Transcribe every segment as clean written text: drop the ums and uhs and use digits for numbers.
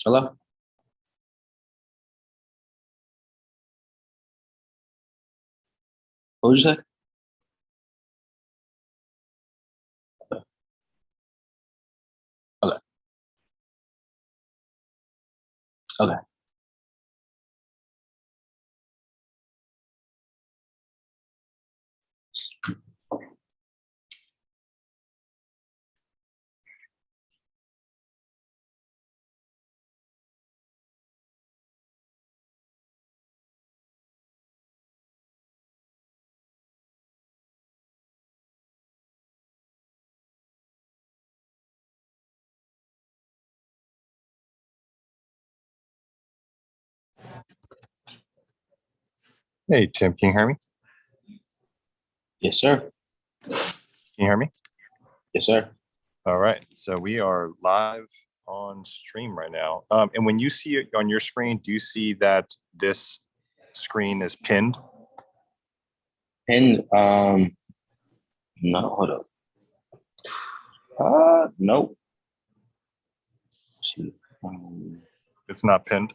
Hello? What did you say? Okay. Okay. Hey, Tim, can you hear me? Yes, sir. Can you hear me? Yes, sir. All right. So we are live on stream right now. And when you see it on your screen, do you see that this screen is pinned? Pinned, no, hold up. Nope. See, It's not pinned.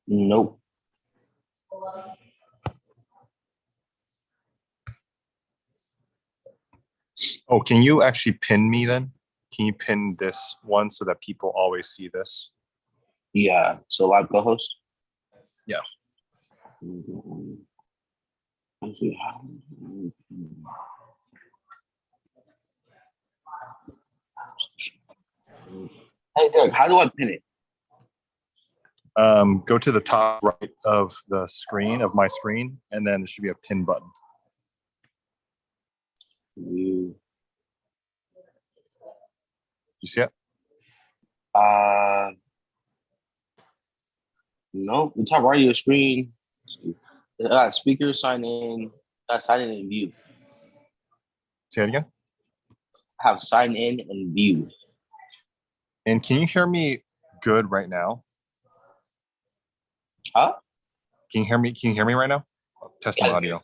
nope. Oh, can you actually pin me then? Can you pin this one so that people always see this? Yeah. So live co-host. Yeah. Hey, Doug, how do I pin it? Go to the top right of the screen, of my screen, and then there should be a pin button. You, You see it? no, the top right of your screen. Speaker, sign in, sign in and view. Say it again. Have sign in and view. And can you hear me good right now? Huh? Can you hear me? Can you hear me right now? Testing audio.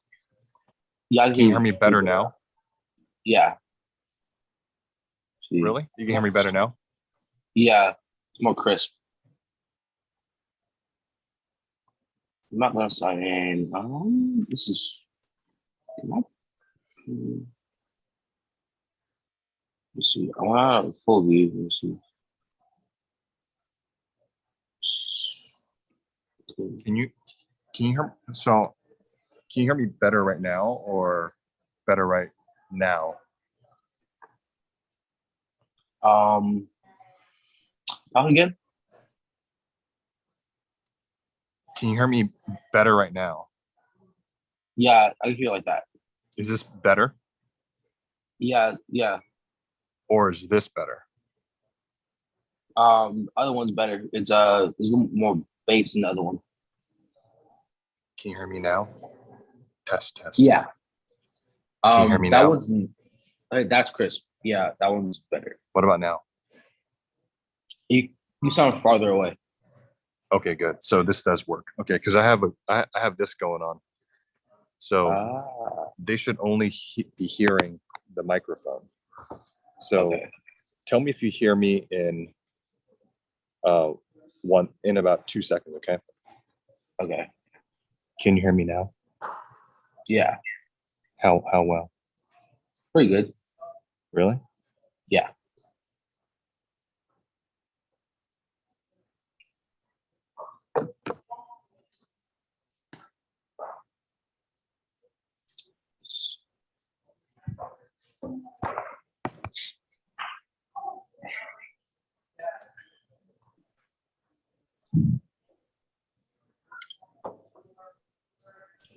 Yeah, I Can you hear me better now? Yeah. Really? You can hear me better now? Yeah, it's more crisp. I'm not gonna sign in. This is. Let's see. I want a full view. Let's see. Can you hear? So, can you hear me better right now or better right now? Again? Can you hear me better right now? Yeah, I can hear like that. Is this better? Yeah. Or is this better? Other one's better. There's a little more bass in the other one. Can you hear me now? Test. Yeah. Can you hear me that now? one's that's crisp. Yeah, that one's better. What about now? You sound farther away. Okay, good. So this does work. Okay, because I have this going on. So they should only be hearing the microphone. So tell me if you hear me in about 2 seconds, okay? Okay. Can you hear me now? Yeah. How well? Pretty good. Really? Yeah.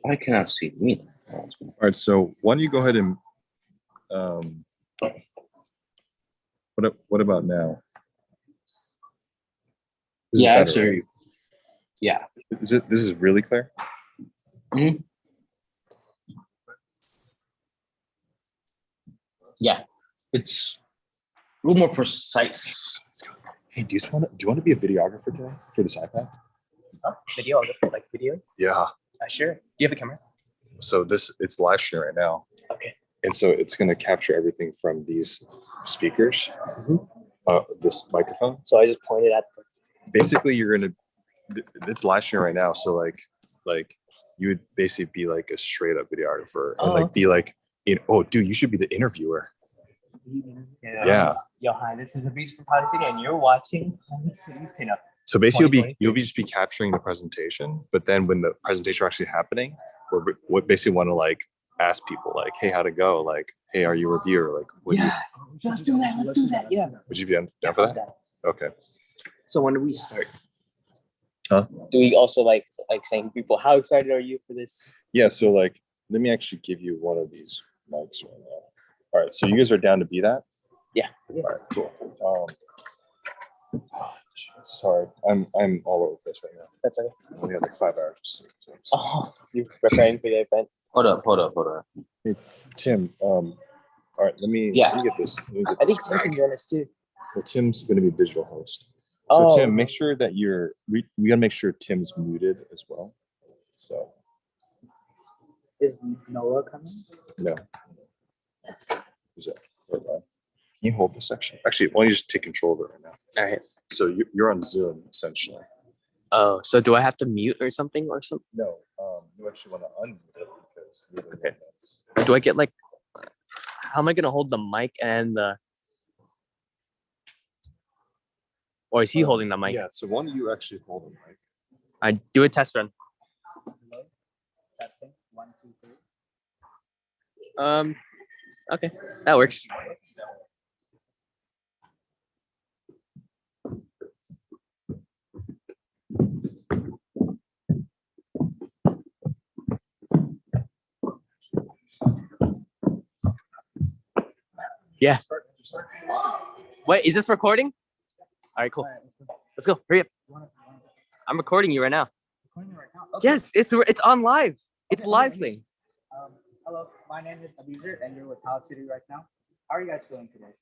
I cannot see me. All right, so why don't you go ahead and what about now? Yeah, actually. Right? Yeah. This is really clear? Mm-hmm. Yeah. It's a little more precise. Hey, do you want to be a videographer today for this iPad? Oh, videographer, like video? Yeah. Sure. Do you have a camera? So it's live stream right now. Okay. And so it's going to capture everything from these speakers, this microphone. So I just pointed at them. basically you're gonna. It's live stream right now, so like you would basically be like a straight up videographer and like be like, oh, dude, you should be the interviewer. Yeah. Yo, hi, this is Abiz from PilotCity, and you're watching PilotCity Pinup. So basically, you'll be just be capturing the presentation, but then when the presentation are actually happening, we basically want to like ask people like, hey, how'd it go? Like, hey, are you a reviewer? Like, Let's do that. Let's do that. Yeah. Would you be down for that? Okay. So when do we start? Huh? Do we also like saying to people, how excited are you for this? Yeah. So like, let me actually give you one of these mics right now. All right. So you guys are down to be that? Yeah. All right. Cool. Sorry, I'm all over this right now. That's okay. I only had like 5 hours of sleep. Oh, you're preparing for the event. Hold up. Hey, Tim. All right. Let me get this. I think Tim can join us too. Well, Tim's going to be a digital host. Oh. So Tim, make sure that we got to make sure Tim's muted as well. So. Is Noah coming? No. Who's that? Can you hold this section? Actually, why don't you just take control of it right now? All right. So you're on Zoom essentially. Oh, so do I have to mute or something or something? No, you actually want to unmute it because you're the one Okay. that's. Or do I get like? How am I gonna hold the mic and the? Or is he holding the mic? Yeah. So why don't you actually hold the mic? I do a test run. Hello? Testing. 1, 2, 3. Okay, that works. Yeah. Wait, is this recording? All right, cool. Let's go. Hurry up. I'm recording you right now. Recording right now? Okay. Yes, it's on live. It's Okay, live okay. thing. Hello, my name is Abizer, and you're with PilotCity right now. How are you guys feeling today?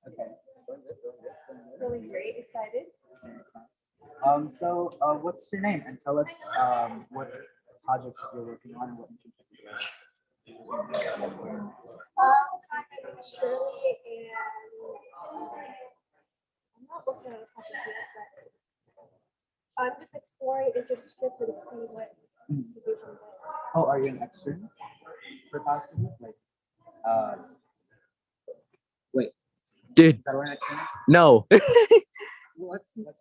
Okay. Feeling great, excited. So, what's your name? And tell us what projects you're working on and what internship you're doing. My name is Shirley, and I'm not working on a project yet, but I'm just exploring internship and see what to do from there. Oh, are you an extern for PilotCity? Like, wait, Dude, is that what an extern is? no. Well, let's try.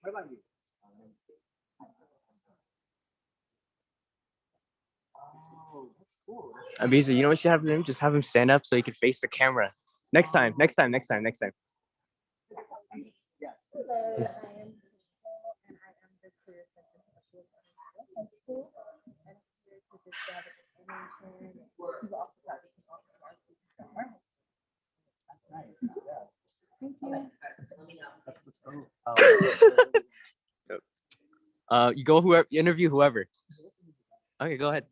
What about you? Oh, that's cool. Abiza, you know what you have to do? Just have him stand up so he can face the camera. Next time. Yes. So I am Nicole, and I am the career center specialist at high school, and I'm here to just gather information. People also got to keep up with our learning. That's nice. Yeah. Thank you. Let's go. You go whoever, interview whoever. Okay, go ahead.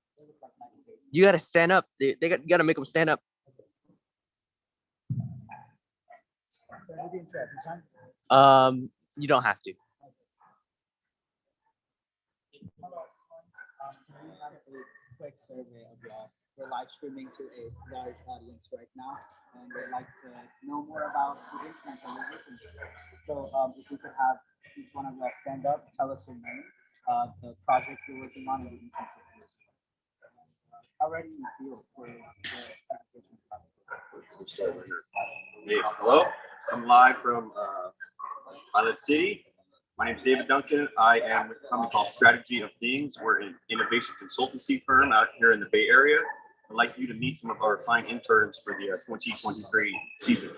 You gotta stand up. You gotta make them stand up. You don't have to. Can we have a quick survey of y'all? We're live streaming to a large audience right now, and we'd like to know more about the instruments that you're working with. So, if we could have each one of y'all stand up, tell us your name, the project you're working on, and the internship. How ready do you feel for the certification process? Hey, hello, I'm live from Pilot City. My name is David Duncan. I am with a company called Strategy of Things. We're an innovation consultancy firm out here in the Bay Area. I'd like you to meet some of our fine interns for the 2023 season.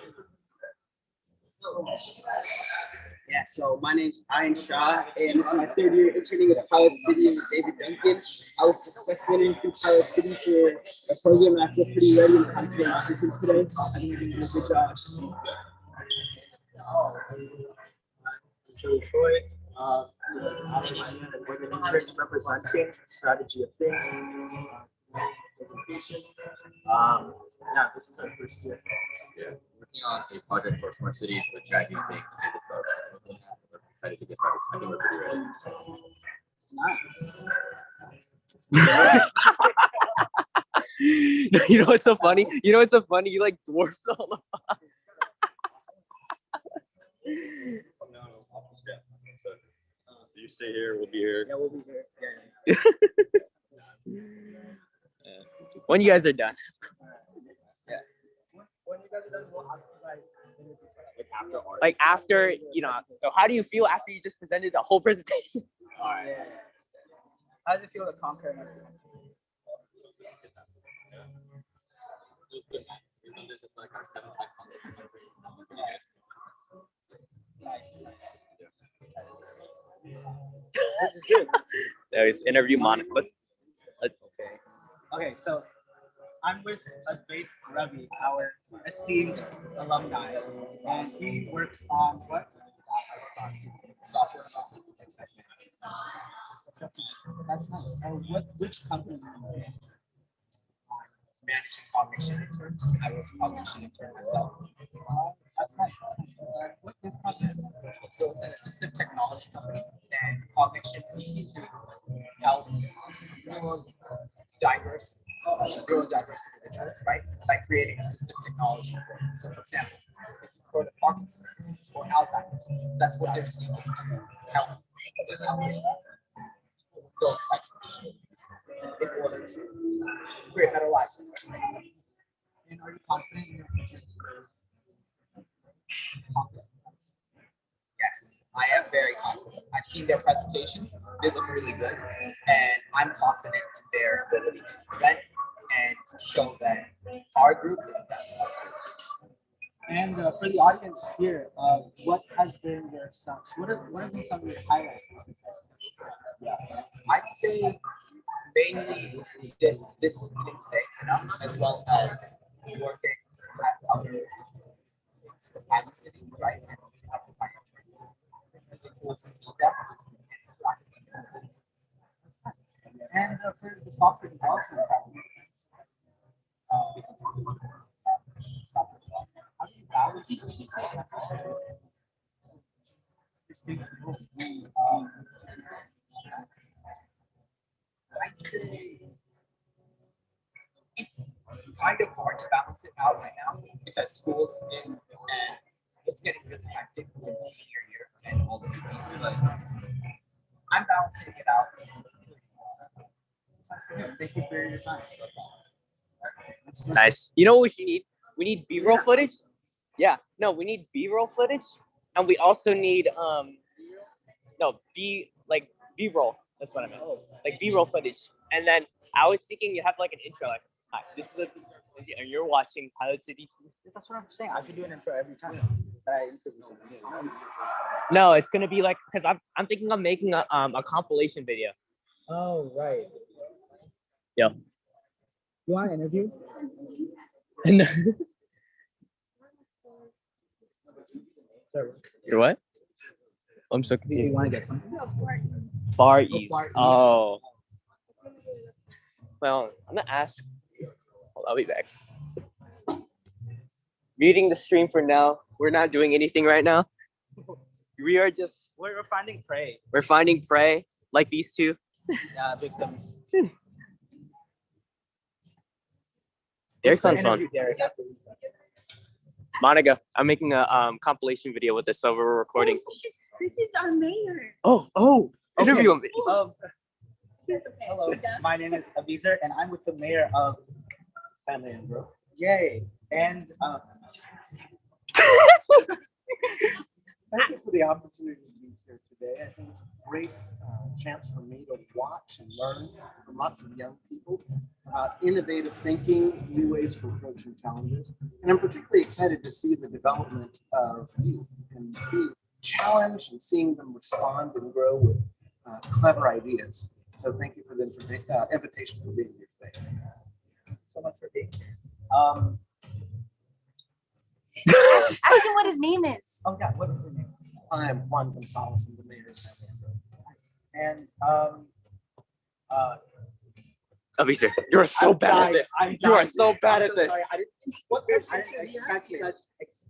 Yeah, so my name's Ian Shaw, and this is my 3rd year interning at Pilot City with David Duncan. I was successfully interning through Pilot City for a program, and I feel pretty ready and confident in systems today. I think we're doing a good job. Troy. We're the interns representing Strategy of Things. Education. Yeah, this is our first year. Yeah, working on a project for smart cities with Strategy Things. We're excited to get started. I think we're pretty ready. Nice. You know what's so funny? You like dwarfed all of us. You stay here. We'll be here. Yeah, we'll be here. Yeah. When you guys are done. When you guys are done, we'll ask you guys. Like after, you know, so how do you feel after you just presented the whole presentation? Yeah. How does it feel to conquer another? Nice. This is good. There's interview Monica. Okay, so I'm with Advait Ravi, our esteemed alumni, and he works on what? Software development success management. That's nice. And which company? Managing cognition interns. I was a cognition intern myself. That's nice. What is cognition? So it's an assistive technology company, and cognition seeks to help neurodiverse individuals, right? By creating assistive technology. So, for example, if you go to Parkinson's disease or Alzheimer's, that's what they're seeking to help with those types of disabilities in order to create better lives. And are you confident in your future? Yes, I am very confident. I've seen their presentations; they look really good, and I'm confident in their ability to present and to show that our group is the best. And for the audience here, what has been your sucks? What have been some of your highlights? I'd say mainly this meeting today, as well as working at other things for PilotCity, right? And other financials. It's cool to see them. And for the software development, how do you balance the distinct roles? I'd say it's kind of hard to balance it out right now because school's in and it's getting really hectic with senior year and all the fees, but I'm balancing it out. Thank you for your time. Nice. You know what we need? We need B-roll footage. Yeah. No, we need B-roll footage, and we also need B-roll. That's what I meant. Like B-roll footage. And then I was thinking you have like an intro, like, hi, this is and you're watching PilotCity. That's what I'm saying. I should do an intro every time that I interview someone. No, it's gonna be like because I'm thinking of making a compilation video. Oh right. Yeah. You want an interview? You're what? I'm so Do confused. you want to get something? Far East. Far East. Oh. Well, I'm gonna ask. Well, I'll be back. Muting the stream for now. We're not doing anything right now. We are just We're finding prey. we're finding prey like these two. Victims. Derek's on phone. Interview Derek. Monica, I'm making a compilation video with this, so we're recording. This is our mayor. Oh, interview him. Hello, my name is Avizer, and I'm with the mayor of San Leandro. Yay! And thank you for the opportunity to be here today. I think it's a great chance for me to watch and learn from lots of young people about innovative thinking, new ways for approaching challenges. And I'm particularly excited to see the development of youth and being challenged and seeing them respond and grow with clever ideas. So thank you for the invitation for being here today. so much for being here. Ask him what his name is. Oh yeah, what is your name? I'm Juan Gonzalez, I'm the mayor of San Leandro. Nice. And Avizer, you are so bad at this. You are so bad at this. I didn't expect such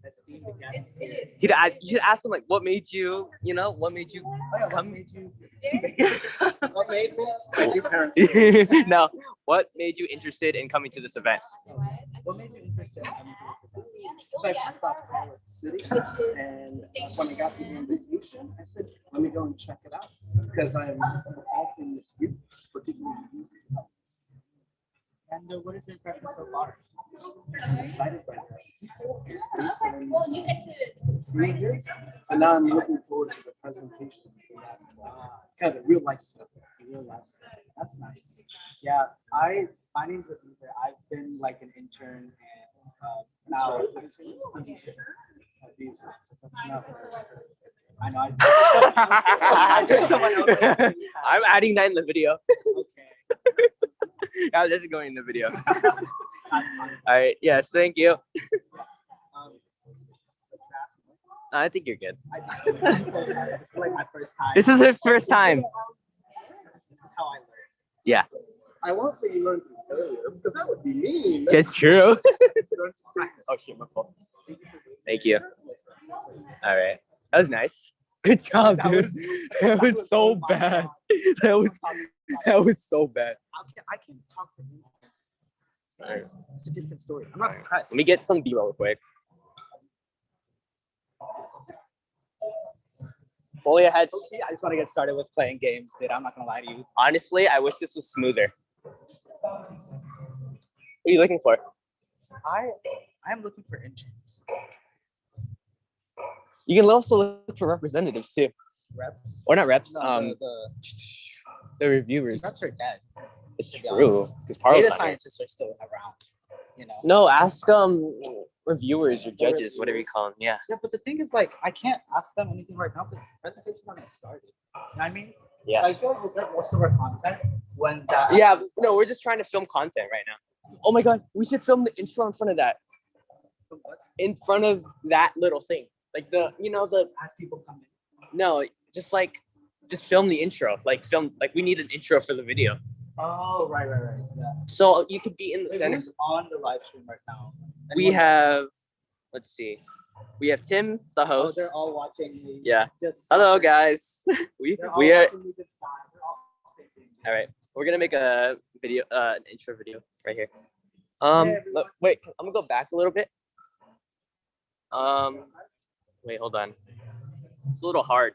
esteemed guests. You should ask him like, what made you, what made you What made you? What made me? Thank you, parents. No, what made you interested in coming to this event? What made you interested in coming to this event? So I heard about PilotCity, and when I got the invitation, I said, let me go and check it out. because I'm involved in this youth, particularly youth. And what is your impression so far? I'm excited by this. Based on Well, you get to. seeing here. So now I'm looking forward to the presentations and that kind of real life stuff. Real life. That's nice. Yeah, my name's Abuser. I've been like an intern and now Abuser. I know. I took someone else. I'm adding that in the video. Okay. Yeah, this is going in the video. That's fine. All right. Yes. Thank you. Um, I think you're good. it's like my first time. This is his first time. This is how I learn. Yeah, I won't say you learned from failure because that would be mean. that's true. Practice. Oh shit, my fault. Thank you. All right. That was nice. Good job, dude. That was so bad. That was so bad. I can talk to you. It's a different story. I'm not impressed. Let me get some B-roll real quick. Fully ahead. Okay, I just want to get started with playing games, dude. I'm not gonna lie to you. Honestly, I wish this was smoother. What are you looking for? I am looking for interns. You can also look for representatives too, Reps. or not reps. No, The reviewers. reps are dead. It's to be true because Data Parlo's not here. scientists are still around. You know. No, ask reviewers or judges, whatever you call them. Yeah. Yeah, but the thing is, like, I can't ask them anything right now because the presentation's not gonna start. You know what I mean? Yeah. So I feel like we'll get most of our content when that. Yeah. No, we're just trying to film content right now. Oh my god, we should film the intro in front of that. In front of that little thing, like the As people come in. no, just film the intro. Like we need an intro for the video. Oh, right. Yeah. So you could be in the Wait, center. who's on the live stream right now? We Anyone? have, let's see, we have Tim, the Oh, host. they're all watching me. Yeah. Just Hello, guys. we They're all we are. watching me just fine. They're all thinking. All right, we're gonna make a video, an intro video right here. everyone. Wait, I'm gonna go back a little bit. Wait, hold on. It's a little hard.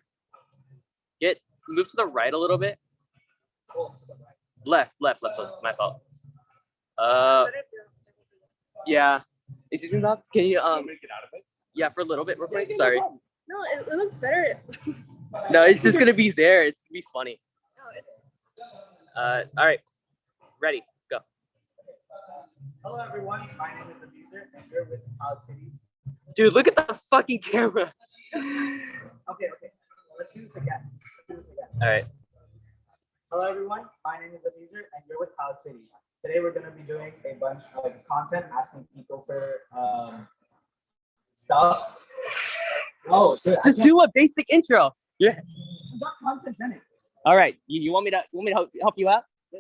Move to the right a little bit. Left. My fault. Yeah. Excuse me, Bob. Can you get out of it? Yeah, for a little bit, real quick. Sorry. No, it looks better. No, it's just gonna be there. It's gonna be funny. No, it's. All right. Ready? Go. Hello, everyone. My name is Abuser, and we're with PilotCity. Dude, look at the fucking camera. Okay. Let's do this again. All right. Hello, everyone. My name is Abuser, and we're with PilotCity. Today, we're going to be doing a bunch of content, asking people for stuff. Oh, dude, Just do a basic intro. Yeah. I got content in it. All right. You want me to help you out? Yeah.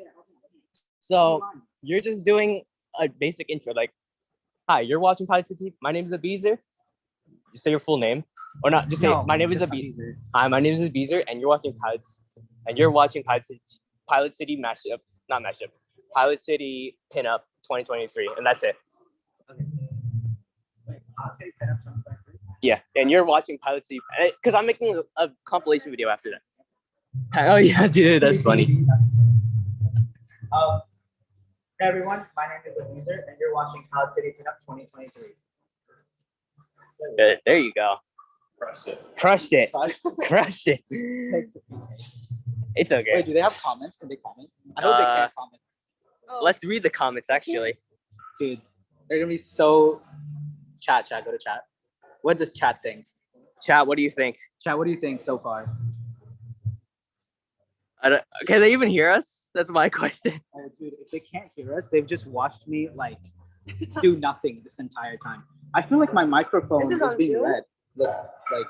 So you're just doing a basic intro, like, hi, you're watching PilotCity. My name is Abizer. Just say your full name, or not. Just say my name is Abizer. Hi, my name is Abizer, and you're watching PilotCity mashup, not mashup, PilotCity Pinup 2023, and that's it. Okay. Wait, PilotCity Pinup 2023. Yeah, and you're watching PilotCity because I'm making a compilation video after that. Oh yeah, dude, that's funny. Hey everyone, my name is Abuser, and you're watching PilotCity Pinup 2023. There you go. Crushed it. It's okay. Wait, do they have comments? Can they comment? I hope they can't comment. Let's read the comments actually. Dude, they're gonna be so. Chat, go to chat. What does chat think? Chat, what do you think? Chat, what do you think so far? Can they even hear us? That's my question. Oh, dude, if they can't hear us, they've just watched me like do nothing this entire time. I feel like my microphone This is is on being Zoom? read. Look, like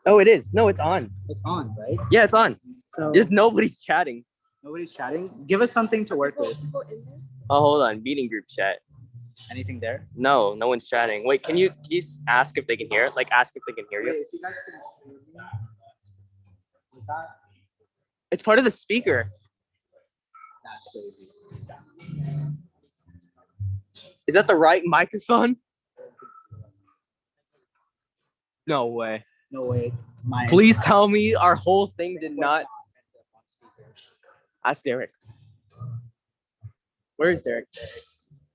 Oh, it is. No, it's on. it's on, right? Yeah, it's on. So Just nobody's chatting. nobody's chatting. Give us something to work with. People in there? Oh, hold on. Meeting group chat. Anything there? No one's chatting. Wait, can you ask if they can hear it? Like, ask if they can hear Wait, you. if you guys can hear me, was that? It's part of the speaker. That's crazy. Is that the right microphone? No way. No way. My Please tell me our whole thing did not. Ask Derek. Where is Derek?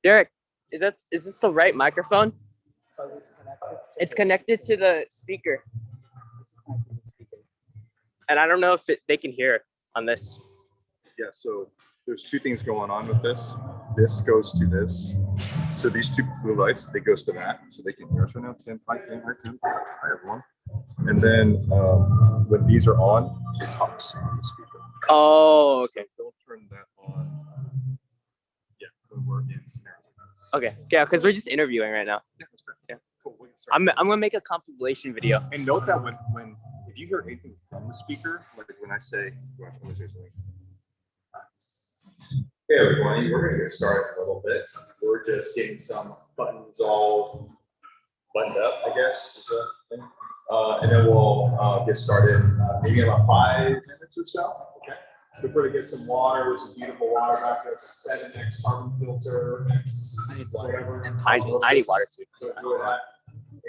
Derek, is this the right microphone? It's connected to the speaker. And I don't know if they can hear it on this. Yeah, so there's two things going on with this. This goes to this. So these two blue lights, it goes to that. So they can hear us right now. 10, 5, 10, 10. Hi, everyone. And then when these are on, it talks on the speaker. Oh, okay. So don't turn that on. Yeah, when we're in scenario. Okay, yeah, because we're just interviewing right now. Yeah, that's great. Yeah. Cool. I'm gonna make a compilation video. And note that when if you hear anything from the speaker, like when I say, let me say something. Hey everybody, we're gonna get started in a little bit. We're just getting some buttons all buttoned up, I guess, is the thing. And then we'll get started maybe in about 5 minutes or so. Okay. We're going to get some water. There's some beautiful water back there. It's a 7X carbon filter, X whatever. I need water too. So enjoy that.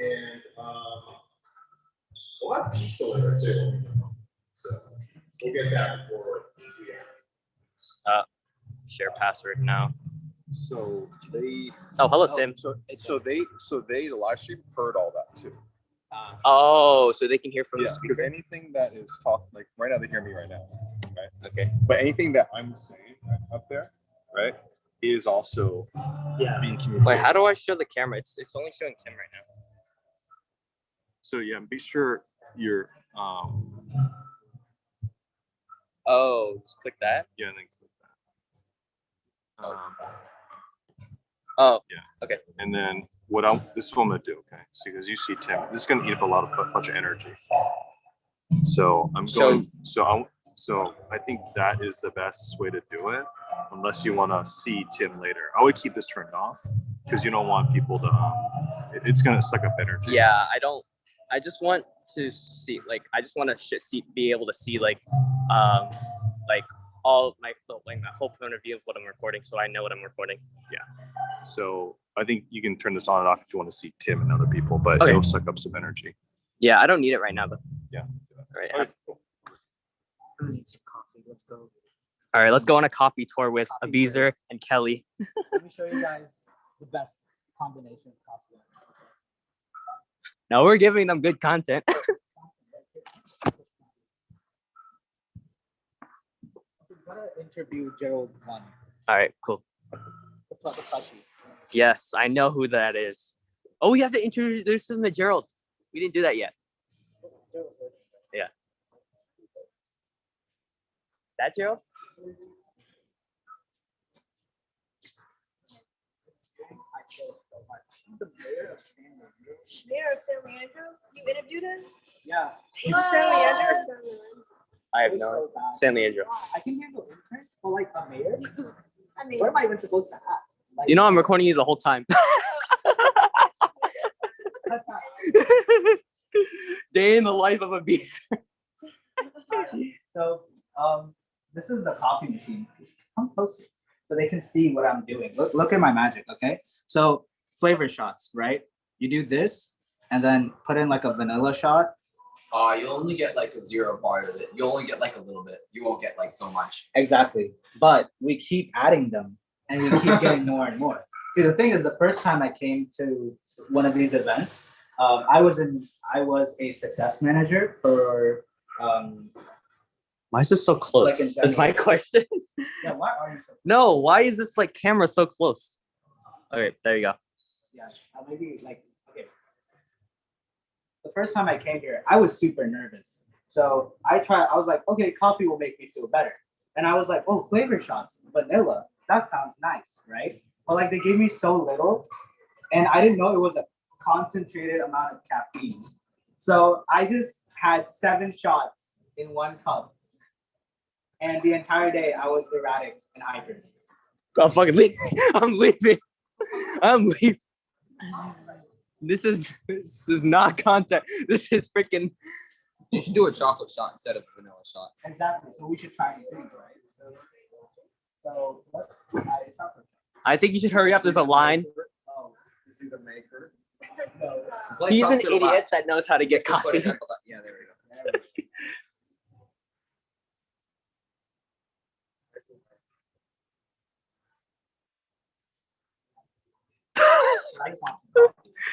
And we'll have pizza later too. So we'll get that before we Share password now. So they. Oh, hello, Tim. So they the live stream heard all that too. Oh, so they can hear from the Because speaker. anything that is talked, like right now they hear me right now, right? Okay. But anything that I'm saying up there, right, is also being communicated. Wait, how do I show the camera? It's only showing Tim right now. So yeah, be sure you're Oh, just click that. yeah, and then click that. Oh, yeah. Okay. And then this is what I'm gonna do, okay? See, because you see Tim, this is gonna eat up a bunch of energy. So So I think that is the best way to do it, unless you want to see Tim later. I would keep this turned off because you don't want people to. It's gonna suck up energy. Yeah, I just want to see, like, I just want to be able to see, like all my whole point of view of what I'm recording, so I know what I'm recording. Yeah. So I think you can turn this on and off if you want to see Tim and other people, but Okay. it'll suck up some energy. Yeah, I don't need it right now, though. Yeah. All right. Okay, cool. I need some coffee. Let's go. All right, let's go on a coffee tour with Abizer and Kelly. Let me show you guys the best combination of coffee. Now we're giving them good content. We gotta interview Gerald one. All right, cool. The plushie. Yes, I know who that is. Oh, we have to introduce them to Gerald. We didn't do that yet. Yeah. That Gerald? Mayor of San Leandro? You interviewed him? Yeah. He's San Leandro or San Luis? I have no. San Leandro. I can handle interns, but like a mayor? I mean, What am I even supposed to ask? Like, You know I'm recording you the whole time. Day in the life of a beast. So this is the coffee machine. Come closer so they can see what I'm doing. Look at my magic, okay? So flavor shots, right? You do this and then put in like a vanilla shot. You'll only get like a 0 part of it. You'll only get like a little bit. You won't get like so much. Exactly. But we keep adding them and we keep getting more and more. See, the thing is, the first time I came to one of these events, I was a success manager for Why is this so close? Like in That's my general. question. yeah, why are you so No, why is this like camera so close? Okay, there you go. yeah, maybe like okay. The first time I came here, I was super nervous. So I was like, okay, coffee will make me feel better. And I was like, oh, flavor shots, vanilla. That sounds nice, right? But like they gave me so little and I didn't know it was a concentrated amount of caffeine. So I just had 7 shots in 1 cup. And the entire day I was erratic and hyper. I'm fucking leaving. I'm leaving. I'm leaving. This is not content. This is freaking. You should do a chocolate shot instead of a vanilla shot. Exactly. So we should try and think, right? So let's try chocolate. I think you should hurry up. There's a line. Oh, is he the maker? Play He's from an to the idiot left. that knows how to get Just put it coffee. at the left. Yeah, there we go.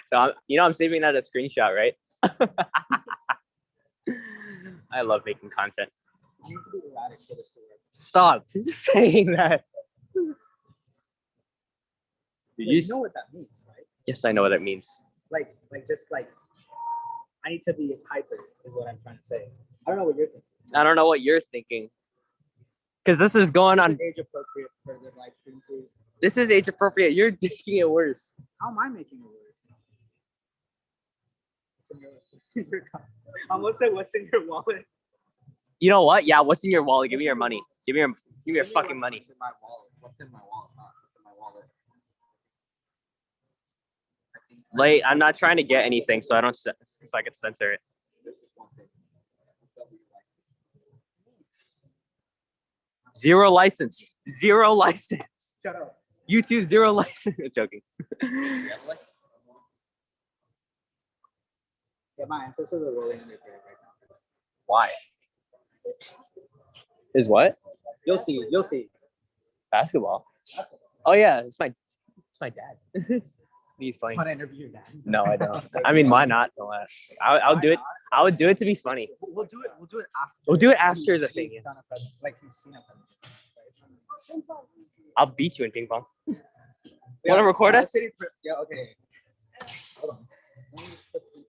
So I'm saving that as a screenshot, right? I love making content. You need to be eradicated. Stop saying that. You know what that means, right? Yes, I know what it means. Like just like I need to be hyper is what I'm trying to say. I don't know what you're thinking. I don't know what you're thinking. Because this is going on. Age appropriate for the live stream, please. This is age appropriate. You're making it worse. How am I making it worse? I'm gonna say what's in your wallet. You know what? Yeah, what's in your wallet? Give me your money. Give me your fucking money. What's in my wallet? What's in my wallet? What's in my wallet? Late. I'm not trying to get anything, so I can censor it. This is one thing. Zero license. Zero license. Shut up. YouTube zero license. I'm joking. Yeah, my ancestors are rolling in their grave right now. Why? Is what? You'll see. You'll see. Basketball. Oh yeah, it's my dad. He's playing. Want to interview your dad? No, I don't. I mean, why not? I'll do it. I would do it to be funny. We'll do it. We'll do it after. We'll do it after the thing. He's done a present, like he's seen a present. I'll beat you in ping pong. Want to record us? Yeah. Okay. Hold on. Let me put this-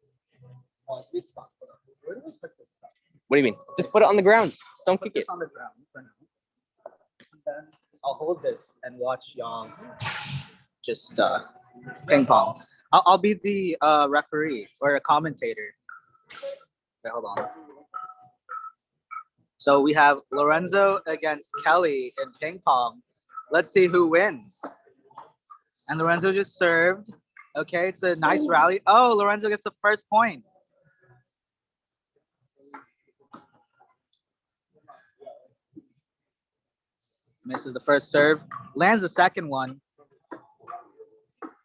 sweet spot. Hold on. Where do we put this stuff? What do you mean? Just put it on the ground. Just don't Put kick it. this on the ground for now. And then I'll hold this and watch y'all just ping pong. I'll be the referee or a commentator. Wait, hold on. So we have Lorenzo against Kelly in ping pong. Let's see who wins. And Lorenzo just served. Okay, it's a nice rally. Oh, Lorenzo gets the first point. Misses the first serve. Lands the second one.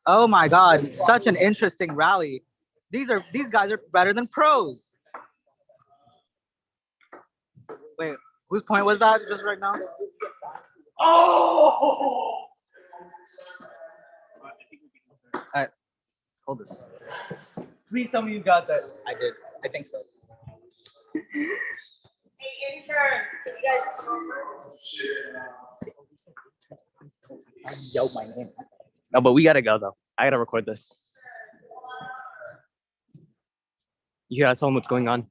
Oh my God, such an interesting rally. These guys are better than pros. Wait, whose point was that just right now? Oh! All right, hold this. Please tell me you got that. I did. I think so. Hey, interns, can you guys Yo, my name. No, but we gotta go though. I gotta record this. You gotta tell them what's going on.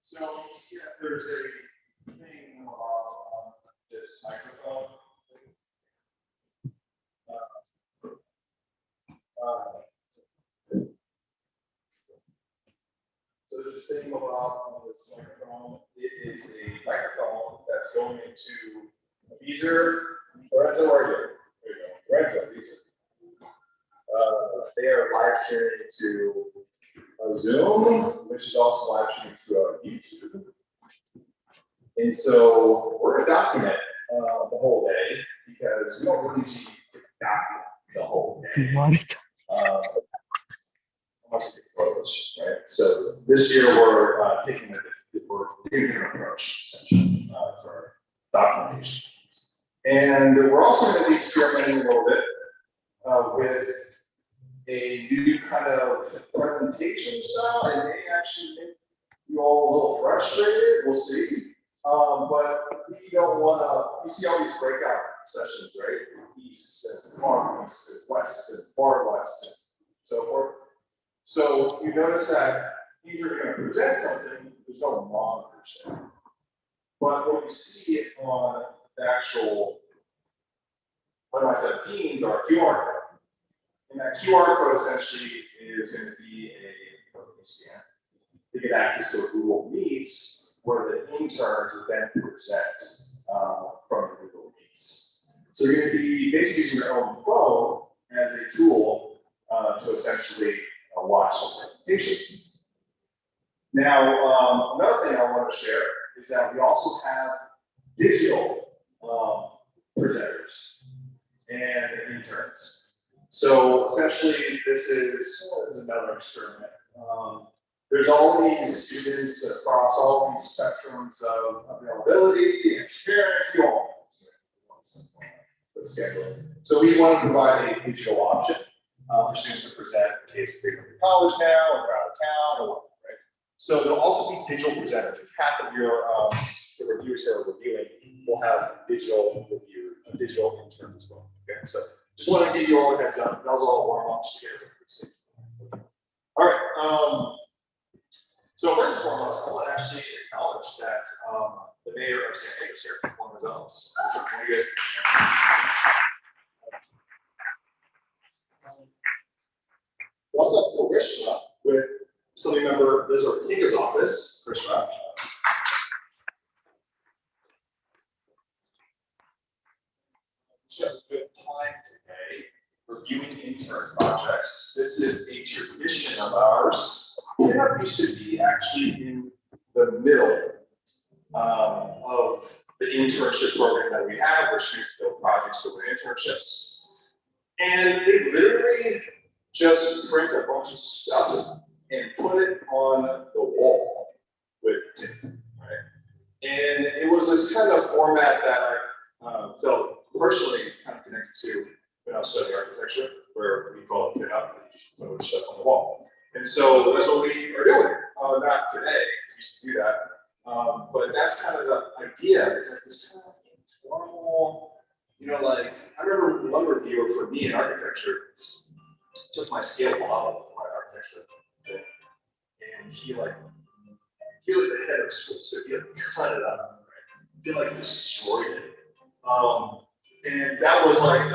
So yeah, there's a thing about this microphone. So there's this thing about this microphone. It is a microphone that's going into a Beezer. Lorenzo, where are you? There you go. Lorenzo, Beezer. They are live streaming to Zoom, which is also live streaming to YouTube. And so we're going to document the whole day because we don't really need to document the whole day. Photos, right? So this year we're taking a different approach essentially for documentation. And we're also going to be experimenting a little bit with a new kind of presentation style. It may actually make you all a little frustrated. We'll see. But we don't want to. You see all these breakout sessions, right? East and far east and west and far west and so forth. So you notice that you're going to present something. There's no monitors there. But when you see it on the actual, what am I saying, Teams or QR code. And that QR code essentially is going to be a scan. You get access to a Google Meets where the interns would then present from the Google Meets. So you're going to be basically using your own phone as a tool to essentially watch the presentations. Now, another thing I want to share is that we also have digital presenters and interns. So essentially, this is another experiment. There's all these students across all these spectrums of availability and experience. You all with scheduling. So we want to provide a digital option for students to present in case they go to college now or they're out of town or whatnot, right? So there'll also be digital presenters. Half of your the reviewers who are reviewing will have digital review, a digital intern as well. Okay, so just want to give you all a heads up. That was all warm up to get. All right. So first and foremost, I want to actually acknowledge that the mayor of San Diego is here, one of his own. So pretty good. We also have Krishna with Assembly Member Liz Ortega's office. Krishna. We have a good time today reviewing intern projects. This is a tradition of ours. Pinup used to be actually in the middle of the internship program that we have, where students build projects for their internships. And they literally just print a bunch of stuff and put it on the wall with tape, right? And it was this kind of format that I felt personally kind of connected to when I was studying architecture, where we call it Pinup, and you just put stuff on the wall. And so that's what we are doing. Not today, we used to do that. But that's kind of the idea. It's like this kind of informal, you know, like, I remember one reviewer for me in architecture took my scale model for my architecture thing, and he was like the head of school, so he cut it up, right? He like destroyed it. And that was like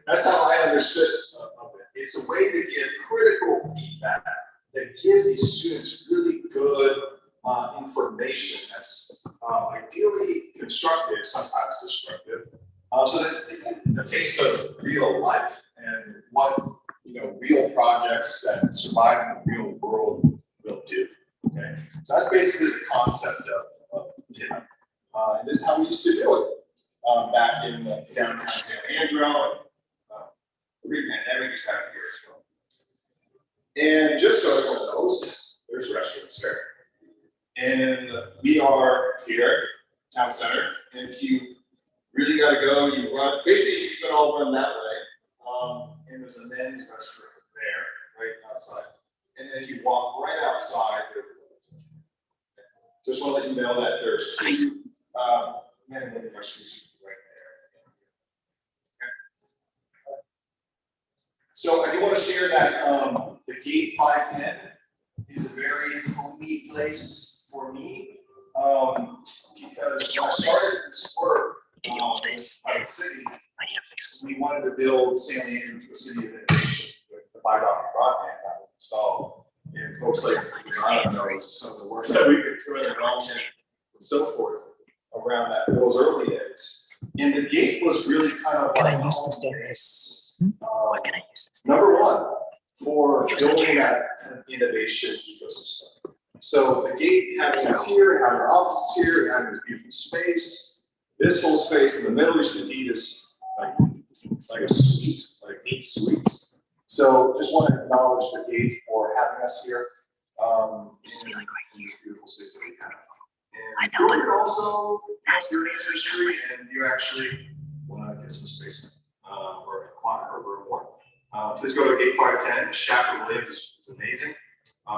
that's how I understood of it. It's a way to give critical feedback that gives these students really good information that's ideally constructive, sometimes destructive, so that they get a taste of real life and what real projects that survive in the real world will do. Okay, so that's basically the concept of Pinup. And this is how we used to do it back in downtown San Andrew, and pre-pandemic is back here as well. And just so everyone knows, there's restrooms here. And we are here, town center. And if you really got to go, you run, basically you can all run that way. And there's a men's restroom there, right outside. And then if you walk right outside, there's a women's restroom. Just want to let you know that there's two men and women restrooms right there. Okay. So I do want to share that the Gate 510 is a very homey place for me because when I started this work in Pilot City, we wanted to build San Diego into a city of innovation with the fiber optic broadband that was installed. And folks like I don't know some of the work that we could do in development and so forth around those early days. And the gate was really kind of like What can I use this? number one for building that kind of innovation ecosystem. So the gate having us here, having our offices here, having this beautiful space, this whole space in the middle used to be this like a suite, like 8 suites. So just want to acknowledge the gate for having us here in this beautiful space that we have. And if you're also you're in industry and you actually want to get some space or acquire or room one. Please go to Gate 510. Shaffer Williams is amazing.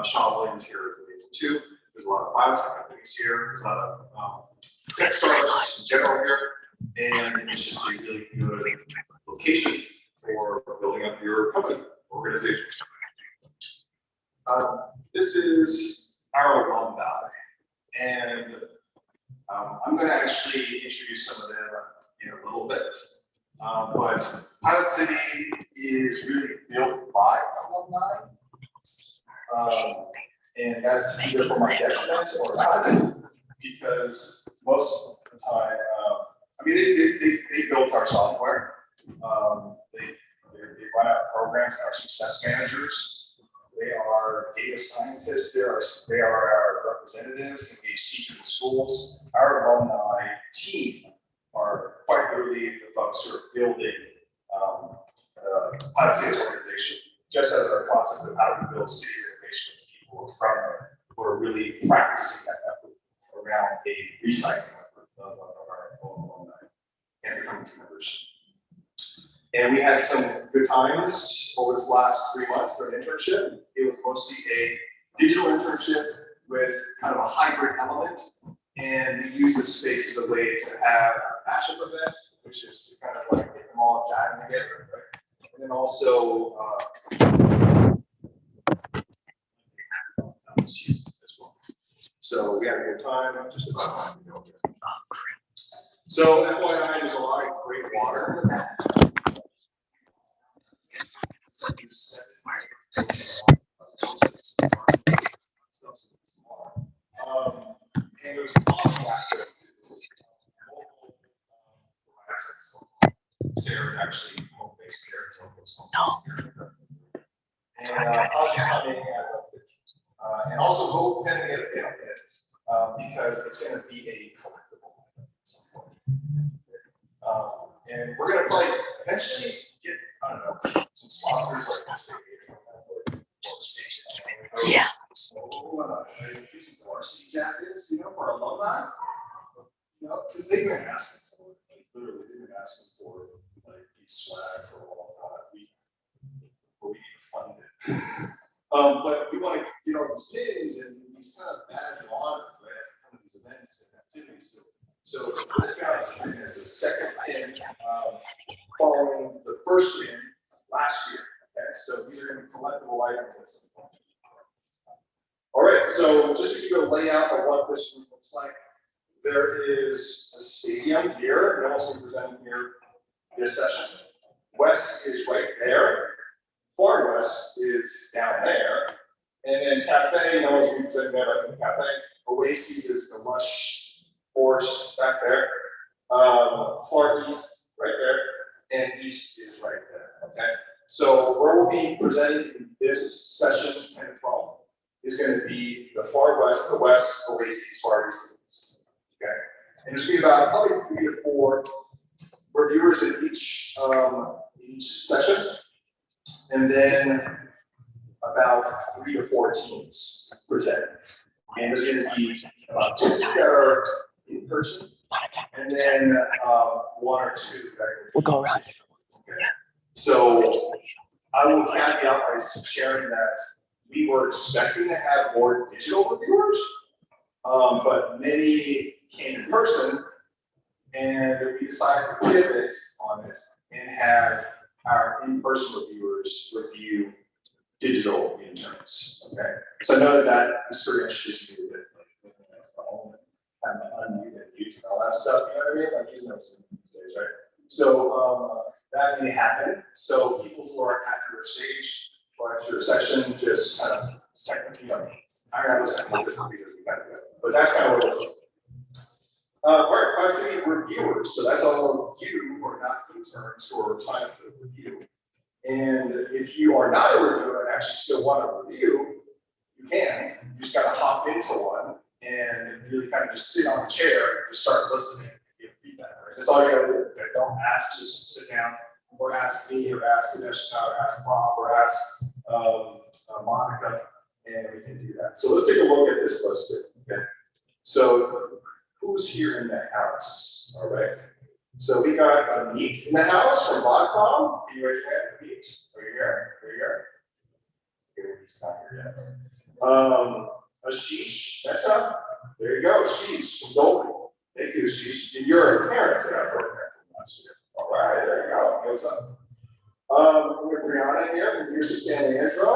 Sean Williams here is amazing too. There's a lot of biotech companies here. There's a lot of tech startups in general here. And it's just a really good location for building up your company, organization. This is our alumni. And I'm going to actually introduce some of them in a little bit. But Pilot City is really built by alumni. And that's either for my detriment or not, because most of the time, I mean, they built our software. They run our programs, our success managers. They are data scientists. They are our representatives engaged teachers in schools. Our alumni team are quite literally the folks who are building Pilot City's organization, just as our concept of how we build city innovation with people from there who are really practicing that effort around a recycling effort of our own alumni. And reviewers. And we had some good times over this last 3 months of internship. It was mostly a digital internship with kind of a hybrid element. And we use this space as a way to have a mashup event, which is to kind of like get them all jamming together, right? And then also, as well. So we had a good time. Just about so FYI, there's a lot of great water in the back. And there's Sarah's actually home-based care. No. And I'll just come in and also go ahead and get a pin on it because it's going to be a collectible at some point. And we're going to probably eventually get, I don't know, some sponsors like this. Yeah. Get some varsity jackets, you know, for alumni. You know, because they've been asking for it. Like, literally, they've been asking for like these swag for a long time. We need to fund it. But we want to get all these pins and these kind of badge of honor, right? At kind of these events and activities. So this guy is the second pin following the first pin last year. Okay, so these are going to be collectible items. All right, so just to give you a layout of what this room looks like, there is a stadium here. No one's going to be presenting here this session. West is right there. Far west is down there. And then cafe, no one's going to be presenting there. That's in the cafe. Oasis is the lush forest back there. Far east, right there. And east is right there. Okay. So where we'll be presenting in this session 10 and 12 is going to be the far west, the west, Oasis, far east, and east. Okay. And there's going to be about probably 3 to 4 reviewers in each session. And then about 3 to 4 teams present. And there's going to be about 2 that are in person, and then 1 or 2 that are. We'll go around different ones. Okay. So I will caveat by sharing that we were expecting to have more digital reviewers, but many came in person, and we decided to pivot on it and have our in-person reviewers review digital interns. Okay, so I know that experience is new, like kind of unmuted and all that stuff. You know what I mean? Like using those days, right? So that may happen. So people who are at your stage or at your section just kind of technically, I got those because we got to go. But that's kind of what it is. All right, PilotCity reviewers. So that's all of you who are not interns who are signed up for the review. And if you are not a reviewer and actually still want to review, you can. You just got to hop into one and really kind of just sit on the chair and just start listening and give feedback. Right? That's all you got to do. Okay? Don't ask, just sit down or ask me or ask Dinesh or ask Bob or ask Monica, and we can do that. So let's take a look at this list here. Okay. So who's here in the house? All right. So we got a meet in the house from Vodcom. Can you raise your hand? Meet. Are you here? Are you here? Okay, he's not here yet. Ashish Mehta. There you go, Ashish. Golden. Thank you, Ashish. And you're a parent to that program from last year. All right, there you go. What's up? We have Brianna here from Leadership San Leandro.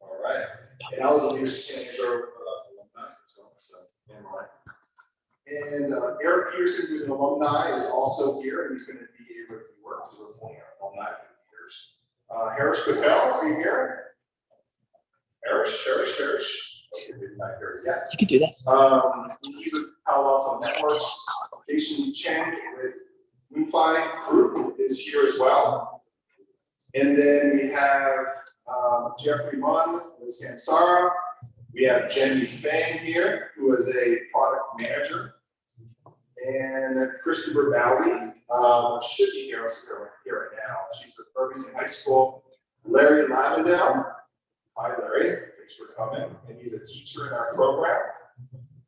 All right. And I was a Leadership San Leandro alumni as well. So, and Eric Peterson, who's an alumni, is also here, and he's going to be a reviewer because we're fully alumni years. Harish Patel, are you here? Harish. Okay, not here. Yeah. You can do that. He's with Palo Alto Networks. Jason Chen with Wi-Fi Group is here as well. And then we have Jeffrey Munn with Samsara. We have Jenny Fang here, who is a product manager. And Christopher Bowie should be here. Here right now. She's with Irvington High School. Larry Lavendale. Hi, Larry. Thanks for coming. And he's a teacher in our program.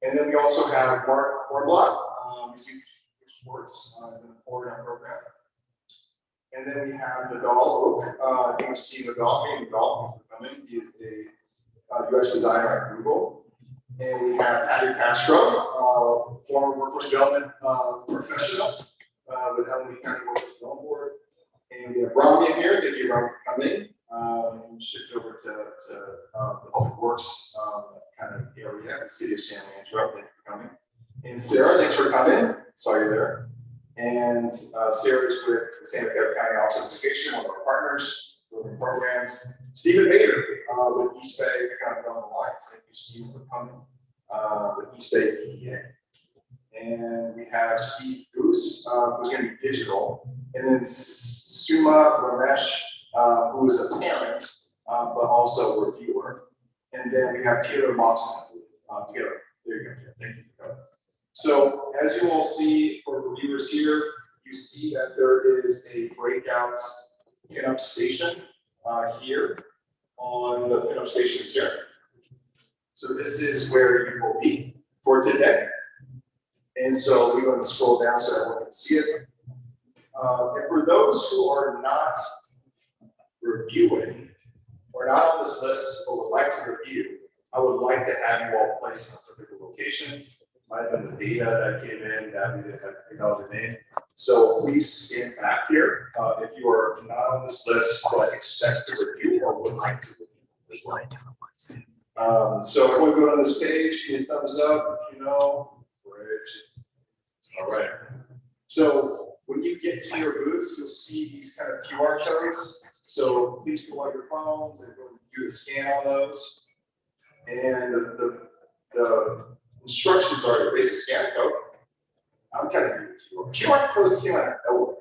And then we also have Mark Hornblock. You see sports in our program. And then we have Nadal Oak. You've seen Nadal. Hey, Nadal, thanks for coming. He is a UX designer at Google. And we have Patty Castro, former workforce development professional with Illinois County Workforce Development Board. And we have Rami here. Thank you, Rami, for coming. Shift over to the public works kind of area at the city of San Leandro. Thank you for coming. And Sarah, thanks for coming. Saw you there. And Sarah is with the Santa Fe County Office of Education, one of our partners, building programs. Stephen Bader with East Bay Economic Development Alliance. Thank you, Steve, for coming with East Bay PEA. And we have Steve Goose, who's going to be digital. And then Suma Ramesh, who is a parent, but also a reviewer. And then we have Taylor Mawson. Taylor, there you go. Thank you for coming. So as you all see for the viewers here, you see that there is a breakout pinup station here on the pinup stations here. So this is where you will be for today. And so we're going to scroll down so everyone can see it. And for those who are not reviewing or not on this list but would like to review, I would like to have you all placed in a particular location. Might have been the data that came in that we didn't have to acknowledge the name. So please scan back here if you are not on this list but expect to review or would like to review as well. So everyone go on this page, give me a thumbs up if you know. Great. All right. So when you get to your booths, you'll see these kind of QR codes. So please pull out your phones and go do the scan on those. And the instructions are your basic scan code. I'm kind of new to it. QR codes came out of nowhere.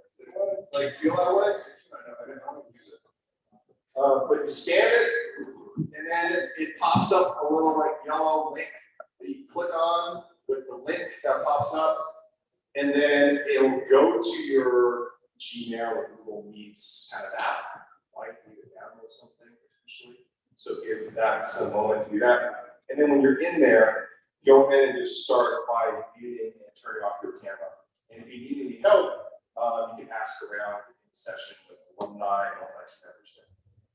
Like feel that way? I didn't know how to use it. But you scan it, and then it pops up a little like yellow link that you click on with the link that pops up, and then it'll go to your Gmail or Google Meets kind of app. Like you can download something potentially. So give that some moment to do that. And then when you're in there, go ahead and just start by muting and turning off your camera. And if you need any help, you can ask around in the session with alumni and all that stuff.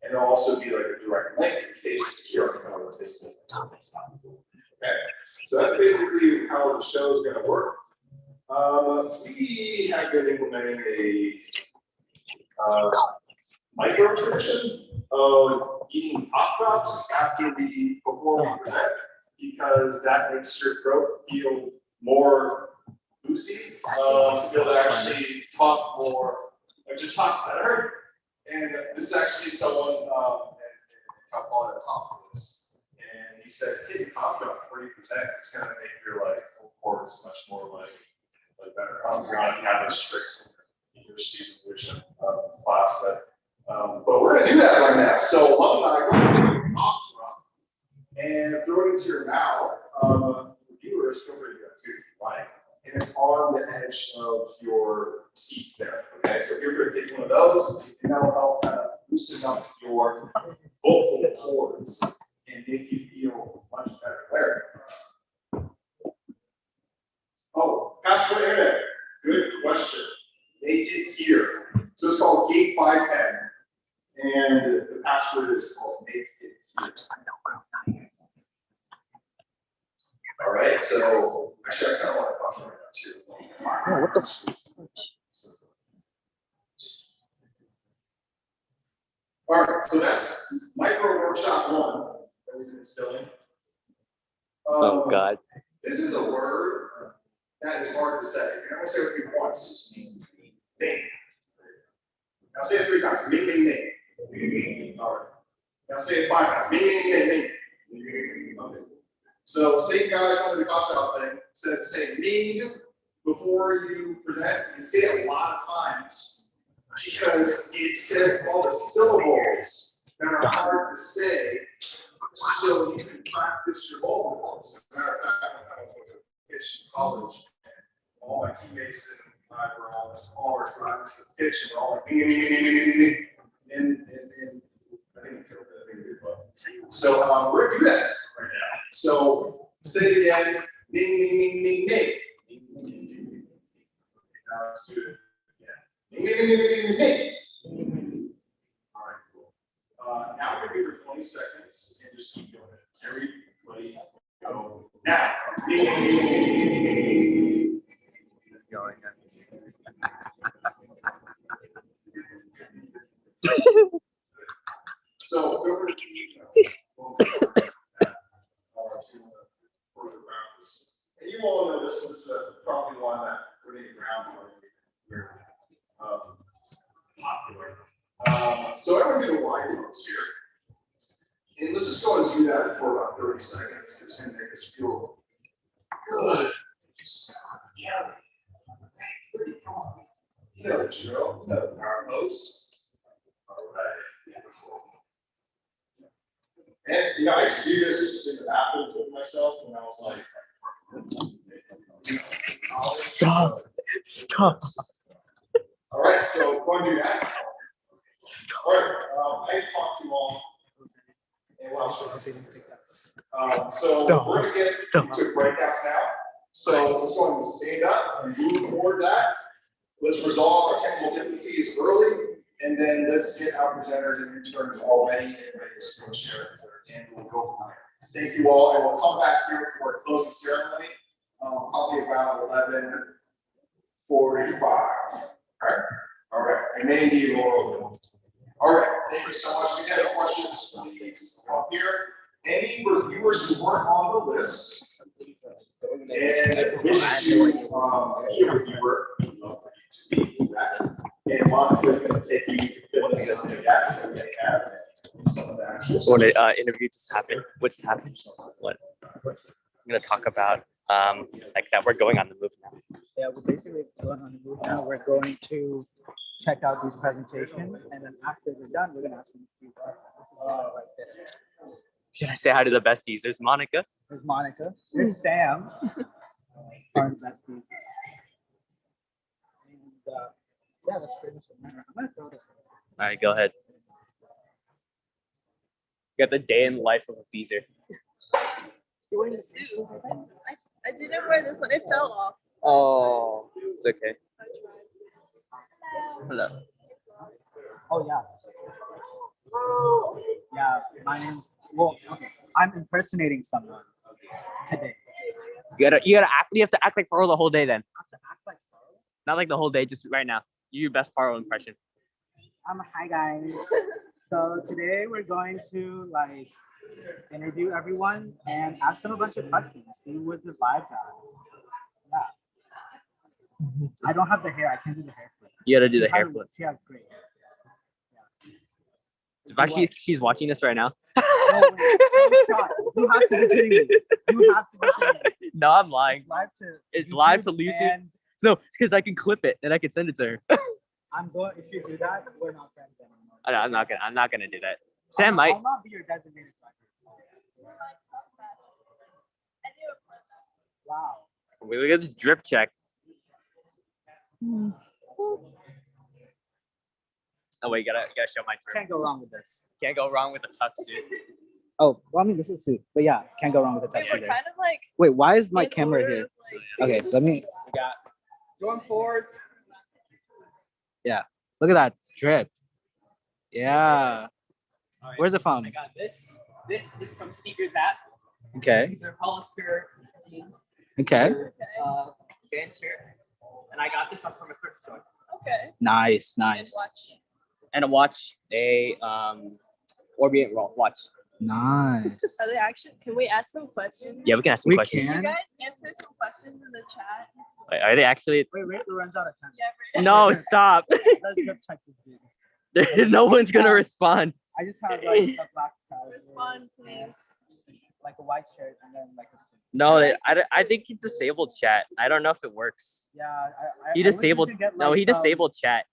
And there'll also be like a direct link in case you already know what this is. Okay, so that's basically how the show is going to work. We have been implementing a micro tradition of eating cough drops before we present, because that makes your throat feel more loosey, to be able to actually talk more, or just talk better. And this is actually someone, I'll call it a talk for this. And he said, take a cough drop before you present. It's going to make your like full course much more like better. You're going to have those tricks in your season vision class, but we're going to do that right now. So alumni, go ahead and take a cough drop and throw it into your mouth. Viewers, feel free to do that too if you like. And it's on the edge of your seats there. Okay, so feel free to take one of those, and that will help kind of loosen up your vocal cords and make you feel much better there. Oh, password for the internet. Good question. Make it here. So it's called Gate 510, and the password is called Make It Here. All right, so actually, I kind of want to watch right now too. Oh, what the f? All right, so that's micro workshop 1 that we've been instilling. Oh God. This is a word that is hard to say. And I'm going to say it with you once. Name. Now say it 3 times. Ming, ming, ming. All right. Now say it 5 times. Ming, ming, ming, ming. Okay. So same guys under the cough shop thing, instead of saying ming before you present, you can say it a lot of times because it says all the syllables that are hard to say, so you can practice your vocal. As a matter of fact, I was with a pitch in college, and all my teammates and I were on this car driving to the pitch, and we're all like, ming, ming, ming, ming, ming, ming. And I think we killed it. I think we did well. So we're gonna do that right now. So say it again, ming, ming, ming, ming, ming. Now let's do it again. Ming, ming, ming, ming, ming, ming. Now we're gonna do for 20 seconds and just keep doing it. Everybody go now. So feel free to and you all know this was probably one that we're getting around very popular. So I'm going to do the wide ropes here. And let's just go and do that for about 30 seconds. It's going to make us feel good. Yeah. You know the drill, you know the power pose. All right, beautiful. And you know, I used to do this in the bathroom with myself when I was like, Stop. Stop. all right, so go and do that. All right, I talked to you all. And what else? So we're going to get to breakouts now. So let's go and stand up and move toward that. Let's resolve our technical difficulties early, and then let's get our presenters and interns all ready and ready to switch here, and we'll go from there. Thank you all, and we'll come back here for a closing ceremony, probably around 11:45. All right, and maybe Laurel. All right, thank you so much. If you have any questions, please come up here. Any reviewers who weren't on the list and wish to be a reviewer, and Monica's going to take you to fill in some of the gaps that we have. What interview just happened? What just happened? What? I'm gonna talk about like that we're going on the move now. Yeah, we're basically going on the move now. We're going to check out these presentations, and then after we're done, we're gonna ask them a few questions. Right there. Should I say hi to the besties? There's Monica. There's Monica. There's Sam. Our besties. And yeah, that's pretty much the matter. I'm gonna throw this. All right, go ahead. You got the day in the life of a Beezer. You're wearing a suit. I didn't wear this one. It fell off. Oh, it's okay. Hello. Oh yeah. Yeah, my name's okay. I'm impersonating someone today. You have to act like Paro the whole day then. I have to act like Paro? Not like the whole day, just right now. You your best Paro impression. Hi guys. So today we're going to like interview everyone and ask them a bunch of questions, see what the vibes are. Yeah. I don't have the hair. I can't do the hair flip. You gotta do the hair flip. She has great hair. In fact, she's watching this right now. No, wait, you have to be kidding me. You have to be kidding me. No, I'm lying. It's live to YouTube. So, because I can clip it and I can send it to her. I'm going. If you do that, we're not friends anymore. I'm not gonna do that. Sam might. I'll not be your designated friend. Wow. Wait, look at this drip check. Oh wait, you gotta show my drip. Can't go wrong with this. Can't go wrong with the tux, dude. Oh, well, I mean, this is suit, but yeah, can't go wrong with the Wait, tux we're either. kind of like Wait, why is my in camera order here? of, like, Okay, let me. We got Jordan Fords. Yeah, look at that drip. Yeah. All right, Where's it from? I got this. This is from Secret Hat. Okay. These are Hollister jeans. Okay. Band shirt. And I got this up from a thrift store. Okay. Nice, And nice, watch. And a watch, a Orient watch. nice. Are they actually? Can we ask them questions? Yeah, we can ask some We questions. Can can. you guys answer some questions in the chat? Wait, are they actually? Wait, it runs out of time. Yeah. No, stop. Let's drip check this dude. No one's gonna respond. I just have like a black trouser, Respond, please. like a white shirt, and then like a suit. No, I think he disabled chat. I don't know if it works. Yeah, He I wish we disabled. could get, No, like, he some- disabled chat.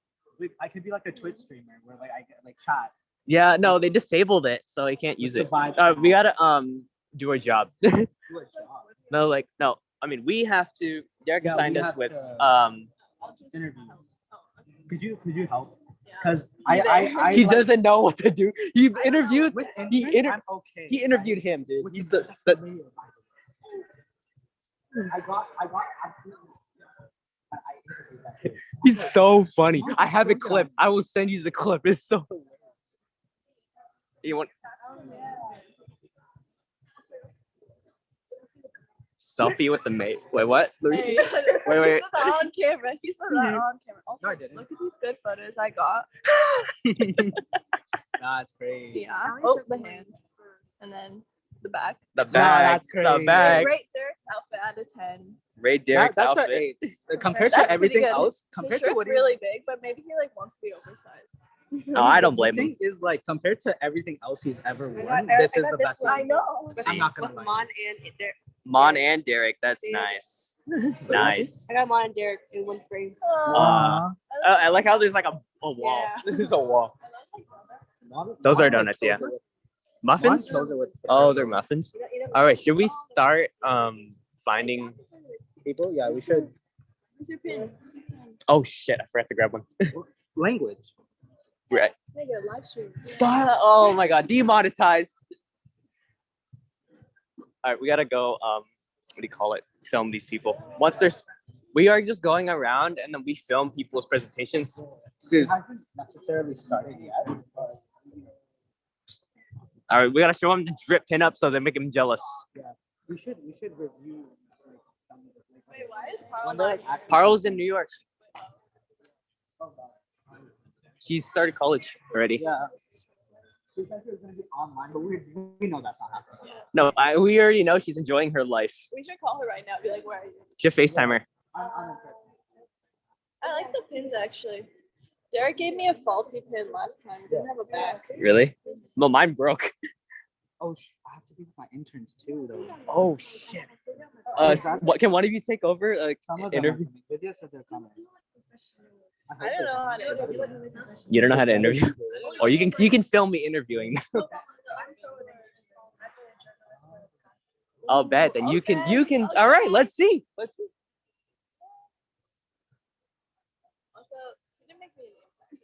I could be like a Twitch streamer where like I get like chat. Yeah, no, they disabled it, so he can't use the it. vibe? We gotta do our job. Do a job. No. I mean, we have to. Derek Yeah, assigned we us have with to- I'll just Interview. Oh, okay. Could you help? Yeah. Because Be there. I he like, doesn't know what to do. He interviewed. with he interns, inter- I'm okay. He interviewed him, dude. Which He's is the. mayor, by the way. I got absolutely. I interviewed that kid. He's so funny. I have it clipped. I will send you the clip. It's so. You want selfie with the mate? Wait, what? Hey, Wait. He said that on camera. He said that on camera. Also, I didn't. look at these good photos I got. That's great. Yeah. Oh, the hand. And then the back. The bag. that's The crazy. bag. Rate Derek's outfit out of 10. Rate Derek's That's outfit. an 8. Compared That's to everything pretty good. else, His compared to shirt's what really big, but maybe he like wants to be oversized. Oh, I don't the blame him. thing is, like, compared to everything else he's ever worn, I this got is the this best one. one. I know. I'm not gonna With lie. Mon and Derek. Mon and Derek. That's See? nice. Nice. I got Mon and Derek in one frame. I like how there's like a wall. Yeah. This is a wall. Those are donuts, yeah. Muffins? Oh, they're muffins. All right, should we start finding People, yeah, we should. Where's your pins? Oh shit, I forgot to grab one. Language. Right. Make it a live stream. Oh my god, demonetized. All right, we gotta go. What do you call it? Film these people. Once there's, we are just going around and then we film people's presentations. This is, hasn't necessarily started yet. But all right, we gotta show them the drip pinup so they make them jealous. we should review like some of the Wait, why is Carl when they're, not like, asking- Parl's in New York. She's started college already. Yeah. We thought it was gonna be online, but we know that's not happening. No, we already know she's enjoying her life. We should call her right now. Be like, where are you? Should FaceTime her. I'm impressed. I like the pins actually. Derek gave me a faulty pin last time. It didn't have a back. Really? Well, mine broke. Oh, I have to be with my interns too, though. Oh shit. What can one of you take over? Like Some of them interview? Lydia said they're coming. I don't know how to interview. You don't know how to interview? Or you can film me interviewing. I'll bet. Then you can. All right. Let's see. Also, he didn't make me a name tag.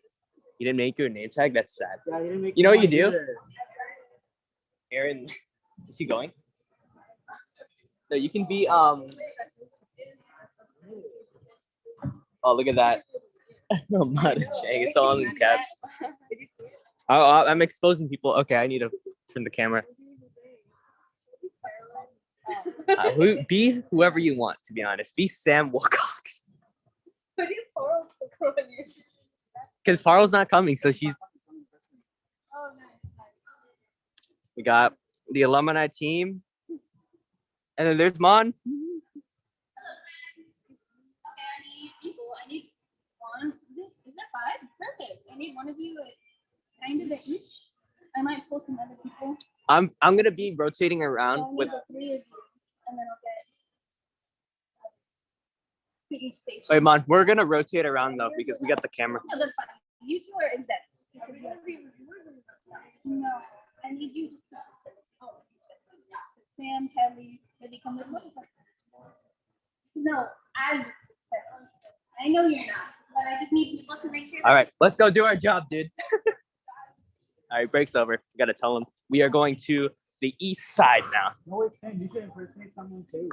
You didn't make your name tag. That's sad. Yeah, didn't make You know what you mine do? either. Aaron, is he going? No, you can be Oh, look at that. No, Mata Chang. It's all in caps. Did you see it? I'm exposing people. Okay, I need to turn the camera. Be whoever you want, to be honest. Be Sam Wilcox. Who did Carl stick on you? Because Parl's not coming, so she's. Oh, nice. We got the alumni team. And then there's Mon. Okay, I need people. I need one. Is there 5? Perfect. I need one of you kind of each. I might pull some other people. I'm gonna be rotating around So I need with. the 3 of you, and then I'll get to each station. Wait, Mon, we're gonna rotate around though because we got the camera. No, that's fine. You two are exempt. because no, I need you just to. Oh, Sam, Kelly, Lily, come with us. No, I know you're not, but I just need people to make sure. All right, let's go do our job, dude. All right, break's over. We gotta tell them we are going to the east side now. No, wait, Sam, you can impersonate someone too.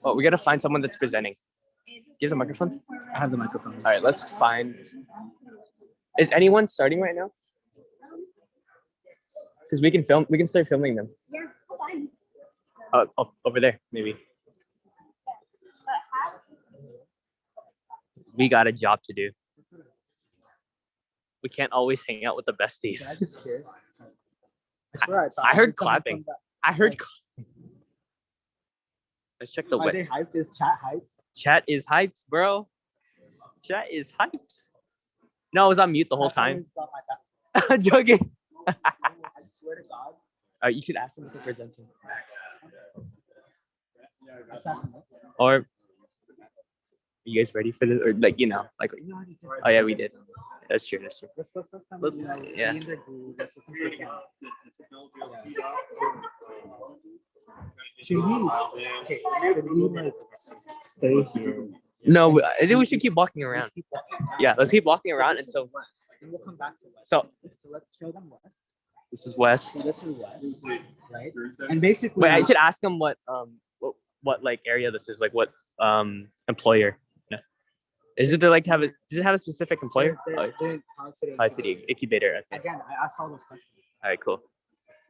Oh, we gotta find someone that's presenting. Give the microphone. I have the microphone. All right, let's find. Is anyone starting right now? Because we can film. We can start filming them. Yeah, fine. Over there, maybe. We got a job to do. We can't always hang out with the besties. I heard clapping. I heard. Let's check the Are web. they hyped? Is chat hyped? Chat is hyped, bro. Chat is hyped. No, I was on mute the whole time. Joking. I swear to God. You should ask them if they're presenting. Let's ask them. Or are you guys ready for this? Or like, like, oh yeah, we did. That's true. That's true. Let's let them, Yeah. be in their groove. Let's let them take it. Should he? Okay, should he like stay here? No, I think we should keep walking around. Yeah, let's keep walking around until. And we'll come back to west. So let's show them west. this is west. So this is west, right? And basically, Wait, I should ask them what like area this is, like what employer. No. Is it they like to have a? Does it have a specific employer? They're in Pilot City Pilot City Incubator. Okay. Again, I asked all those questions. All right. Cool.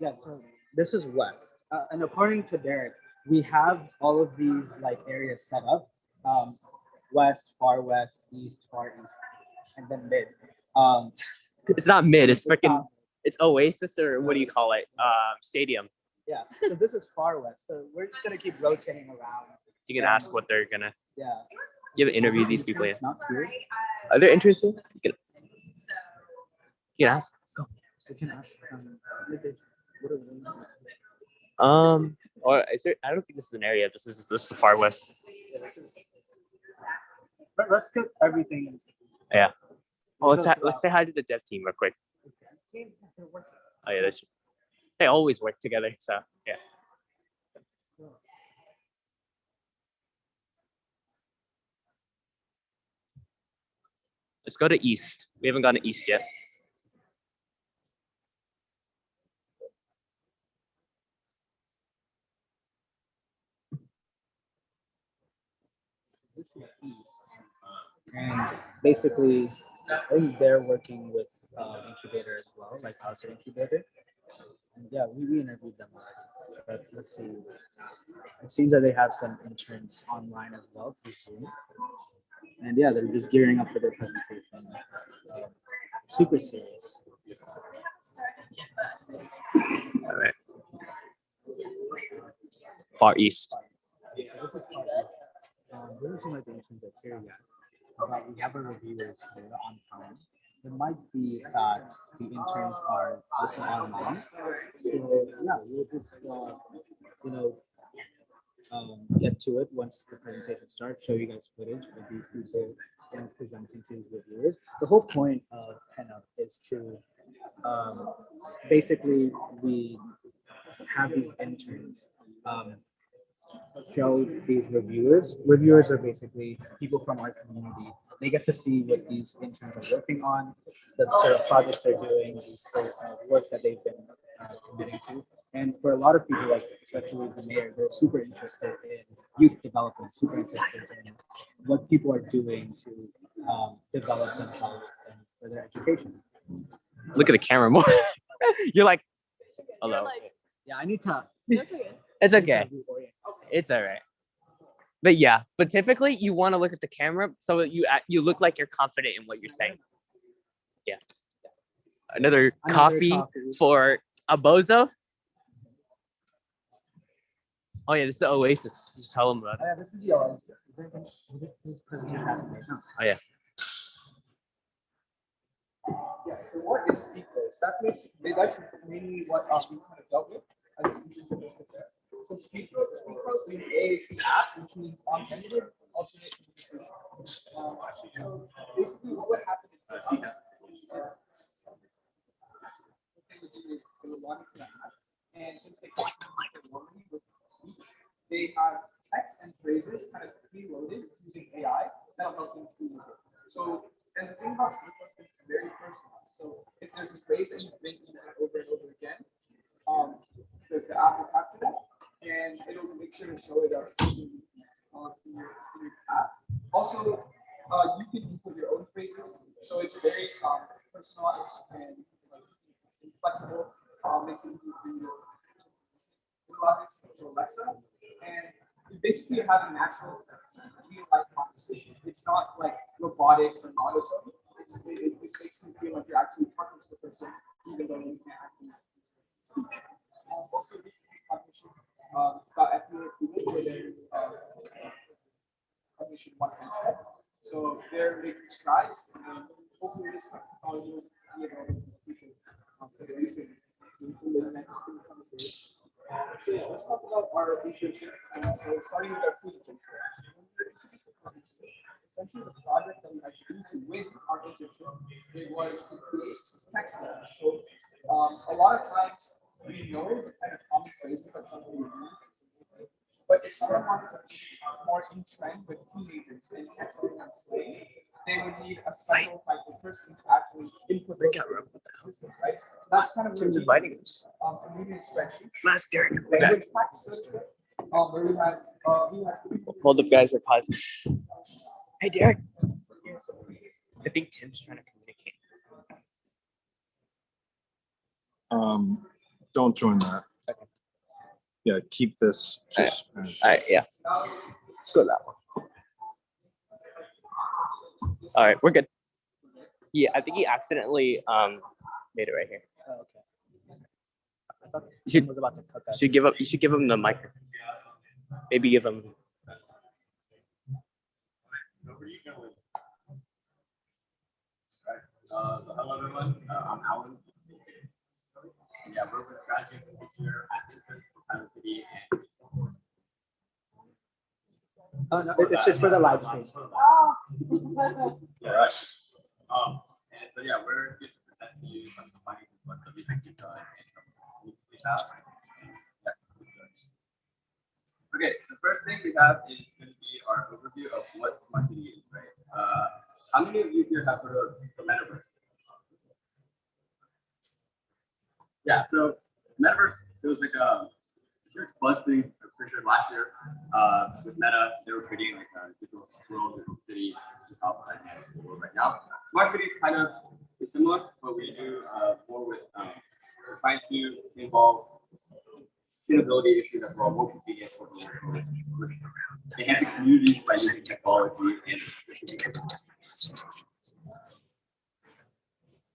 Yeah, so this is west. And according to Derek, we have all of these like areas set up. West, far west, east, far east, and then mid. It's not mid. It's freaking. not- It's Oasis or what do you call it? Stadium. Yeah, so this is far west. So we're just gonna keep rotating around. You can ask what they're gonna. Yeah. You have to interview these people. Yeah. Not here. Are there interested? You can ask. Go. We can ask. What are they? Or is there? I don't think this is an area. This is the far west. But let's get everything. Yeah. Oh, let's say hi to the dev team real quick. Oh yeah, they always work together. So yeah. Let's go to east. We haven't gone to east yet. And basically, I think they're working with incubator as well, like House Incubator. And yeah, we interviewed them already. But let's see. It seems that they have some interns online as well through Zoom. And yeah, they're just gearing up for their presentation. Super serious. All right. Far east. This is there are some of the interns that here yet. But we have our reviewers here on time. It might be that the interns are also online. So yeah, we'll just get to it once the presentation starts. Show you guys footage of these people presenting to the reviewers. The whole point of Pinup is to basically we have these interns show these reviewers. Reviewers are basically people from our community. They get to see what these interns are working on, the sort of projects they're doing, the sort of work that they've been committing to. And for a lot of people, like especially the mayor, they're super interested in youth development, super interested in what people are doing to develop themselves and for their education. Look at the camera more. You're like, hello. Yeah, I need to. It's okay. It's all right. But yeah, but typically you want to look at the camera so that you look like you're confident in what you're saying. Yeah. Another coffee for a bozo. Oh yeah, this is the Oasis. Just tell them about it. Oh, yeah, this is the Oasis. Oh yeah. Yeah, so what is speakers? That's mainly what we kind of dealt with. So speakers means AAC app, which means augmented alternate communication. So basically what would happen is what they would do is they would log into the app, and since they can't normally with speech, they have text and phrases kind of preloaded using AI that'll help them to use it. So and the thing about speakers is it's very personal. So if there's a phrase that you've been using over and over again, the app will capture that, and it'll make sure to show it up in your app. Also, you can input your own phrases, so it's very personalized and flexible. Makes it easy for you to logic to Alexa, and you basically have a natural real-life conversation. It's not like robotic or monotone. It makes you feel like you're actually talking to the person, even though you can't actually speak. Also, recently published about ethnic where publishing one concept. So they're making strides, and hopefully this technology will be able to people for the recent conversation. So let's talk about our internship. So starting with our pre-internship. Essentially, the project that we had to do to win our internship, it was to create this text map. So a lot of times we know the kind of common phrases that somebody would use, but if someone wanted to be more in trend with teenagers and texting on stage, they would need a special type of person to actually input the system, right? So that's kind of where inviting us. Immediate spreadsheets. Last Derek. Language practice, where we had Hold up, guys. We're pausing. Hey, Derek. I think Tim's trying to communicate. Don't join that. Okay. Yeah, keep this. Just All right, yeah. Let's go that one. All right, we're good. Yeah, I think he accidentally made it right here. Oh, okay. I thought You should, Tim was about to cook us. you should give him the mic. Maybe give him. So hello everyone, I'm Alan. Yeah, we're with strategy here at PilotCity and Oh, no, it's just for the live stream. yeah, right. And so yeah, we're here to present to you some of the findings of what the research we've done and some of the we have. Okay, the first thing we have is going to be our overview of what smart city is, right? How many of you here have heard of the metaverse? Yeah, so metaverse, it was like a huge buzz thing, I'm pretty sure last year with Meta, they were creating like a digital world, digital city, which is how it's the world right now. Smart city is kind of similar, but we do more with we're trying to involve sustainability issues as well, more convenience for the world, enhancing communities by using technology and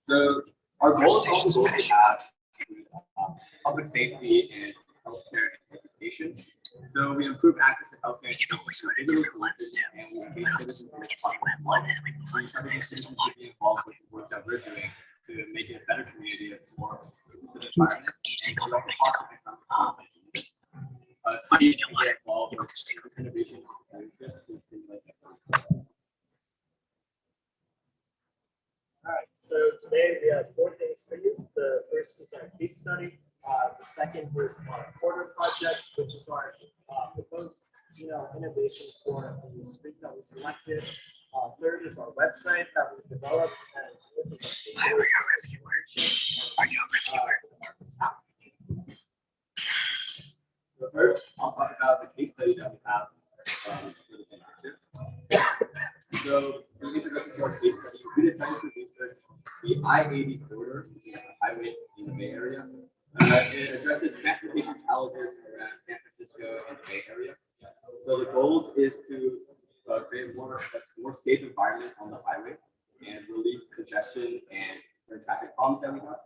so our goals also we have public safety and healthcare and education. So we improve access to healthcare and we engage citizens in this process. We encourage citizens to be involved with the work that we're doing to make it a better community, a more inclusive environment. And we also foster economic cities to get involved with innovation and leadership to stimulate economic. All right, so today we have 4 things for you. The first is our case study. The second was our quarter project, which is our proposed, innovation for the street that we selected. Third is our website that we developed, and fourth is our So first, I'll talk about the case study that we have for the interactive. So, in introduction to our case study, we decided to research the I-80 corridor, which is a highway in the Bay Area. It addresses transportation challenges around San Francisco and the Bay Area. So the goal is to create a more safe environment on the highway and relieve congestion and traffic problems that we have.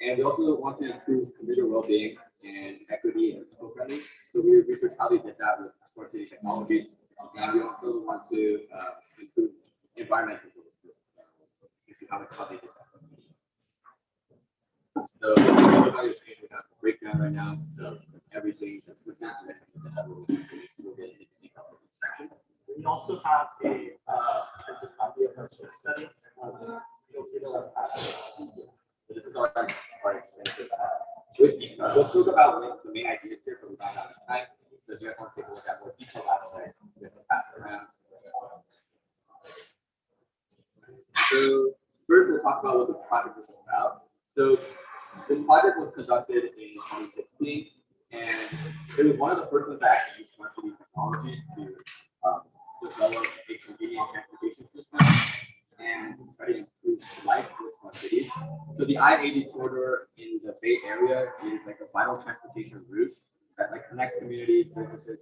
And we also want to improve commuter well-being and equity and eco-friendly. So we researched how they did that with smart city technologies. And we also want to improve environmental goals. You see how they did that. So if you look on your screen, we have a breakdown right now. So everything that's presented we'll get into detail in this section. we also have a copy of our case study. This is our extensive with detail. We'll talk about the main ideas here, but we don't have enough time. So if you guys want to take a look at more detailed aspects, we have to pass it around. So first, we'll talk about what the project was about. So this project was conducted in 2016, and it was one of the first ones that actually used smart city technology to develop a convenient transportation system and try to improve life in smart cities. So the I-80 corridor in the Bay Area is like a vital transportation route that like connects communities, businesses.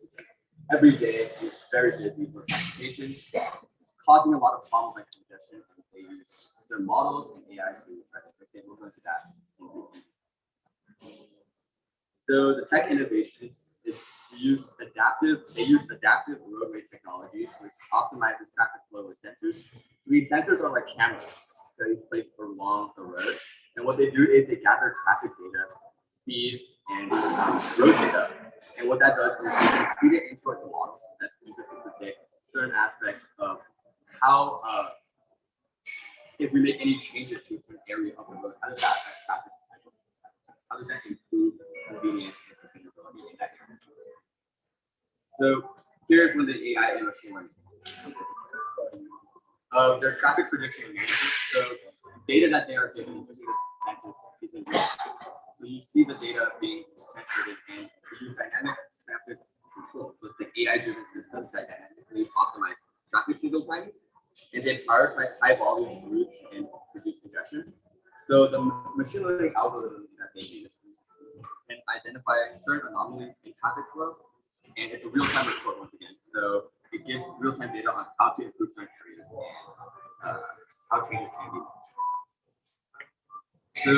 Every day it's very busy for transportation, causing a lot of problems like congestion. And they use their models and AI to try to fix it. We'll go into that. So the tech innovations is they use adaptive roadway technologies, which optimizes traffic flow with sensors. These sensors are like cameras that are placed along the road. And what they do is they gather traffic data, speed, and road data. And what that does is they feed it into a model that uses to predict certain aspects of how, if we make any changes to a certain area of the road, how does that affect traffic? How does that improve convenience and sustainability in that area? So here's when the AI and machine learning. Their traffic prediction management. So data that they are given using the sensors is in real time. So you see the data being translated and we use dynamic traffic control. So it's like AI-driven systems that dynamically optimize traffic signal timings and then prioritize high volume routes and reduce congestion. So the machine learning algorithms that they use can identify certain anomalies in traffic flow, and it's a real-time report once again. So it gives real-time data on how to improve certain areas and how changes can be. So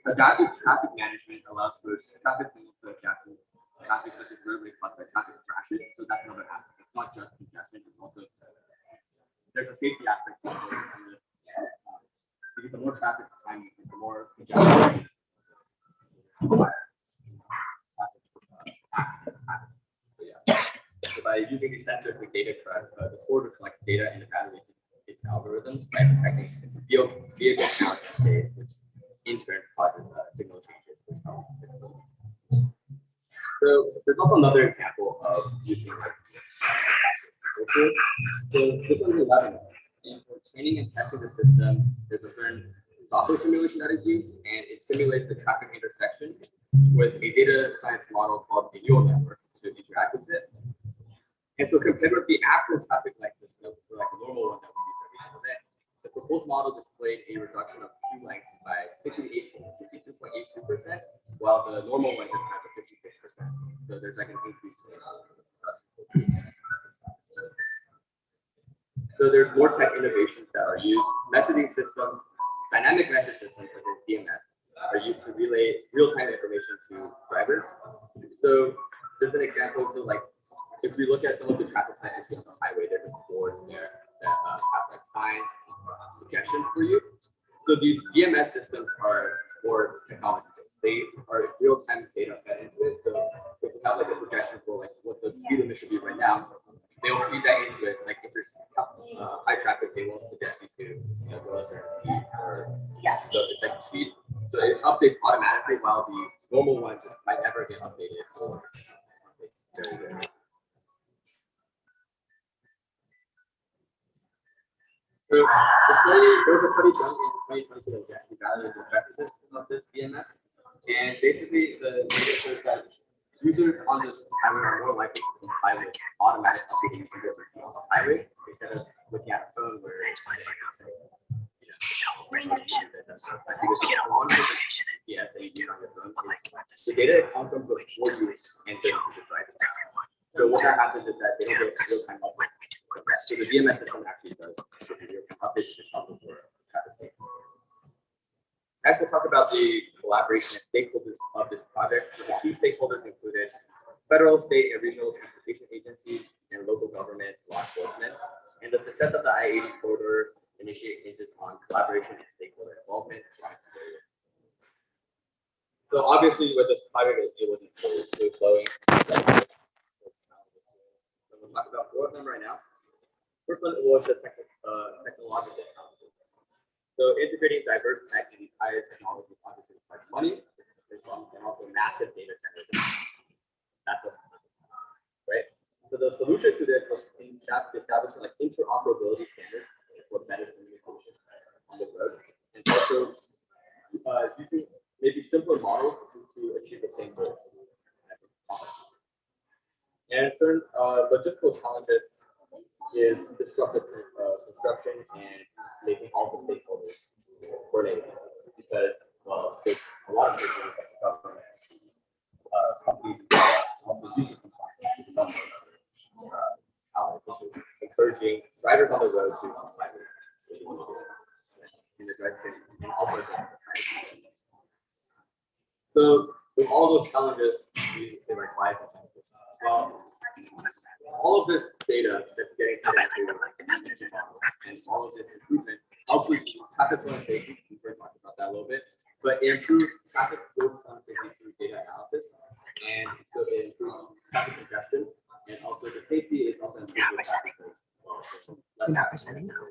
adaptive traffic management allows for traffic signals to adapt to traffic such as roadway caused by traffic crashes. So that's another aspect. It's not just congestion, it's also there's a safety aspect to it. Because the more traffic time, the more congestion. So by using these sensors, the data the core collects data and evaluates its algorithms by detecting vehicle count states, which in turn causes signal changes. So there's also another example of using like so this one's 11. And for training and testing the system, there's a certain software simulation that is used, and it simulates the traffic intersection with a data science model called a neural network to interact with it. And so compared with the actual traffic light system, like the normal one that we use every single day, the proposed model displayed a reduction of queue lengths by 62.82%, while the normal one just has a 56%. So there's like an increase. So there's more tech innovations that are used. Messaging systems, dynamic message systems such as DMS are used to relay real-time information to drivers. So there's an example of like, if we look at some of the traffic signs you see on the highway, there's just boards there that have like signs, suggestions for you. So these DMS systems are more technology-based. They are real-time data fed into it. So if you have like a suggestion for like what the speed limit should be right now, they'll feed that into it. Like if there's high traffic, they will suggest you to go a certain speed. Or so it's like speed. So it updates automatically, while the normal ones might never get updated. Or it's very rare. So there was a study done in 2022 that evaluated the effectiveness of this DMS, and basically the data shows that users on this highway are more likely to comply with automatic updating on the highway instead of looking at a phone where it's the data comes from before you enter the drive. So what happens is that they don't get real-time updates. So the DMS system actually does updates the software for traffic safety. Next, we'll talk about the collaboration and stakeholders of this project. So the key stakeholders included federal, state, and regional transportation agencies and local governments, law enforcement. And the success of the I-80 corridor initiate hinges on collaboration and stakeholder involvement. So obviously, with this project, it wasn't smooth flowing. So we'll talk about four of them right now. First one was the technological analysis. So integrating diverse tech in these higher technology obviously requires money, and also massive data centers. That's what right? So the solution to this was establishing like interoperability standards for better communication on the road, and also using maybe simpler models to achieve the same goal. And certain logistical challenges is disruptive construction and making all the stakeholders coordinate, because well, there's a lot of business like government, companies, also using compliance, encouraging drivers on the road to comply in the drive station and also. So with all those challenges, we say like life. Well, all of this data that's getting into and all of this improvement helps with traffic flow and safety. We already talked about that a little bit, but it improves traffic flow and safety through data analysis, and so it improves traffic congestion, and also the safety is also improved with traffic flow as well. So not presenting now.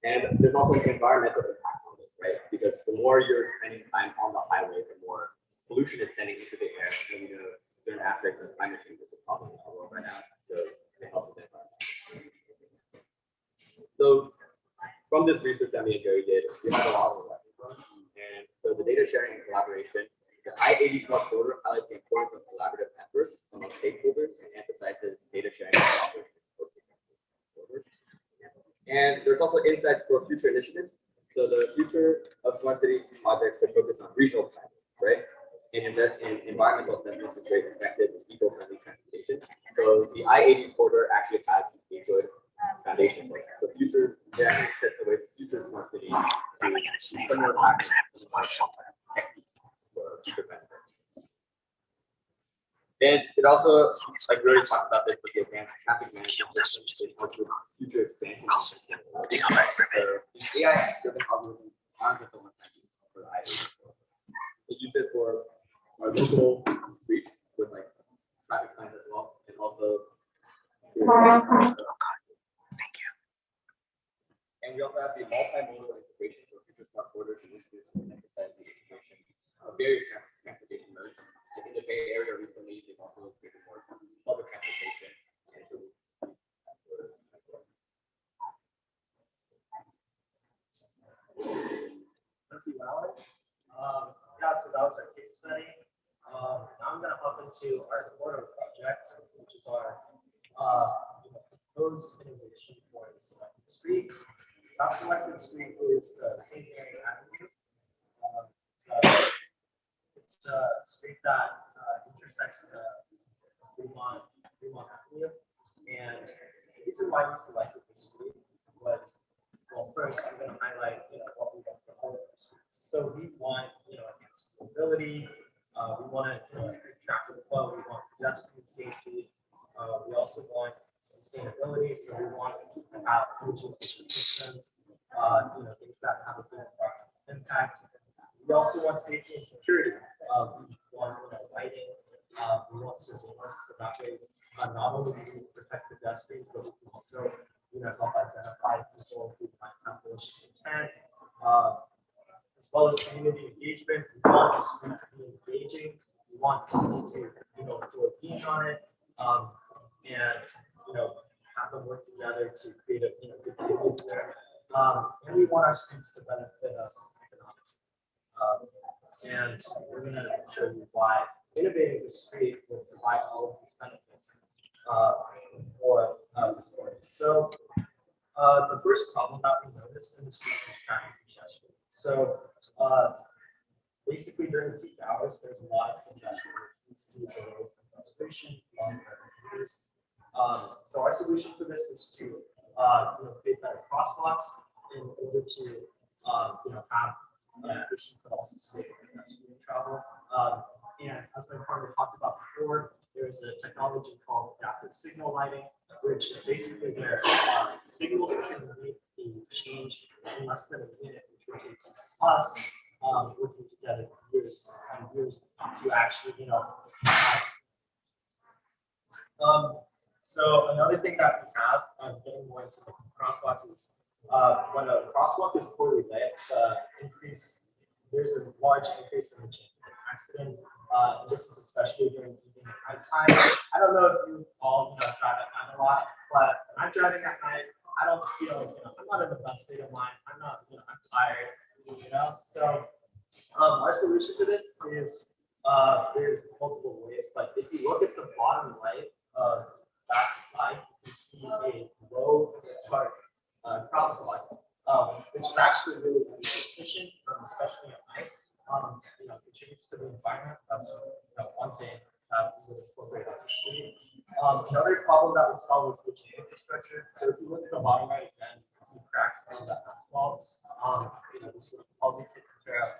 And there's also an environmental impact on this, right? Because the more you're spending time on the highway, the more pollution is sending into the air. And we know certain aspects of climate change is a problem in the world right now. So it helps with the environment. So from this research that me and Gary did, we had a lot of lessons from. And so the data sharing and collaboration, the I-80 Smart Corridor highlights the importance of collaborative efforts among stakeholders and emphasizes data And there's also insights for future initiatives. So the future of smart city projects should focus on regional planning, right? And invest in environmental assessments to create effective and eco-friendly transportation. So the I-80 corridor actually has a good foundation for that. So future, yeah, sets the way for future smart city to similar practices for future benefits. And it also, like we already talked about this with the advanced traffic management system, future expansion. The AI-driven algorithms aren't just the one for the I-80. They use it for our local streets with like traffic signs as well, and also. Thank you. And we also have the multimodal integration for future smart borders initiatives to emphasize the integration of various transportation modes. In the Bay Area recently, they've also created more public transportation. And so Thank you, Alex. Yeah, so that was our case study. Now I'm going to hop into our corridor project, which is our proposed innovation for the selected street. That selected street is the St. Mary Avenue. It's a street that intersects the Fremont Avenue. And the reason why we selected this street was, well, first I'm going to highlight what we want for all of the streets. So we want enhanced mobility. We want to improve traffic flow. We want pedestrian safety. We also want sustainability. So we want to have energy efficient systems. Things that have a good environmental impact. We also want safety and security. We want lighting. We want surveillance, so that way not only do we protect pedestrians, but we can also help identify people who might have malicious intent. As well as community engagement, we want the street to be engaging. We want people to enjoy being on it, and have them work together to create a good community there. And we want our streets to benefit us economically. And we're going to show you why innovating the street will provide all of these benefits for this course. So the first problem that we noticed in the street is traffic congestion. So basically during peak hours, there's a lot of congestion, which leads to delays and frustration among our commuters. So our solution for this is to create better crosswalks in order to have efficient but also safe pedestrian travel. And as my partner talked about before, there's a technology called adaptive signal lighting, which is basically where signals can make a change in less than a minute, which will take us working together years and years to actually, so another thing that we have, getting more into the crosswalks is when a crosswalk is poorly lit, there's a large increase in the chance of an accident. This is especially during evening and night time. I don't know if you all drive at night a lot, but when I'm driving at night, I don't feel, I'm not in the best state of mind. I'm not, I'm tired, So our solution to this is there's multiple ways, but if you look at the bottom right of that slide, you can see a low chart crosswalk, which is actually really efficient, especially at night. Contributes to the environment. That's one thing that we would incorporate on the street. Another problem that we saw was the infrastructure. So if you look at the bottom right again, you can see cracks in the asphalt. This would also take care of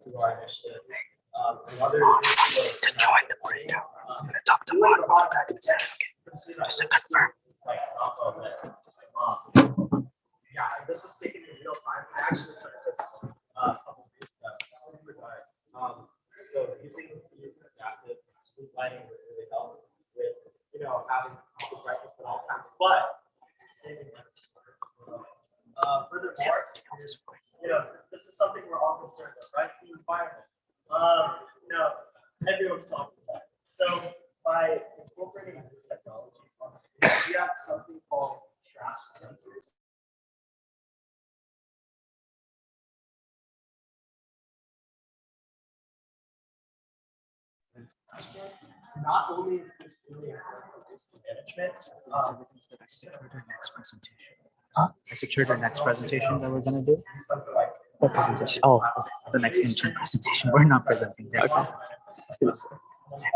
through our initiative. Another issue to join the breakout. I'm going to talk to Mark about that in a second. Just to confirm. It's like yeah, this was taken in real time. I actually took this a couple of days ago. Super dark. So using adaptive street lighting would really help with having the brightness at all times, but saving energy. Furthermore, this is something we're all concerned with, right? The environment. Everyone's talking about it. So by incorporating these technologies on the street, we have something called trash sensors. Not only is this really important for waste management, So we can go back to the next presentation. I secured our next presentation that we're gonna do. What presentation? Oh, The next intern presentation. We're not presenting. They're presenting.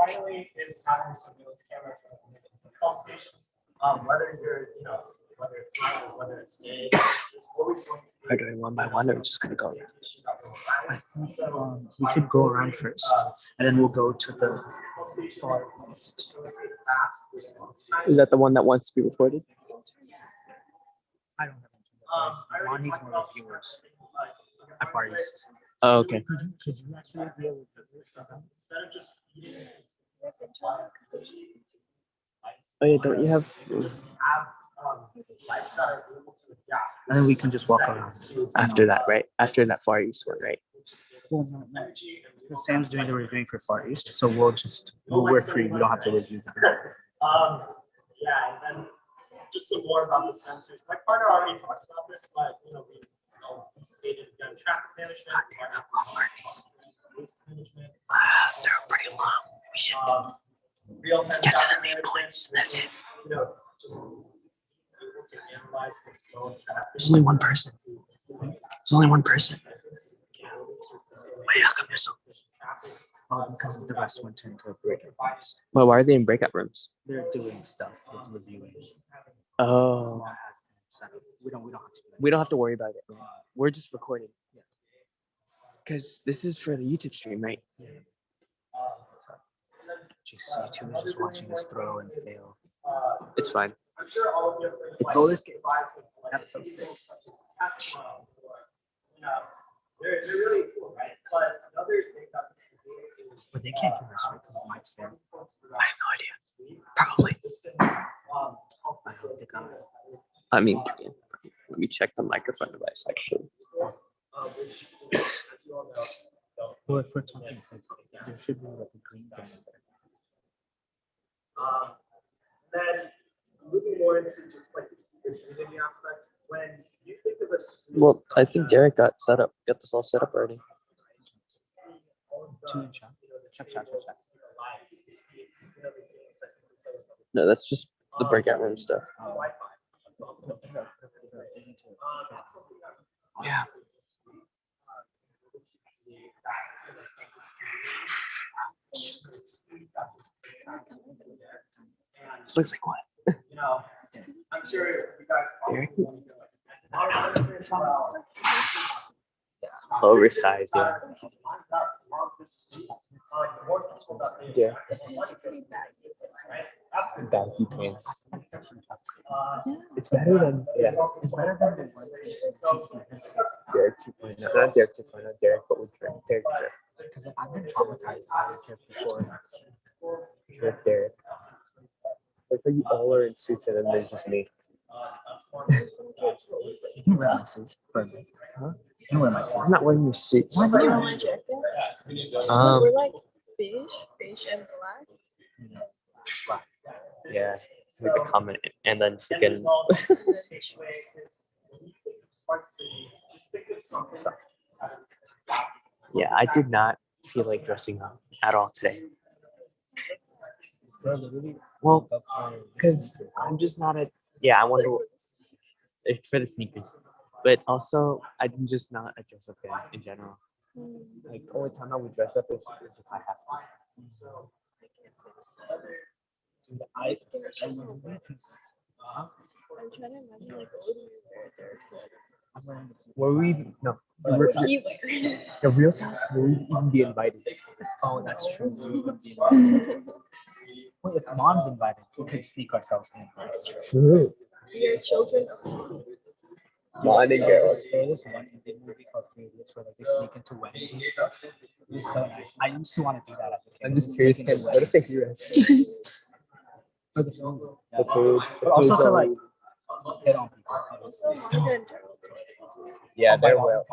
Finally, is having surveillance cameras for qualifications. Whether you're, whether it's not or whether it's gay, there's always going to be. are doing one by one, or just gonna go? I think we should go around first, and then we'll go to the far east. Is that the one that wants to be recorded? I don't have one needs more reviewers at Far East. Oh, okay. Could you actually be able to Instead of just eating Oh yeah, don't you have? lifestyle able to adapt. and then we can just walk around. After that, right? After that Far East one, right? Well, no. Sam's doing the reviewing for Far East, so we're free. We don't have to review them. Yeah, and then just some more about the sensors. My partner already talked about this, but we stated we've got traffic management, waste management. They're pretty long. We should Real-time get to traffic the main management, points. That's it. just able to analyze the flow of traffic. There's only one person. There's only one person. Wait, how come there's so? Because the rest went into breakout rooms. Well, why are they in breakout rooms? They're doing stuff with reviewing. Oh, We don't have to do that. we don't have to worry about it. We're just recording. Because this is for the YouTube stream, right? Jesus, YouTube is just watching us throw and fail. It's fine. I'm sure all of you have It's roller skates. That's so sick. They're really cool, right? But another thing that But they can't hear us right because the mic's there. I have no idea. Probably. I hope they got it. I mean, yeah. Let me check the microphone device actually. which, as you all know, Well, if we're talking, there should be like a green thing there. Then moving more into just like the community aspect, when you think of a street, Well, I think Derek got this all set up already. Two and check. Check. No, that's just the breakout room stuff. Yeah. Looks like what? I'm sure you guys Derek? probably Oversized, yeah. Yeah. Baggy pants. It's better than It's better than the one Derek 2.0. Not Derek 2.0, Derek, but with Derek. because I've been traumatized by the trip before. With Derek. Like how you all are in suits and then there's just me. You can wear my suits for a bit. Huh? You can wear my suits. I'm not wearing your suit. You know my jackets? We're like beige and black. Yeah. Like the comment and then freaking yeah, I did not feel like dressing up at all today. Well, because I'm just not a I want to it's for the sneakers, but also I'm just not a dress up guy in general. Like only time I would dress up is if I have to. I'm trying to imagine like what would you wear Derek's wedding? Were we no? What would he wear? The real time? Will we even be invited? Oh, that's true. Well, if Mom's invited, we could sneak ourselves in. That's true. True. Your children of Morning, There girl. was this one big movie called Three Idiots where like they sneak into weddings and stuff. It was so nice. I used to want to do that as a kid. I'm just curious. Sneak into What if they weddings. hear us? For the food. The food. But also to like hit on people. obviously. so Steven and Gerald. Yeah, they're well.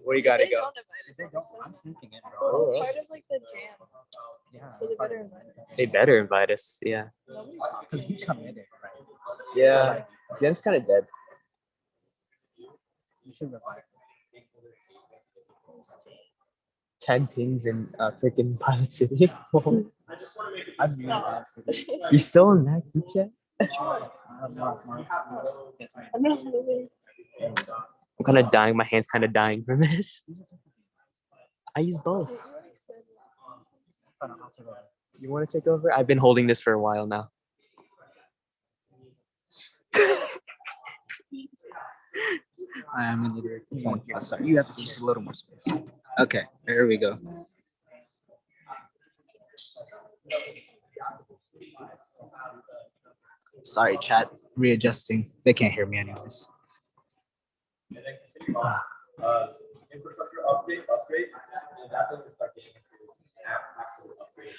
We gotta They go. don't invite us. They I'm don't, so I'm sad. sneaking in, We're bro. Oh, part of like the jam. Yeah. So they better invite us. They better invite us. Yeah. Nobody talks Because to we me. committed, right? Yeah. Jen's kind of dead. You should invite. 10 pings in freaking Pilot City. I'm new to City. You're still in that group chat? I'm not moving. I'm kind of dying. My hand's kind of dying from this. I use both. You want to take over? I've been holding this for a while now. I am an idiot. It's fine. Oh, sorry, you have to choose a little more space. Okay, there we go. Sorry, chat. Readjusting. They can't hear me anyways. Infrastructure upgrade. That's when we start getting into actual upgrade.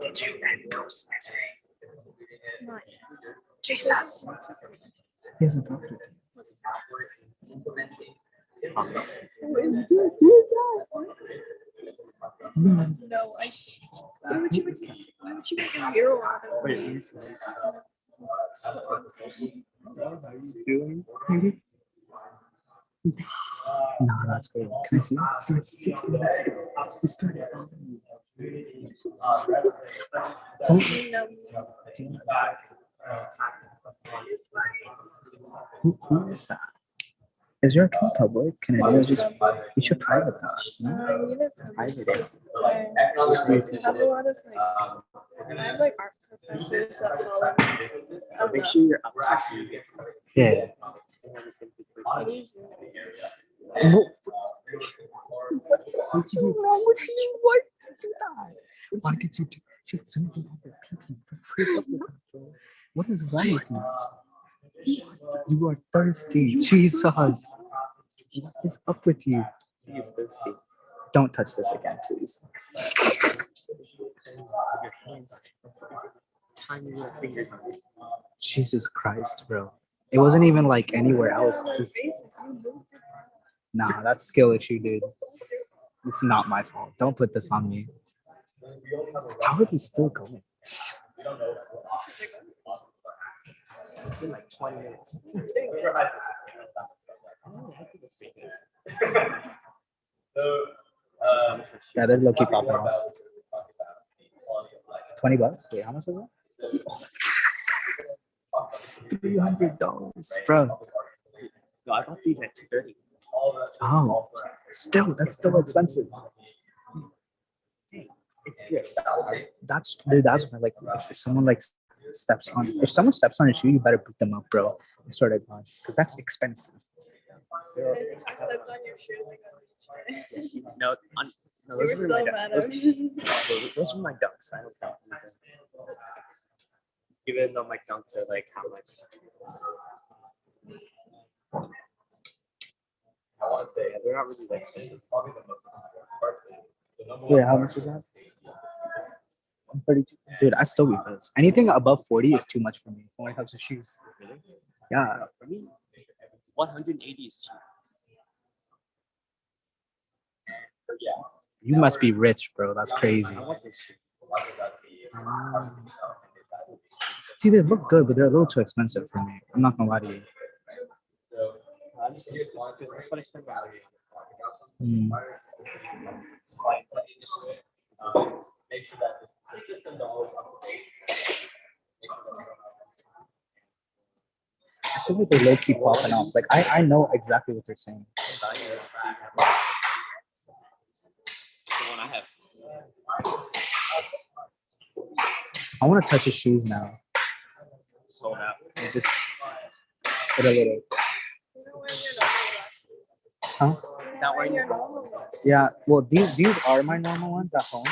Did you end Ghost Misery? Jesus. He hasn't talked to us. No, why would you make a mural out of me? What are you doing? No, that's great. Can I see it? It's like 6 minutes ago. He started following me. Who is that? Is your account public? Can I just you should private that? No? Private it. I have a lot of I have like art professors that follow me. Make sure you're up to yeah. What is it? What did you do? What did you want to do that? Why did you do? She zoomed in on the pee. What is wrong with you? You are thirsty. Jesus. What is up with you? He is thirsty. Don't touch this again, please. Your hands are tiny little fingers on it. Jesus Christ, bro. It wasn't even like anywhere else. Nah, that's skill issue, dude. It's not my fault. Don't put this on me. How are they still going? It's been like 20 minutes. Yeah, they're low-key popping off. $20? Wait, how much was it? $300, bro. No, I bought these at $230. Oh, that's still expensive. It's good. That's what I like. If someone like steps on your shoe, you better beat them up, bro. I swear to God, because that's expensive. I stepped on your shoe like No, you were so mad at me. Those are my dunks. I don't count my dunks. Even though my dunks are like how much? I want to say they're not really that expensive. Wait, how much is that? 32. Dude, I still beat this. Anything above 40 is too much for me when it comes to shoes. Yeah. For me, 180 is cheap. Yeah. You must be rich, bro. That's crazy. See, they look good, but they're a little too expensive for me. I'm not gonna lie to you. I'm just because that's what I spend value Mm. Make sure that the system is always up to date. I feel like they low key popping off. Like I know exactly what they're saying. The one I have. I want to touch his shoes now. Sold out. And just put a little. Huh? Not wearing your normal ones. Yeah. Well, these are my normal ones at home,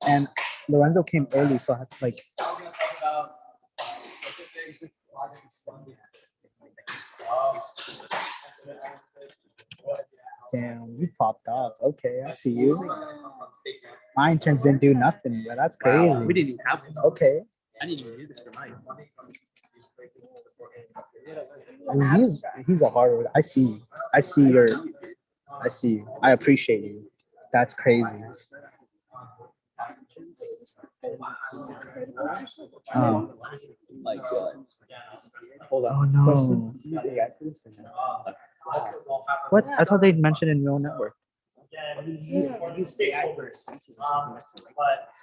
and Lorenzo came early, so I had to like. Damn, you popped off. Okay, I see you. My interns didn't do nothing, but that's crazy. Wow, we didn't even have one. Okay. I didn't even do this for mine. I mean, he's a hard worker. I see you. I see you. I appreciate you. That's crazy. Oh. Hold on. Oh no. What? I thought they'd mention in neural network.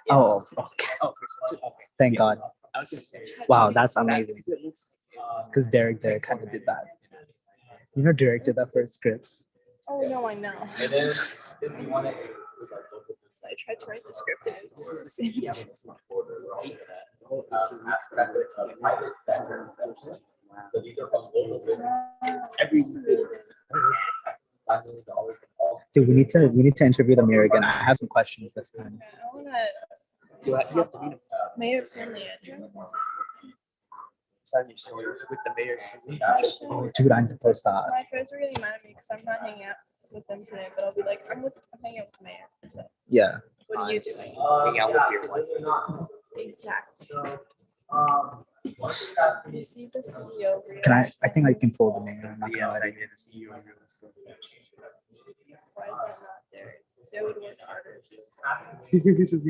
Oh, okay. Thank God. Wow, that's amazing. because Derek kind of did that. You know, Derek did that for scripts. Oh no, I know. And then if you want to I tried to write the script and it was just the same as Dude, we need to interview the mayor again. I have some questions this time. I wanna Mayor of San Leandro. With the mayor. Oh, dude, I'm supposed to. My friends are really mad at me because I'm not hanging out with them today, but I'll be like, I'm hanging out with the mayor. So Yeah. what are you doing? Hang out with your wife. Exactly. You see the CEO. Can I think I can pull the mayor. I'm not gonna Yes, lie I to you. did. The CEO. Why is that not there? So it would work harder.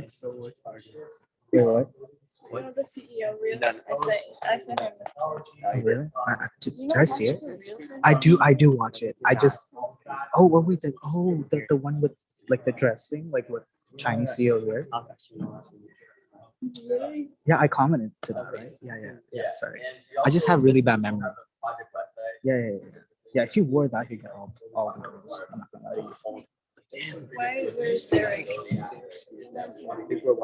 So much harder. Wait, what? You know the CEO reels? I sent him. Oh, really? Did You I not see watch it? the reels and I stuff? do watch it. I just. Oh, what we did? Oh, the one with like the dressing, like what Chinese CEOs wear. Really? Yeah, I commented to that, right? Yeah. Sorry, I just have really bad memory. Yeah. Yeah, if you wore that, you get all the girls. I'm not gonna lie to you. Why? Where's Derek? Why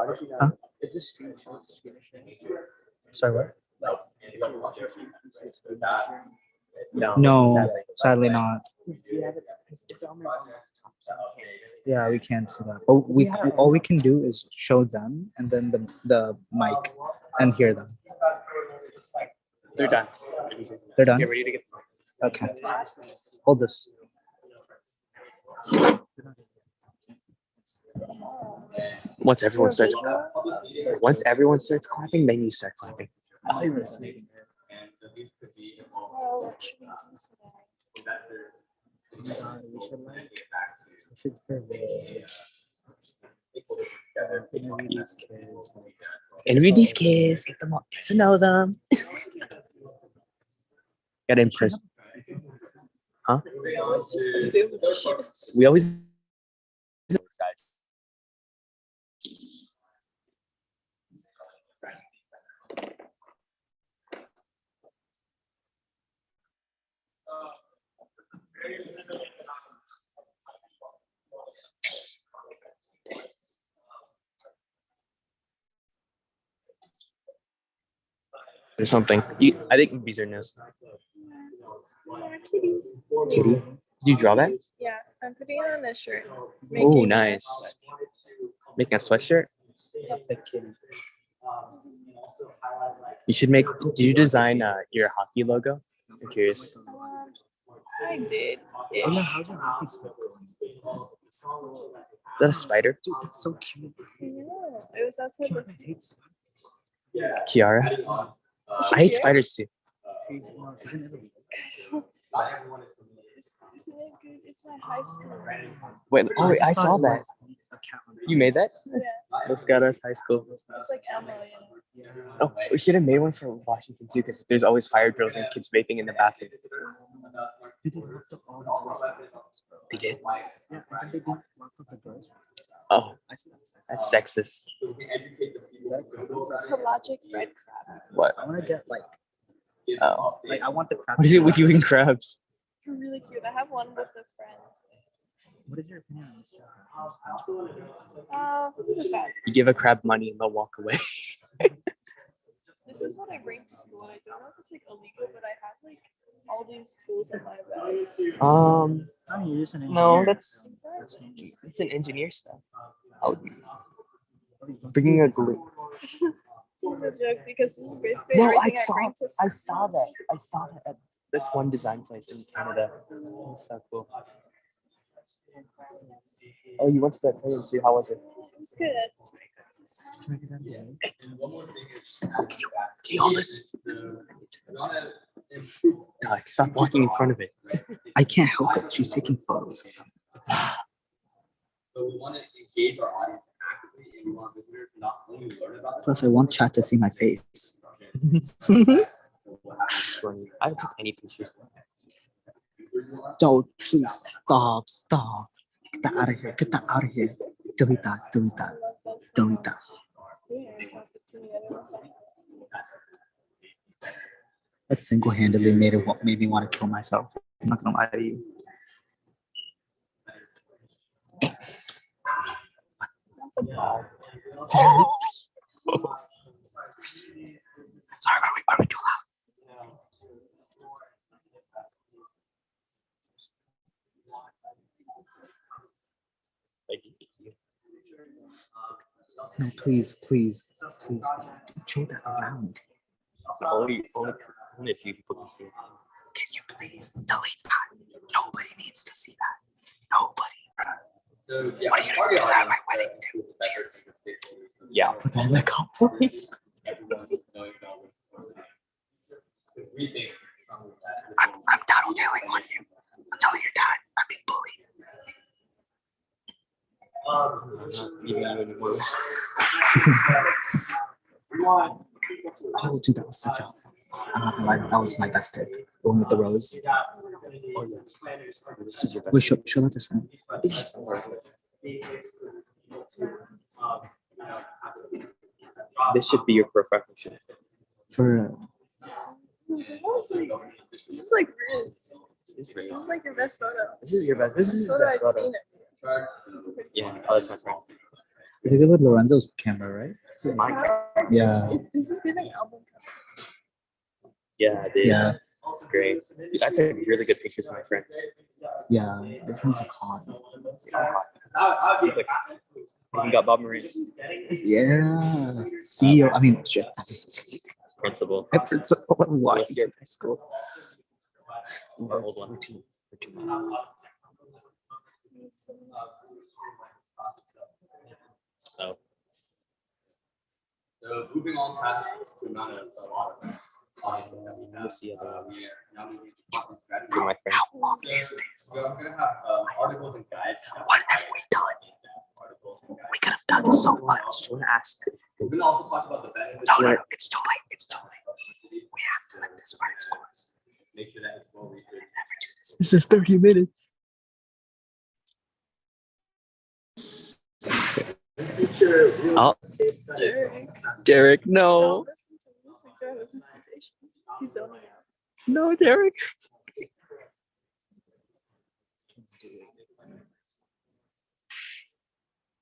does he Huh? not? Is this stream showing screen sharing? Sorry, what? No. No, sadly not. It's on my laptop. Yeah, we can't see that. But we all we can do is show them and then the mic and hear them. They're done. They're done. Get ready to get. Okay. Hold this. Once everyone starts clapping, then you start clapping. Oh, what should we do today? We should Interview these kids, get to know them. Gotta impress. Huh? We always just assume the shit. We always. Or something. I think Beezer knows. Kitty. Kitty, did you draw that? Yeah, I'm putting it on this shirt. Oh, Making nice. Making a sweatshirt. You should make. Did you design your hockey logo? I'm curious. I did. Is that a spider? Dude, that's so cute. No, it was outside the. Kiara. I hate spiders too. Isn't it good? It's my high school. Wait, I saw that. You made that? Yeah. Los Gatos High School. It's like Elmo, you know. Oh, we should have made one for Washington too, because there's always fire drills and kids vaping in the bathroom. They did? Yeah, I think they didn't lock up the girls. Oh, that's sexist. It's pelagic red crab. What? I want to get like Oh, I want the crab. what is it with you and crabs? They're really cute. I have one with the friends. What is your opinion on this? Look at that. You give a crab money and they'll walk away. This is what I bring to school. I don't know if it's like illegal, but I have like all these tools in my bag. Oh, you're just an engineer. No, it's an engineer stuff. Oh, bringing a glue. This is a joke because this is basically No, everything I bring to school. I saw that at this one design place in Canada. It was so cool. Oh, you went to the aquarium too. How was it? It was good. Can you hold this? Like, stop walking in front of it. I can't help it. She's taking photos of them. So we want to engage our audience actively, and we want visitors to not only learn about Plus, I want chat to see my face. I took any pictures. Don't please stop. Get that out of here. Get that out of here. Delete that. Delete that. Delete that. That single-handedly made me want to kill myself. I'm not gonna lie to you. Sorry, are we too loud? No, please, please, please, don't show that around. Only if you people can see it. Can you please delete that? Nobody needs to see that. Nobody. So, yeah, What are you gonna do that at my wedding too? Jesus. Yeah. Put that in the comments. I'm tattletaling on you. I'm telling your dad I'm being bullied. Oh, dude, that was such a. I'm not gonna lie, that was my best pick. The one with the rose. Oh yeah. This is your best. Wait, show that to Sam. This should be your profile picture. For This is like Riz. This is Riz. This is like your best photo. This is your best. This is his Photo best I've photo. seen it. Yeah. Oh, that's my friend. you did it with Lorenzo's camera, right? This is my camera. Yeah. This is giving album cover. Yeah, dude. Yeah. It's great. Dude, I took really good pictures of my friends. Yeah. This one's a con. You got Bob Marines. Yeah. CEO. I mean, shit. Principal. Principal of Washington High School. Our old one. Oh. So moving on past the amount of Let's see other ones. now moving to strategy. To my friends. How long is this? So I'm gonna have articles and guides. What have we done? We could have done so much. I want to ask. We're gonna also talk about the benefits. No, it's too late. It's too late. We have to let this run its course. Make sure that it's well researched. This is 30 minutes. Oh, Derek, no. Don't listen to music during the presentations. He's zoning out. No, Derek.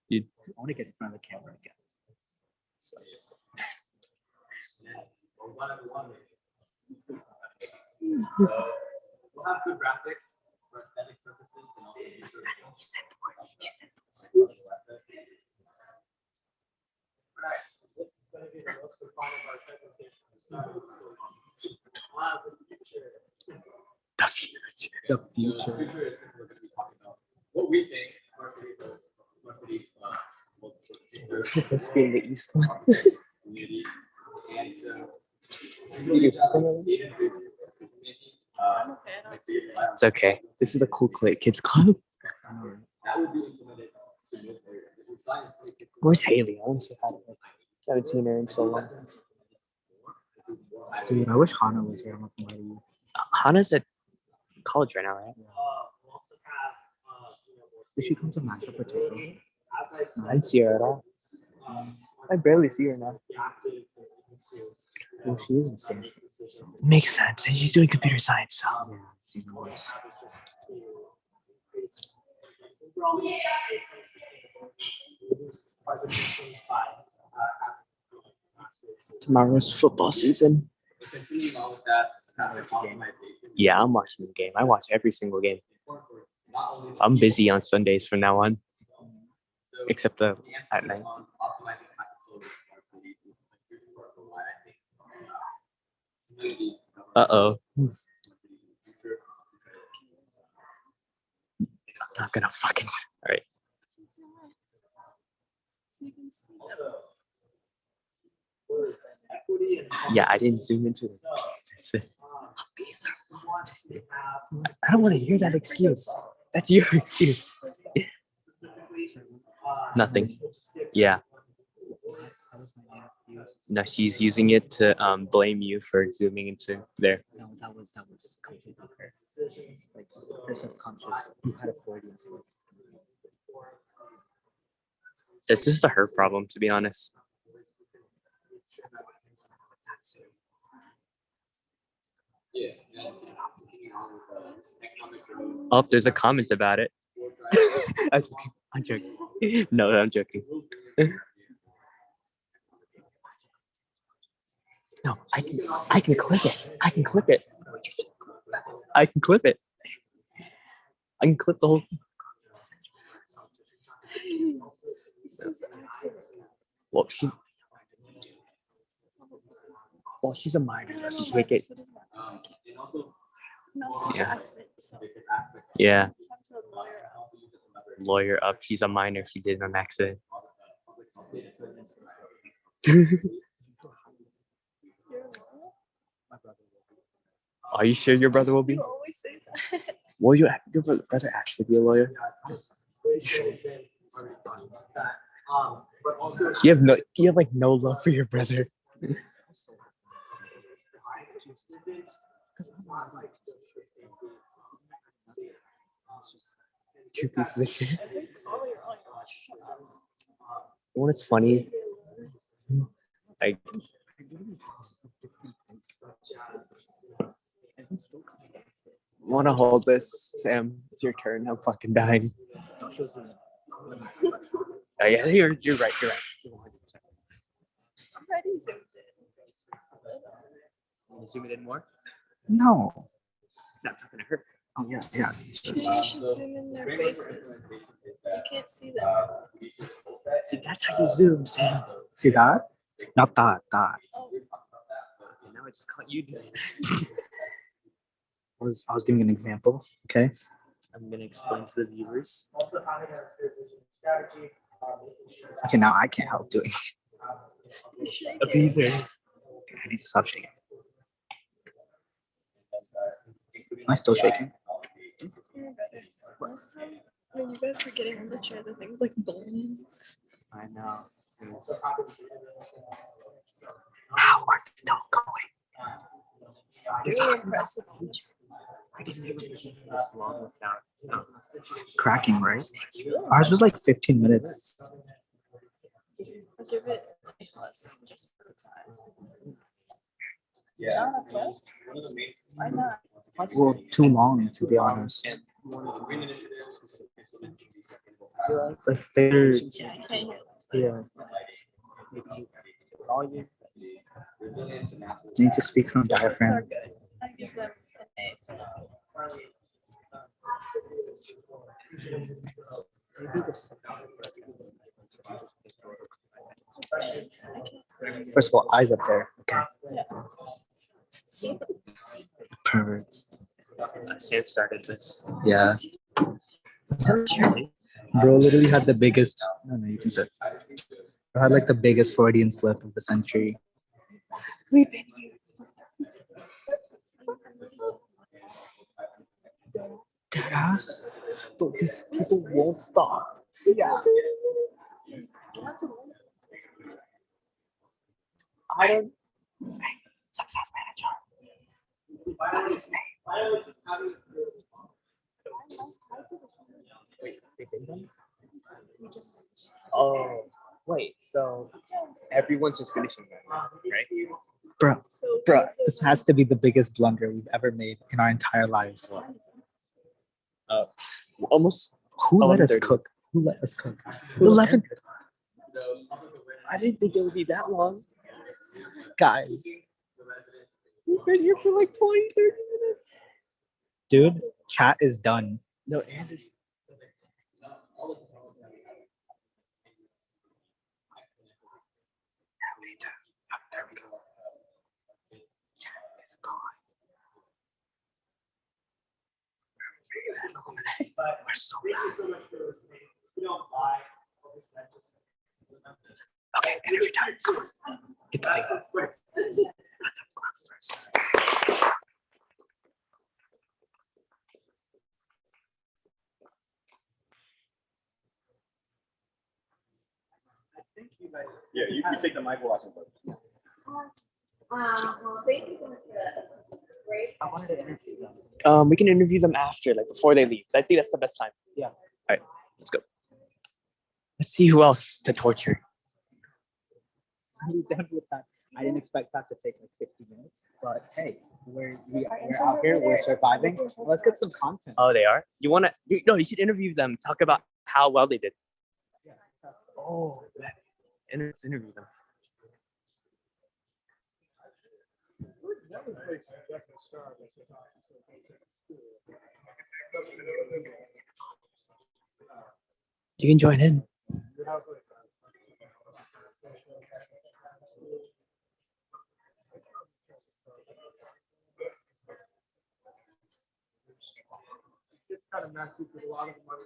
Dude, I want to get in front of the camera again. We'll have good graphics for aesthetic purposes. He said the word. He said the word. Alright, this is going to be the most fun of our presentation. The future. The future. The future is we're going to be talking about what we think smart cities Let's be in the east one. communities and so It's okay. This is a cool kids club. that would be implemented to most areas. Where's Haley? I want to say hi to her. I haven't seen her in so long. Dude, I wish Hana was here. I'm not gonna lie to you. Hannah's at college right now, right? Did she come to Master Potato? I didn't see her at all. I barely see her now. Well, she is in Stanford. So. Makes sense. And she's doing computer science. So. Yeah, it's even worse. Tomorrow's football season. Continuing on with that, Yeah, I'm watching the game. I watch every single game. I'm busy on Sundays from now on, except at night. Uh-oh. I'm not gonna fucking. All right. So you can see Yeah, I didn't zoom into it. I don't want to hear that excuse. That's your excuse. Nothing. Yeah. No, she's using it to blame you for zooming into there. No, that was completely her. Like her subconscious. You had a Freudian slip. It's just a her problem, to be honest. Oh, there's a comment about it. I'm joking. No, I'm joking. No, I can clip it. I can clip it. I can clip it. I can clip the whole thing. Well, she's a minor, though. She's make it. Yeah. Yeah. Lawyer up. She's a minor. She did an accident. Are you sure your brother will be? You always say that. Will your brother actually be a lawyer? You have like no love for your brother. Two pieces of shit. When it's funny, like want to hold this, Sam? It's your turn. I'm fucking dying. Oh, yeah, you're right. You're right. I'm already zoomed Want to zoom it in more? No. Not talking to her. Oh yeah, yeah. in. You should zoom in their faces. You can't see them. See, that's how you zoom, Sam. See that? Not that. That. Now I just caught you doing it. I was giving an example. Okay. I'm gonna explain to the viewers. Okay, now I can't help doing it. Abuser. I need to stop shaking. Am I still shaking? Last time when you guys were getting on the chair, the thing was like balloons. I know. How are they still going? Really impressive. I didn't even listen to this long without sound. Cracking, right? Ours was like 15 minutes. I'll give it a plus just for the time. Yeah. Not a plus? Why not? Well, too long, to be honest. Like they're Yeah, I can't hear yeah. You need to speak from These are diaphragm. good. I give them an A for that. First of all, eyes up there. Okay. Yeah. Perverts. Sam started this. Yeah. Bro literally had the biggest. No, you can sit. Bro had like the biggest Freudian slip of the century. Dead ass. But these people won't stop. Yeah. I don't. Success manager. What's his name? Wait, they've been done? Oh, wait. So everyone's just finishing that, right? Bro, this has to be the biggest blunder we've ever made in our entire lives. Almost. Who let us 11:30. cook? Who let us cook? 11. I didn't think it would be that long. Guys. We've been here for like 20, 30 minutes. Dude, chat is done. No, Anderson. There we go. Chat is gone. We're so loud. Okay, and every time, come on. Get the thing. Let them clap first. Yeah, you can take the mic while Well, thank you so much for that. Great. I wanted to interview them. We can interview them after, like before they leave. I think that's the best time. Yeah. All right, let's go. Let's see who else to torture. finally done with that. I didn't expect that to take like 50 minutes, but hey, we're out here, we're surviving. Let's get some content. Oh, they are? You want to? No, you should interview them. Talk about how well they did. Oh, let's interview them. You can join in. It's kind of messy because a lot of money.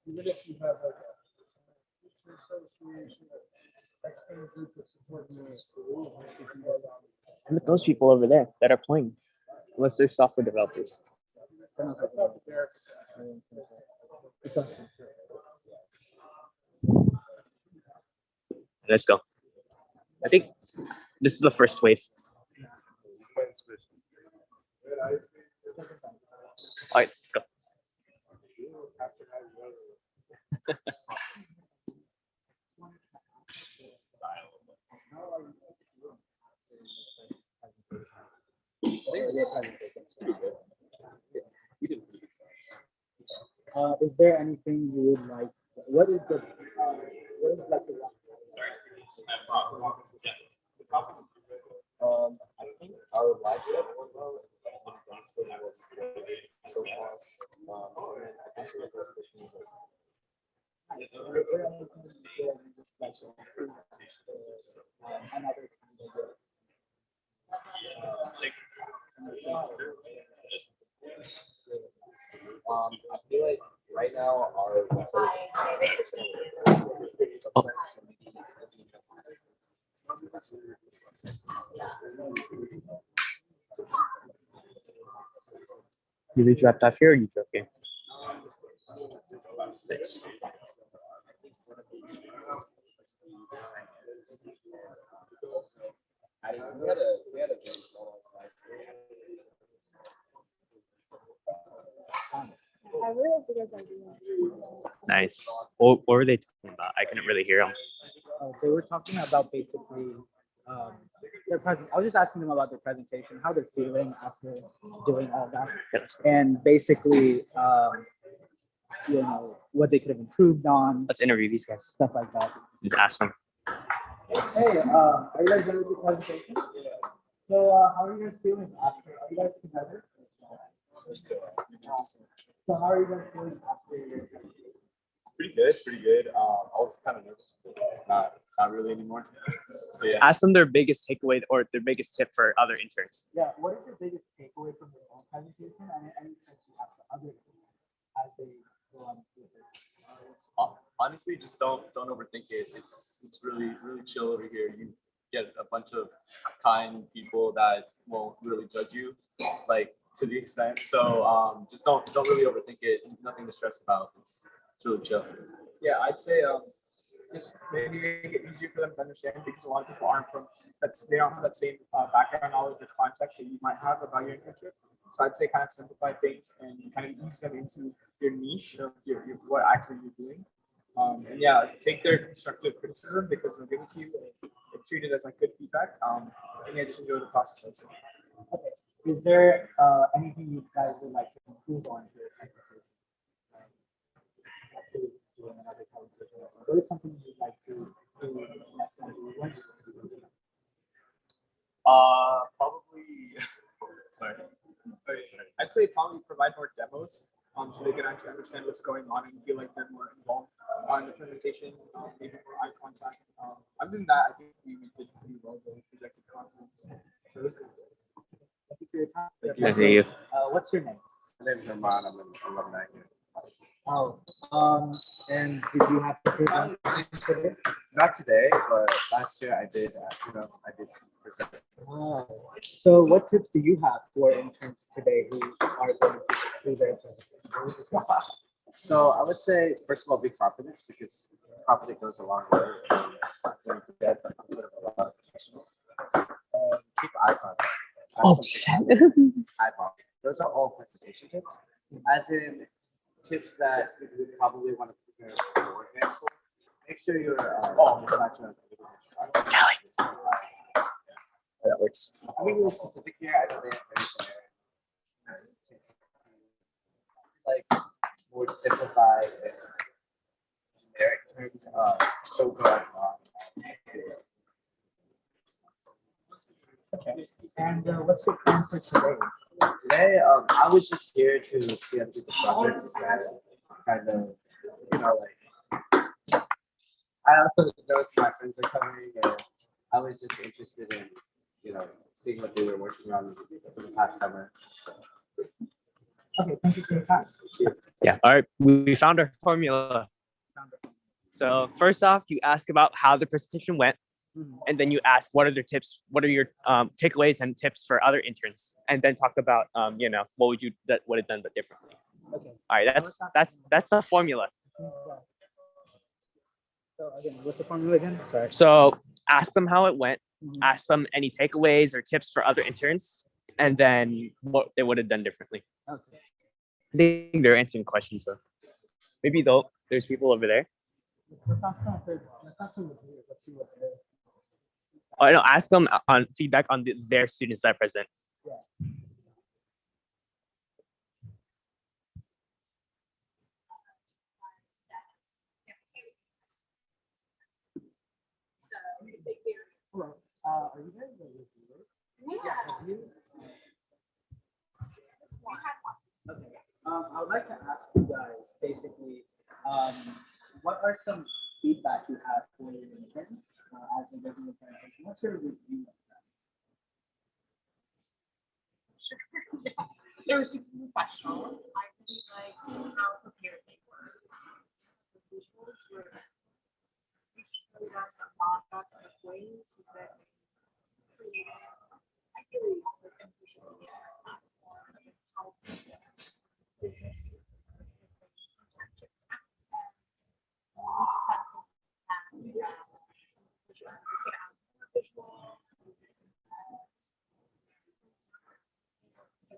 Even if you have like a association, like any group of supporting the school, And with those people over there that are playing, unless they're software developers. Let's go. I think this is the first wave. All right, let's go. Is there anything you would like? What is like the I think our live chat was so far. I think the first question was another I feel like right now our You leave dropped off here or you drove here? Thanks. we had a very small slide. I really hope you guys are doing Nice. What were they talking about? I couldn't really hear them. They were talking about basically their present. I was just asking them about their presentation, how they're feeling after doing all that, and basically, you know, what they could have improved on. Let's interview these guys. Stuff like that. Just ask them. Hey, are you guys done with the presentation? So, how are you guys feeling after? Are you guys together? So, how are you guys feeling after your Pretty good, pretty good. I was kind of nervous, but not really anymore. So yeah. Ask them their biggest takeaway or their biggest tip for other interns. Yeah, what is your biggest takeaway from your own presentation and any tips you have for others as they go on with it? Honestly, just don't overthink it. It's really chill over here. You get a bunch of kind people that won't really judge you, like to the extent. So just don't really overthink it. Nothing to stress about. It's really chill. Yeah, I'd say just maybe make it easier for them to understand because a lot of people aren't they don't have that same background knowledge or context that you might have about your internship. So I'd say kind of simplify things and kind of ease them into your niche of your what actually you're doing. And yeah, take their constructive criticism because they'll give it to you and treat it as like good feedback. And yeah, just enjoy the process. I'd say. Okay. Is there anything you guys would like to improve on your presentation? Let's say doing another presentation. What is something you'd like to do next time you want to do? Probably. Sorry. I'd say probably provide more demos so they can actually understand what's going on and feel like they're more involved in the presentation, maybe more eye contact. Other than that, I think we did pretty well with projected confidence. So this is good. Thank you for your time. Nice to meet you. What's your name? My name is Armand. I'm an alumni here. Oh, and did you have to present today? Not today, but last year I did. I did present. So, what tips do you have for interns today who are going to do their presentation? So I would say, first of all, be confident because confidence goes a long way. When you get a lot of professional. Keep eye contact. Oh shit. Eye contact. Those are all presentation tips. As in, tips that you would probably want to prepare beforehand for. Make sure you're That works. I'm being really specific here. I don't think like more simplified and generic terms so good. Okay. And what's your plan for today? Today, I was just here to see other people's projects and kind of, like, I also noticed my friends are coming, and I was just interested in, seeing what they were working on for the past summer. Okay, thank you for your time. Yeah. All right. We found our formula. So first off, you ask about how the presentation went, and then you ask what are their tips, what are your takeaways and tips for other interns, and then talk about what would you would have done but differently. Okay. All right. That's the formula. So again, what's the formula again? Sorry. So ask them how it went, ask them any takeaways or tips for other interns, and then what they would have done differently. Okay. I think they're answering questions, so maybe there's people over there. Let's ask them here. Let's see what they're. Oh, no, ask them on feedback on their students that are present. Yeah. Hello. Are you guys reviewers? Yeah. Okay. I would like to ask you guys basically, what are some feedback you have for your interns as a regular presentation? What's your review of that? They were super professional. I really liked how prepared they were. The visuals were showed us a mock-ups of ways that they created. I really like the social media platform that helps business. We just have to have some visuals.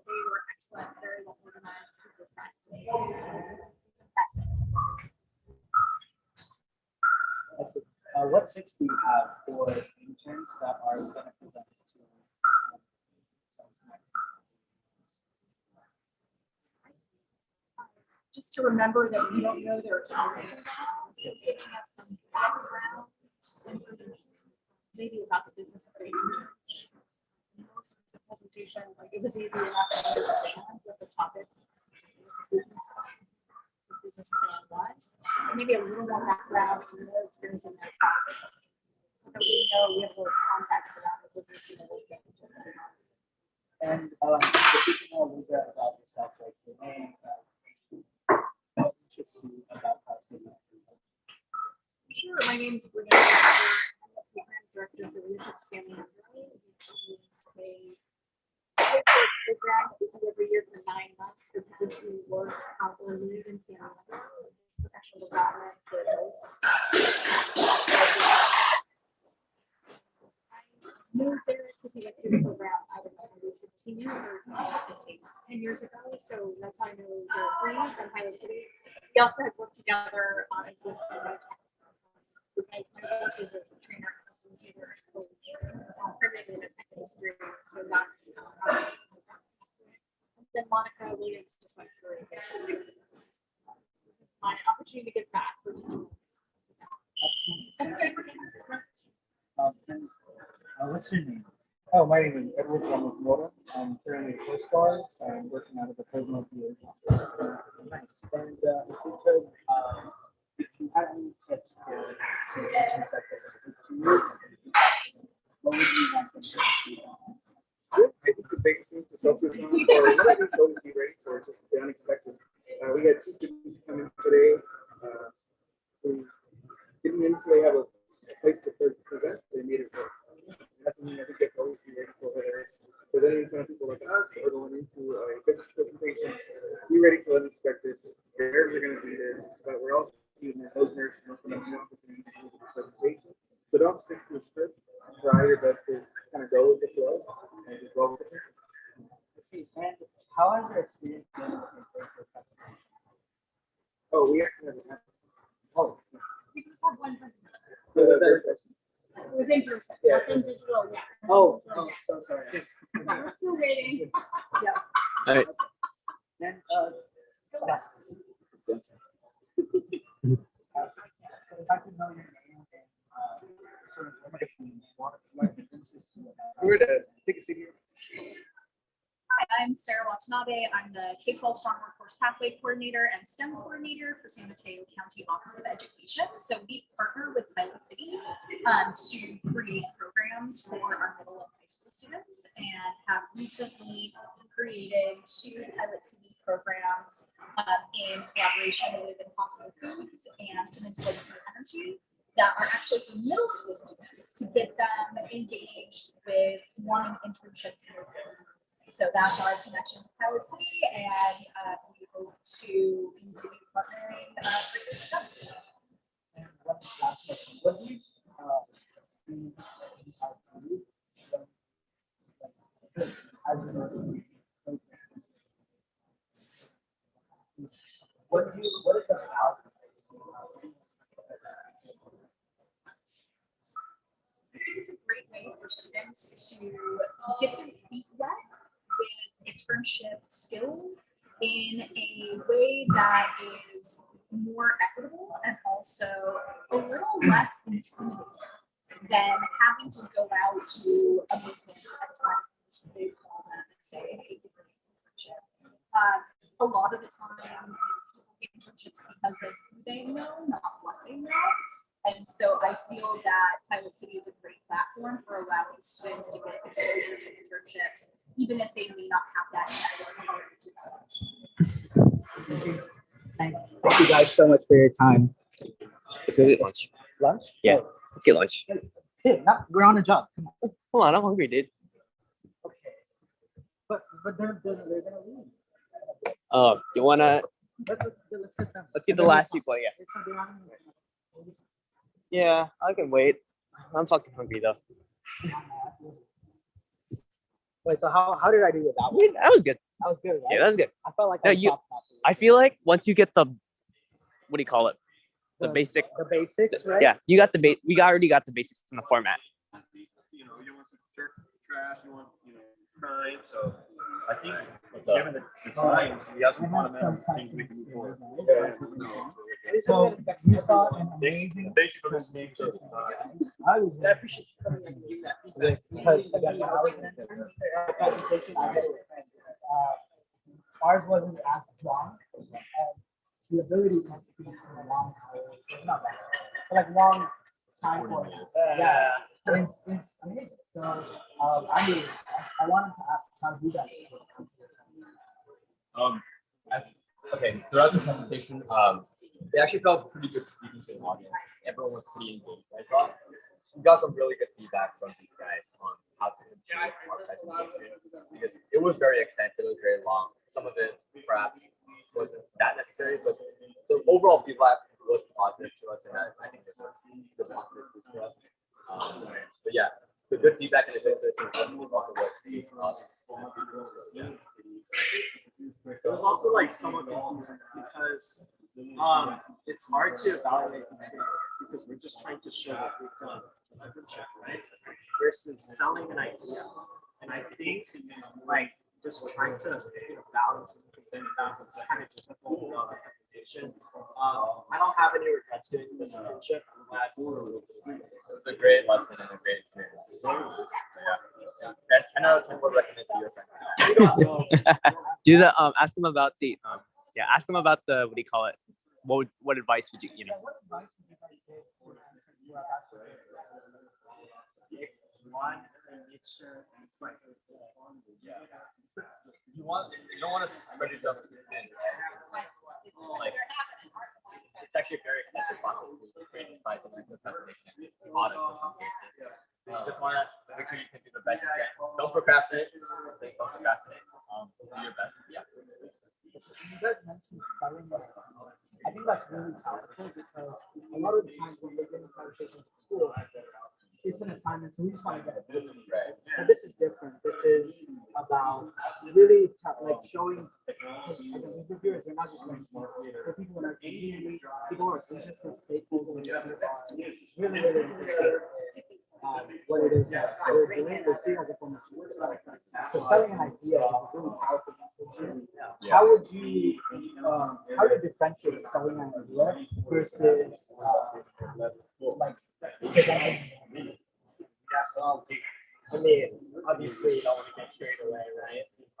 They were excellent, very well organized, super friendly. It's impressive. What tips do you have for interns that are going to present to Just to remember that we don't know their talking about, so giving us some background information, maybe about the business of the intern. Most of the presentation, like it was easy enough to understand what the topic, the business plan was, and maybe a little more background and more experience in that process, so that we know we have a little context around the business and what we get into. And if you can know a little bit about yourself, like your name, what interests you about PilotCity? Sure, my name is Renee. I'm the program director for Leadership Stanley. It's a program that we do every year for 9 months for people who work out or live in San Diego, professional development for adults. I moved there because he went through the program. I don't know, maybe 15 or 10 years ago. So that's how I know the Greens and PilotCity. We also had worked together on a good my work is a trainer, facilitator, coach, primarily in the tech industry. So that's then Monica Williams just went through it. My opportunity to give back. What's your name? Oh, my name is Edward Ramos. I'm currently a Coast Guard. I'm working out of the Fresno PA. Nice. And if you had any tips for interns that what would you want them to do? I think the biggest thing to focus on, or what I think so to be ready for, is just the unexpected. We had 2 students come in today who didn't necessarily have a place to present. They needed work. That's something I think they always be ready for, whether it's presenting in front of people like us or going into a business presentation. Be ready for unexpected. Nerves are going to be there, but we're also using those nerves to open up new opportunities to the presentation. So don't stick to the script. Try your best to kind of go with the flow and just go with it. See, and how has your experience been with in-person presentation? in person. Yeah. Nothing digital yet. Oh, Nothing digital so sorry. yet. We're still waiting. Yeah. All right. Then, last. So if I could know your name and sort of what interests you. We're to take a seat here. Hi, I'm Sarah Watanabe. I'm the K-12 Strong Workforce Pathway Coordinator and STEM Coordinator for San Mateo County Office of Education. So we partner with PilotCity to create programs for our middle and high school students, and have recently created 2 PilotCity programs in collaboration with Impossible Foods and Peninsula Clean Energy that are actually for middle school students to get them engaged with wanting internships in their field. So that's our connection to PilotCity, and we hope to continue partnering for this stuff. And one last question. What do you see as you what is the outcome? I think it's a great way for students to get their feet wet with internship skills in a way that is more equitable and also a little less intimidating than having to go out to a business and try to they call them and say, hey, give me an internship. A lot of the time, people get internships because of who they know, not what they know. And so I feel that PilotCity is a great platform for allowing students to get exposure to internships, even if they may not have that network already developed. Thank you guys so much for your time. Let's go get lunch. Lunch? Yeah, let's get lunch. Hey, we're on a job. Come on. Hold on, I'm hungry, dude. Okay. But they're gonna leave. You wanna? Let's get them. Let's get the last people. Yeah. Yeah, I can wait. I'm fucking hungry though. Wait, so how did I do with that one? That was good. That was good, right? Yeah, that was good. I felt like No, I was top notch. I feel like once you get the, what do you call it? The basic. The basics, right? Yeah, you got the we already got the basics in the format. You don't want some trash, you want, crime, so I think given the times, we have some fundamental things we can move forward. So you saw an amazing. Thank you for listening. I appreciate you coming and giving that feedback. Because again, when I was in the presentation, I did it. Ours wasn't as strong, and the ability to speak for a long time, not that, but like long time for it. Yeah, it's amazing. So I wanted to ask how you guys. Okay, throughout the presentation, it actually felt pretty good speaking to the audience. Everyone was pretty engaged. I thought we got some really good feedback from these guys on how to improve our presentation because it was very extensive, it was very long. Some of it perhaps wasn't that necessary, but the overall feedback was positive to us, and I think this was the positive to us. But yeah, the good feedback and the good listening was It was also like somewhat confusing because it's hard to evaluate material because we're just trying to show that we've done a good job, right? Versus selling an idea. And I think like just trying to balance and present that was kind of difficult in the presentation. I don't have any regrets doing this internship. I'm glad it was a great lesson and a great experience. Yeah. That 10 out of 10 would recommend to your friend. Do the ask them about the ask them about the what do you call it? What advice would you One, make sure it's like you don't want to spread yourself too thin. Like it's actually a very expensive process to create a slide and the presentation audit for some cases. You just want to make sure you can do the best you can. Don't procrastinate. Don't procrastinate. Do your best. Yeah. You guys mentioned selling. I think that's really powerful because a lot of the times when we're getting conversations in school, it's an assignment, so we just want to get it done. Right. So this is different. This is about really like showing the reviewers. They're not just like the people in our community, people who are businesses, stakeholders, really, really interested. what it is that they're doing. They see it as a form of work. So selling an idea is a really powerful message. How would you how do you differentiate selling an idea versus like presenting? I mean, obviously you don't want to get carried away, right? I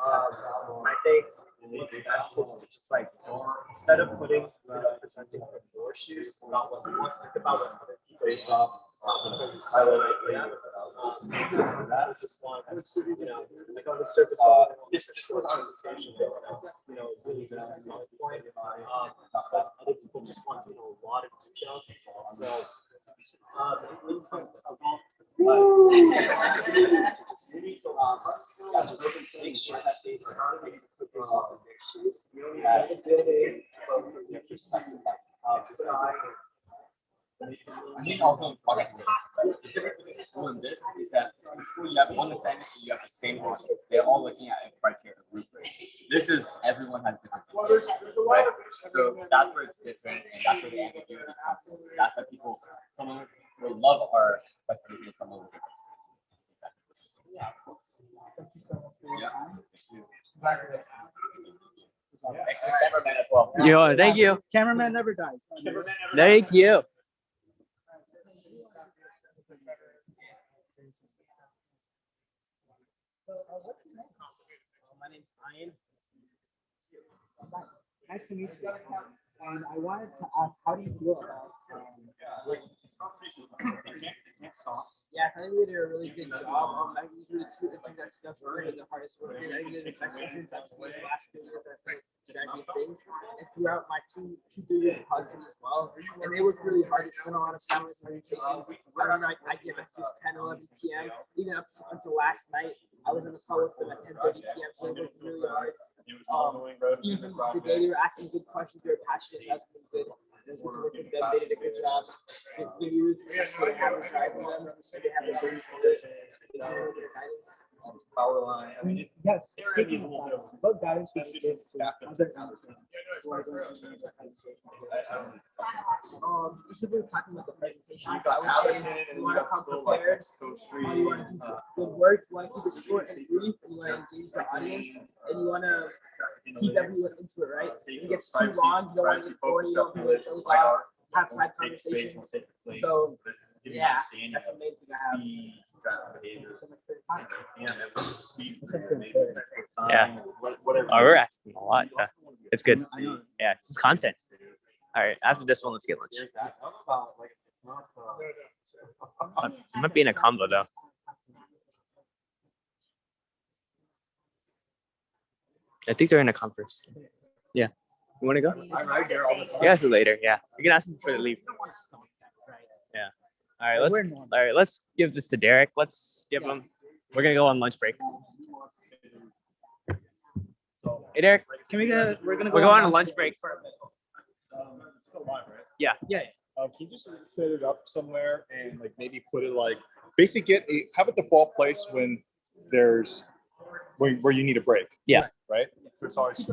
think it's best is to just like instead of presenting from your shoes, not what you want, think about what other people saw. That is just one, like on the surface level, this was conversation, really just a solid point. But other people just want to know a lot of details. So, make sure that they put yourself in their shoes. I think also important the difference between school and this is that in school you have one assignment and you have the same audience. They're all looking at it right here, the rubric. This is everyone has different things, right? So that's where it's different, and that's where the ambiguity comes in. That's why someone will love our presentation, and someone will hate us. Yeah, of course. Thank you so much for your time. Thanks to the cameraman as well. Yo, thank you. Cameraman never dies. Thank you. My name's Ian. Nice to meet you. And I wanted to ask, how do you feel about Yeah, I think we did a really good job. I usually think that stuff really the hardest work. I think the best entrance I've seen the last 2 years at strategy things. And throughout my 3 years of Hudson as well. And they worked really hard to spend a lot of time with presentations. I remember I gave messages 10, 11 p.m. Even up until last night. I was on the call with them at 10:30 p.m. So they worked really hard. Even the day they were asking good questions, they were passionate. That's been good. It was good to work with them. They did a good job. They were successful. They have a drive in them. They have a great vision. They share their guidance. Power line. I mean, yes, speaking of what guidance would you give to other specifically talking about the presentations, I would say you want to come prepared, you want to do good work, you want to keep it short and brief, and you want to engage the audience, and you want to keep everyone into it, right? If it gets too long, you don't want to get bored, you don't want to those off, have side conversations. So, yeah, that's the main thing I have. Yeah. Oh, we're asking a lot. Yeah. It's good. Yeah, it's content. All right. After this one, let's get lunch. It might be in a combo though. I think they're in a conference. Yeah. You want to go? Yeah, so later. Yeah. You can ask them before they leave. Yeah. All right. Let's give this to Derek. Let's give him. We're gonna go on lunch break. Hey, Derek. Can we go? We're go on a lunch break. It's still live, right? Yeah. Yeah. Can you just set it up somewhere and like maybe put it like basically have a default place when there's where you need a break. Yeah. Right. So it's always.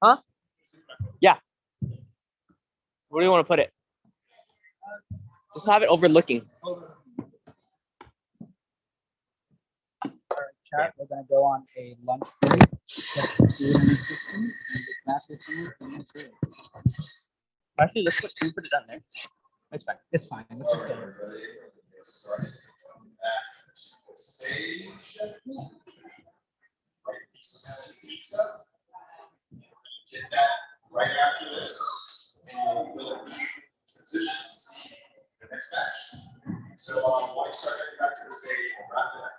Huh? Yeah. Where do you want to put it? Just have it overlooking. Chat, we're gonna go on a lunch break. Actually, can we put it down there? It's fine. It's fine. Let's just go. Get that right after this, and we'll transition to the next batch. So while you start getting back to the stage, we'll wrap it up.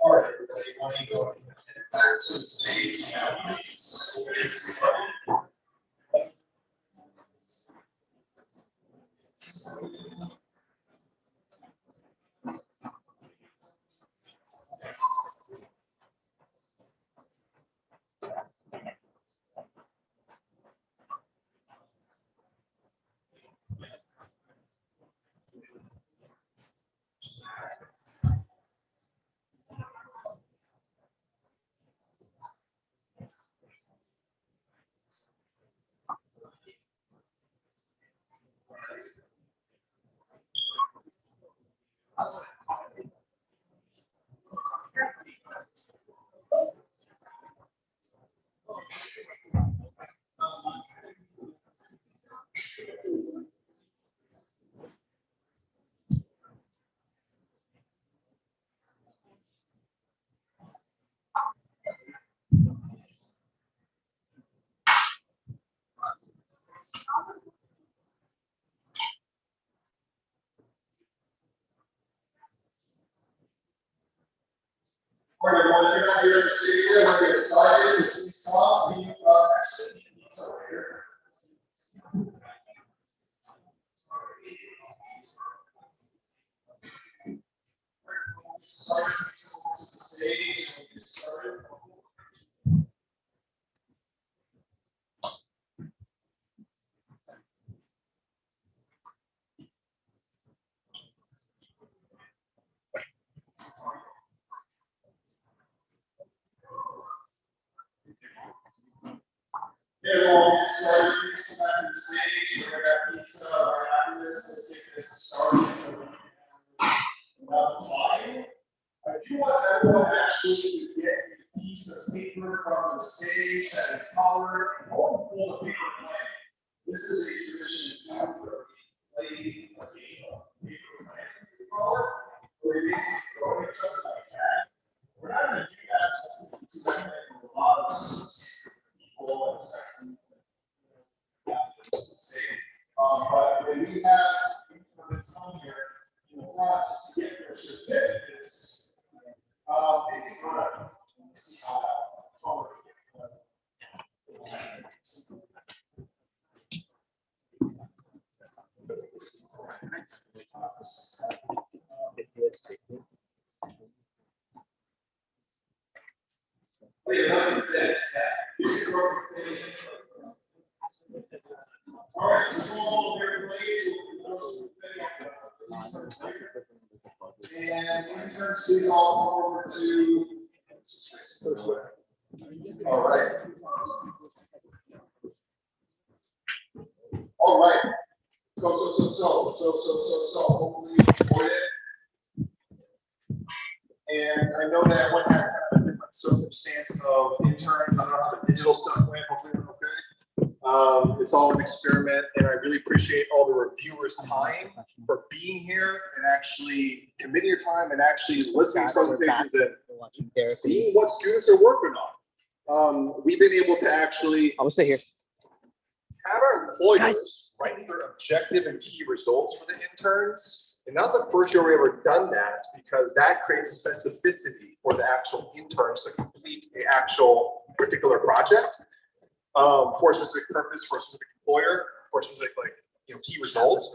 All right, everybody, want to go back to the stage now, please. All right, everyone, if you're not here at the stage yet, we're going to get started. So please stop the action. It's over here. Start the stage. We'll get started. Okay, well, we'll get started. Please come back to the stage. We're going to have pizza right after this. Let's get this started. So flying. I do want everyone actually to get a piece of paper from the stage that is colored and hold full of paper plane. This is a tradition in town where we play a game of paper plane, as we call it, where we basically throw each other like that. We're not going to do that just to do that in a lot of people and sections. students on here in the front to get their certificates. Maybe we're gonna see how that forward. All right, small everybody. And interns, please all come over to. All right. All right. So, hopefully you enjoyed it. And I know that everyone had kind of a different circumstance of interns. I don't know how the digital stuff went. Hopefully it went okay. It's all an experiment, and I really appreciate all the reviewers' time for being here and actually committing your time and actually listening to presentations and seeing what students are working on. We've been able to actually I'll sit here. Have our employers write their objective and key results for the interns. And that was the first year we ever done that, because that creates specificity for the actual interns to complete the actual particular project for a specific purpose, for a specific employer, for a specific key results.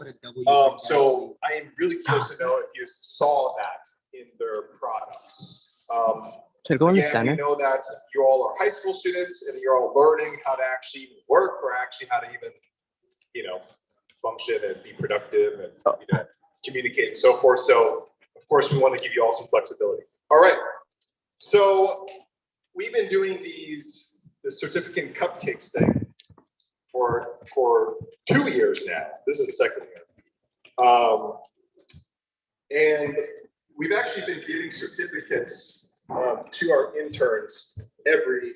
So I am really curious to know if you saw that in their products. Should I go in the Again, center? we know that you all are high school students and you're all learning how to actually even work, or actually how to even, function and be productive and communicate and so forth. So of course we want to give you all some flexibility. All right. So we've been doing the certificate and cupcakes thing for 2 years now. This is the second year. And we've actually been giving certificates to our interns every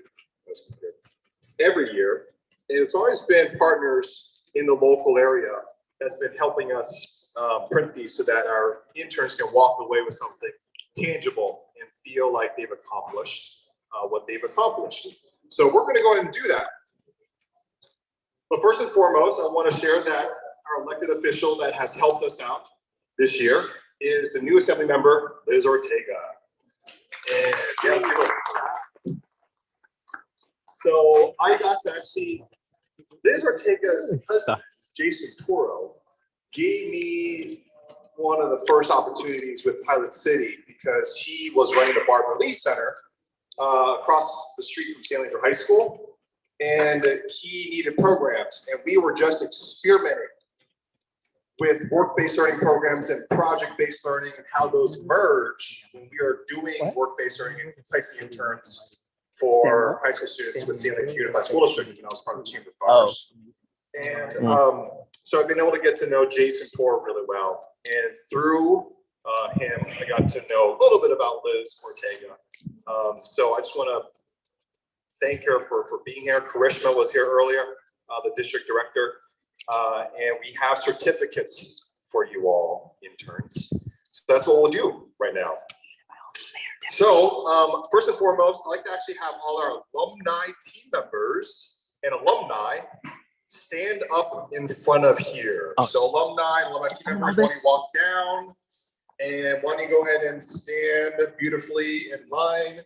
year, and it's always been partners in the local area that's been helping us print these so that our interns can walk away with something tangible and feel like they've accomplished what they've accomplished. So we're going to go ahead and do that. But first and foremost, I want to share that our elected official that has helped us out this year is the new Assembly member, Liz Ortega. And yes, so I got to actually, Liz Ortega's cousin, Jason Toro, gave me one of the first opportunities with Pilot City, because he was running the Barbara Lee Center across the street from St. Andrew High School, and he needed programs, and we were just experimenting with work-based learning programs and project-based learning and how those merge when we are doing work-based learning and placing interns for high school students with St. Andrew Unified School District, and I was part of the Chamber of Commerce. And so I've been able to get to know Jason Tor really well, and through him, I got to know a little bit about Liz Ortega. So I just want to thank her for being here. Karishma was here earlier, the district director. And we have certificates for you all, interns. So that's what we'll do right now. So first and foremost, I'd like to actually have all our alumni team members and alumni stand up in front of here. So alumni team members, why don't you walk down, and why don't you go ahead and stand beautifully in line.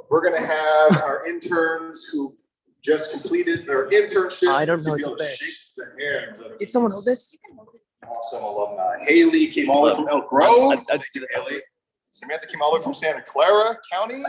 We're gonna have our interns who just completed their internship. I don't know to be able to it's shake their hands. Did someone hold this? Awesome alumni. Haley came all the way from Elk Grove. Haley. Samantha came all the way from Santa Clara County.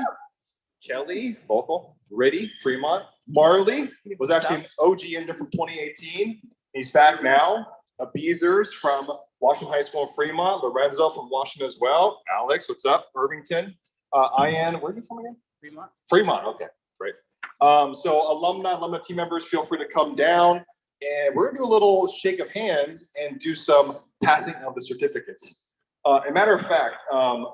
Kelly, local. Reddy, Fremont. Marley was actually an OG intern from 2018. He's back now. Beezers from Washington High School in Fremont. Lorenzo from Washington as well. Alex, what's up? Irvington. Ian, where are you from again? Fremont. Fremont, okay, great. So alumni team members, feel free to come down, and we're gonna do a little shake of hands and do some passing of the certificates. A matter of fact,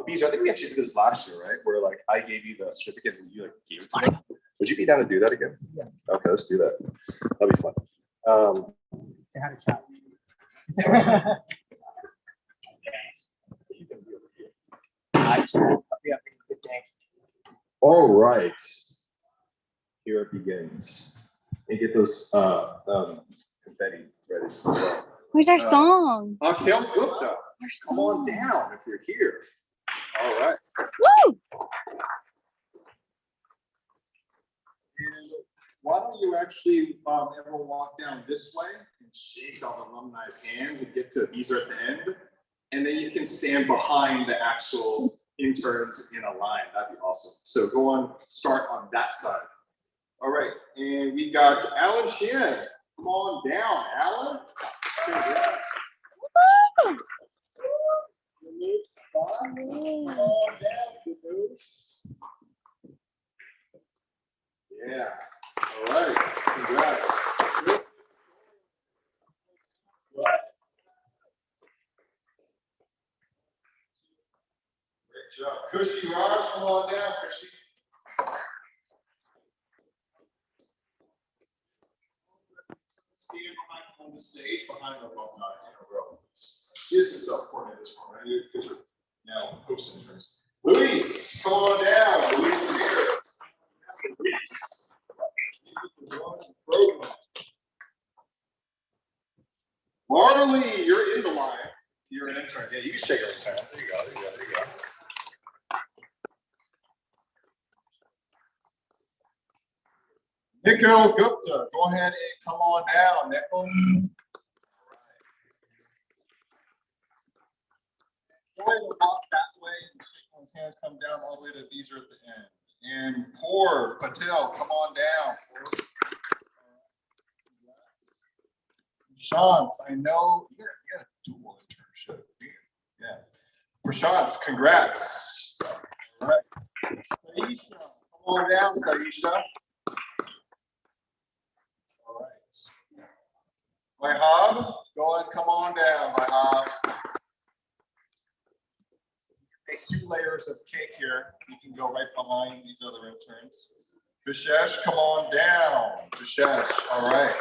Beezer, I think we actually did this last year, right? Where like I gave you the certificate and you like gave it to me. Would you be down to do that again? Yeah. Okay, let's do that. That'll be fun. Say hi to chat. Hi, chat. All right. Here it begins. And get those confetti ready. Where's our song? Akhil Gupta. come on down if you're here. All right. Woo! And why don't you actually ever walk down this way and shake all the alumni's hands and get to these are at the end, and then you can stand behind the actual interns in a line. That'd be awesome. So go on, start on that side. All right, and we got Alan Shin. Come on down, Alan. Woo! Come on down, Caboose. Yeah. All right. Congrats. Great job. Cushy Raj, come on down, Cushy. Stand behind on the stage behind the alumni in a row. Use the self-coordinate this one, right? Because you're now host interns. Luis, come on down. Luis is here. Luis. Marley, you're in the line. You're an intern. Yeah, you can shake every time. There you go. There you go. There you go. Nikhil Gupta, go ahead and come on down, Nikhil. Go ahead and walk that way and shake one's hands, come down all the way to these are at the end. And Poor Patel, come on down. Prashant, I know you got a dual internship. Yeah. Prashant, congrats. All right. Saisha, come on down, Saisha. All right. Mahab, go ahead, come on down, Mahab. Take 2 layers of cake here. You can go right behind these other interns. Vishesh, come on down. Vishesh, all right.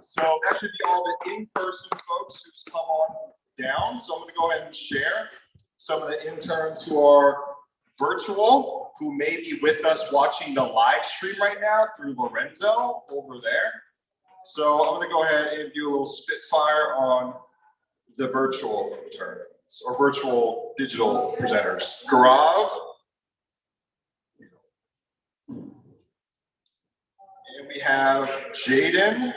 So that should be all the in-person folks who's come on down. So I'm going to go ahead and share some of the interns who are virtual, who may be with us watching the live stream right now through Lorenzo over there. So I'm going to go ahead and do a little spitfire on the virtual interns or virtual digital presenters. Gaurav. And we have Jaden.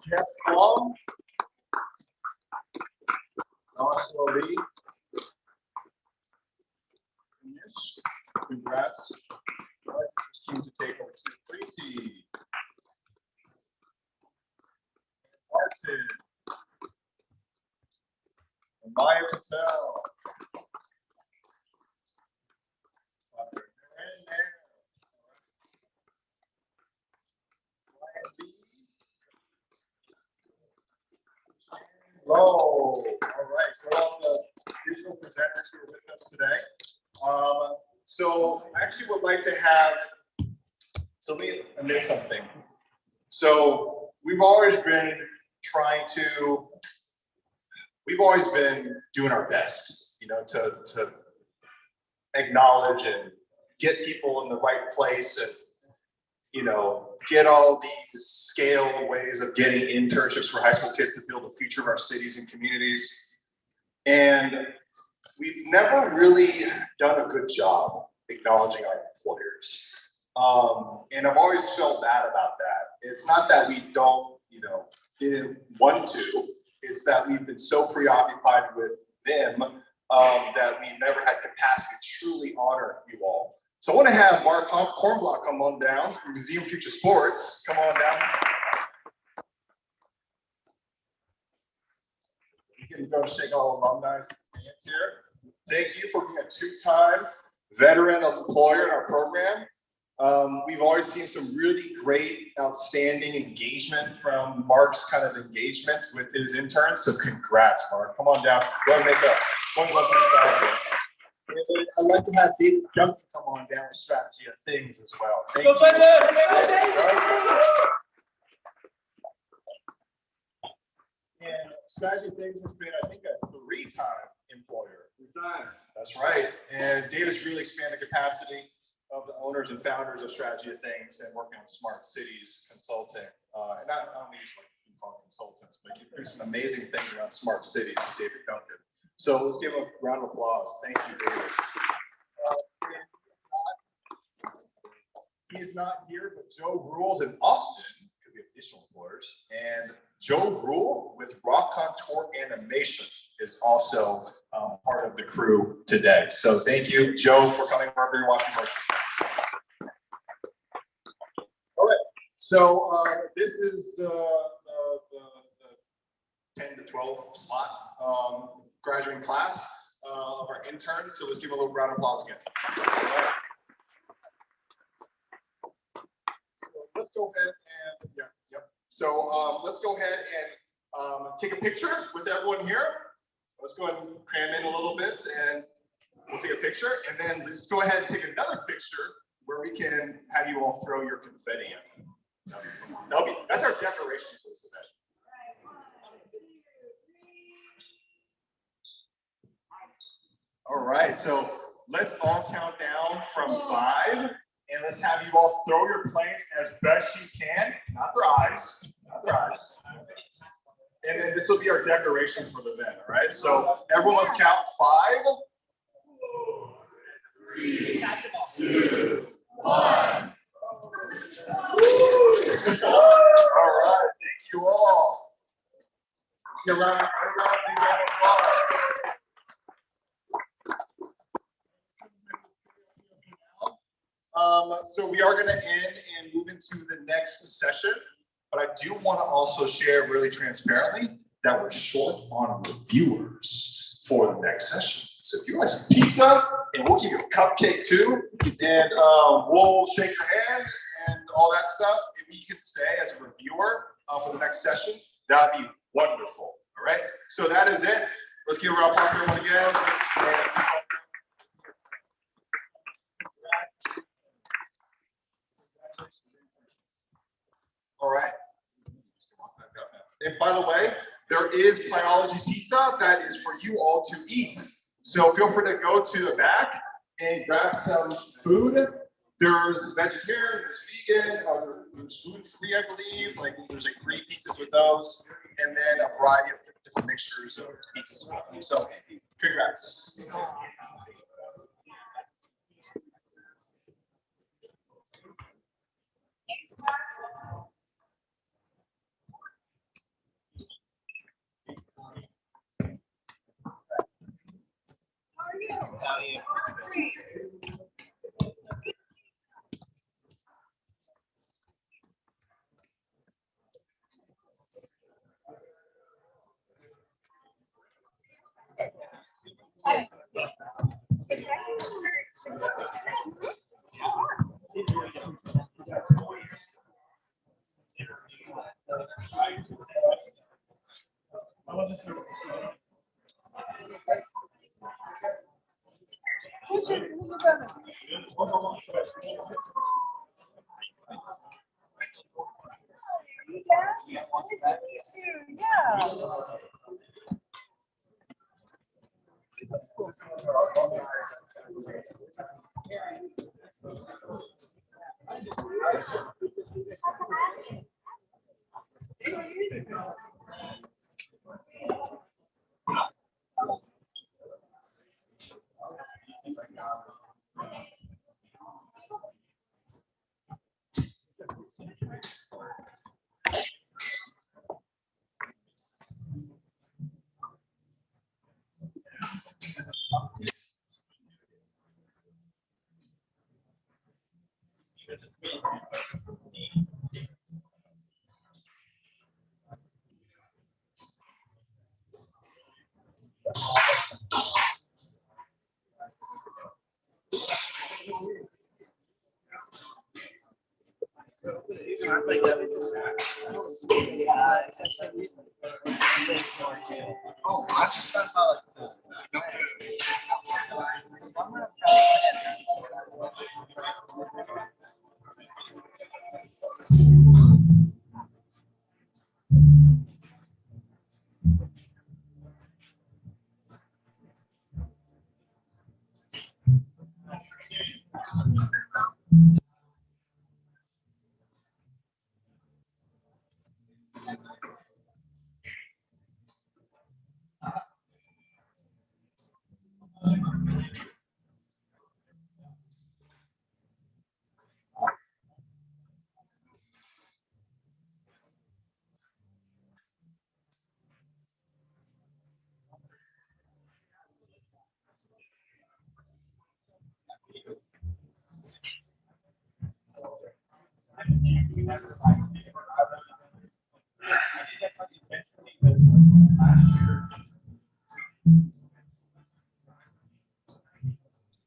Jeff Plum, Joshua Lee, congrats. Team to take over to Preeti. Martin. And Maya Patel. Hello. All right. So all the digital presenters who are with us today. So I actually would like to have, so let me admit something. So we've always been doing our best, you know, to acknowledge and get people in the right place and, you know, get all these scaled ways of getting internships for high school kids to build the future of our cities and communities. And we've never really done a good job acknowledging our employers. And I've always felt bad about that. It's not that we don't, you know, didn't want to, it's that we've been so preoccupied with them that we never had capacity to truly honor you all. So I want to have Mark Kornblock come on down from Museum Future Sports. Come on down. You can go shake all alumni's hands here. Thank you for being a 2-time veteran employer in our program. We've always seen some really great, outstanding engagement from Mark's kind of engagement with his interns. So congrats, Mark. Come on down. Go ahead and make one love to the side here. And I'd like to have David Duncan come on down with strategy of things as well. Thank you. And strategy of things has been, I think, a 3-time employer. 3 times. That's right. And David's really expanded the capacity of the owners and founders of Strategy of Things and working on smart cities consulting. And not only just like call consultants, but you do some amazing things around smart cities, David Duncan. So let's give him a round of applause. Thank you, David. He's not here, but Joe Rules in Austin, could be additional employers, and Joe Rule with Rock Contour Animation is also part of the crew today. So thank you, Joe, for coming wherever you're watching. All right, so this is the 10 to 12 slot graduating class of our interns. So let's give a little round of applause again. Let's go ahead and, So let's go ahead and take a picture with everyone here. Let's go ahead and cram in a little bit and we'll take a picture. And then let's go ahead and take another picture where we can have you all throw your confetti in. That's our decoration for this event. All right, so let's all count down from 5. And let's have you all throw your planes as best you can. Not their eyes. And then this will be our decoration for the event, all right? So everyone let's count 5. 4, 3, 2, 1. All right, thank you all. Give a round of applause. So we are going to end and move into the next session, but I do want to also share really transparently that we're short on reviewers for the next session. So if you like some pizza, and we'll give you a cupcake too, and we'll shake your hand and all that stuff. If you could stay as a reviewer for the next session, that'd be wonderful. All right. So that is it. Let's give a round of applause for everyone again. All right. And by the way, there is biology pizza that is for you all to eat. So feel free to go to the back and grab some food. There's vegetarian, there's vegan, there's gluten-free, I believe. Like there's like free pizzas with those, and then a variety of different mixtures of pizzas. So congrats. How are you? Great. Who's your brother? Yeah. Oh, I just thought about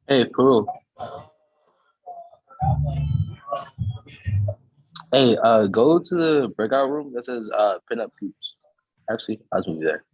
Hey, Pearl. Hey, go to the breakout room that says pinup cubes. Actually, I'll move you there.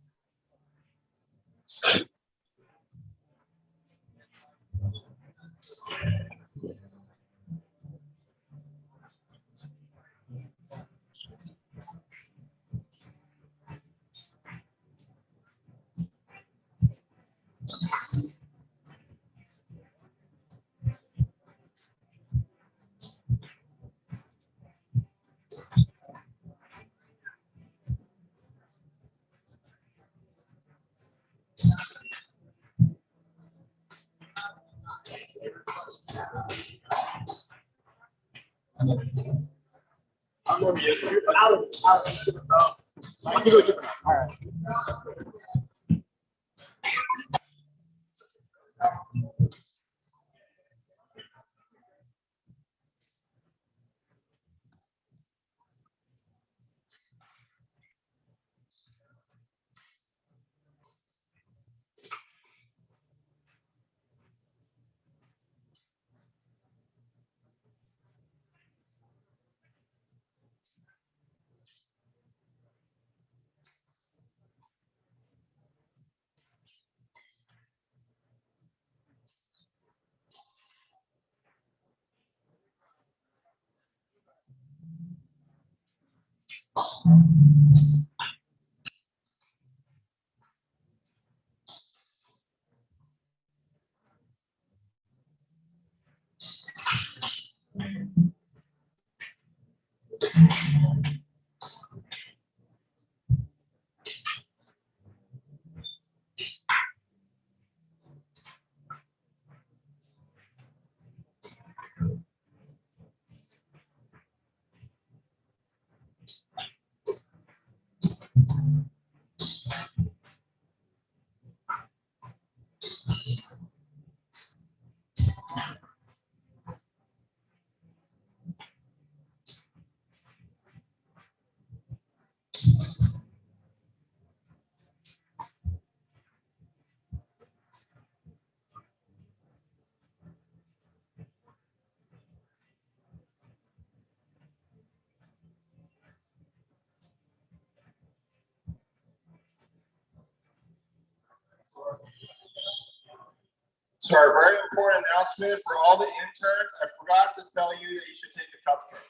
So our very important announcement for all the interns, I forgot to tell you that you should take a cupcake.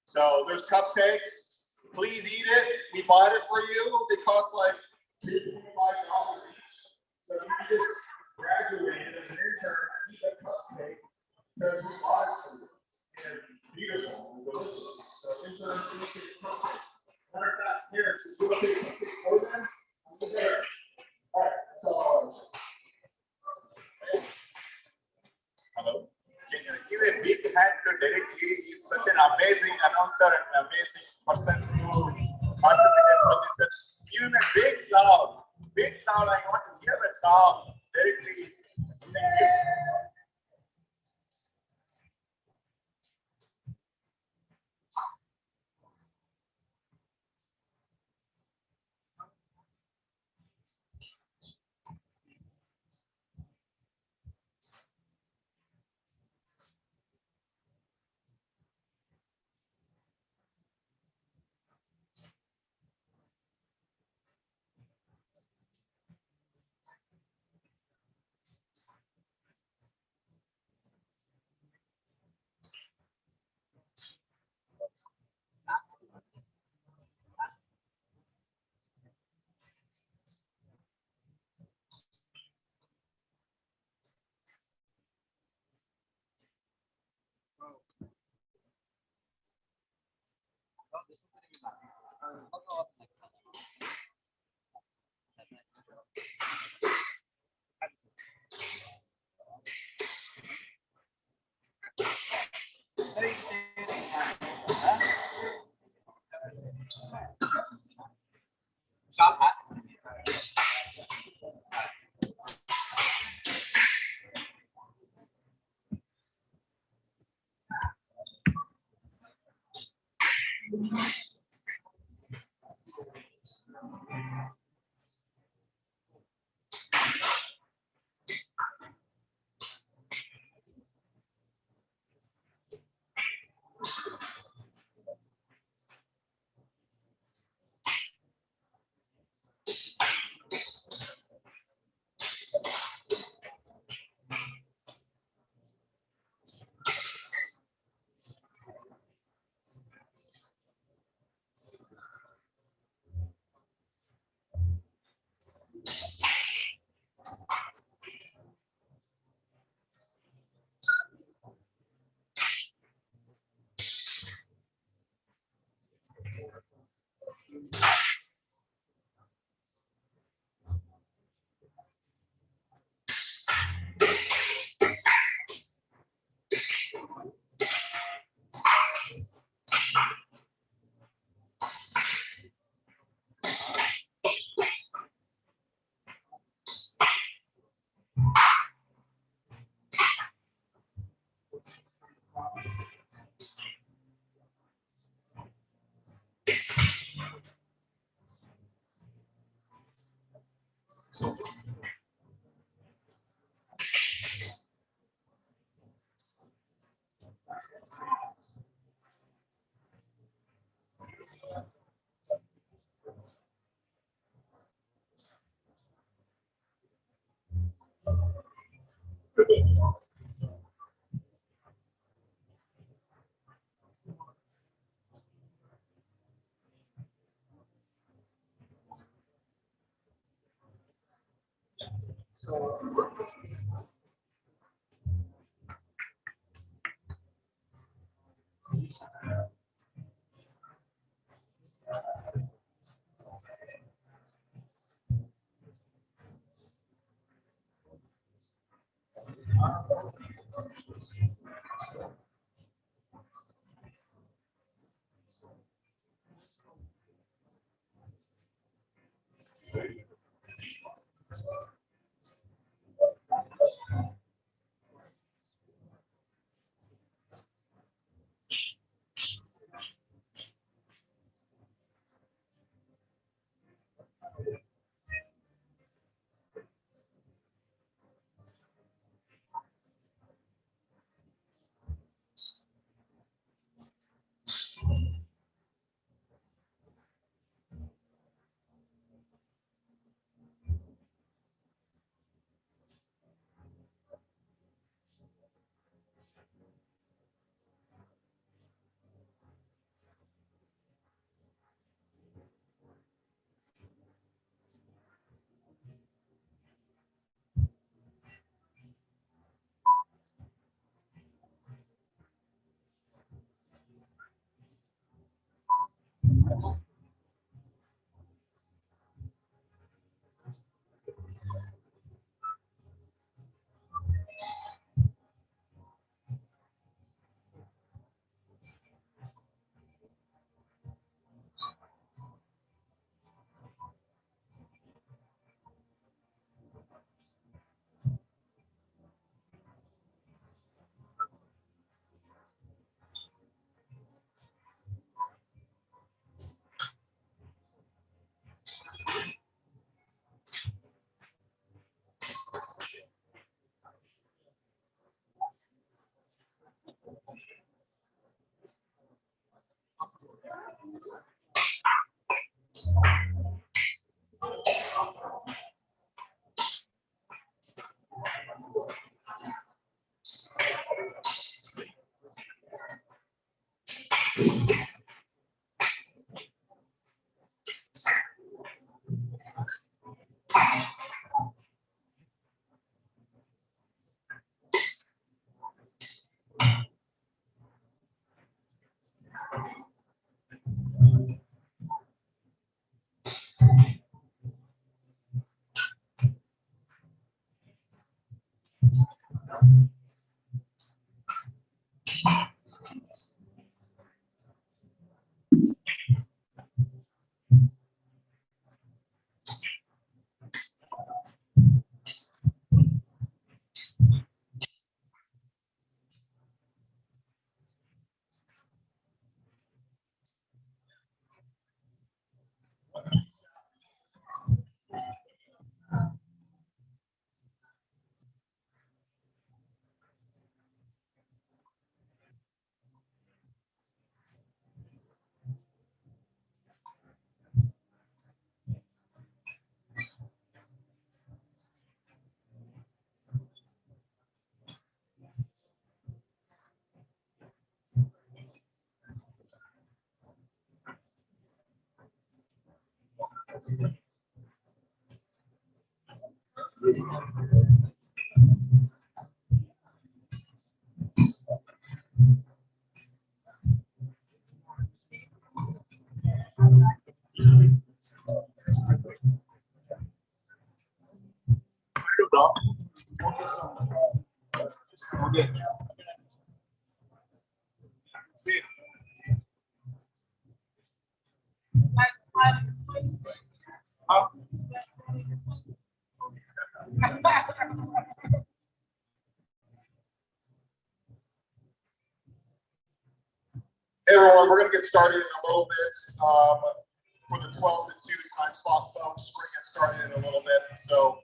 So there's cupcakes, please eat it. We bought it for you. They cost like $25 each. So you can just graduate as an intern, eat a cupcake, because we bought it for you. And beautiful and delicious. So interns, please take a cupcake. Matter of fact, here, so you want to take a cupcake for them? There. All right, that's all I want to say. Hello. Can you give a big hand to Derek Lee? He's such an amazing announcer and amazing person who contributed for this. Give him a big cloud. Big cloud. I want to hear that song. Derek Lee. Thank you. I'll go up next time. Shop passes. Hey everyone, we're going to get started in a little bit. For the 12 to 2 time slot, folks, we're going to get started in a little bit. So,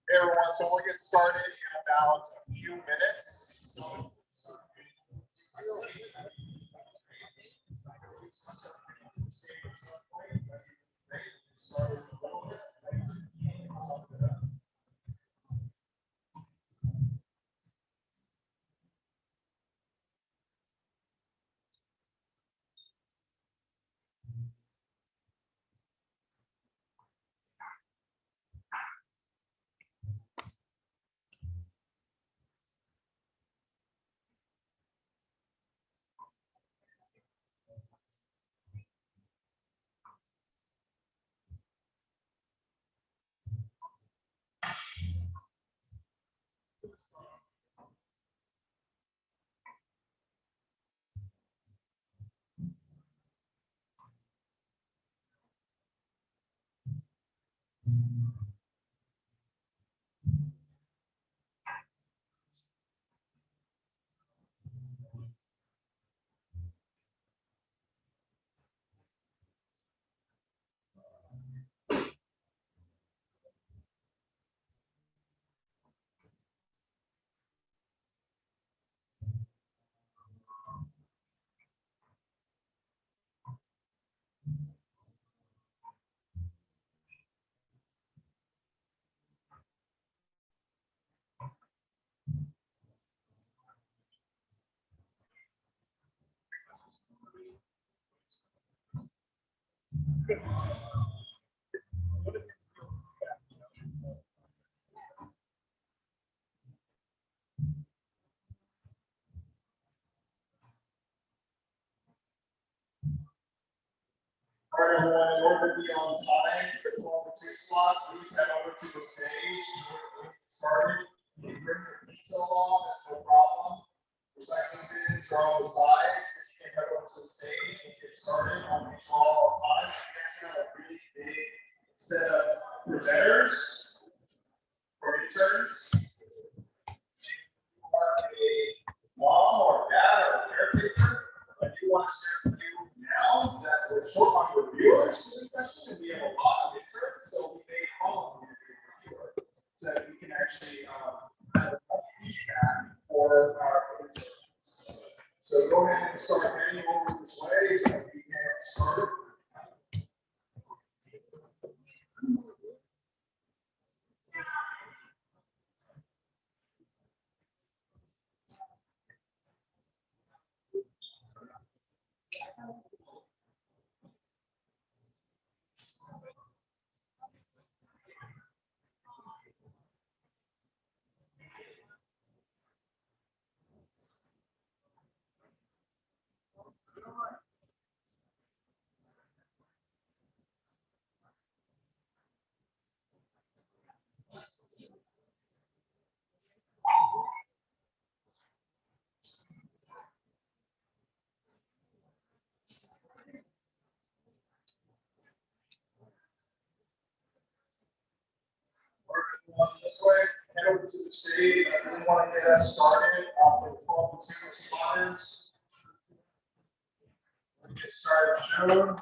hey everyone, so we'll get started in about a few minutes. All right, everyone, in order to be on time for the 12 to 2 slot, please head over to the stage. We'll get started. You can bring your pizza along, that's no problem. Recycling bins are on the sides. You can head over to the stage. Let's get started. I'll make sure all on time. We actually have a really big set of presenters or interns. You are a mom or dad or caretaker. I do want to share with you now that we're short on reviewers for this session, and we have a lot of interns, so we may call on your reviewer so that we can actually have feedback for our interns. So go ahead and Let's go ahead and head over to the stage. I really want to get us started off with 12 slides. Let's get started soon.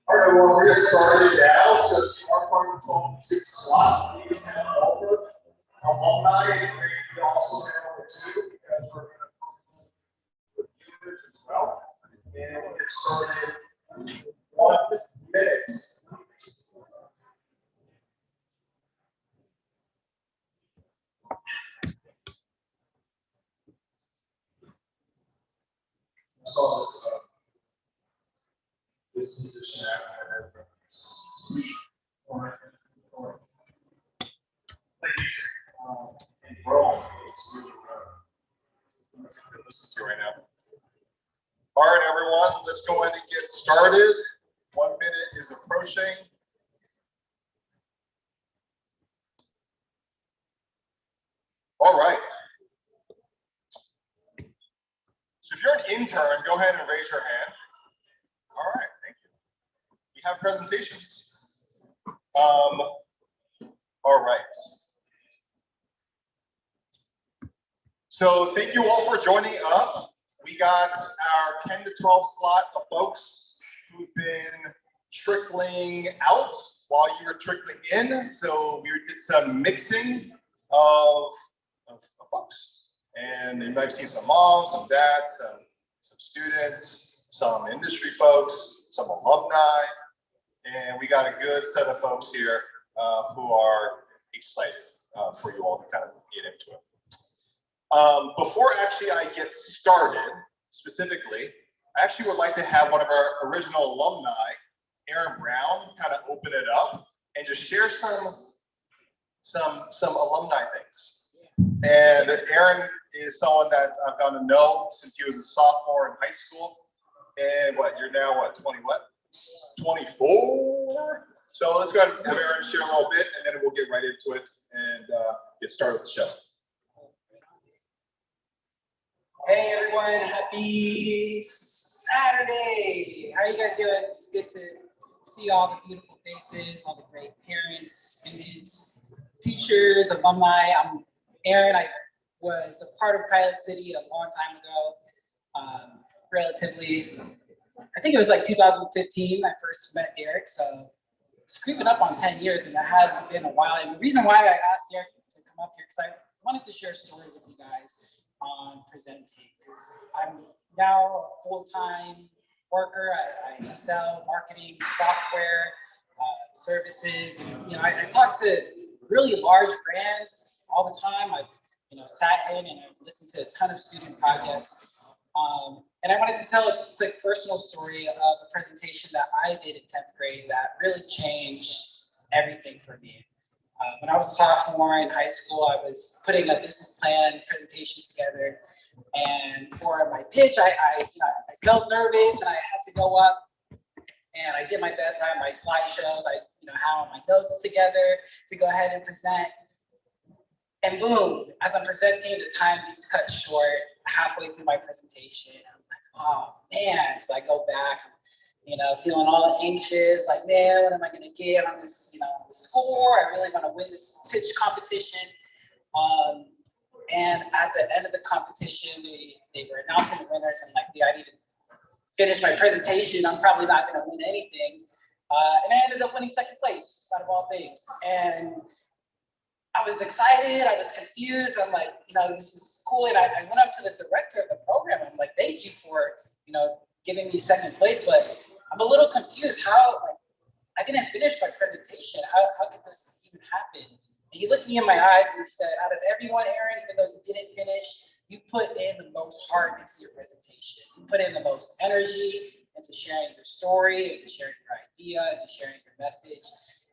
All right, well, we'll get started now. So, our part of the slot is all the alumni, and we also have over two as we're going to computers as well. And we'll get started in 1 minute. So this position in Rome. It's really listen to right now. All right, everyone, let's go ahead and get started. 1 minute is approaching. All right. So if you're an intern, go ahead and raise your hand. All right, thank you. We have presentations. All right. So thank you all for joining up. We got our 10 to 12 slot of folks who've been trickling out while you were trickling in. So we did some mixing of folks. And you might have seen some moms, some dads, some students, some industry folks, some alumni. And we got a good set of folks here who are excited for you all to kind of get into it. Before actually I get started, specifically, I actually would like to have one of our original alumni, Aaron Brown, kind of open it up and just share some alumni things. And Aaron is someone that I've gotten to know since he was a sophomore in high school. And you're now 20 what? 24? So let's go ahead and have Aaron share a little bit, and then we'll get right into it and get started with the show. Hey everyone, happy Saturday. How are you guys doing? It's good to see all the beautiful faces, all the great parents, students, teachers, alumni. I'm Aaron. I was a part of Pilot City a long time ago, relatively. I think it was like 2015 I first met Derek, so it's creeping up on 10 years, and that has been a while. And the reason why I asked Derek to come up here, because I wanted to share a story with you guys on presenting, because I've now full-time worker. I sell marketing software, services. And, I talk to really large brands all the time. I've sat in and I've listened to a ton of student projects. And I wanted to tell a quick personal story of a presentation that I did in 10th grade that really changed everything for me. When I was a sophomore in high school, I was putting a business plan presentation together. And for my pitch, I felt nervous and I had to go up and I did my best. I had my slideshows. I had my notes together to go ahead and present. And boom, as I'm presenting, the time gets cut short halfway through my presentation. I'm like, oh man. So I go back, feeling all anxious, like, man, what am I gonna get on this, score? I really want to win this pitch competition. And at the end of the competition, they were announcing the winners. I'm like, yeah, I need to finish my presentation. I'm probably not gonna win anything. And I ended up winning second place out of all things. And I was excited, I was confused. I'm like, this is cool. And I went up to the director of the program. I'm like, thank you for, giving me second place, but I'm a little confused. How, I didn't finish my presentation. How could this even happen? And he looked me in my eyes and he said, out of everyone, Aaron, even though you didn't finish, you put in the most heart into your presentation. You put in the most energy into sharing your story, into sharing your idea, into sharing your message.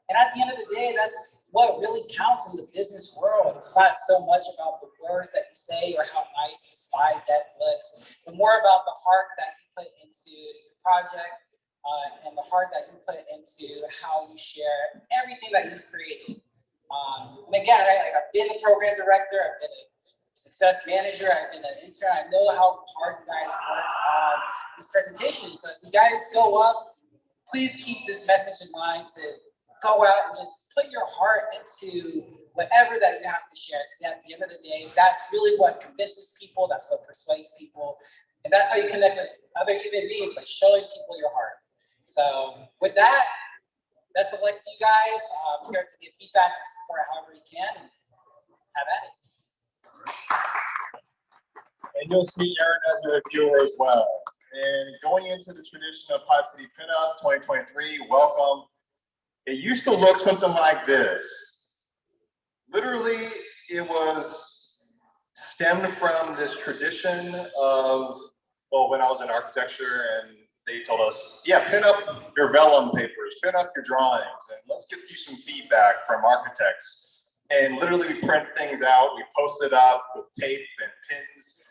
And at the end of the day, that's what really counts in the business world. It's not so much about the words that you say or how nice the slide deck looks, but more about the heart that you put into your project and the heart that you put into how you share everything that you've created. And again, I've been a program director, I've been a success manager, I've been an intern. I know how hard you guys work on this presentation. So as you guys go up, please keep this message in mind to go out and just put your heart into whatever that you have to share. Because at the end of the day, that's really what convinces people, that's what persuades people. And that's how you connect with other human beings, by showing people your heart. So with that, best of luck to you guys. I'm here to give feedback and support however you can. And have at it. And you'll see Aaron as a reviewer as well. And going into the tradition of PilotCity Pinup 2023, welcome. It used to look something like this. Literally, it was stemmed from this tradition of, well, when I was in architecture and they told us, yeah, pin up your vellum papers, pin up your drawings, and let's get you some feedback from architects. And literally we print things out, we post it up with tape and pins,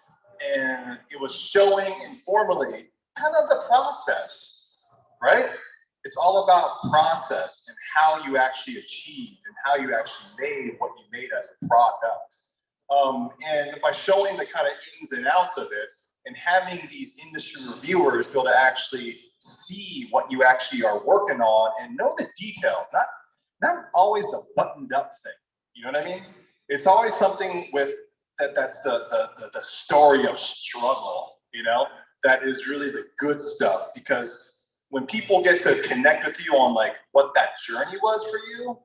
and it was showing informally kind of the process, right? It's all about process and how you actually achieved and how you actually made what you made as a product. And by showing the kind of ins and outs of it and having these industry reviewers be able to actually see what you actually are working on and know the details, not always the buttoned up thing. You know what I mean? It's always something with that's the story of struggle, that is really the good stuff, because when people get to connect with you on like what that journey was for you,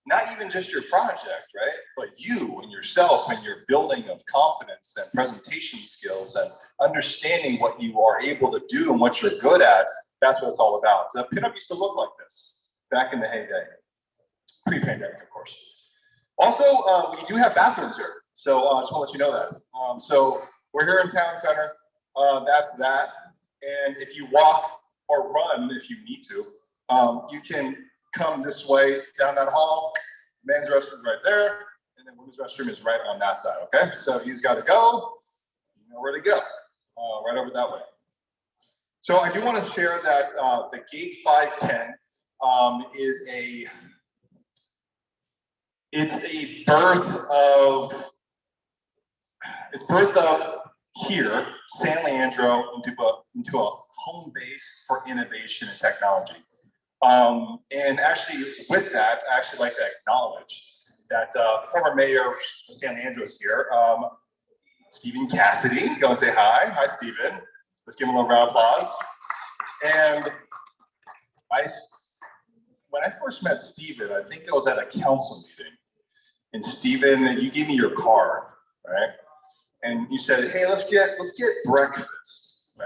not even just your project, right? But you and yourself and your building of confidence and presentation skills and understanding what you are able to do and what you're good at, that's what it's all about. The pinup used to look like this back in the heyday, pre-pandemic, of course. Also, we do have bathrooms here. So I just want to let you know that. So we're here in Town Center. That's that. And if you walk or run, if you need to, you can come this way down that hall. Men's restroom's right there, and then women's restroom is right on that side, okay? So he's got to go, you know where to go, right over that way. So I do want to share that the Gate 510 is it's birth of here, San Leandro, into a home base for innovation and technology. And actually, with that, I actually like to acknowledge that the former mayor of San Leandro is here, Stephen Cassidy. Go and say hi. Hi, Stephen. Let's give him a little round of applause. And when I first met Stephen, I think I was at a council meeting. And Stephen, you gave me your card, right? And you said, hey, let's get breakfast, right?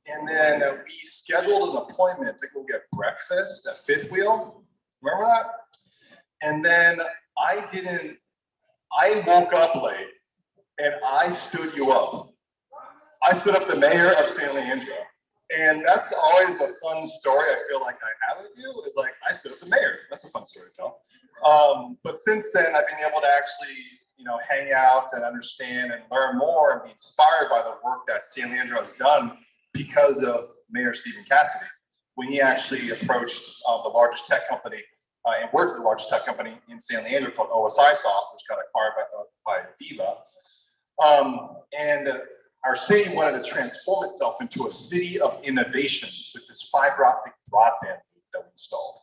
And then we scheduled an appointment to go get breakfast at Fifth Wheel. Remember that? And then I woke up late and I stood you up. I stood up the mayor of San Leandro. And that's always the fun story I feel like I have with you, is like, I stood up the mayor. That's a fun story to tell. But since then, I've been able to actually, hang out and understand and learn more and be inspired by the work that San Leandro has done because of Mayor Stephen Cassidy. When he actually approached the largest tech company and worked at the largest tech company in San Leandro called OSI Soft, which got acquired by Viva. Our city wanted to transform itself into a city of innovation with this fiber optic broadband loop that we installed.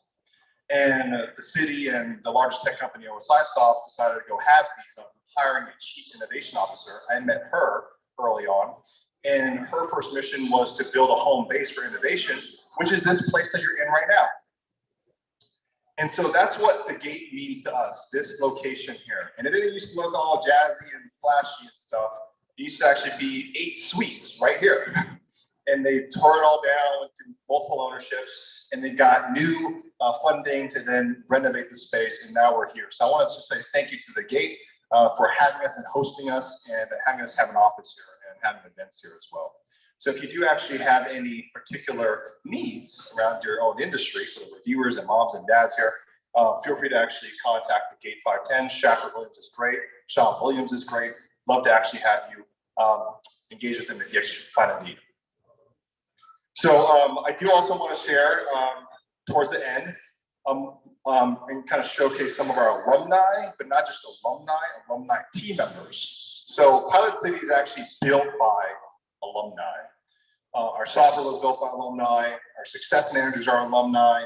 And the city and the largest tech company, OSI Soft, decided to go halvesies on hiring a chief innovation officer. I met her early on, and her first mission was to build a home base for innovation, which is this place that you're in right now. And so that's what the gate means to us, this location here. And it didn't used to look all jazzy and flashy and stuff. It used to actually be 8 suites right here. And they tore it all down with multiple ownerships, and they got new funding to then renovate the space, and now we're here. So I want to just say thank you to the gate for having us and hosting us and having us have an office here and having events here as well. So if you do actually have any particular needs around your own industry, for the reviewers and moms and dads here, feel free to actually contact the Gate 510. Shafford Williams is great. Sean Williams is great. Love to actually have you engage with them if you actually find a need. So I do also want to share towards the end and kind of showcase some of our alumni, but not just alumni team members. So Pilot City is actually built by alumni. Our software was built by alumni. Our success managers are alumni.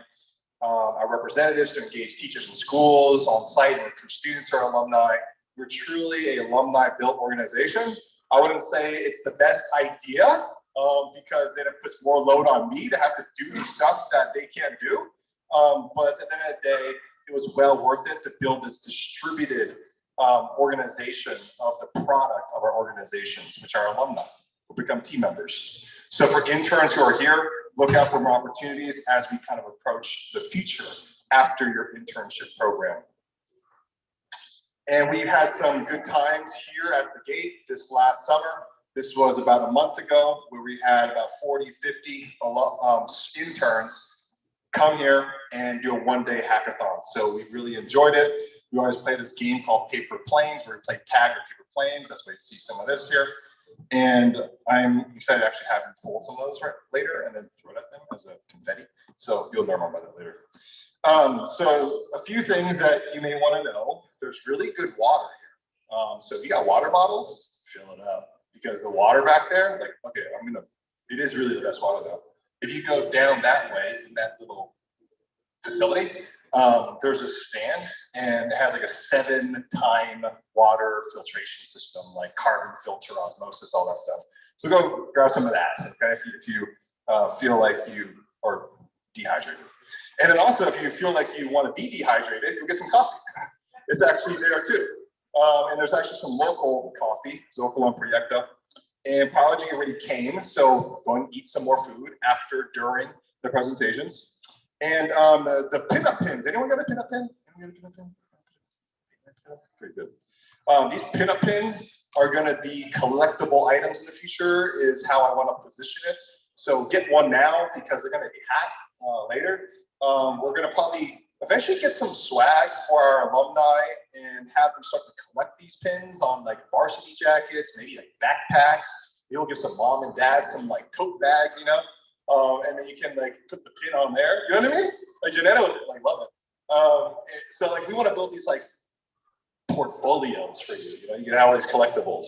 Our representatives to engage teachers in schools, on site, and recruit students are alumni. We're truly a alumni-built organization. I wouldn't say it's the best idea because then it puts more load on me to have to do the stuff that they can't do. But at the end of the day, it was well worth it to build this distributed organization of the product of our organizations, which are alumni who become team members. So for interns who are here, look out for more opportunities as we kind of approach the future after your internship program. And we've had some good times here at the gate this last summer. This was about a month ago where we had about 40, 50 interns come here and do a one-day hackathon. So we really enjoyed it. We always play this game called Paper Planes where we play tag or paper planes. That's why you see some of this here. And I'm excited to actually have them fold some of those later and then throw it at them as a confetti. So you'll learn more about that later. So a few things that you may want to know. There's really good water here. So if you got water bottles, fill it up. Because the water back there, like, okay, it is really the best water though. If you go down that way in that little facility, there's a stand and it has like a 7-time water filtration system, like carbon filter, osmosis, all that stuff. So go grab some of that, okay, if you feel like you are dehydrated. And then also, if you feel like you want to be dehydrated, go get some coffee. It's actually there too. And there's actually some local coffee, Zocalo and Proyecta. And Prodigy already came, so go and eat some more food after, during the presentations. And the pinup pins. Anyone got a pinup pin? Anyone got a pinup pin? Very good. These pinup pins are going to be collectible items in the future, is how I want to position it. So get one now because they're going to be hot later. We're going to probably eventually get some swag for our alumni and have them start to collect these pins on like varsity jackets, maybe like backpacks. Maybe we'll give some mom and dad some like tote bags, you know, and then you can like put the pin on there. You know what I mean? Like Janetta would like love it. So like we want to build these like portfolios for you. You know, you can have all these collectibles.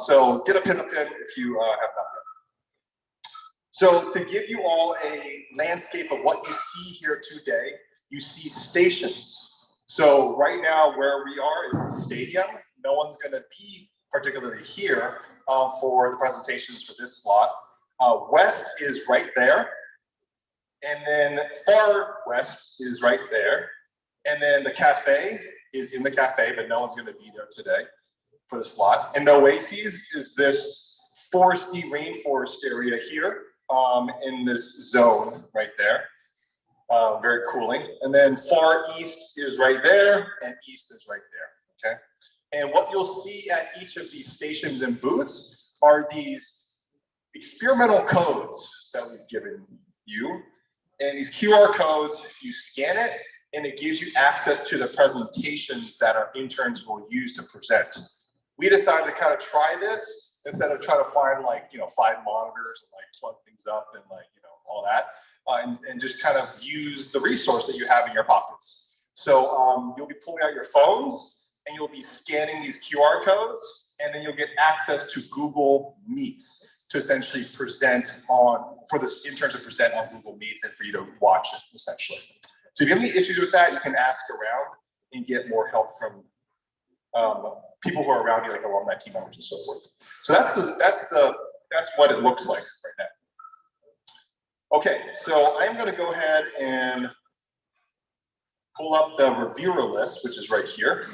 So get a pin if you have not done. So to give you all a landscape of what you see here today, you see stations. So right now where we are is the stadium. No one's going to be particularly here for the presentations for this slot. West is right there. And then far west is right there. And then the cafe is in the cafe, but no one's going to be there today for the slot. And the Oases is this foresty rainforest area here in this zone right there. Very cooling. And then far east is right there, and east is right there, okay? And what you'll see at each of these stations and booths are these experimental codes that we've given you. And these QR codes, you scan it, and it gives you access to the presentations that our interns will use to present. We decided to kind of try this instead of trying to find like, 5 monitors and like plug things up and like, all that. And just kind of use the resource that you have in your pockets. So you'll be pulling out your phones and you'll be scanning these QR codes, and then you'll get access to Google Meets to essentially present on, for the interns to present on Google Meets and for you to watch it essentially. So if you have any issues with that, you can ask around and get more help from people who are around you, like alumni team members and so forth. So that's what it looks like right now. Okay, so I'm going to go ahead and pull up the reviewer list, which is right here.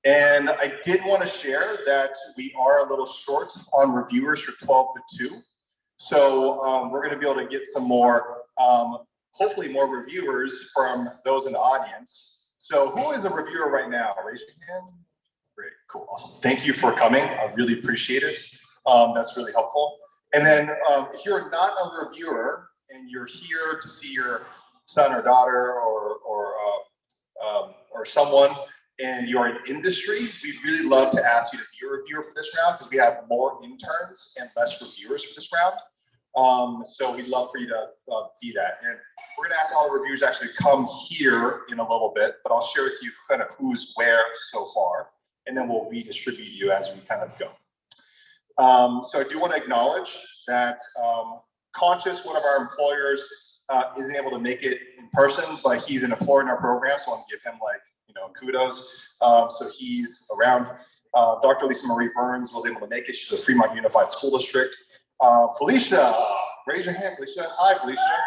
And I did want to share that we are a little short on reviewers for 12 to 2. So we're going to be able to get some more, hopefully more reviewers from those in the audience. So who is a reviewer right now? Raise your hand. Great, cool, awesome. Thank you for coming. I really appreciate it. That's really helpful. And then if you're not a reviewer and you're here to see your son or daughter or someone and you're in industry, we'd really love to ask you to be a reviewer for this round because we have more interns and less reviewers for this round. So we'd love for you to be that. And we're gonna ask all the reviewers to actually come here in a little bit, but I'll share with you kind of who's where so far, and then we'll redistribute you as we kind of go. So I do want to acknowledge that Conscious, one of our employers, isn't able to make it in person, but he's an employer in our program, so I want to give him kudos. So he's around. Dr. Lisa Marie Burns was able to make it. She's a Fremont Unified School District. Felicia, raise your hand, Felicia. Hi, Felicia.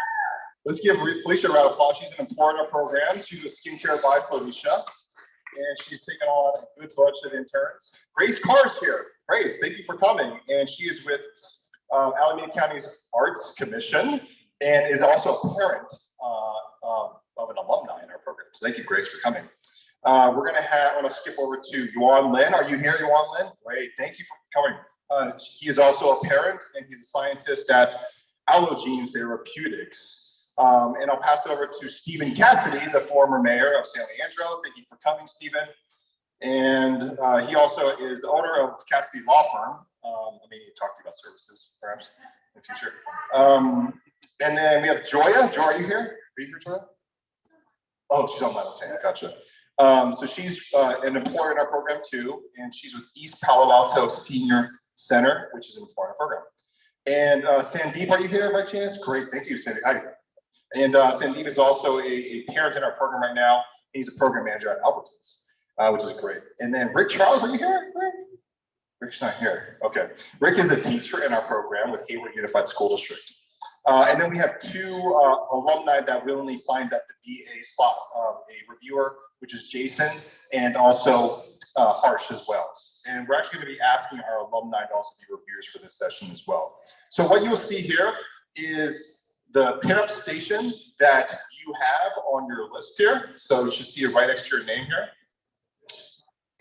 Let's give Felicia a round of applause. She's an employer in our program. She's with Skincare by Felicia, and she's taken on a good bunch of interns. Grace Carr's here. Grace, thank you for coming. And she is with Alameda County's Arts Commission and is also a parent of an alumni in our program. So thank you, Grace, for coming. I'm gonna skip over to Yuan Lin. Are you here, Yuan Lin? Great, thank you for coming. He is also a parent and he's a scientist at Allogene Therapeutics. And I'll pass it over to Stephen Cassidy, the former mayor of San Leandro. Thank you for coming, Stephen. And he also is the owner of Cassidy Law Firm. I may talk to you about services, perhaps, in the future. And then we have Joya. Joya, are you here? Are you here, Joya? Oh, she's on my okay, I gotcha. So she's an employer in our program too, and she's with East Palo Alto Senior Center, which is an employer in our program. And Sandeep, are you here by chance? Great, thank you, Sandeep. Hi. And Sandeep is also a parent in our program right now. He's a program manager at Albertsons, which is great. And then Rick Charles, are you here? Rick? Rick's not here. Okay. Rick is a teacher in our program with Hayward Unified School District. And then we have 2 alumni that willingly signed up to be a reviewer, which is Jason and also Harsh as well. And we're actually going to be asking our alumni to also be reviewers for this session as well. So what you'll see here is the pinup station that you have on your list here. So you should see it right next to your name here.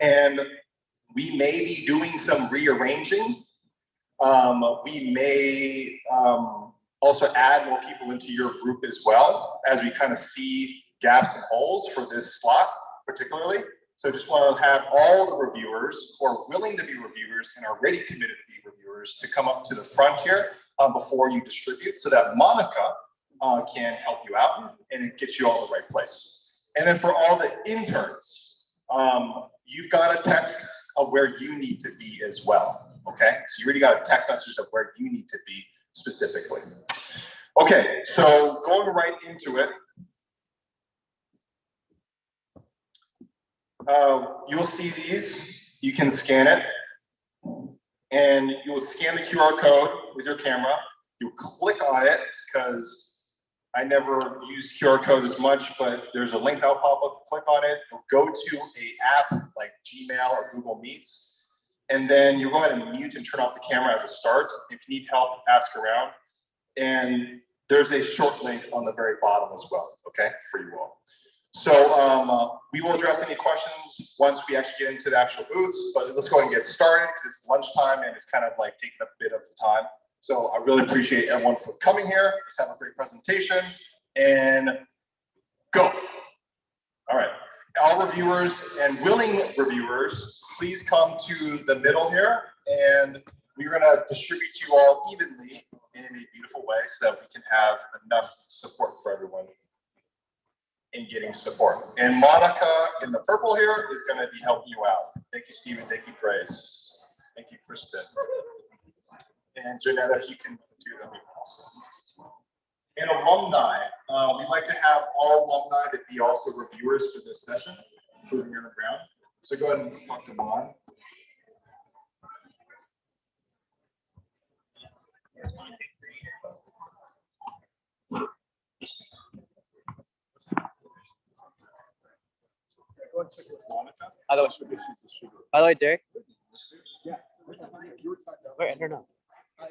And we may be doing some rearranging. We may also add more people into your group as well as we kind of see gaps and holes for this slot particularly. So just want to have all the reviewers who are willing to be reviewers and are ready committed to be reviewers to come up to the front here before you distribute so that Monica can help you out and it gets you all in the right place. And then for all the interns, you've got a text of where you need to be as well, okay? So you already got a text message of where you need to be specifically. Okay, so going right into it, you'll see these, you can scan it, and you will scan the QR code with your camera. You click on it, because I never use QR codes as much, but there's a link that'll pop up, click on it, you'll go to an app like Gmail or Google Meets, And then you go ahead and mute and turn off the camera as a start. If you need help, ask around. And there's a short link on the very bottom as well, okay, for you all. So we will address any questions once we actually get into the actual booths, but let's go ahead and get started because it's lunchtime and it's kind of like taking up a bit of the time. So I really appreciate everyone for coming here. Let's have a great presentation and go. All right, all reviewers and willing reviewers, please come to the middle here and we're gonna distribute you all evenly in a beautiful way so that we can have enough support for everyone in getting support. And Monica in the purple here is going to be helping you out. Thank you, Stephen. Thank you, Grace. Thank you, Kristen. And Janetta, if you can do that, also. And alumni, we'd like to have all alumni to be also reviewers for this session, including on the ground. So go ahead and talk to Mon. By the way, Derek. Yeah. Wait, I don't know. I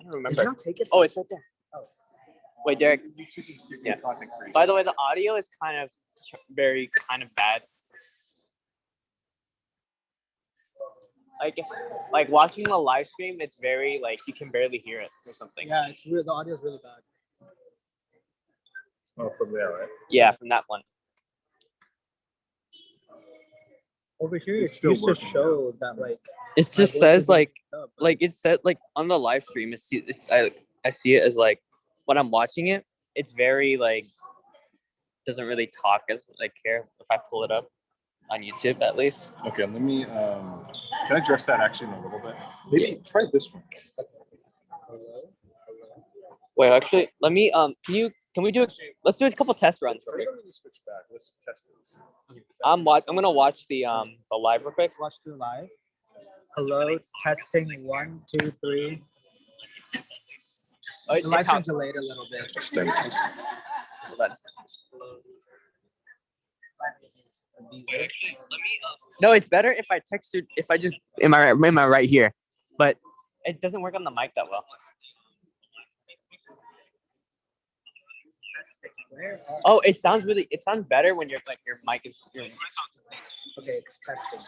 don't remember. Did you not take it? Oh, it's right there. Oh. Wait, Derek. Yeah. By the way, the audio is kind of bad. Like watching the live stream, it's very like you can barely hear it or something. Yeah, it's real. The audio is really bad. Oh, from there, right? Yeah, from that one. Over here, It's it still used to working show that like It my just voice says is like up. it said like on the live stream. I see it as like when I'm watching it. It's very like doesn't really talk as I care if I pull it up on YouTube at least. Okay, let me, can I address that actually in a little bit? Maybe try this one. Wait, actually, let me can we do let's do a couple test runs. Let me switch back. Let's test it. I'm gonna watch the live real quick. Watch the live. Hello, testing 1, 2, 3. The live stream delayed a little bit. Hold on. No, it's better if I text you. If I just am I right here, but it doesn't work on the mic that well. Oh, it sounds better when your mic is. Okay, it's testing.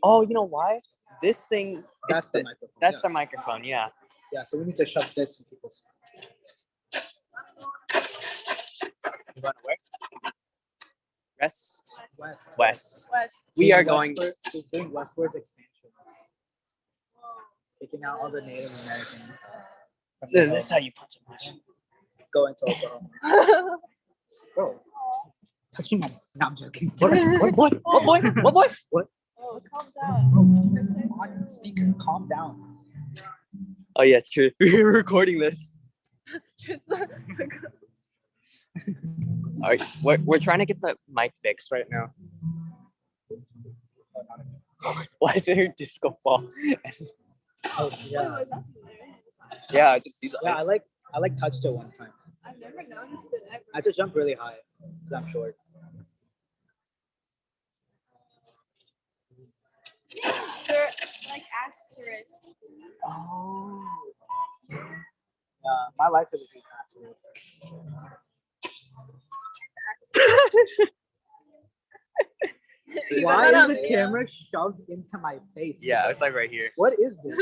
Oh, you know why? This thing. That's the microphone. That's the microphone. Yeah. Yeah, so we need to shove this in people's. Run away. West. West. We are going. She's doing westwards expansion. Taking out all the Native Americans. This is how you punch a Go into Oklahoma. Bro. Touching my. No, I'm joking. What boy? What? Oh, calm down. This is on speaker. Calm down. Oh yeah, it's true. We're recording this. Just All right, we're trying to get the mic fixed right now. Why is there a disco ball? Oh yeah. Yeah, I just see that. Yeah, I like touched it one time. I've never noticed it ever. I had to jump really high because I'm short. They're like asterisks. Oh. My life is a big asterisk. Why is the camera shoved into my face? Yeah, it's like right here. What is this?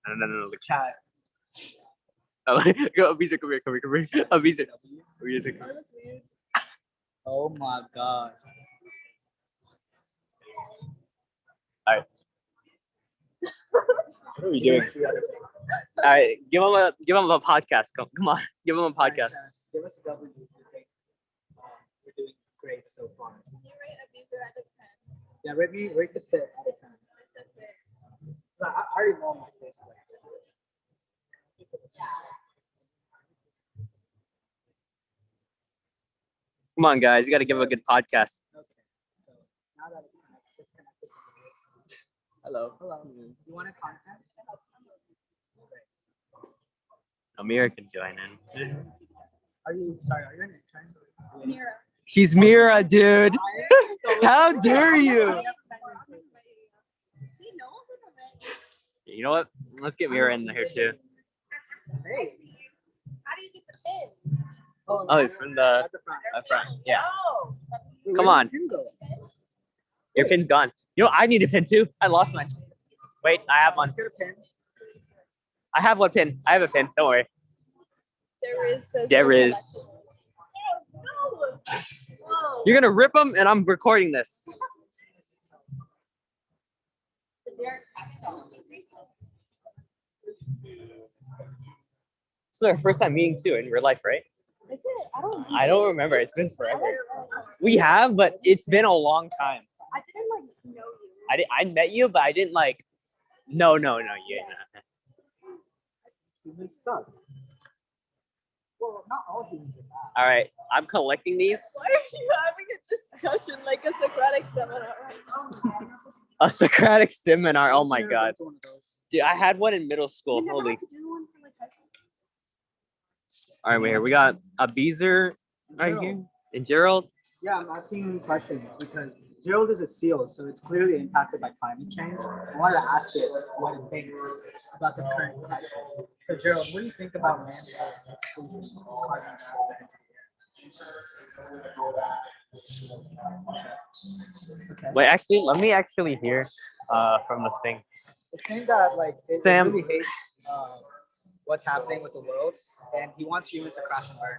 No. Chat. Go, Abiza, come here. Abiza. Oh my god. All right. What are we doing? All right, give him a podcast. Come on, give him a podcast. Give us a W. We're doing great so far. Can you rate Abiza out of 10? Yeah, rate the fit out of 10. I already know my face. Come on, guys, you got to give him a good podcast. Okay. So now that it's disconnected from the video. Hello. You want to contact? Amir can join in. Are you an intern? Mira. She's Mira, dude. How dare you? You know what? Let's get Mira in here too. Hey. How do you get the pins? Oh, it's from the front. Yeah. Come on. Your pin's gone. You know, I need a pin too. I lost mine. Wait, I have one. I have one pin. I have a pin. Don't worry. There is. You're gonna rip them, and I'm recording this. This is our first time meeting too in real life, right? Is it? I don't remember. It's been forever. We have, but it's been a long time. I didn't like know you. I met you, but I didn't like. No, you didn't. Humans suck. Well, not all humans are bad. All right, I'm collecting these. Why are you having a discussion like a Socratic seminar right now? A Socratic seminar. Oh my god, dude! I had one in middle school. You never Holy. had to do one for like high school? All right, wait here. We got a Beezer right here and Gerald. Yeah, I'm asking him questions because Gerald is a SEAL, so it's clearly impacted by climate change. I wanted to ask it what it thinks about the current crisis. So Gerald, what do you think about man-made pollution, carbon dioxide? Okay. Wait, actually, let me actually hear from this thing. It's saying that like it Sam. really hates what's happening with the world, and he wants humans to crash and burn.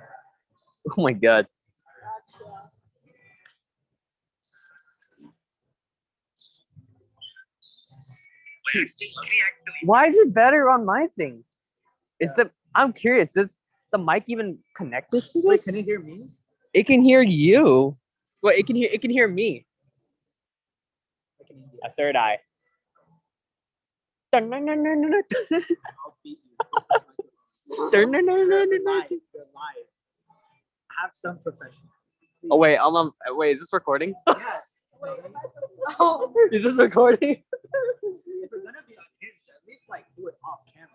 Oh my god. Why is it better on my thing? Is the I'm curious. Does the mic even connected to this? Wait, can it hear me? It can hear you. Well, it can hear me. A third eye. I'll beat you. You're live. Have some profession. Oh wait, wait, is this recording? Yes. Oh. Is this recording? If we're gonna be unhinged, at least like do it off camera.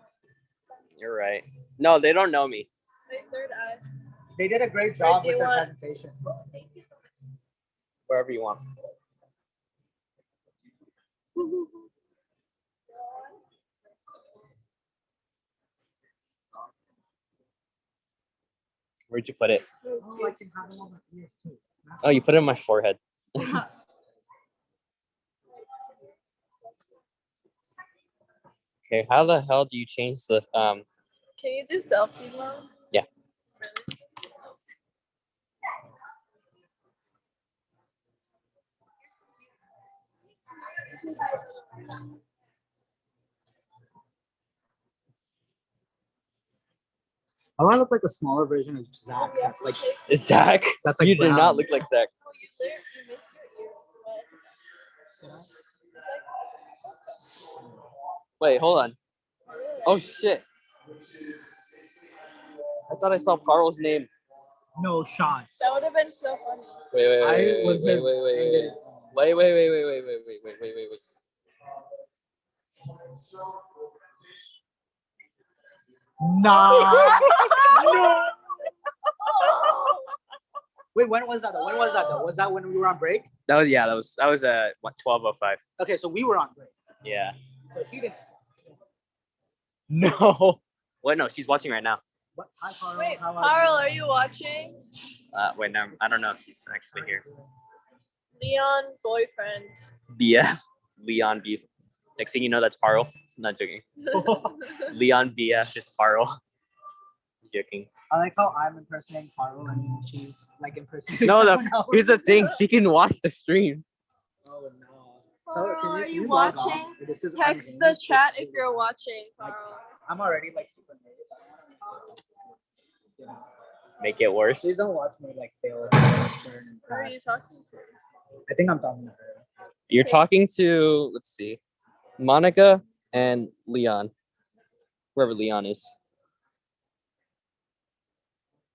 You're right. No, they don't know me. My third eye. They did a great job do you with their want- presentation. Thank you so much. Wherever you want. Where'd you put it? Oh, I can have them on my ears too. Oh, you put it on my forehead. Okay, how the hell do you change the Can you do selfie mode? Yeah. I want to look like a smaller version of Zach. That's like Zach. That's like you do brown. not look like Zach. Oh, you literally missed your ear. But it's like, Wait, hold on. Oh shit. I thought I saw Carl's name. no shot. that would have been so funny. Wait. I would have ended it. Wait. Nah. No. Wait, when was that though? Was that when we were on break? That was what 12:05. Okay, so we were on break. Yeah. So she didn't. No. Wait, no, she's watching right now. What? Hi, Carl. Wait, How Carl, are you watching? Wait, no, I don't know if he's actually here. Leon boyfriend. BF, Leon BF. Next thing you know, that's Parl. Not joking. Leon BF, just Parl. Joking. I like how I'm impersonating Carl and she's like impersonating. No, someone else. here's the thing. She can watch the stream. Oh no. Carl, Can are you log off? watching? This is Text the unhinged. chat if you're watching, Carl. I'm already like super nervous. Yeah. Make it worse. Please don't watch me like fail. Who are you talking to? I think I'm talking to her. You're talking to, let's see, Monica and Leon. Whoever Leon is.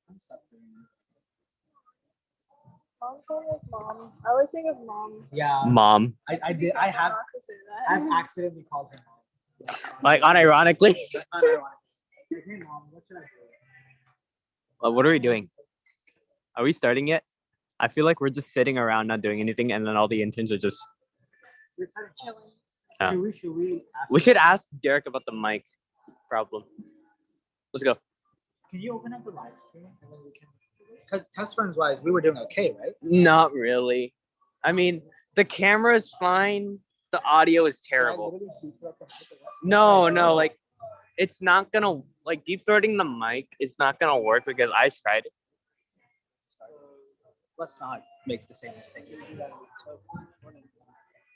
I'm suffering. Mom sounds like mom. I always think of mom. Yeah. Mom. I did. I have. Not to say that. I've accidentally called her mom. Like unironically. Unironically. Hey mom, what should I do? What are we doing? Are we starting yet? I feel like we're just sitting around not doing anything, and then all the interns are just. We're kind of chilling. Yeah. Should we ask We should ask Derek about the mic problem. Let's go. Can you open up the live stream and then we can? Because test runs wise, we were doing okay, right? Not really. I mean, the camera is fine. The audio is terrible. No, like it's not gonna like deep throating the mic. It's not gonna work because I tried it. Let's not make the same mistake.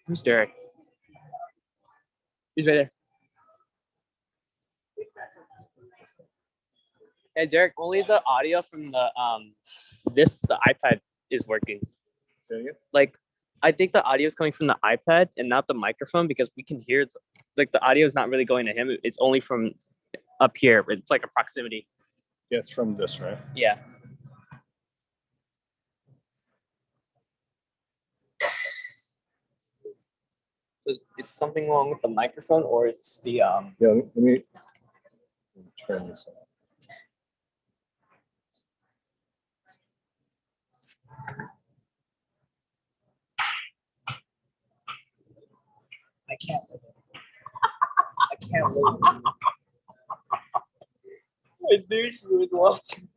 Who's Derek? He's right there. Hey Derek, only the audio from the the iPad is working. Like I think the audio is coming from the iPad and not the microphone because we can hear like the audio is not really going to him. It's only from up here. It's like a proximity. Yeah, it's from this, right? Yeah. It's something wrong with the microphone, or it's the Yeah, let me turn this on. I can't live it. I can't live it. I knew she was watching.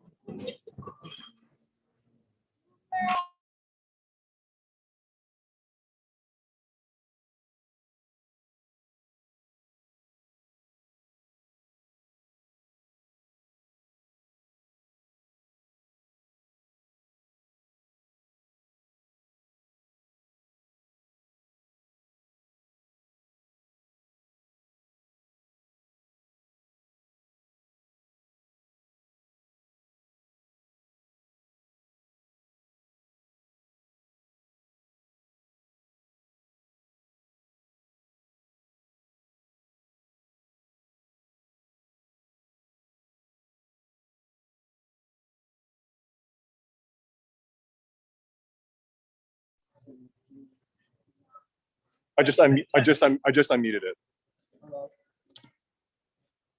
I just unmuted it.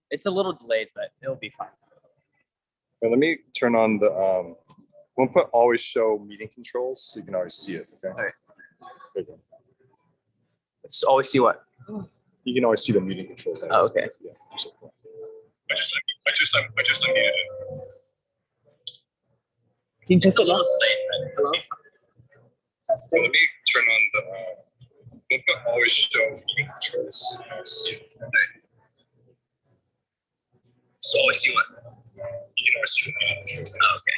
It's a little delayed, but it'll be fine. Well, let me turn on the we'll put always show meeting controls so you can always see it. Okay. All right. Just always see what? You can always see the meeting controls. Oh, okay. Yeah. I just unmuted it. Can you test it now? Hello? Let me turn on the we'll put always show meeting controls so you can always see it. Okay. So always see what? You can always see the meeting controls. Oh, okay.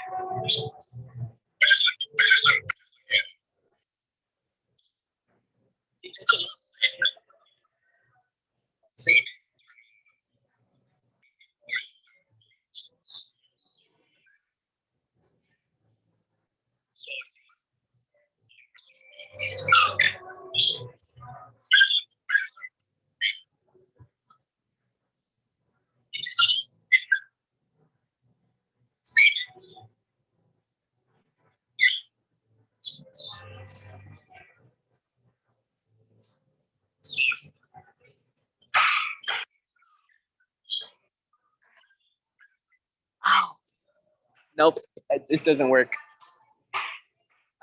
Nope, it doesn't work.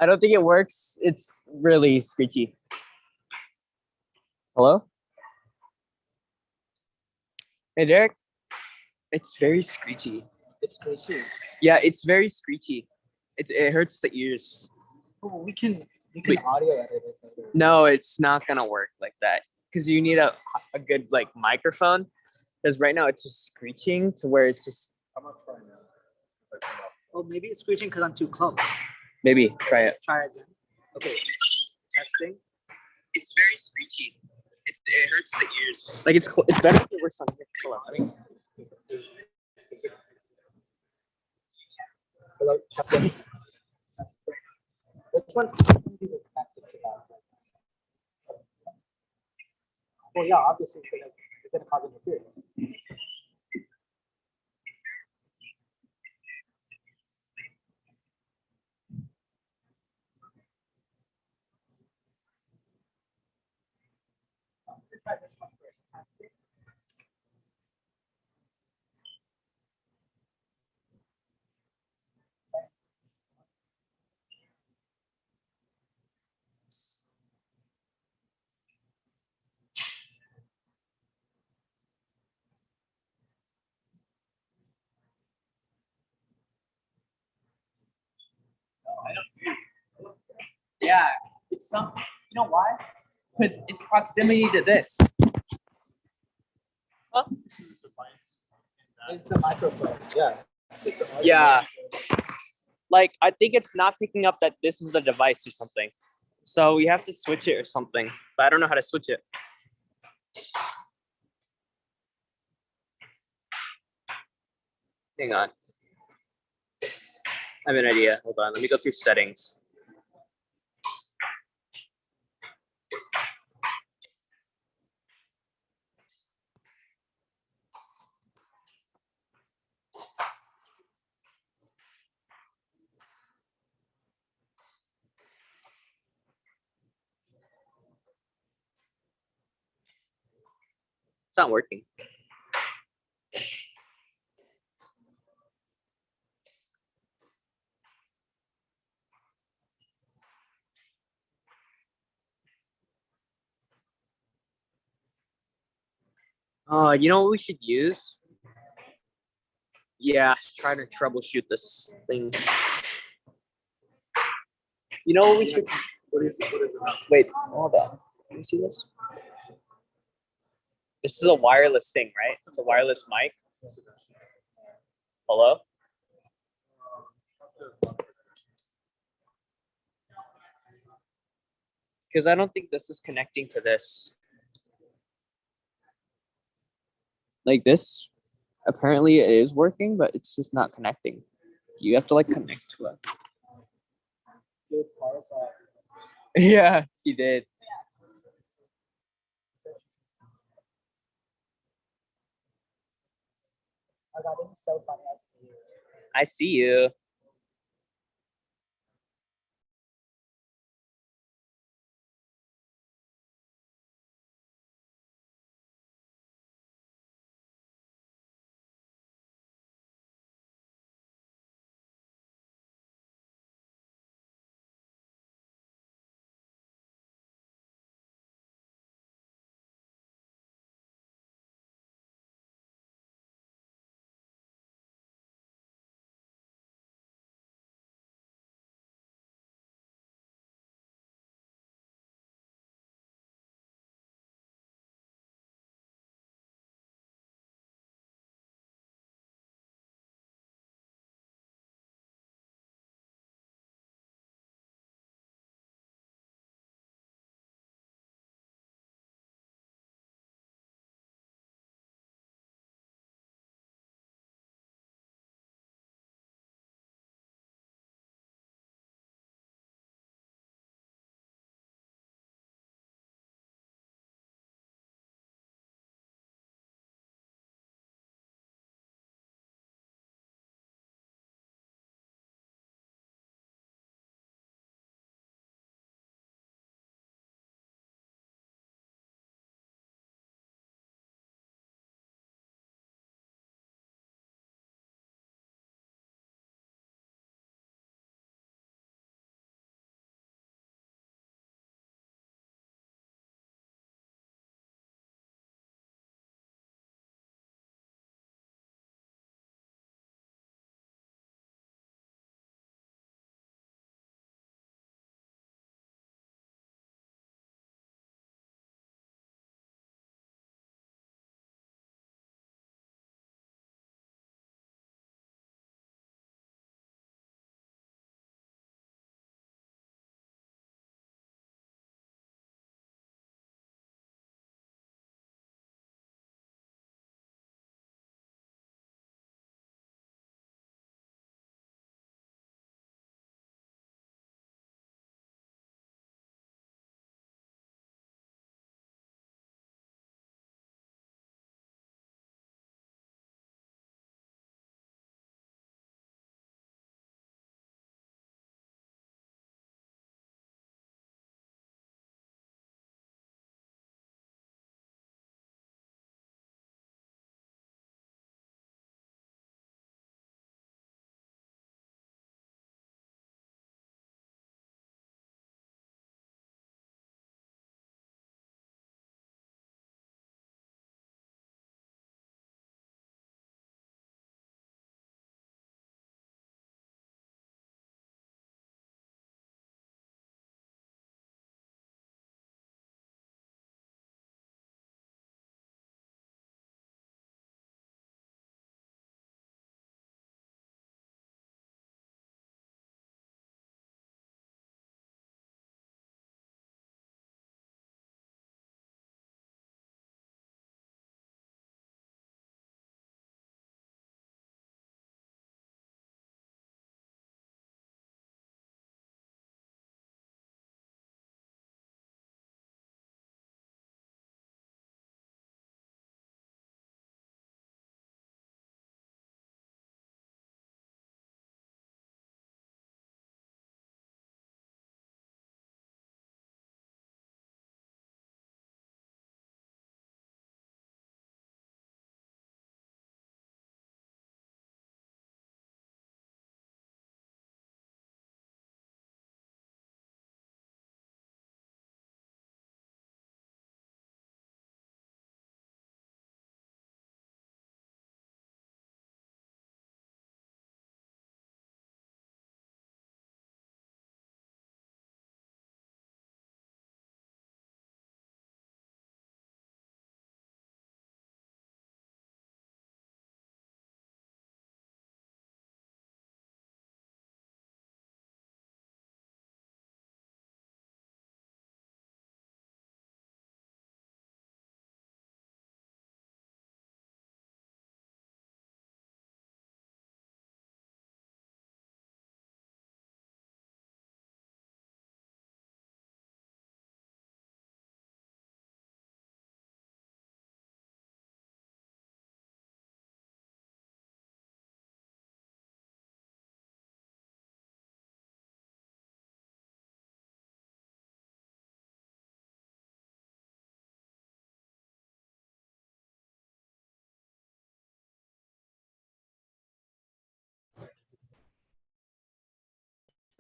I don't think it works. It's really screechy. Hello? Hey, Derek? It's very screechy. It's screechy. Yeah, it's very screechy. It hurts the ears. Oh, we can audio edit it later. No, it's not gonna work like that because you need a good like microphone. Because right now it's just screeching to where it's just. I'm not trying now. Oh, maybe it's screeching because I'm too close. Maybe try it. Try again. Okay. Testing. It's very screechy. It hurts the ears. Like it's better if it works on here. Hold on, I mean, Hello. Testing. Testing. Which one's connected to that? Well, yeah, obviously it's gonna cause interference. Try this one first. Testing. Yeah, it's some. You know why? Because it's proximity to this. Huh? It's the microphone. Yeah. Yeah. Like, I think it's not picking up that this is the device or something. So we have to switch it or something. But I don't know how to switch it. Hang on. I have an idea. Hold on. Let me go through settings. It's not working. You know what we should use? Yeah, trying to troubleshoot this thing. You know what we should? What is it? Wait, hold on. Can you see this? This is a wireless thing, right? It's a wireless mic. Hello? Because I don't think this is connecting to this. Like this, apparently it is working, but it's just not connecting. You have to like connect to it. Yeah, he did. Oh god, this is so funny. I see you. I see you.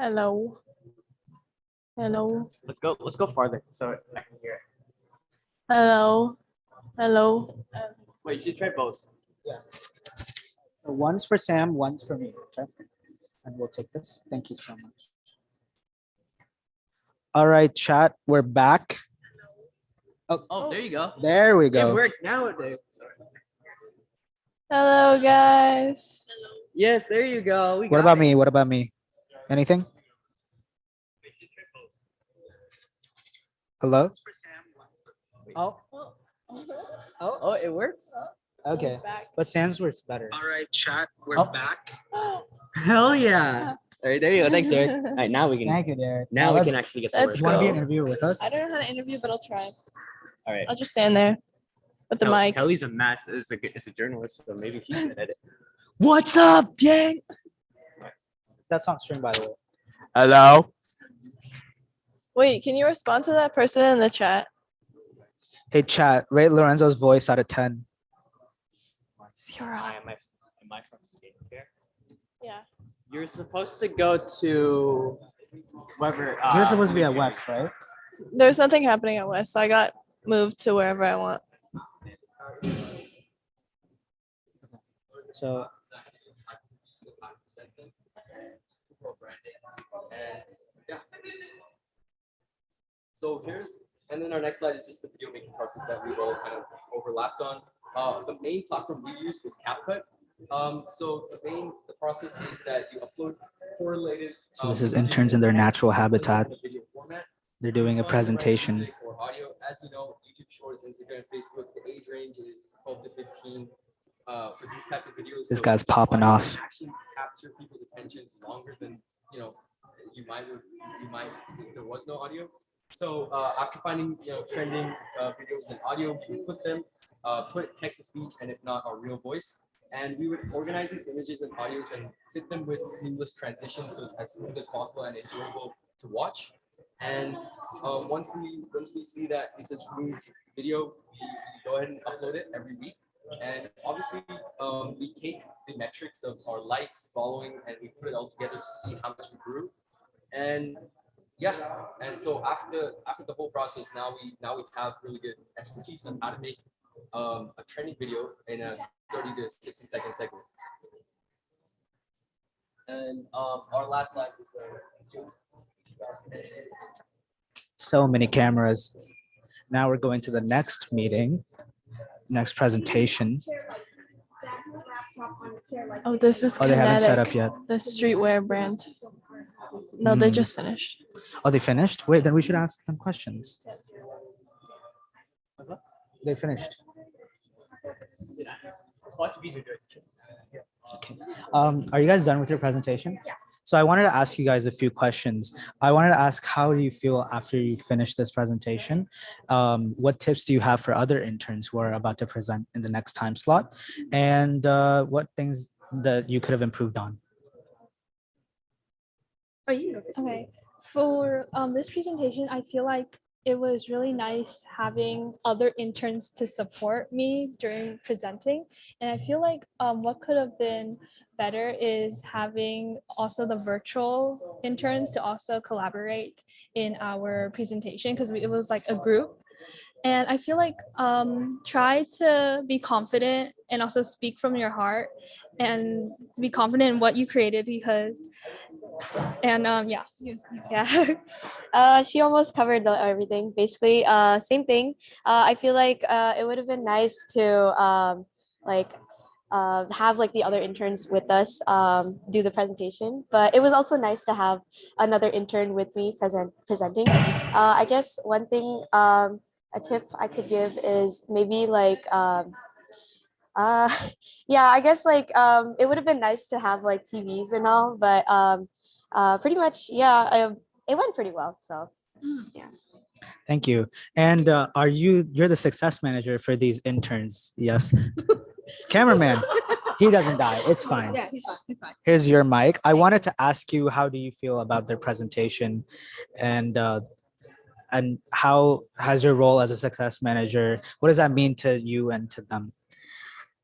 Hello. Hello. Let's go farther so I can hear it. Hello. Hello. Wait, you should try both. Yeah. One's for Sam, one's for me. Okay. And we'll take this. Thank you so much. All right, chat. We're back. Oh, there you go. There we go. It works nowadays. Hello, guys. Yes, there you go. What about me? What about me? Anything? Hello? Oh. Oh, it works? Okay. But Sam's works better. All right, chat. We're back. Hell yeah. All right, there you go. Thanks, Derek. All right, now we can. Thank you, Derek. Now we can actually get to work. You want to be an interviewer with us? I don't know how to interview, but I'll try. All right. I'll just stand there with the mic. Kelly's a mass. It's a journalist, so maybe she can edit. What's up, gang? That's on stream, by the way. Hello. Wait, can you respond to that person in the chat? Hey, chat. Rate Lorenzo's voice out of 10. 0. Am I from skincare? Yeah. You're supposed to go to wherever. You're supposed to be at West, right? There's nothing happening at West, so I got moved to wherever I want. So Yeah. So and then our next slide is just the video making process that we've all kind of overlapped on. The main platform we used was CapCut. So the process is that you upload correlated. So this is interns in their natural habitat. They're doing a presentation. Or audio. As you know, YouTube Shorts, Instagram, Facebook, the age range is 12 to 15 for these type of videos. This So guy's popping off. Actually capture people's attentions longer than you might if there was no audio. So after finding trending videos and audio, we would put them, put text to speech, and if not, our real voice. And we would organize these images and audios and fit them with seamless transitions, so as smooth as possible and enjoyable to watch. And once we see that it's a smooth video, we go ahead and upload it every week. And obviously, we take the metrics of our likes, following, and we put it all together to see how much we grew. And yeah, and so after the whole process, now we have really good expertise on how to make a trending video in a 30 to 60-second segment. And our last slide is So many cameras. Now we're going to the next meeting, next presentation. Oh, this is Oh, they haven't set up Kinetic, yet. the streetwear brand. No, they just finished. Oh, they finished? Wait, then we should ask them questions. They finished. Okay. Are you guys done with your presentation? Yeah. So I wanted to ask you guys a few questions. I wanted to ask, how do you feel after you finish this presentation? What tips do you have for other interns who are about to present in the next time slot? And what things that you could have improved on? Okay, for this presentation, I feel like it was really nice having other interns to support me during presenting. And I feel like what could have been better is having also the virtual interns to also collaborate in our presentation, because it was like a group. And I feel like try to be confident and also speak from your heart and be confident in what you created, because yeah. She almost covered everything. Basically, same thing. I feel like it would have been nice to have like the other interns with us do the presentation, but it was also nice to have another intern with me presenting. I guess one thing, a tip I could give is maybe like yeah, I guess like it would have been nice to have like TVs and all, but pretty much, yeah, it went pretty well. So yeah. Thank you. And you're the success manager for these interns? Yes. Cameraman, he doesn't die. It's fine. Yeah, he's fine. He's fine. Here's your mic. I wanted to ask you, how do you feel about their presentation, and how has your role as a success manager? What does that mean to you and to them?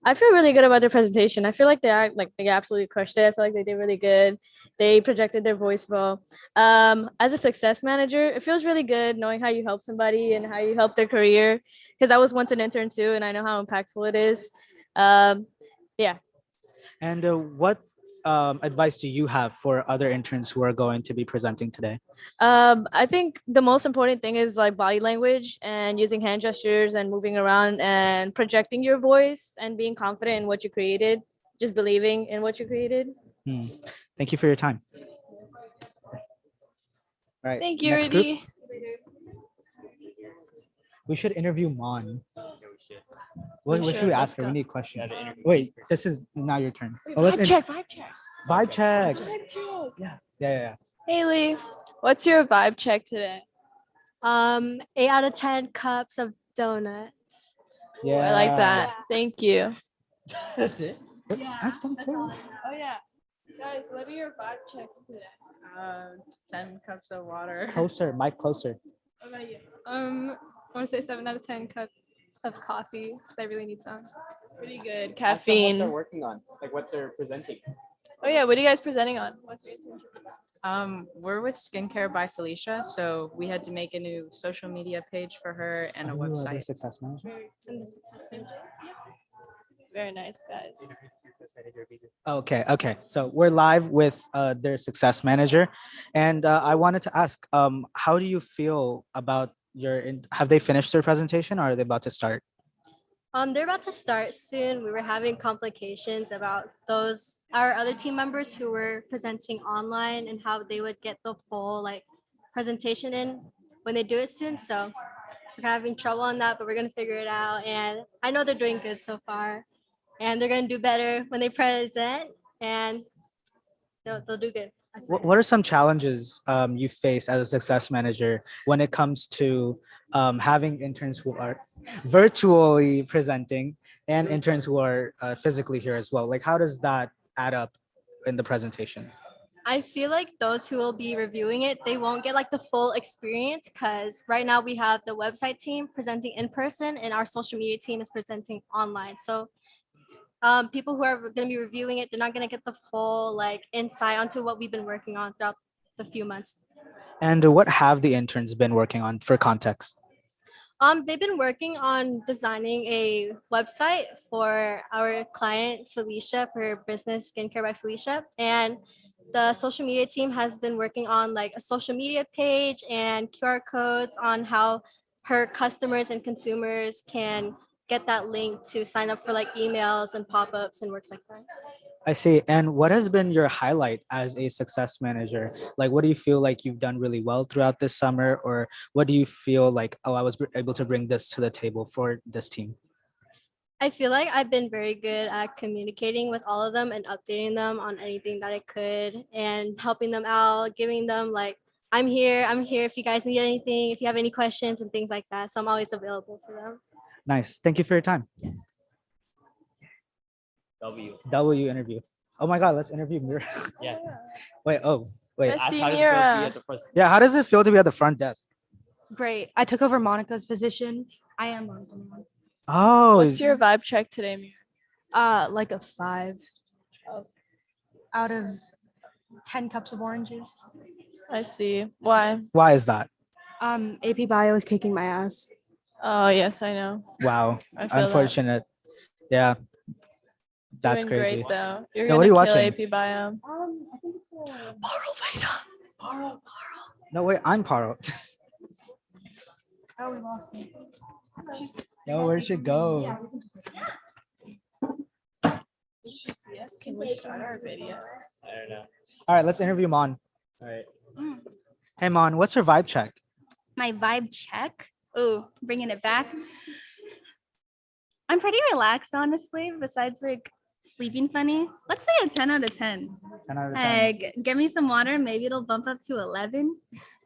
I feel really good about their presentation. I feel like they absolutely crushed it. I feel like they did really good. They projected their voice well. As a success manager, it feels really good knowing how you help somebody and how you help their career. Because I was once an intern too, and I know how impactful it is. Yeah. And what advice do you have for other interns who are going to be presenting today? I think the most important thing is like body language and using hand gestures and moving around and projecting your voice and being confident in what you created, just believing in what you created. Thank you for your time. All right. Thank you, next group. Rudy. We should interview Mon. We What should should. we Let's ask her? go. We need questions. Wait, this is now your turn. Vibe check, vibe check. Vibe checks. Vibe check. Yeah. Haley, what's your vibe check today? 8 out of 10 cups of donuts. Ooh, I like that. Thank you. That's it. Yeah, Ask them too. Oh yeah. Guys, what are your vibe checks today? 10 cups of water. Closer, mic closer. What about you? I want to say 7 out of 10 cups of coffee because I really need some. Pretty good. Ask them what Caffeine. they're working on, like what they're presenting. Oh yeah, what are you guys presenting on? What's your internship about? We're with Skincare by Felicia, so we had to make a new social media page for her and a Are you the website. success manager? In the success center? Yep. Very nice, guys. Okay. So we're live with their success manager, and I wanted to ask, how do you feel about have they finished their presentation or are they about to start? They're about to start soon. We were having complications about our other team members who were presenting online and how they would get the full presentation in when they do it soon. So we're having trouble on that, but we're gonna figure it out. And I know they're doing good so far, and they're gonna do better when they present, and they'll do good. What are some challenges you face as a success manager when it comes to having interns who are virtually presenting and interns who are physically here as well? Like, how does that add up in the presentation? I feel like those who will be reviewing it, they won't get the full experience because right now we have the website team presenting in person and our social media team is presenting online. So people who are going to be reviewing it, they're not going to get the full insight onto what we've been working on throughout the few months. And what have the interns been working on for context? They've been working on designing a website for our client Felicia, for her business Skincare by Felicia, and the social media team has been working on a social media page and QR codes on how her customers and consumers can get that link to sign up for emails and pop-ups and works like that. I see. And what has been your highlight as a success manager? Like, what do you feel like you've done really well throughout this summer? Or what do you feel like, oh, I was able to bring this to the table for this team? I feel like I've been very good at communicating with all of them and updating them on anything that I could and helping them out, giving them I'm here if you guys need anything, if you have any questions and things like that. So I'm always available for them. Nice. Thank you for your time. W interview. Oh my God, let's interview Mira. Yeah. Wait. Let's see Mira. Yeah, how does it feel to be at the front desk? Great. I took over Monica's position. I am Monica. Oh. What's your vibe check today, Mira? Like a 5 out of 10 cups of orange juice. I see. Why? Why is that? AP Bio is kicking my ass. Oh yes, I know. Wow. I feel Unfortunate. Yeah. That's Doing crazy. great though. You're Yeah, what are gonna you kill watching? AP Bio. I think it's Paro. No, wait, I'm Paro. Oh, we lost me. No, where'd she go? Can we start our video? I don't know. All right, let's interview Mon. All right. Hey, Mon, what's your vibe check? My vibe check. Ooh, bringing it back. I'm pretty relaxed, honestly, besides sleeping funny. Let's say a 10 out of 10. 10 out of 10. Get me some water. Maybe it'll bump up to 11.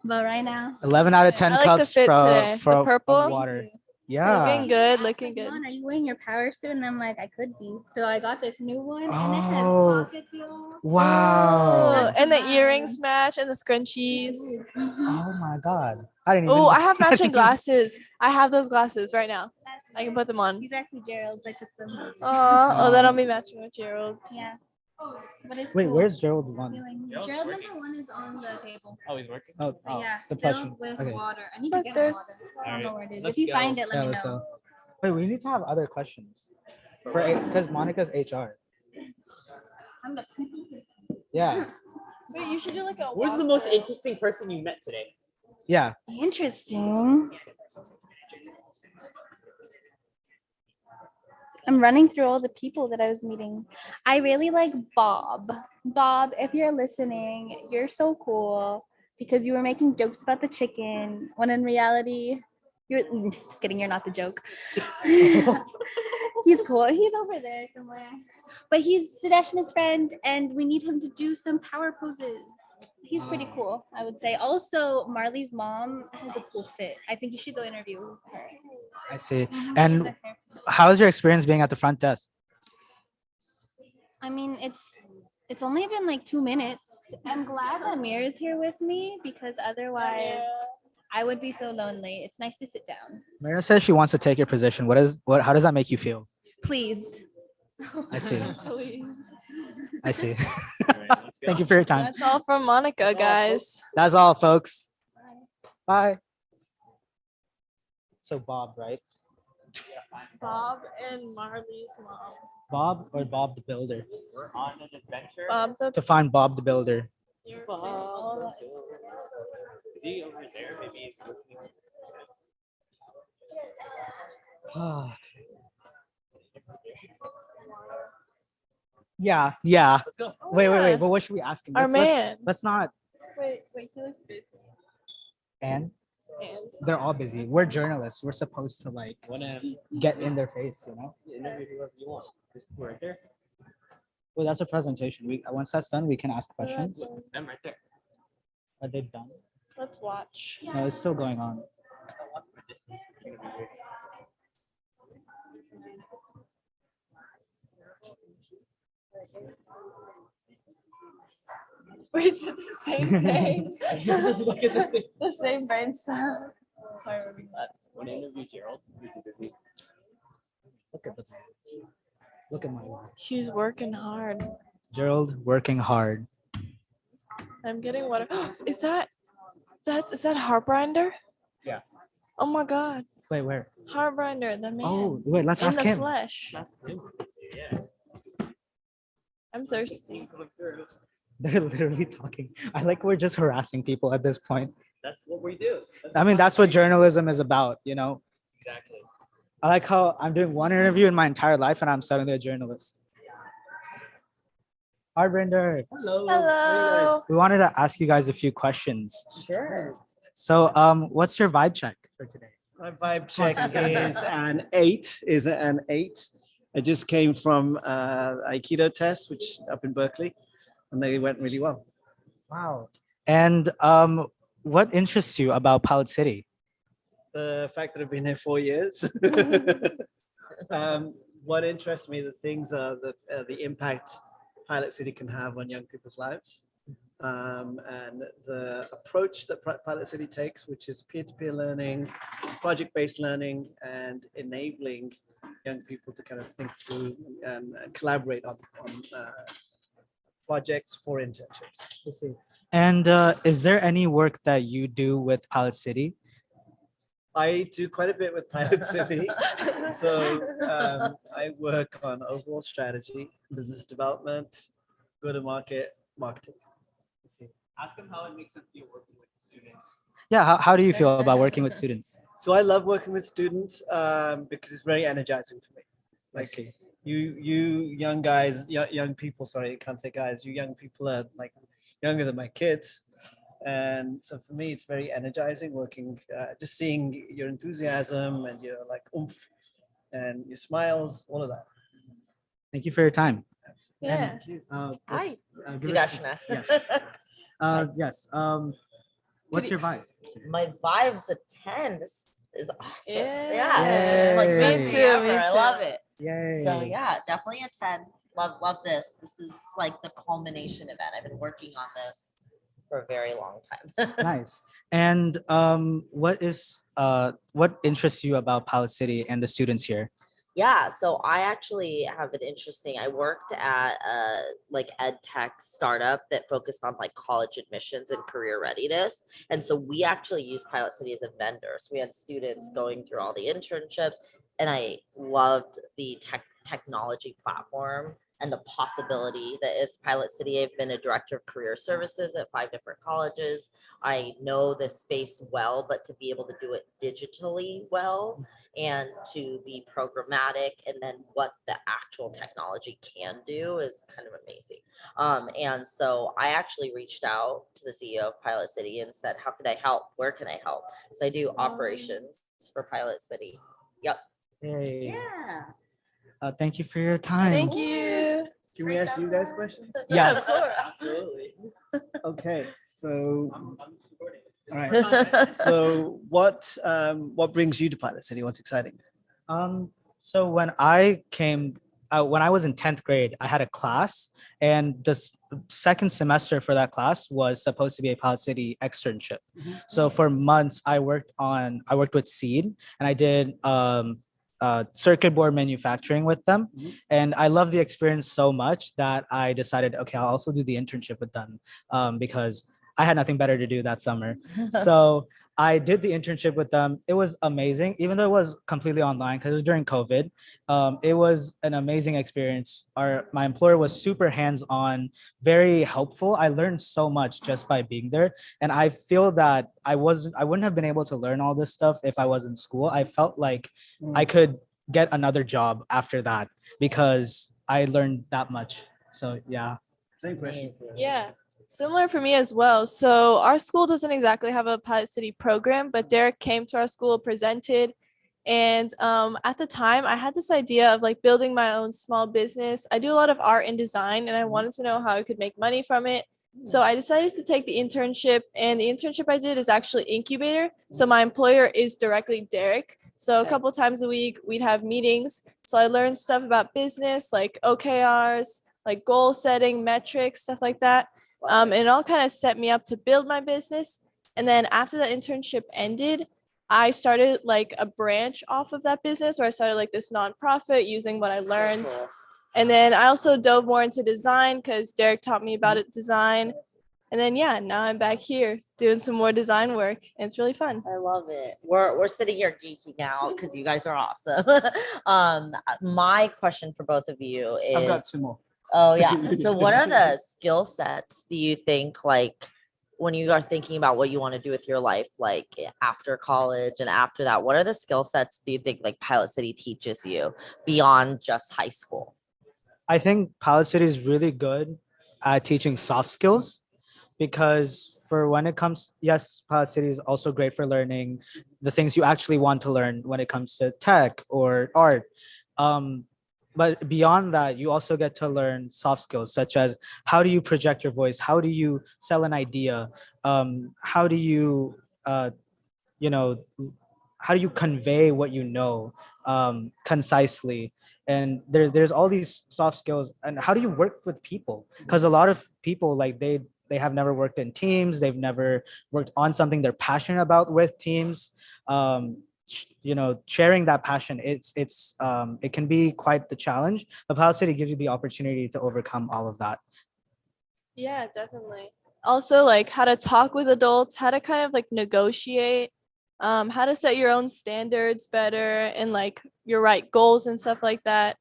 But right now. 11 out of 10 I like the cups fit today. for The purple. of water. Yeah. Looking good, looking good. Are you wearing your power suit? And I'm like, I could be. So I got this new one and it has Oh, pockets, y'all. wow. Oh, and the earrings match and the scrunchies. Oh my God. I didn't even Oh, I have I matching didn't even- glasses. I have those glasses right now. I can put them on. These are actually Gerald's. I took them. Oh, then I'll be matching with Gerald. Yeah. But it's Wait, cool. where's Gerald one? Gerald number 1 is on the table. Oh, he's working. Oh, But yeah, the filled plushie. with Okay. water. I need to get more water. I don't know where it is. If you find it, let Yeah, me let's know. go. Wait, we need to have other questions for because Monica's HR. I'm the Yeah. Wait, you should do like a. Who's the most interesting person you met today? Yeah. Interesting. I'm running through all the people that I was meeting. I really like Bob. Bob, if you're listening, you're so cool because you were making jokes about the chicken when in reality, you're just kidding, you're not the joke. He's cool. He's over there somewhere. But he's Sudesh and his friend, and we need him to do some power poses. He's pretty cool, I would say. Also, Marley's mom has a cool fit. I think you should go interview her. I see. And how's your experience being at the front desk? I mean, it's only been like 2 minutes. I'm glad Amir is here with me because otherwise I would be so lonely. It's nice to sit down. Mira says she wants to take your position. How does that make you feel? Please. I see. Please. I see. Thank you for your time. That's all from Monica, guys. That's all, folks. Bye. So Bob, right? Bob and Marley's mom. Bob or Bob the Builder? We're on an adventure. Bob the. To find Bob the Builder. You're Bob the Builder. Is he over there? Maybe he's listening. Yeah, yeah. Let's go. Wait. But what should we ask him? Our man. Let's not. Wait, he looks busy. And And they're all busy. We're journalists. We're supposed to like get in their face, you know? Interview whoever you want. We're right there. Well, that's a presentation. Once that's done, we can ask questions. I'm right there. Are they done? let's watch. No, it's still going on. We did the same thing. Just look at the same. The same brain cell. Sorry, we're being left. When I interview Gerald, Look at the look at my work. He's working hard. Gerald working hard. I'm getting water. Is that Heartbrinder? Yeah. Oh my god. Wait, where? Heartbrinder, the man. Oh, wait, let's ask in the him. flesh. Yeah. I'm thirsty. They're literally talking. I like we're just harassing people at this point. That's what we do. I mean, that's what journalism is about, you know? Exactly. I like how I'm doing one interview in my entire life and I'm suddenly a journalist. Heartbrinder. Hello. We wanted to ask you guys a few questions. Sure. So, what's your vibe check for today? My vibe check is an 8. I just came from Aikido test, which up in Berkeley, and they went really well. Wow. And what interests you about Pilot City? The fact that I've been here 4 years. What interests me, the things are the impact Pilot City can have on young people's lives. And the approach that Pilot City takes, which is peer-to-peer learning, project-based learning, and enabling young people to kind of think through and collaborate on projects for internships. And is there any work that you do with Pilot City? I do quite a bit with Pilot City. So I work on overall strategy, business development, go-to-market, marketing. Ask him how it makes him feel working with students. Yeah, how do you feel about working with students? So I love working with students because it's very energizing for me. I see. You young guys, young people, sorry, I can't say guys, you young people are like younger than my kids. And so for me, it's very energizing working, just seeing your enthusiasm and your like oomph and your smiles, all of that. Thank you for your time. Yeah. Hi, give us- Sudashna. Yes. Yes. What's your vibe? My vibe's a 10. This is awesome. Yeah. Like Yay. best Me thing too, ever. me I too. love it. Yay. So yeah, definitely a 10. Love this. This is like the culmination event. I've been working on this for a very long time. Nice. And what is what interests you about Pilot City and the students here? Yeah, so I actually have an interesting. I worked at a like ed tech startup that focused on like college admissions and career readiness, and so we actually used Pilot City as a vendor. So we had students going through all the internships, and I loved the technology platform and the possibility that is Pilot City. I've been a director of career services at 5 different colleges. I know this space well, but to be able to do it digitally well and to be programmatic and then what the actual technology can do is kind of amazing. And so I actually reached out to the CEO of Pilot City and said, how can I help? Where can I help? So I do operations for Pilot City. Yep. Hey. Yeah. Thank you for your time. Thank you. Can we ask you guys questions? Yes. Absolutely. Okay, so all right. So what brings you to Pilot City? What's exciting? So when I was in 10th grade, I had a class, and the second semester for that class was supposed to be a Pilot City externship. So for months, I worked with Seed, and I did circuit board manufacturing with them. And I loved the experience so much that I decided, okay, I'll also do the internship with them because I had nothing better to do that summer. So I did the internship with them. It was amazing, even though it was completely online because it was during COVID. It was an amazing experience. My employer was super hands-on, very helpful. I learned so much just by being there, and I feel that I wouldn't have been able to learn all this stuff if I was in school. I felt like I could get another job after that because I learned that much. So yeah. Same question. Yeah, similar for me as well. So our school doesn't exactly have a Pilot City program, but Derek came to our school, presented, and at the time I had this idea of like building my own small business. I do a lot of art and design, and I wanted to know how I could make money from it. So I decided to take the internship, and the internship I did is actually incubator. So my employer is directly Derek. So a couple times a week we'd have meetings. So I learned stuff about business like OKRs, like goal setting, metrics, stuff like that. And it all kind of set me up to build my business. And then after the internship ended, I started like a branch off of that business where I started like this nonprofit using what I learned. And then I also dove more into design because Derek taught me about it, design. And then yeah, now I'm back here doing some more design work, and it's really fun. I love it. We're sitting here geeking out because you guys are awesome. My question for both of you is, I've got two more. Oh yeah. So what are the skill sets do you think, like when you are thinking about what you want to do with your life, like after college and after that, what are the skill sets do you think like Pilot City teaches you beyond just high school? I think Pilot City is really good at teaching soft skills because for when it comes, yes, Pilot City is also great for learning the things you actually want to learn when it comes to tech or art. But beyond that, you also get to learn soft skills such as how do you project your voice? How do you sell an idea? How do you, you know, how do you convey what you know concisely? And there's all these soft skills. And how do you work with people? Because a lot of people, like they have never worked in teams. They've never worked on something they're passionate about with teams. Sharing that passion, it can be quite the challenge. But Pilot City gives you the opportunity to overcome all of that. Yeah, definitely. Also, like how to talk with adults, how to kind of like negotiate, how to set your own standards better and like your right goals and stuff like that.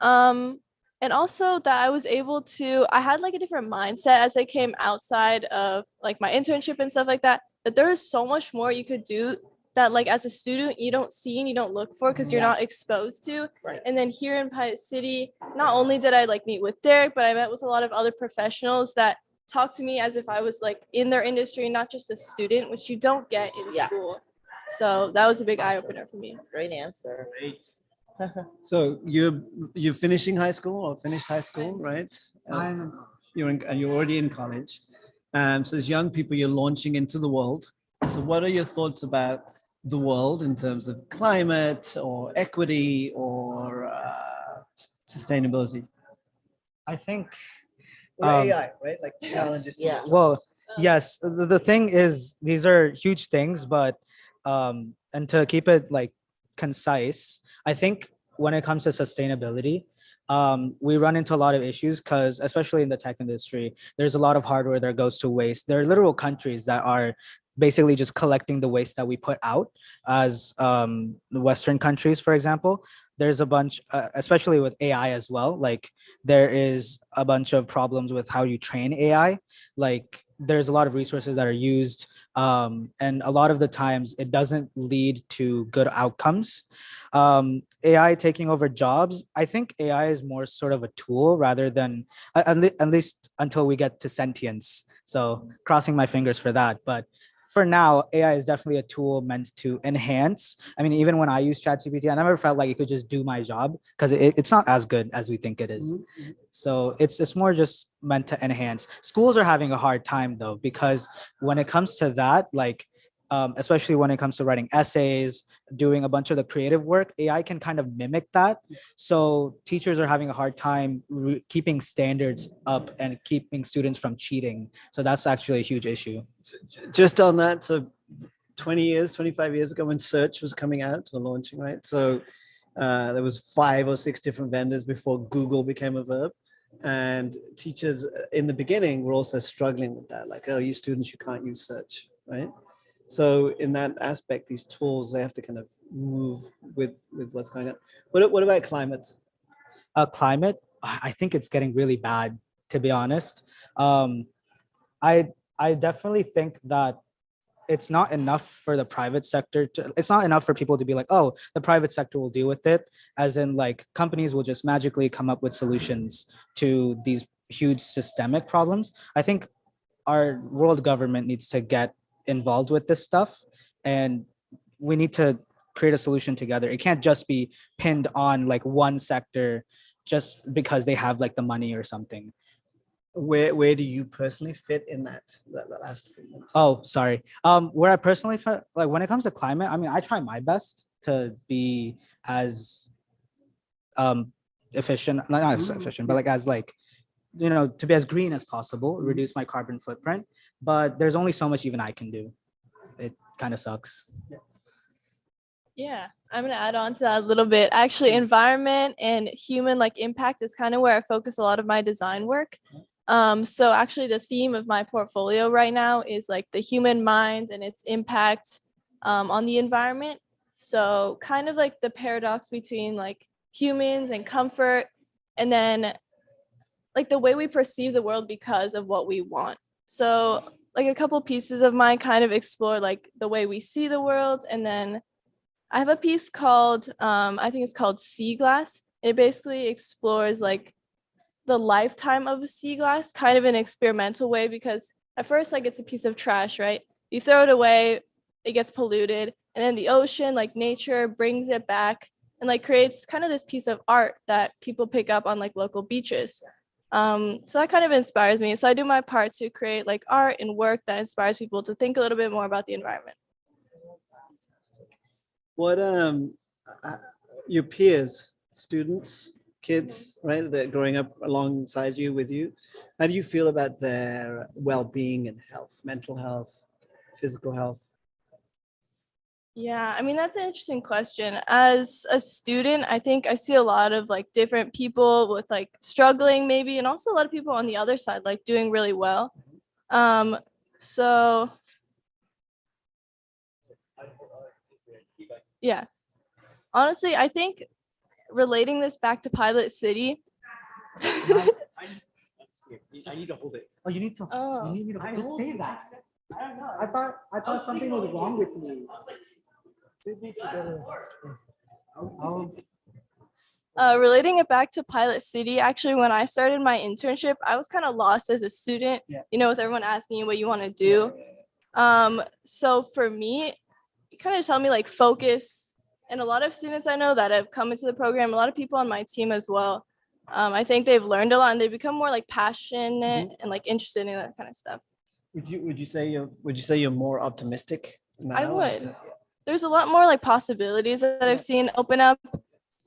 And also that I had like a different mindset as I came outside of like my internship and stuff like that, that there is so much more you could do that like as a student you don't see and you don't look for because you're not exposed to. Right. And then here in Pilot City, not only did I like meet with Derek, but I met with a lot of other professionals that talked to me as if I was like in their industry, not just a student, which you don't get in school. So that was a big eye opener for me. Great answer. Great. So you're finishing high school or finished high school, right? You're already in college. So as young people, you're launching into the world. So what are your thoughts about the world in terms of climate or equity or sustainability? I think or AI, right? Like challenges. Well, yes. The thing is, these are huge things, but and to keep it like concise, I think when it comes to sustainability, we run into a lot of issues because especially in the tech industry, there's a lot of hardware that goes to waste. There are literal countries that are basically just collecting the waste that we put out as the Western countries, for example. There's a bunch, especially with AI as well. Like there is a bunch of problems with how you train AI. Like there's a lot of resources that are used, and a lot of the times it doesn't lead to good outcomes. AI taking over jobs, I think AI is more sort of a tool rather than, at least until we get to sentience. So crossing my fingers for that. But for now, AI is definitely a tool meant to enhance. I mean, even when I use ChatGPT, I never felt like it could just do my job because it's not as good as we think it is. So it's more just meant to enhance. Schools are having a hard time though, because when it comes to that, like especially when it comes to writing essays, doing a bunch of the creative work, AI can kind of mimic that. So teachers are having a hard time keeping standards up and keeping students from cheating. So that's actually a huge issue. Just on that, so 20 years, 25 years ago when search was coming out or launching, right? So there was 5 or 6 different vendors before Google became a verb. And teachers in the beginning were also struggling with that. Like, oh, you students, you can't use search, right? So in that aspect, these tools, they have to kind of move with what's going on. What about climate? Climate, I think it's getting really bad, to be honest. I definitely think that it's not enough for the private sector to, it's not enough for people to be like, oh, the private sector will deal with it, as in like companies will just magically come up with solutions to these huge systemic problems. I think our world government needs to get involved with this stuff, and we need to create a solution together. It can't just be pinned on like one sector just because they have like the money or something. Where do you personally fit in that last agreement? Oh, sorry. Where I personally fit, like when it comes to climate, I mean, I try my best to be as efficient, not as efficient, but like as like, you know, to be as green as possible, reduce my carbon footprint. But there's only so much even I can do. It kind of sucks. Yeah, I'm gonna add on to that a little bit. Actually, environment and human like impact is kind of where I focus a lot of my design work. So actually the theme of my portfolio right now is like the human mind and its impact on the environment. So kind of like the paradox between like humans and comfort, and then like the way we perceive the world because of what we want. So like a couple pieces of mine kind of explore like the way we see the world. And then I have a piece called, I think it's called Sea Glass. It basically explores like the lifetime of a sea glass, kind of in an experimental way, because at first like it's a piece of trash, right? You throw it away, it gets polluted, and then the ocean, like nature, brings it back and like creates kind of this piece of art that people pick up on like local beaches. So that kind of inspires me. So I do my part to create like art and work that inspires people to think a little bit more about the environment. What your peers, students, kids, right, that are growing up alongside you, with you, how do you feel about their well-being and health, mental health, physical health? Yeah, I mean, that's an interesting question. As a student, I think I see a lot of like different people with like struggling maybe, and also a lot of people on the other side, like doing really well. So yeah, honestly, I think relating this back to Pilot City. I need to hold it. Oh, you need to. Oh. You need me to just say that. I don't know. I thought something was wrong with me. Relating it back to Pilot City, actually, when I started my internship, I was kind of lost as a student, you know, with everyone asking you what you want to do. So for me, it kind of tell me like focus, and a lot of students I know that have come into the program, a lot of people on my team as well. I think they've learned a lot and they become more like passionate and like interested in that kind of stuff. Would you say you're more optimistic now? I would. There's a lot more like possibilities that I've seen open up.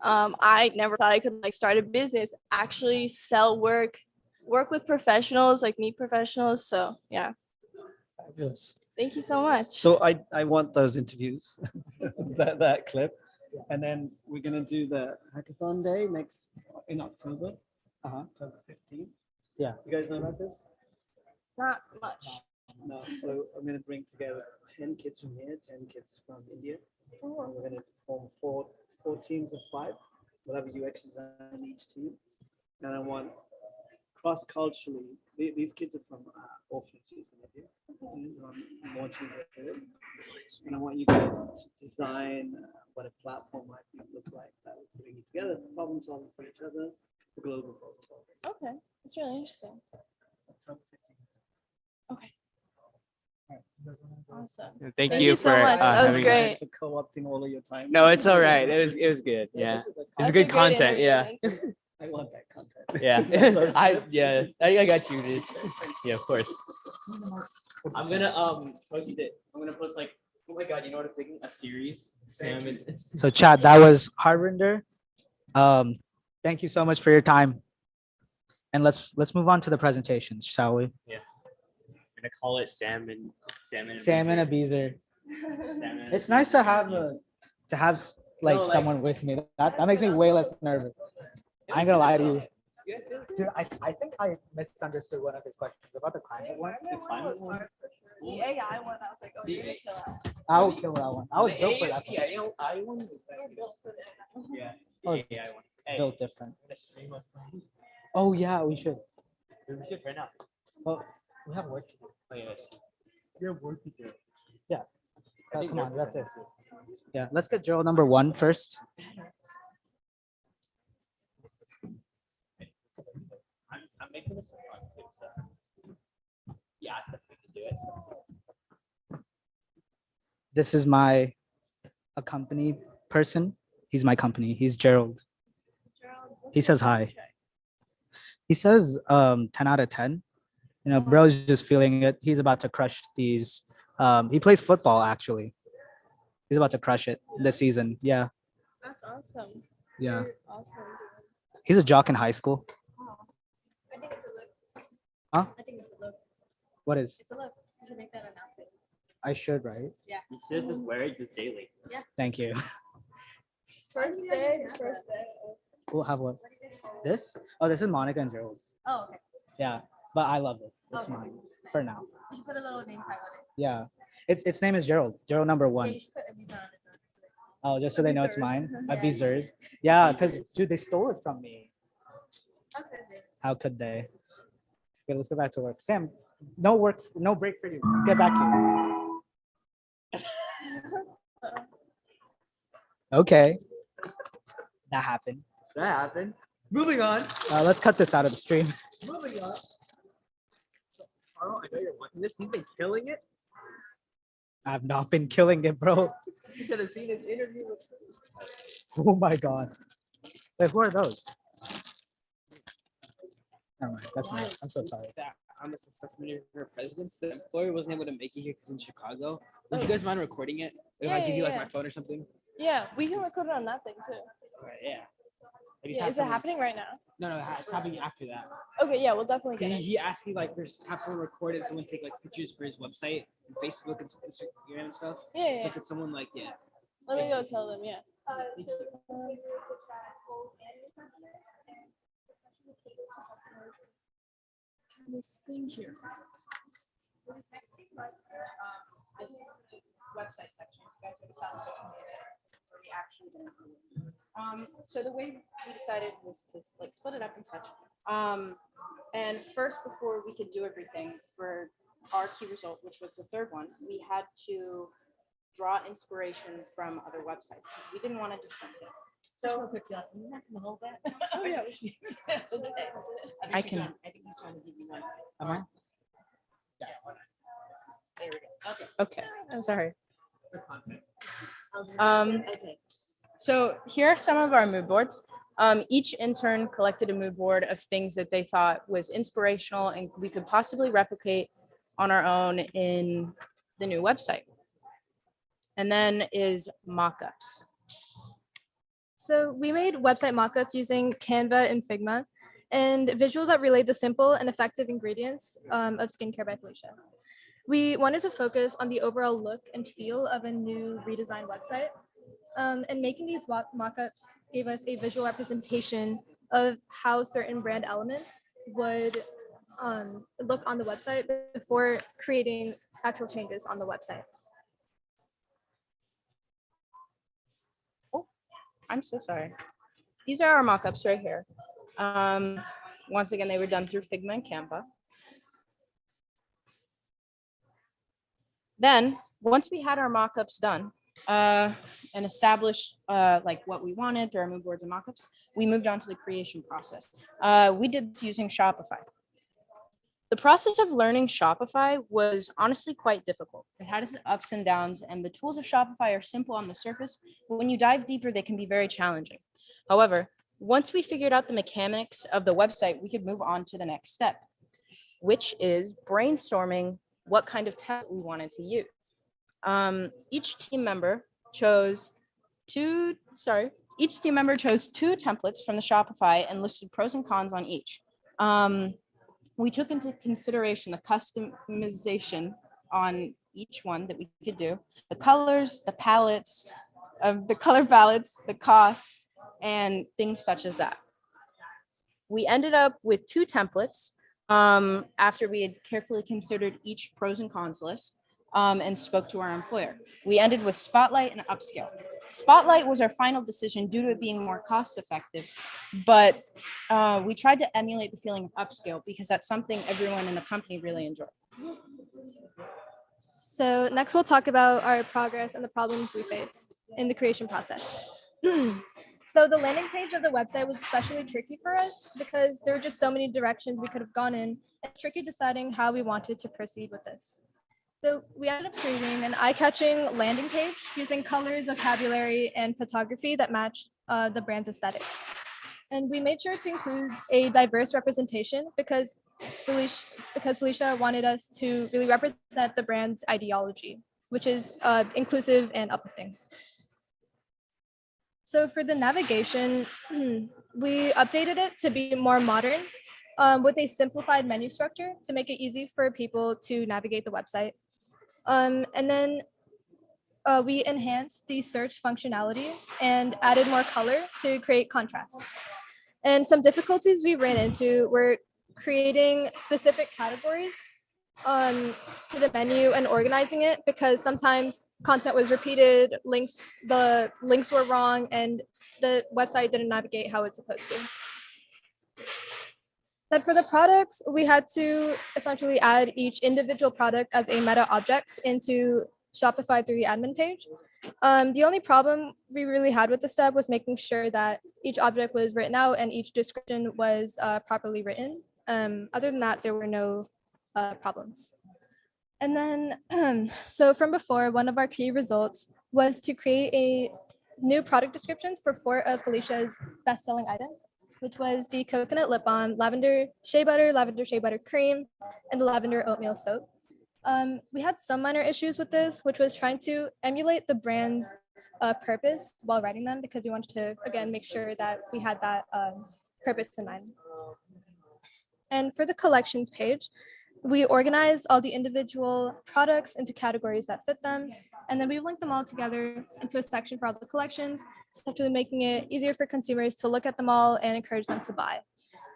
I never thought I could like start a business, actually sell work with professionals, like meet professionals. So yeah. Fabulous. Thank you so much. So I want those interviews, that clip. And then we're gonna do the hackathon day next in October, October 15th. Yeah. You guys know about this? Not much. No, so I'm gonna bring together 10 kids from here, 10 kids from India. And we're gonna form four teams of 5. We'll have a UX designer in each team. And I want cross-culturally, these kids are from orphanages in India. And I'm launching their careers. And I want you guys to design what a platform might look like that will bring you together for problem solving for each other, for global problem solving. Okay, that's really interesting. October 15th. Okay. Awesome. Thank you you so for, much. That was having great. For co-opting all of your time. No, it's all right. It was good. Yeah, it's good content. Yeah. I want that content. Yeah. I got you, dude. Yeah, of course. I'm gonna post it. I'm gonna post like, oh my god, you know what I'm thinking? A series. Sam and So Chad, that was Harvinder. Thank you so much for your time. And let's move on to the presentations, shall we? Yeah. I'm gonna call it Sam and Abizer. Salmon. It's nice to have like No, someone with me. That makes me way less nervous. I ain't gonna lie to you. Dude, I think I misunderstood one of his questions about the climate one. The AI one, I was like, oh, you're gonna kill that. I will kill that one. I was built for that one. Yeah, I won. Yeah. I was Yeah, I won. built different. Oh yeah, we should. We should right now. Well, we have work to do. Oh, yeah, that's true. You have work to do. Yeah. Come on, that's it. Yeah, let's get drill number 1 first. I'm making this one too, so yeah, I said we can do it. So. This is my company person. He's my company. He's Gerald. He says hi. He says 10 out of 10. You know, bro's just feeling it. He's about to crush these. He plays football actually. He's about to crush it this season. Yeah. That's awesome. Yeah. You're awesome. He's a jock in high school. I think it's a look. Huh? I think it's a look. What is? It's a look. You should make that an outfit. I should, right? Yeah. You should just wear it just daily. Yeah. Thank you. First day. First day. We'll have one. This? Oh, this is Monica and Gerald's. Oh, okay. Yeah, but I love it. It's Okay. mine for now. You should put a little name tag on it. Yeah, its name is Gerald. Gerald number 1. Yeah, you should put Abizer on it. Oh, just so they know it's mine. Yeah. Abizers. Yeah, because dude, they stole it from me. Okay. How could they? Okay, let's go back to work. Sam, no work, no break for you. Get back here. Okay. That happened. That happened. Moving on. Let's cut this out of the stream. Moving on. Carl, I know you're watching this. He's been killing it. I've not been killing it, bro. You should have seen his interview with. Oh my god. Wait, who are those? Never mind. That's mine. I'm so sorry. I'm a successful manager for presidents. The employer wasn't able to make it here because in Chicago. Would you guys mind recording it? If I Yeah, give you like yeah. my phone or something? Yeah, we can record it on that thing too. Alright, yeah. I just Yeah, have is it someone- happening right now? No, it's happening after that. Okay, yeah, we'll definitely get He, it. he asked me like, there's have someone record it, someone take like pictures for his website, and Facebook and Instagram and stuff. Yeah, yeah. So could someone like, yeah. Let me go tell them. Yeah. This thing here. This website section. You guys are deciding social media where we actually gonna do. So the way we decided was to like split it up and such. And first, before we could do everything for our key result, which was the third one, we had to draw inspiration from other websites because we didn't want to just print it. So You're not gonna hold that? Oh, yeah. Okay. I can- I think he's trying to give you one. Am I? There we go. Okay. Okay, I'm sorry. Okay. So here are some of our mood boards. Each intern collected a mood board of things that they thought was inspirational and we could possibly replicate on our own in the new website. And then is mock-ups. So we made website mockups using Canva and Figma and visuals that relate the simple and effective ingredients of Skincare by Felicia. We wanted to focus on the overall look and feel of a new redesigned website. And making these mock-ups gave us a visual representation of how certain brand elements would look on the website before creating actual changes on the website. Oh, I'm so sorry. These are our mock-ups right here. Once again, they were done through Figma and Canva. Then, once we had our mock-ups done and established like what we wanted through our mood boards and mock-ups, we moved on to the creation process. We did this using Shopify. The process of learning Shopify was honestly quite difficult. It had its ups and downs, and the tools of Shopify are simple on the surface, but when you dive deeper, they can be very challenging. However, once we figured out the mechanics of the website, we could move on to the next step, which is brainstorming what kind of template we wanted to use. Each team member chose two templates from the Shopify and listed pros and cons on each. We took into consideration the customization on each one that we could do, the colors, the palettes, the color palettes, the cost, and things such as that. We ended up with 2 templates after we had carefully considered each pros and cons list and spoke to our employer. We ended with Spotlight and Upscale. Spotlight was our final decision due to it being more cost effective, but we tried to emulate the feeling of Upscale because that's something everyone in the company really enjoyed. So next we'll talk about our progress and the problems we faced in the creation process. So the landing page of the website was especially tricky for us because there were just so many directions we could have gone in, and it's tricky deciding how we wanted to proceed with this. So we ended up creating an eye-catching landing page using colors, vocabulary, and photography that matched the brand's aesthetic. And we made sure to include a diverse representation because Felicia wanted us to really represent the brand's ideology, which is inclusive and uplifting. So for the navigation, we updated it to be more modern with a simplified menu structure to make it easy for people to navigate the website. And then we enhanced the search functionality and added more color to create contrast. And some difficulties we ran into were creating specific categories to the menu and organizing it because sometimes content was repeated, the links were wrong, and the website didn't navigate how it's supposed to. Then for the products, we had to essentially add each individual product as a meta object into Shopify through the admin page. The only problem we really had with the step was making sure that each object was written out and each description was properly written. Other than that, there were no problems. And then, so from before, one of our key results was to create a new product descriptions for 4 of Felicia's best-selling items, which was the coconut lip balm, lavender shea butter cream, and the lavender oatmeal soap. We had some minor issues with this, which was trying to emulate the brand's purpose while writing them because we wanted to, again, make sure that we had that purpose in mind. And for the collections page, we organized all the individual products into categories that fit them, and then we linked them all together into a section for all the collections, essentially making it easier for consumers to look at them all and encourage them to buy.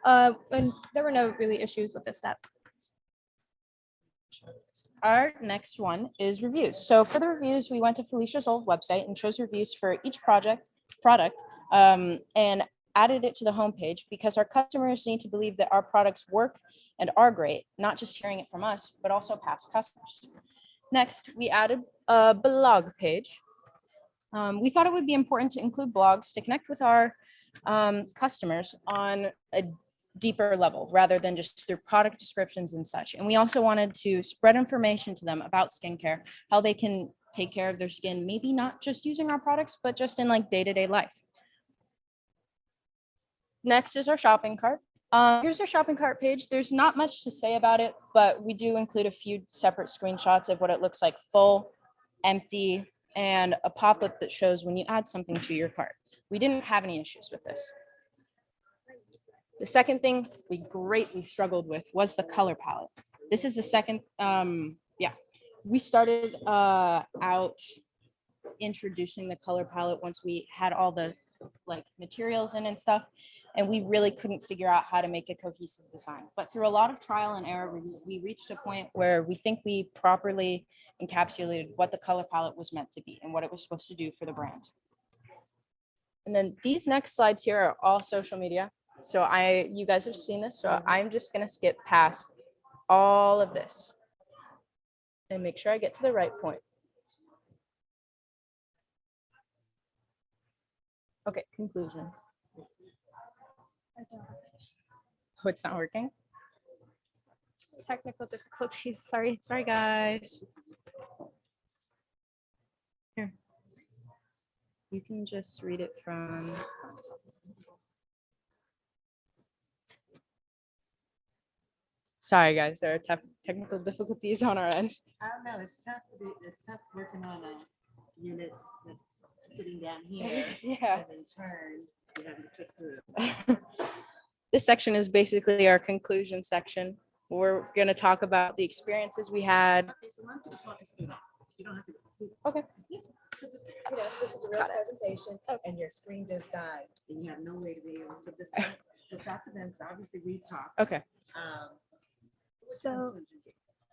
And there were no really issues with this step. Our next one is reviews. So for the reviews, we went to Felicia's old website and chose reviews for each product, and added it to the homepage because our customers need to believe that our products work and are great, not just hearing it from us, but also past customers. Next, we added a blog page. We thought it would be important to include blogs to connect with our customers on a deeper level rather than just through product descriptions and such. And we also wanted to spread information to them about skincare, how they can take care of their skin, maybe not just using our products, but just in like day-to-day life. Next is our shopping cart. Here's our shopping cart page. There's not much to say about it, but we do include a few separate screenshots of what it looks like full, empty, and a pop-up that shows when you add something to your cart. We didn't have any issues with this. The second thing we greatly struggled with was the color palette. This is the second we started out introducing the color palette once we had all the like materials in and stuff, and we really couldn't figure out how to make a cohesive design. But through a lot of trial and error, we reached a point where we think we properly encapsulated what the color palette was meant to be and what it was supposed to do for the brand. And then these next slides here are all social media. So you guys have seen this, so I'm just gonna skip past all of this and make sure I get to the right point. Okay, conclusion. Oh, it's not working? Technical difficulties, sorry. Sorry, guys. Here. You can just read it from. Sorry, guys, there are technical difficulties on our end. I don't know. It's tough working on a unit that's sitting down here. Yeah. And in turn, you have to click through. This section is basically our conclusion section. We're going to talk about the experiences we had. Okay, so why don't you just walk us through that? You don't have to. Okay. Yeah. So just, this is a real presentation, and your screen just died, and you have no way to be able to just to talk to them. Because obviously we've talked. Okay. So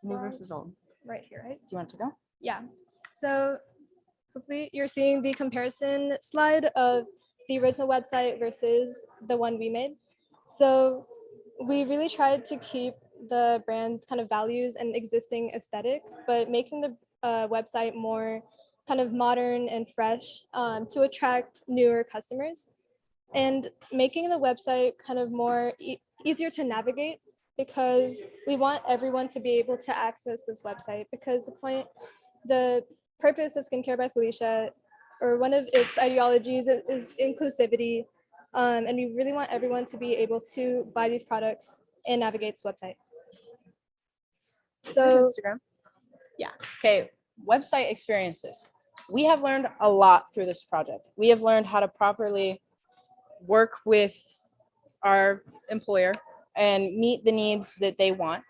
New versus old. right here, right? Do you want to go? Yeah. So hopefully you're seeing the comparison slide of the original website versus the one we made. So we really tried to keep the brand's kind of values and existing aesthetic, but making the website more kind of modern and fresh to attract newer customers, and making the website kind of more easier to navigate, because we want everyone to be able to access this website, because the purpose of Skincare by Felicia, or one of its ideologies, is inclusivity. And we really want everyone to be able to buy these products and navigate this website. So Instagram. Yeah. Okay. Website experiences. We have learned a lot through this project. We have learned how to properly work with our employer and meet the needs that they want,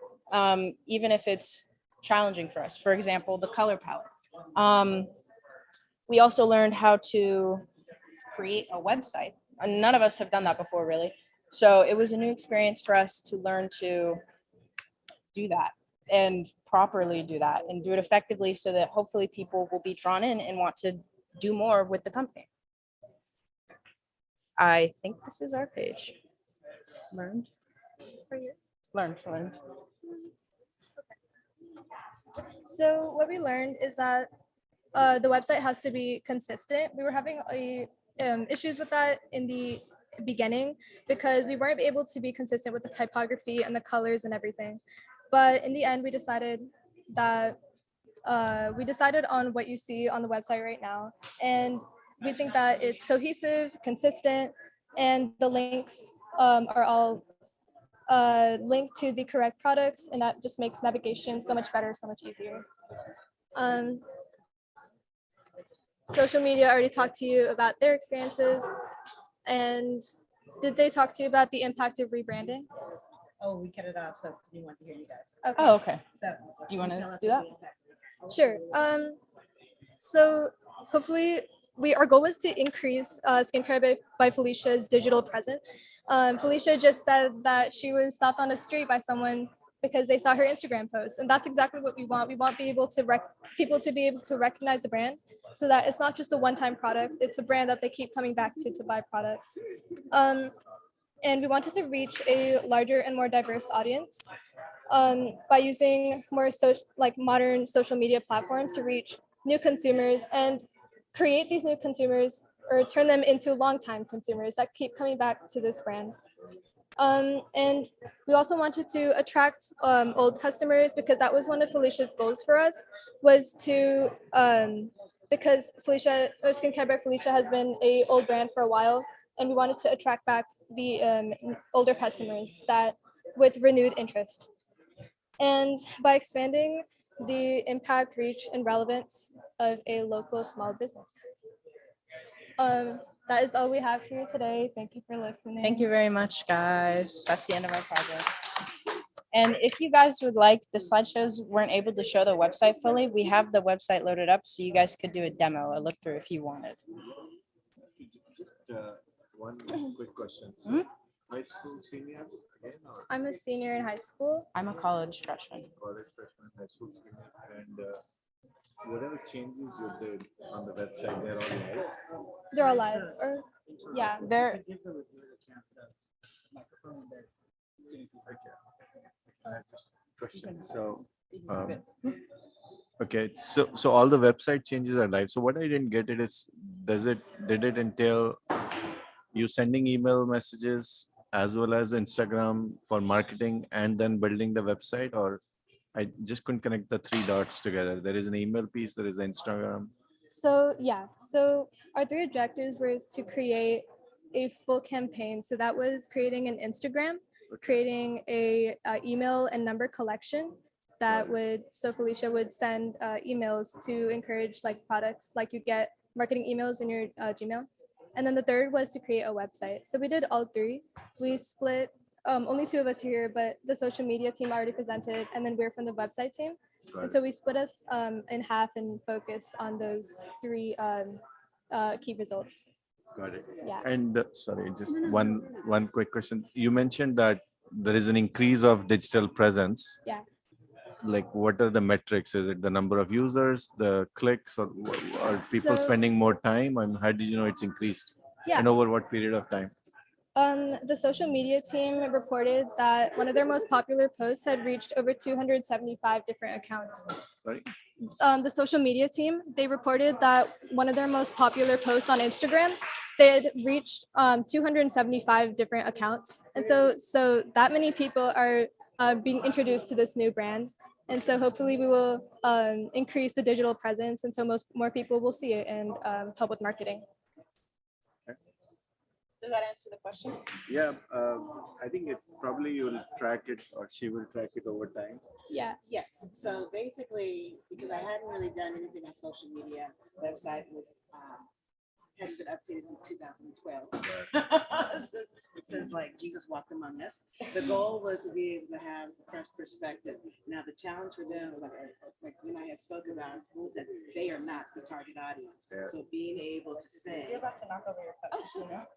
even if it's challenging for us. For example, the color palette. We also learned how to create a website. And none of us have done that before, really. So it was a new experience for us to learn to do that and properly do that and do it effectively, so that hopefully people will be drawn in and want to do more with the company. I think this is our page. Learned. Learned. So what we learned is that the website has to be consistent. We were having issues with that in the beginning, because we weren't able to be consistent with the typography and the colors and everything. But in the end, we decided that on what you see on the website right now, and we think that it's cohesive, consistent, and the links are all linked to the correct products, and that just makes navigation so much better, so much easier. Social media already talked to you about their experiences, and did they talk to you about the impact of rebranding? Oh, we cut it off, so we want to hear you guys. Okay. Oh, okay. So, Do you want tell to us do what that? the impact is. Sure. So hopefully our goal was to increase Skincare by Felicia's digital presence. Felicia just said that she was stopped on the street by someone because they saw her Instagram post, and that's exactly what we want. We want people to be able to recognize the brand, so that it's not just a one-time product, it's a brand that they keep coming back to buy products. And we wanted to reach a larger and more diverse audience by using more modern social media platforms to reach new consumers and create these new consumers, or turn them into longtime consumers that keep coming back to this brand. And we also wanted to attract old customers, because that was one of Felicia's goals for us, was to, because Skincare by Felicia has been an old brand for a while, and we wanted to attract back the older customers with renewed interest. And by expanding the impact, reach, and relevance of a local small business. That is all we have for you today. Thank you for listening. Thank you very much, guys. That's the end of our project. And if you guys would like, the slideshows weren't able to show the website fully. We have the website loaded up so you guys could do a demo, a look through if you wanted. Just one quick question. So, high school seniors again, or I'm a senior in high school. I'm a college freshman. college freshman, high school senior, and whatever changes you did on the website, they're all live. They're all live. Or yeah, they're Just question. So, okay, so all the website changes are live. So what I didn't get it is, did it entail you sending email messages as well as Instagram for marketing and then building the website, or I just couldn't connect the three dots together. There is an email piece, there is Instagram. so yeah, so our three objectives were to create a full campaign. So that was creating an Instagram, creating a email and number collection that would, so Felicia would send emails to encourage like products, like you get marketing emails in your Gmail. And then the third was to create a website. So we did all three. We split, only two of us here, but the social media team already presented, and then we're from the website team. And so we split us in half and focused on those three key results. Got it. Yeah. And sorry, just one quick question. You mentioned that there is an increase of digital presence. Yeah. Like, what are the metrics? Is it the number of users, the clicks, or are people So- spending more time? And how did you know it's increased? Yeah. And over what period of time? The social media team reported that one of their most popular posts had reached over 275 different accounts. Sorry. The social media team, they reported that one of their most popular posts on Instagram, they had reached 275 different accounts. And so that many people are being introduced to this new brand. And so hopefully we will increase the digital presence, and so more people will see it and help with marketing. Does that answer the question? Yeah, I think it probably you will track it, or she will track it over time. Yeah. Yes. So basically, because I hadn't really done anything on social media, website was hadn't been updated since 2012. since like Jesus walked among us. The goal was to be able to have a fresh perspective. Now the challenge for them, like when I had spoken about, was that they are not the target audience. Yeah. So being able to say, You're about to knock over your cup, just so you know.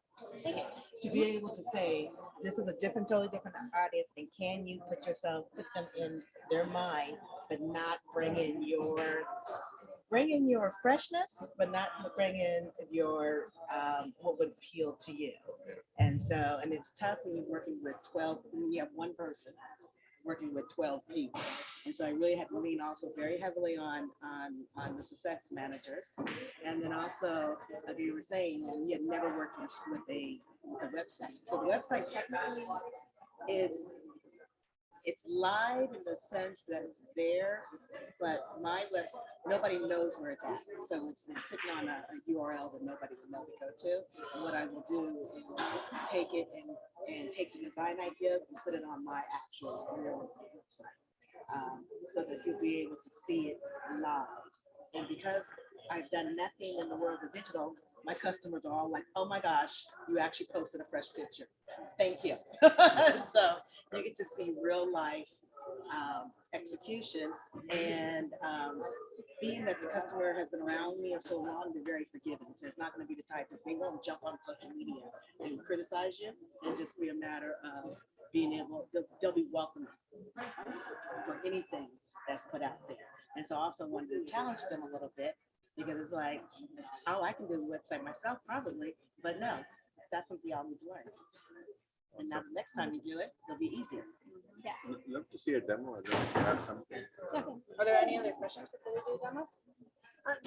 Take it. to be able to say this is a totally different audience, and can you put them in their mind, but not bring in your freshness, but not bring in your what would appeal to you. And it's tough when you're working with 12, when you have one person working with 12 people. And so I really had to lean also very heavily on the success managers. And then also, like you were saying, you had never worked with a website. So the website technically it's live in the sense that it's there, but nobody knows where it's at. So it's sitting on a URL that nobody will know to go to. And what I will do is take it and take the design I give and put it on my actual real website, so that you'll be able to see it live. And because I've done nothing in the world of digital, my customers are all like, oh my gosh, you actually posted a fresh picture. Thank you. So you get to see real life execution, and being that the customer has been around me for so long, they're very forgiving. So it's not going to be the type that they won't jump on social media and criticize you. It'll just be a matter of being able, they'll be welcoming for anything that's put out there. And so I also wanted to challenge them a little bit, because it's like, oh, I can do a website myself probably, but no, that's something y'all need to learn. And now the next time you do it, it'll be easier. Yeah. Love to see a demo. I don't know if you have something. Yeah. Are there any other questions before we do the demo?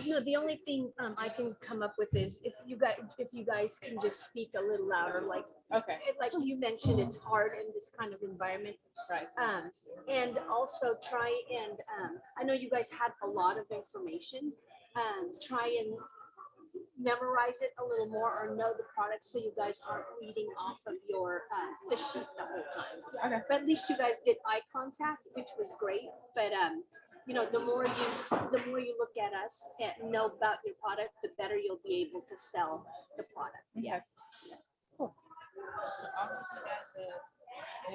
No, the only thing I can come up with is if you guys can just speak a little louder, like like you mentioned, it's hard in this kind of environment, right? And also try and I know you guys had a lot of information. Try and memorize it a little more, or know the product, so you guys aren't reading off of your the sheet the whole time. Okay. But at least you guys did eye contact, which was great. But you know, the more you look at us and know about your product, the better you'll be able to sell the product. Yeah. Cool. So obviously, as a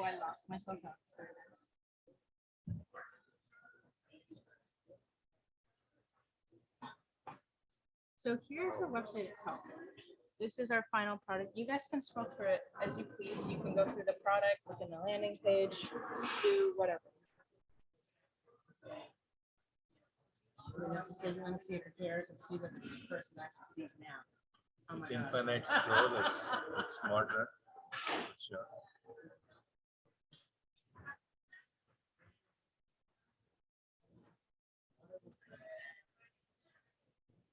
I lost myself now. Sorry, guys. So here's the website itself. This is our final product. You guys can scroll through it as you please. You can go through the product, look in the landing page, do whatever. And then so you want to see it compares and see what the person actually sees now. Oh my It's gosh. infinite scroll, it's moderate. Sure.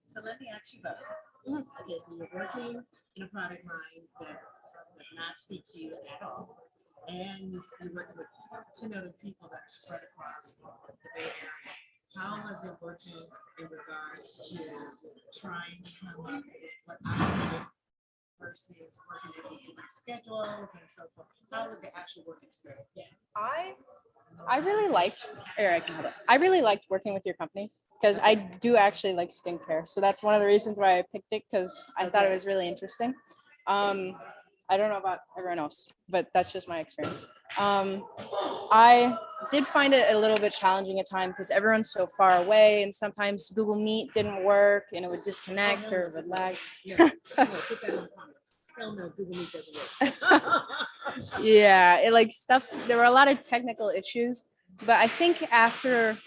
So let me ask you both. Okay, so you're working in a product line that does not speak to you at all. And you're working with 10 other people that are spread across the Bay Area. How was it working in regards to trying to come up with what I needed versus working in my schedules and so forth? How was the actual work experience? I really liked, I really liked working with your company because I do actually like skincare. So that's one of the reasons why I picked it, because I thought it was really interesting. I don't know about everyone else, but that's just my experience. I did find it a little bit challenging at times because everyone's so far away, and sometimes Google Meet didn't work and it would disconnect or it would lag. No, put that in the comments. Hell no, Google Meet doesn't work. Yeah, it like stuff, there were a lot of technical issues, but I think after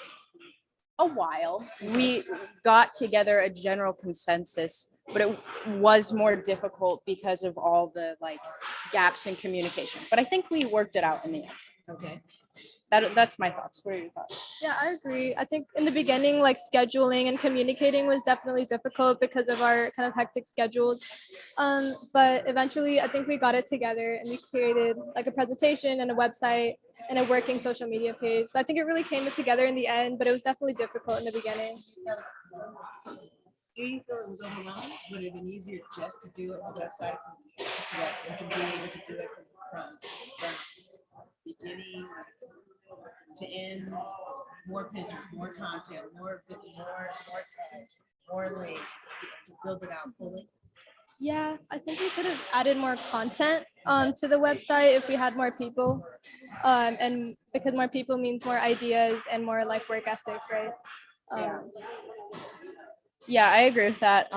a while we got together a general consensus, but it was more difficult because of all the like gaps in communication, but I think we worked it out in the end. Okay. That's my thoughts. What are your thoughts? Yeah, I agree. I think in the beginning, like scheduling and communicating was definitely difficult because of our kind of hectic schedules. But eventually, I think we got it together and we created like a presentation and a website and a working social media page. So I think it really came together in the end, but it was definitely difficult in the beginning. Do you feel it was overwhelming? Would it have been easier just to do a website so that you can be able to do it from beginning to end, more pictures, more content, more text, more links to build it out fully? Yeah, I think we could have added more content to the website if we had more people. And because more people means more ideas and more like work ethic, right? Yeah, I agree with that.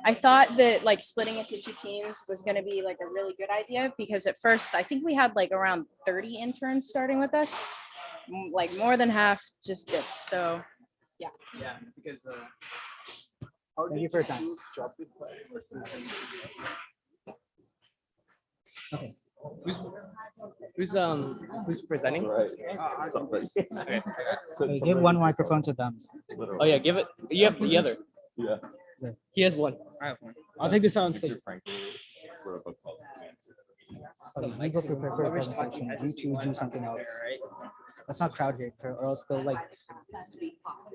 I thought that like splitting into two teams was going to be like a really good idea, because at first I think we had like around 30 interns starting with us, like more than half just dipped. So yeah. Yeah, because Thank you for your time. Okay. Who's presenting? Okay, give one microphone to them. Oh yeah, give it. You have the other. Yeah. He has one. I have one. I'll take this on stage. Okay, you go prepare for a presentation. You two do something else. Let's not crowd here, or else they'll like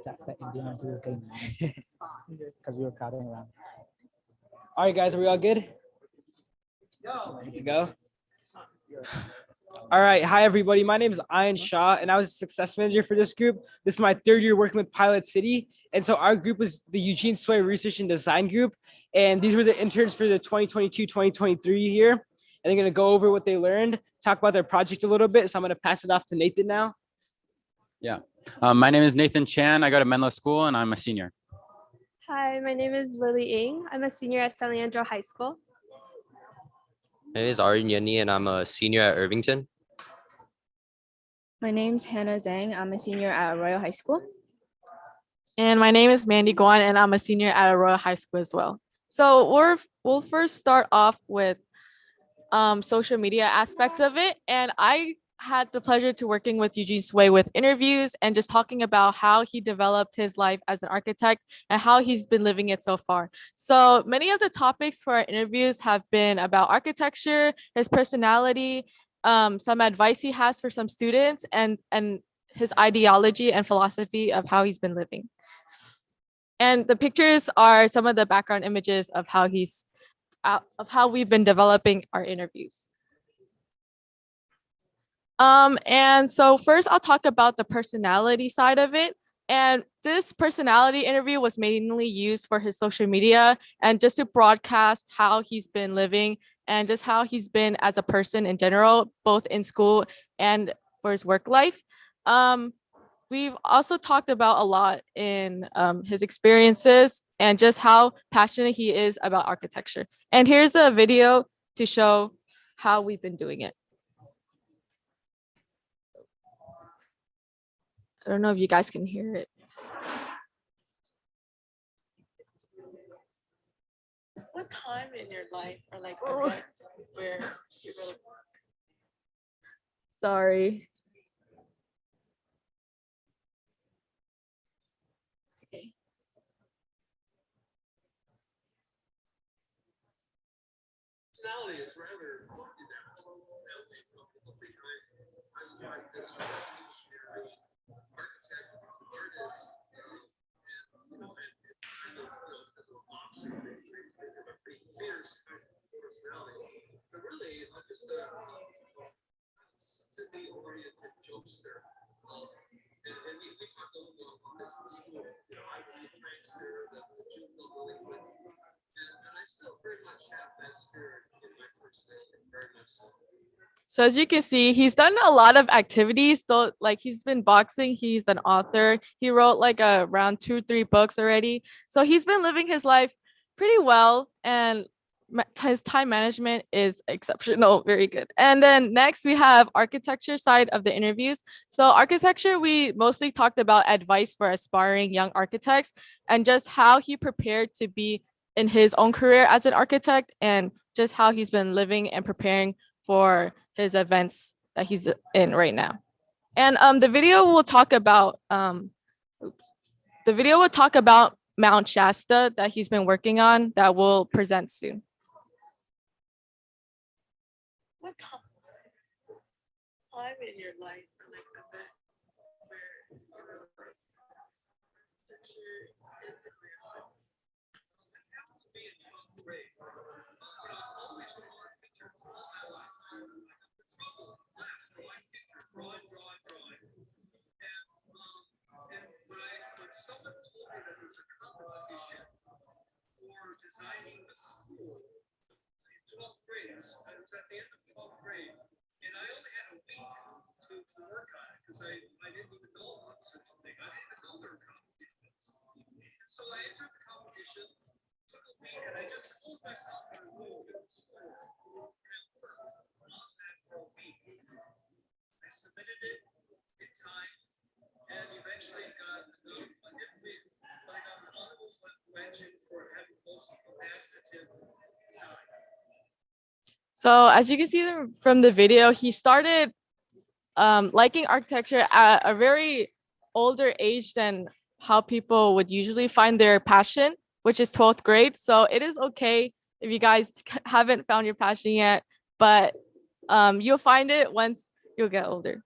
that Indian auntie was getting mad because we were crowding around. All right, guys, are we all good? Let's go. All right. Hi, everybody. My name is Ian Shaw, and I was a success manager for this group. This is my third year working with Pilot City. And so our group was the Eugene Sway Research and Design Group. And these were the interns for the 2022-2023 year. And they're going to go over what they learned, talk about their project a little bit. So I'm going to pass it off to Nathan now. Yeah. My name is Nathan Chan. I go to Menlo School, and I'm a senior. Hi, my name is Lily Ng. I'm a senior at San Leandro High School. My name is Aryan Yenny, and I'm a senior at Irvington. My name's Hannah Zhang. I'm a senior at Royal High School. And my name is Mandy Guan, and I'm a senior at Aurora High School as well. So we'll first start off with social media aspect of it. And I had the pleasure to working with Eugene Sway with interviews and just talking about how he developed his life as an architect and how he's been living it so far. So many of the topics for our interviews have been about architecture, his personality, some advice he has for some students, and his ideology and philosophy of how he's been living. And the pictures are some of the background images of how we've been developing our interviews. And so first I'll talk about the personality side of it. And this personality interview was mainly used for his social media and just to broadcast how he's been living and just how he's been as a person in general, both in school and for his work life. we've also talked about a lot in his experiences and just how passionate he is about architecture. And here's a video to show how we've been doing it. I don't know if you guys can hear it. What time in your life or like event where you really Sorry. okay. Personality is rather people think I'm like this revolutionary architect, artist, and kind of because of a boxer, a pretty fierce personality. But really, I'm just a Sydney-oriented jokester. And we talked a little bit about this in school. You know, I was the prankster, the juvenile delinquent. And I still very much have that spirit in my personality, very much so. So as you can see, he's done a lot of activities. So like he's been boxing, he's an author. He wrote like around 2-3 books already. So he's been living his life pretty well, and his time management is exceptional, very good. And then next we have architecture side of the interviews. So architecture, we mostly talked about advice for aspiring young architects and just how he prepared to be in his own career as an architect, and just how he's been living and preparing for his events that he's in right now. And the video will talk about Mount Shasta that he's been working on that will present soon. What time in your life or like event where you really like architecture is the career life? It happened to be in 12th grade. I've always drawn pictures all my life. I have the trouble last drawing pictures, drawing. And when someone told me that there was a competition for designing a school in 12th grade, I was at the end of 12th grade, and I only had a week to work on it because I didn't even know about such a thing. I didn't even know there were competitions. And so I entered the competition, took a week, and I just closed myself in a room in the school and worked on that for a week. I submitted it in time and eventually got, I didn't win, but I got an honorable mention for having most imaginative design. So as you can see from the video, he started liking architecture at a very older age than how people would usually find their passion, which is 12th grade. So it is okay if you guys haven't found your passion yet, but you'll find it once you get older.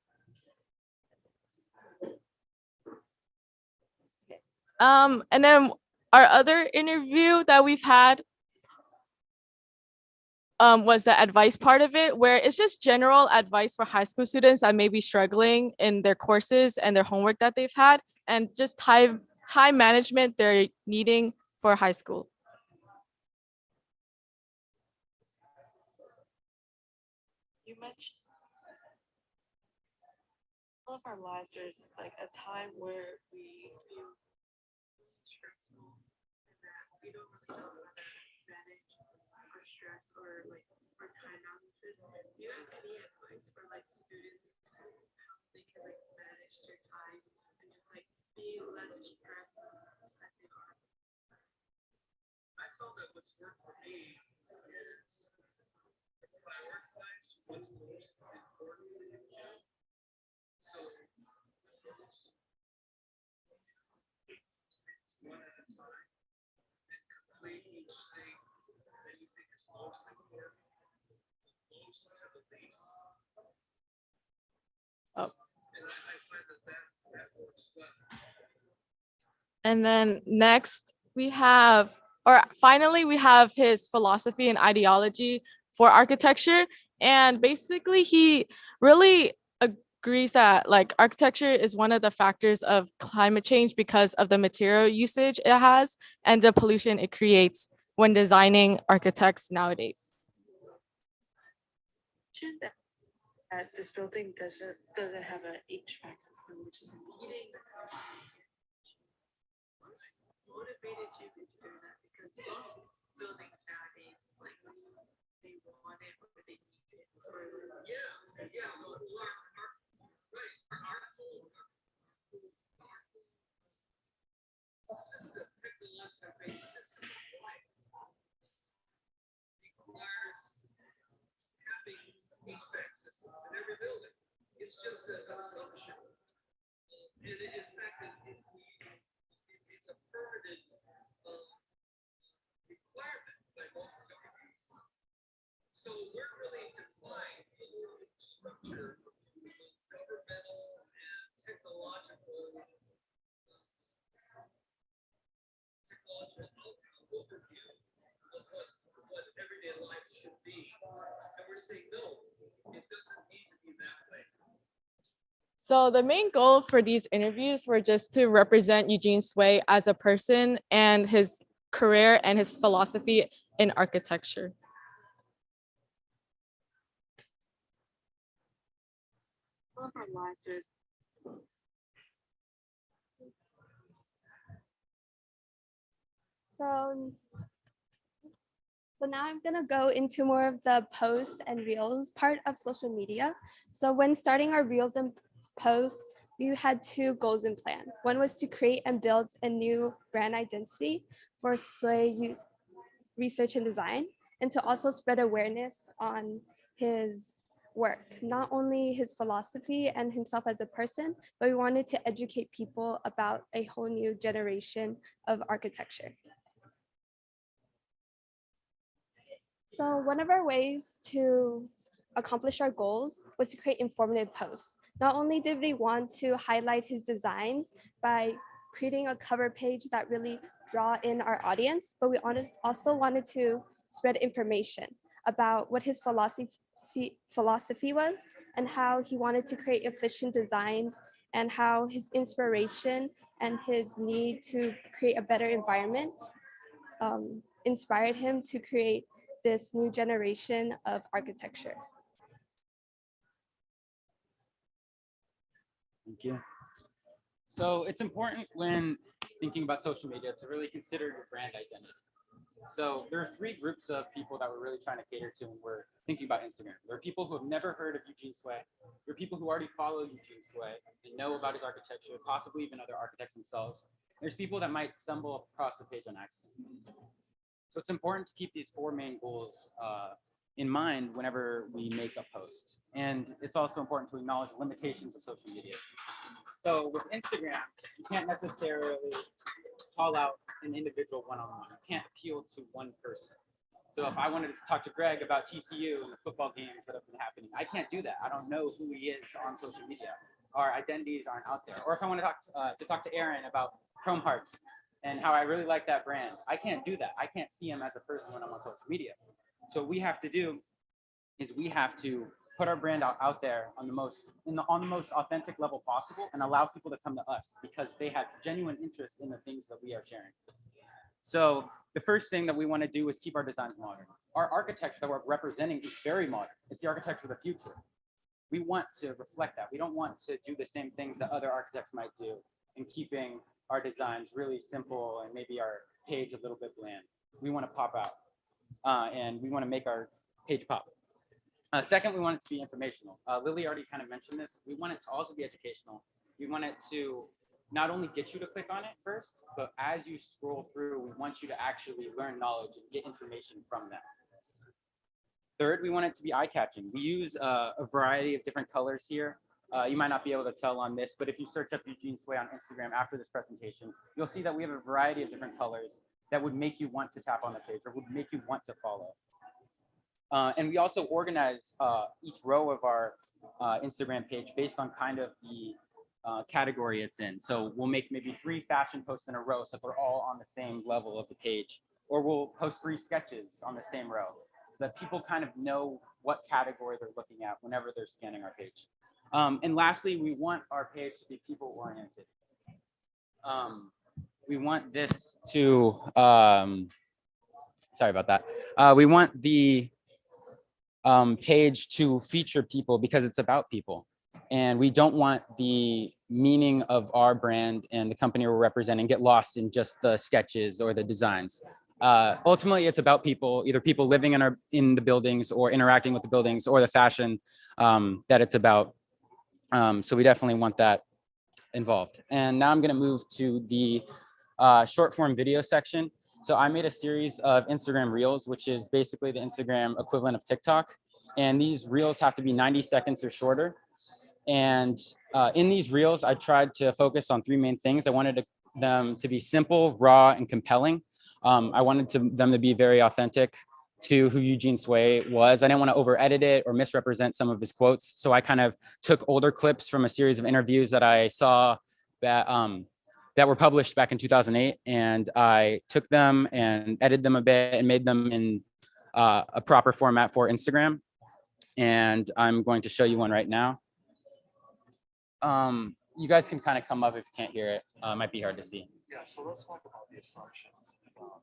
And then our other interview that we've had was the advice part of it, where it's just general advice for high school students that may be struggling in their courses and their homework that they've had, and just time management they're needing for high school. You mentioned all of our lives, there's like a time where we feel stressful and that we don't really know how to manage our stress or like our time balances. Do you have any advice for like students how they can like manage their time and just like be less stressed as they are? I found that what's worked for me is prioritize what's most important for you. So those things one at a time and complete each thing that you think is most important, most to the least. Oh. And I find that works well. And then next we have, or finally we have his philosophy and ideology for architecture. And basically he really agrees that like architecture is one of the factors of climate change because of the material usage it has and the pollution it creates when designing architects nowadays. That that this building doesn't have an HVAC system, which is heating. What motivated you to do that? Because most buildings nowadays, like they want it or they need it for system, technological based system of life requires having HVAC systems in every building. It's just an assumption. And in fact, it's a permanent requirement by most companies. So we're really defined structure, governmental and technological overview of what everyday life should be. And we're saying, no, it doesn't need to be that way. So the main goal for these interviews were just to represent Eugene Sway as a person and his career and his philosophy in architecture. One of our lives, So now I'm gonna go into more of the posts and reels part of social media. So when starting our reels and posts, we had two goals in plan. One was to create and build a new brand identity for Sway Research and Design, and to also spread awareness on his work, not only his philosophy and himself as a person, but we wanted to educate people about a whole new generation of architecture. So one of our ways to accomplish our goals was to create informative posts. Not only did we want to highlight his designs by creating a cover page that really draw in our audience, but we also wanted to spread information about what his philosophy was and how he wanted to create efficient designs and how his inspiration and his need to create a better environment inspired him to create this new generation of architecture. Thank you. So it's important when thinking about social media to really consider your brand identity. So there are three groups of people that we're really trying to cater to when we're thinking about Instagram. There are people who have never heard of Eugene Sway. There are people who already follow Eugene Sway and know about his architecture, possibly even other architects themselves. There's people that might stumble across the page on accident. So it's important to keep these four main goals in mind whenever we make a post. And it's also important to acknowledge the limitations of social media. So with Instagram, you can't necessarily call out an individual one-on-one. You can't appeal to one person. So if I wanted to talk to Greg about TCU and the football games that have been happening, I can't do that. I don't know who he is on social media. Our identities aren't out there. Or if I want to talk to Aaron about Chrome Hearts and how I really like that brand, I can't do that. I can't see him as a person when I'm on social media. So what we have to do is we have to put our brand out there on the most authentic level possible and allow people to come to us because they have genuine interest in the things that we are sharing. So the first thing that we want to do is keep our designs modern. Our architecture that we're representing is very modern. It's the architecture of the future. We want to reflect that. We don't want to do the same things that other architects might do in keeping our designs really simple and maybe our page a little bit bland. We want to pop out and we want to make our page pop. Second, we want it to be informational. Lily already kind of mentioned this. We want it to also be educational. We want it to not only get you to click on it first, but as you scroll through, we want you to actually learn knowledge and get information from that. Third, we want it to be eye-catching. We use a variety of different colors here. You might not be able to tell on this, but if you search up Eugene Sway on Instagram after this presentation, you'll see that we have a variety of different colors that would make you want to tap on the page or would make you want to follow. And we also organize each row of our Instagram page based on kind of the category it's in. So we'll make maybe 3 fashion posts in a row so they're all on the same level of the page. Or we'll post 3 sketches on the same row so that people kind of know what category they're looking at whenever they're scanning our page. And lastly, we want our page to be people-oriented. We want this to, sorry about that. We want the page to feature people because it's about people. And we don't want the meaning of our brand and the company we're representing get lost in just the sketches or the designs. Ultimately, it's about people, either people living in the buildings or interacting with the buildings or the fashion that it's about. So we definitely want that involved. And now I'm going to move to the short form video section. So I made a series of Instagram Reels, which is basically the Instagram equivalent of TikTok. And these Reels have to be 90 seconds or shorter. And in these Reels, I tried to focus on three main things. I wanted them to be simple, raw, and compelling. I wanted them to be very authentic to who Eugene Sway was. I didn't want to over edit it or misrepresent some of his quotes. So I kind of took older clips from a series of interviews that I saw that were published back in 2008. And I took them and edited them a bit and made them in a proper format for Instagram. And I'm going to show you one right now. You guys can kind of come up if you can't hear it. It might be hard to see. Yeah, so let's talk about the assumptions about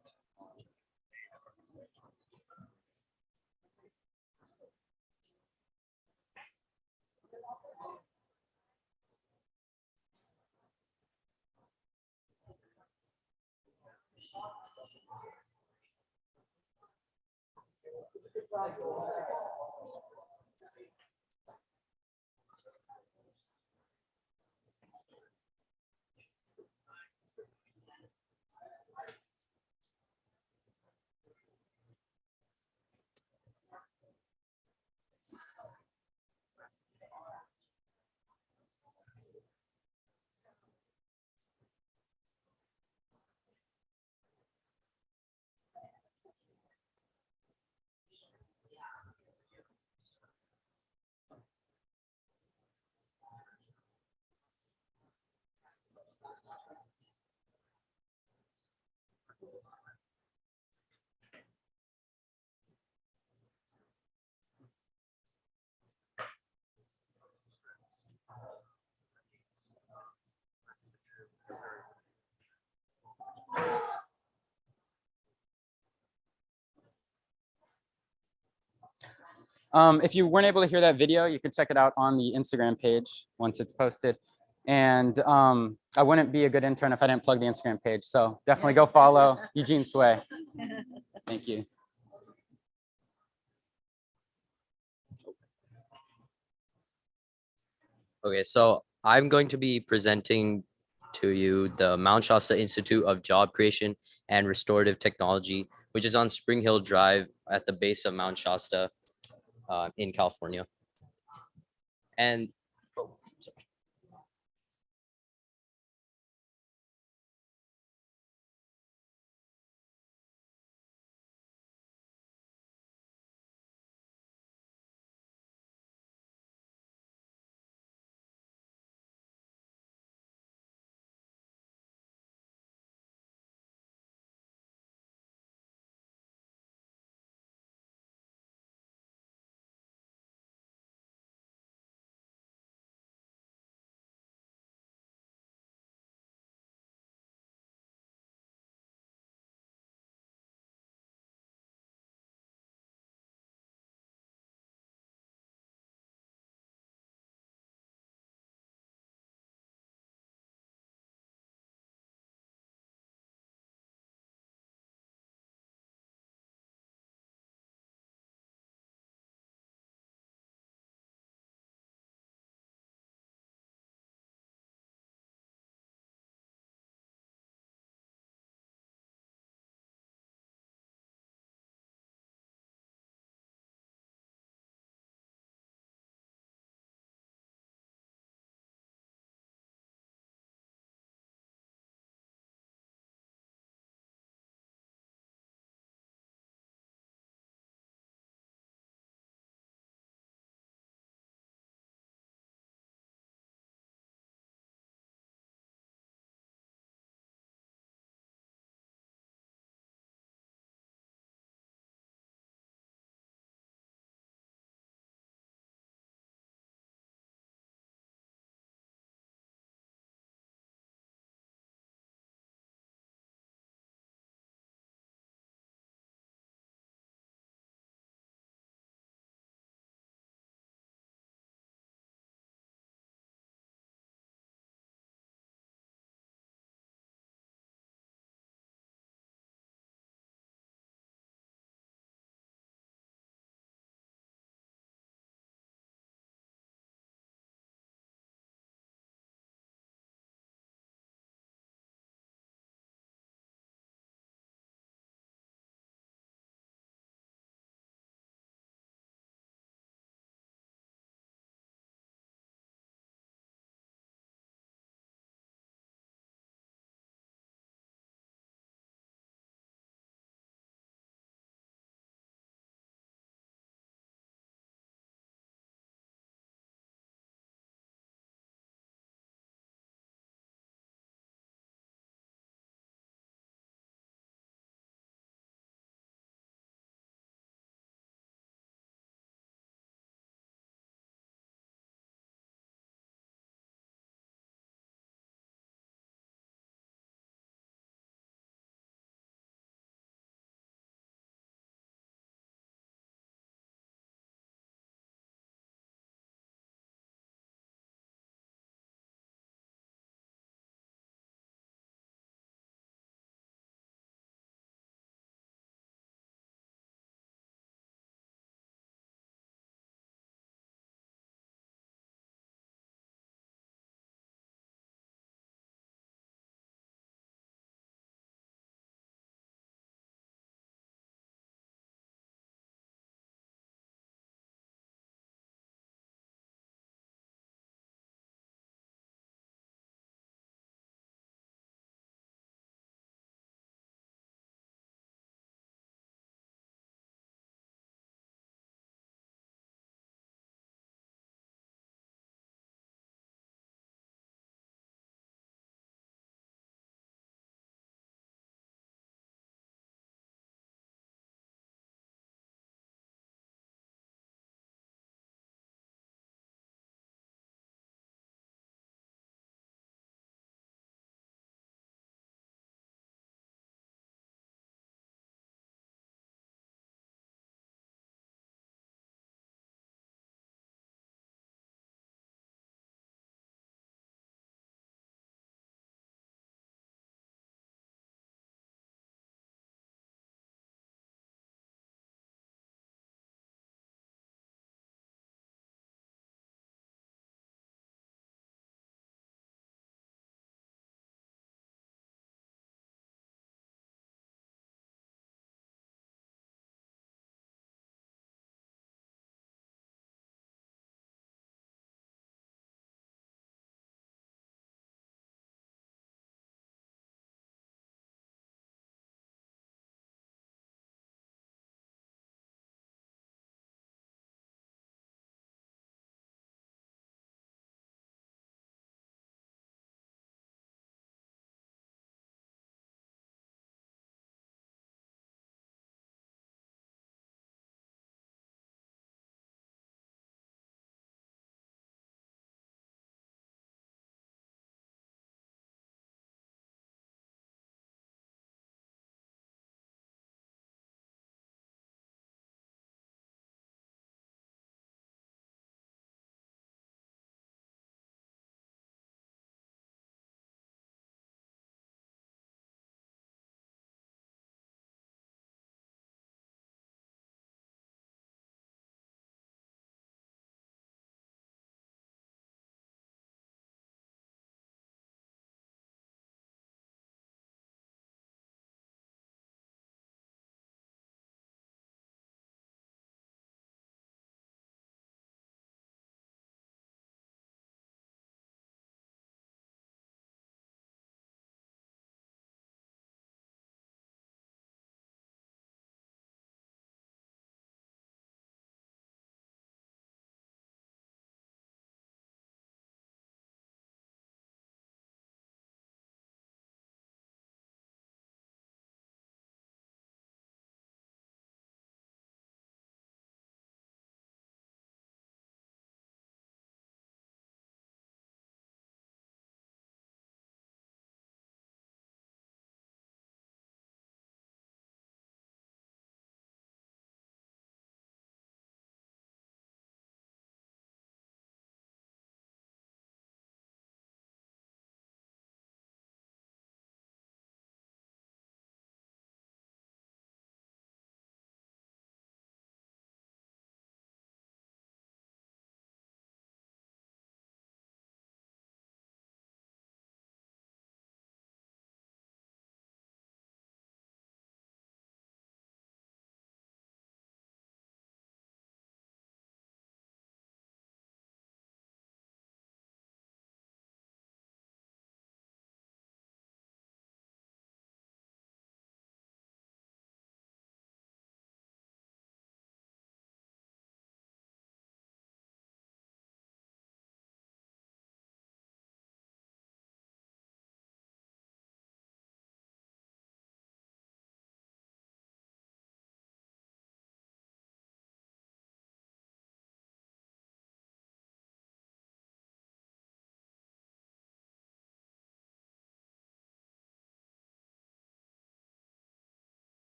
if you weren't able to hear that video, you can check it out on the Instagram page once it's posted. And I wouldn't be a good intern if I didn't plug the Instagram page. So definitely go follow Eugene Sway. Thank you. Okay, so I'm going to be presenting to you the Mount Shasta Institute of Job Creation and Restorative Technology, which is on Spring Hill Drive at the base of Mount Shasta in California. And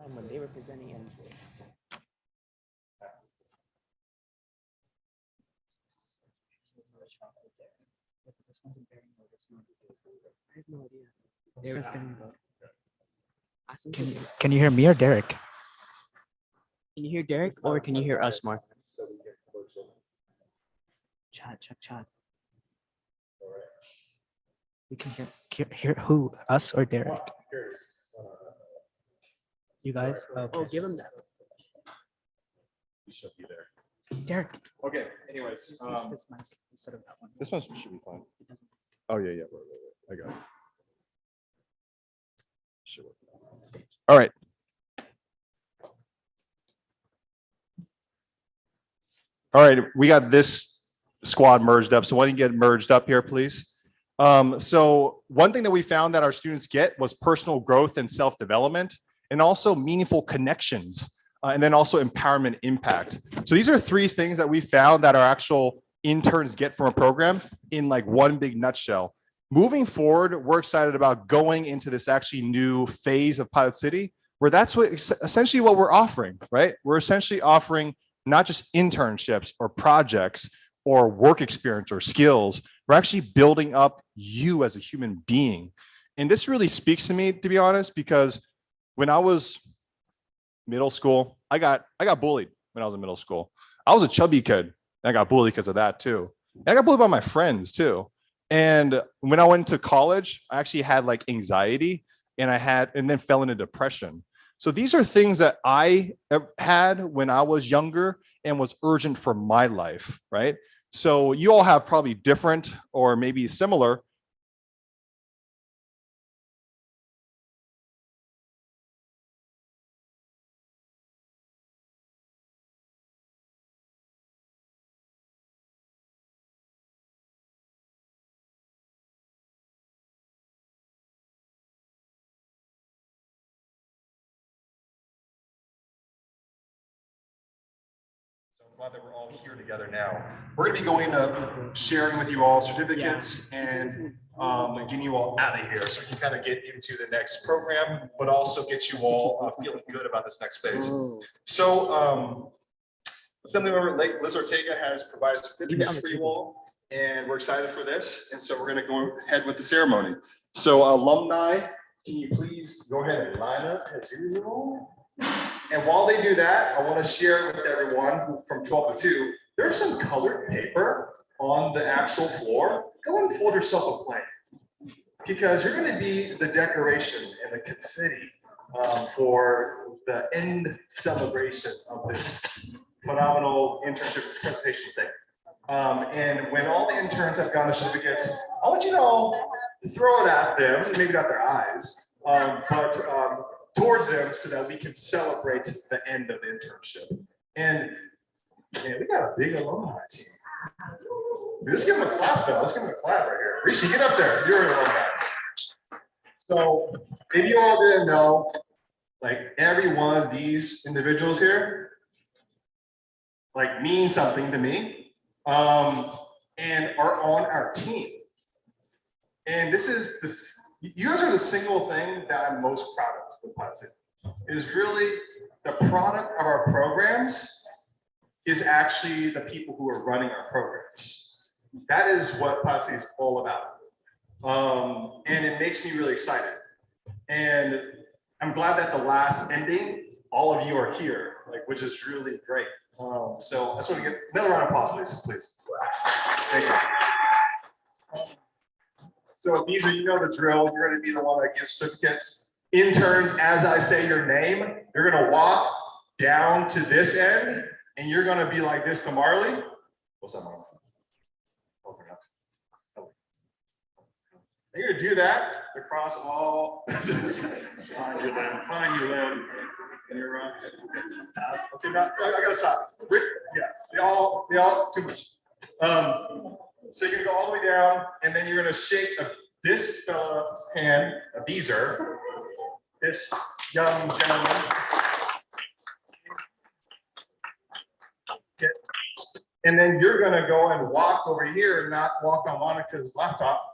time when they were presenting and I have no idea. Can you hear me or Derek? Can you hear Derek or can you hear us, Mark? Chat. We can hear who? Us or Derek? You guys? Okay. Oh, give him that. You should be there. Derek. Okay, anyways. This mic instead of that one. This one should be fine. Oh, yeah. Right. I got it. Sure. All right. All right, we got this squad merged up. So why don't you get merged up here, please? So one thing that we found that our students get was personal growth and self-development, and also meaningful connections, and then also empowerment impact. So these are three things that we found that our actual interns get from a program in like one big nutshell. Moving forward, we're excited about going into this actually new phase of Pilot City, where that's what essentially what we're offering, right? We're essentially offering not just internships or projects or work experience or skills. We're actually building up you as a human being. And this really speaks to me, to be honest, because when I was middle school, I got bullied when I was in middle school. I was a chubby kid, and I got bullied because of that too. And I got bullied by my friends too. And when I went to college, I actually had like anxiety and then fell into depression. So these are things that I had when I was younger and was urgent for my life, right? So you all have probably different or maybe similar. Glad that we're all here together now. We're going to be going to sharing with you all certificates and getting you all out of here so we can kind of get into the next program, but also get you all feeling good about this next phase. So Assemblymember Liz Ortega has provided certificates for you all, and we're excited for this. And so we're going to go ahead with the ceremony. So alumni, can you please go ahead and line up as usual? And while they do that, I want to share with everyone from 12 to 2, there's some colored paper on the actual floor. Go and fold yourself a plank, because you're going to be the decoration and the confetti for the end celebration of this phenomenal internship presentation thing. And when all the interns have gotten the certificates, I want you to all throw it at them, maybe not their eyes, but towards them so that we can celebrate the end of the internship. And man, we got a big alumni team. Let's give them a clap though. Let's give them a clap right here. Rishi, get up there. You're an alumni. So if you all didn't know, like every one of these individuals here, like mean something to me, and are on our team. And this is this. You guys are the single thing that I'm most proud of with Pilot City, is really the product of our programs is actually the people who are running our programs. That is what Pilot City is all about. And it makes me really excited. And I'm glad that the last ending, all of you are here, like, which is really great. So I just want to get another round of applause, please. Thank you. So Abiza, you know the drill. You're going to be the one that gives certificates. Interns, as I say your name, you're going to walk down to this end, and you're going to be like this to Marley. What's up, Marley? Open up. You're going to do that across all. Find your limb. Find your limb. And you're okay. Now I got to stop. Yeah, they all too much. So you're gonna go all the way down, and then you're gonna shake this fellow's hand, a Beezer, this young gentleman. Okay. And then you're gonna go and walk over here and not walk on Monica's laptop.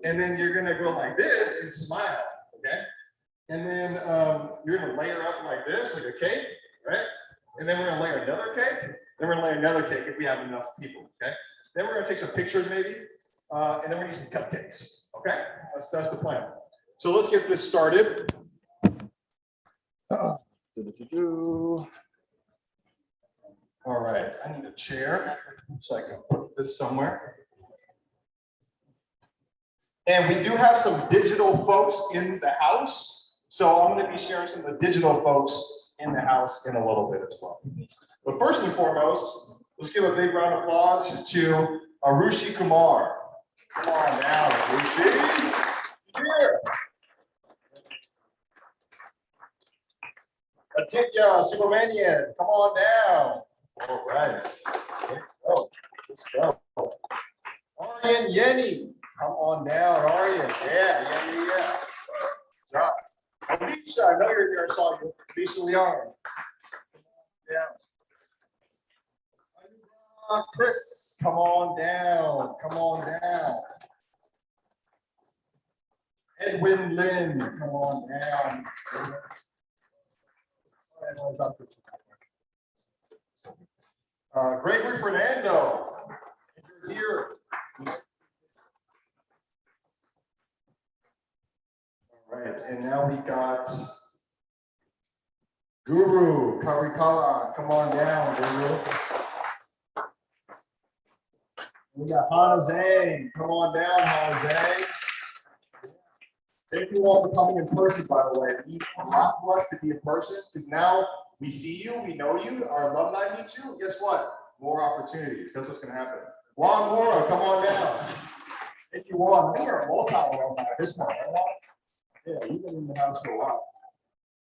And then you're gonna go like this and smile, okay? And then you're gonna layer up like this, like a cake, right? And then we're gonna layer another cake. Then we're gonna layer another cake if we have enough people, okay? Then we're gonna take some pictures maybe, and then we're gonna do some cupcakes, okay? That's the plan. So let's get this started. All right, I need a chair so I can put this somewhere. And we do have some digital folks in the house. So I'm going to be sharing some of the digital folks in the house in a little bit as well. But first and foremost, let's give a big round of applause to Arushi Kumar. Come on now, Arushi. Here. Aditya Subramanian, come on down. All right. Let's go. Aryan Yeni, come on down, Aryan. Yeah. Job. Alicia, I know you're here. I saw you. Alicia Leon. Yeah. Chris, come on down. Come on down. Edwin Lin, come on down. Gregory Fernando, if you're here. All right, and now we got Guru Karikala. Come on down, Guru. We got Hana Zhang. Come on down, Hana Zhang. Thank you all for coming in person, by the way. It means a lot to us to be in person because now we see you, we know you, our alumni meet you. Guess what? More opportunities. That's what's going to happen. Juan Mora, come on down. Thank you, Juan. We are multi-alumni this month. Yeah, you've been in the house for a while.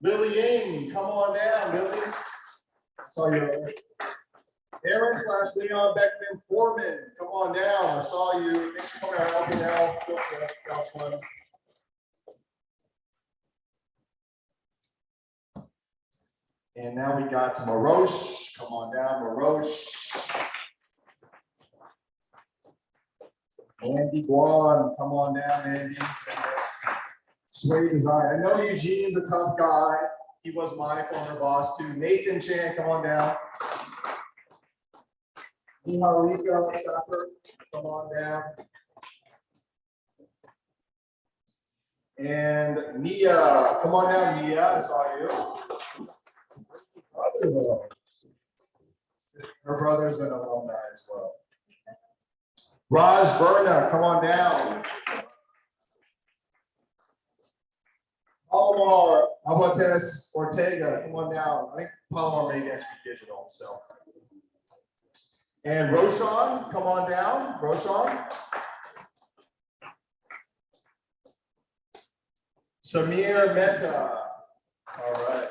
Lily Ying, come on down, Lily. I saw you earlier. Aaron / Leon Beckman Foreman, come on down. I saw you. Thanks for coming out helping out. That was fun. And now we got Marosh. Come on down, Marosh. Andy Guan, come on down, Andy. Sway Design. I know Eugene's a tough guy. He was my former boss too. Nathan Chan, come on down. Niharika Sapper, come on down. And Nia, come on down, Nia. I saw you. Her brother's an alumni as well. Raj Verna, come on down. Palomar Abates Ortega, come on down. I think Palomar may actually be digital, so. And Roshan, come on down. Roshan. Samir Mehta. All right.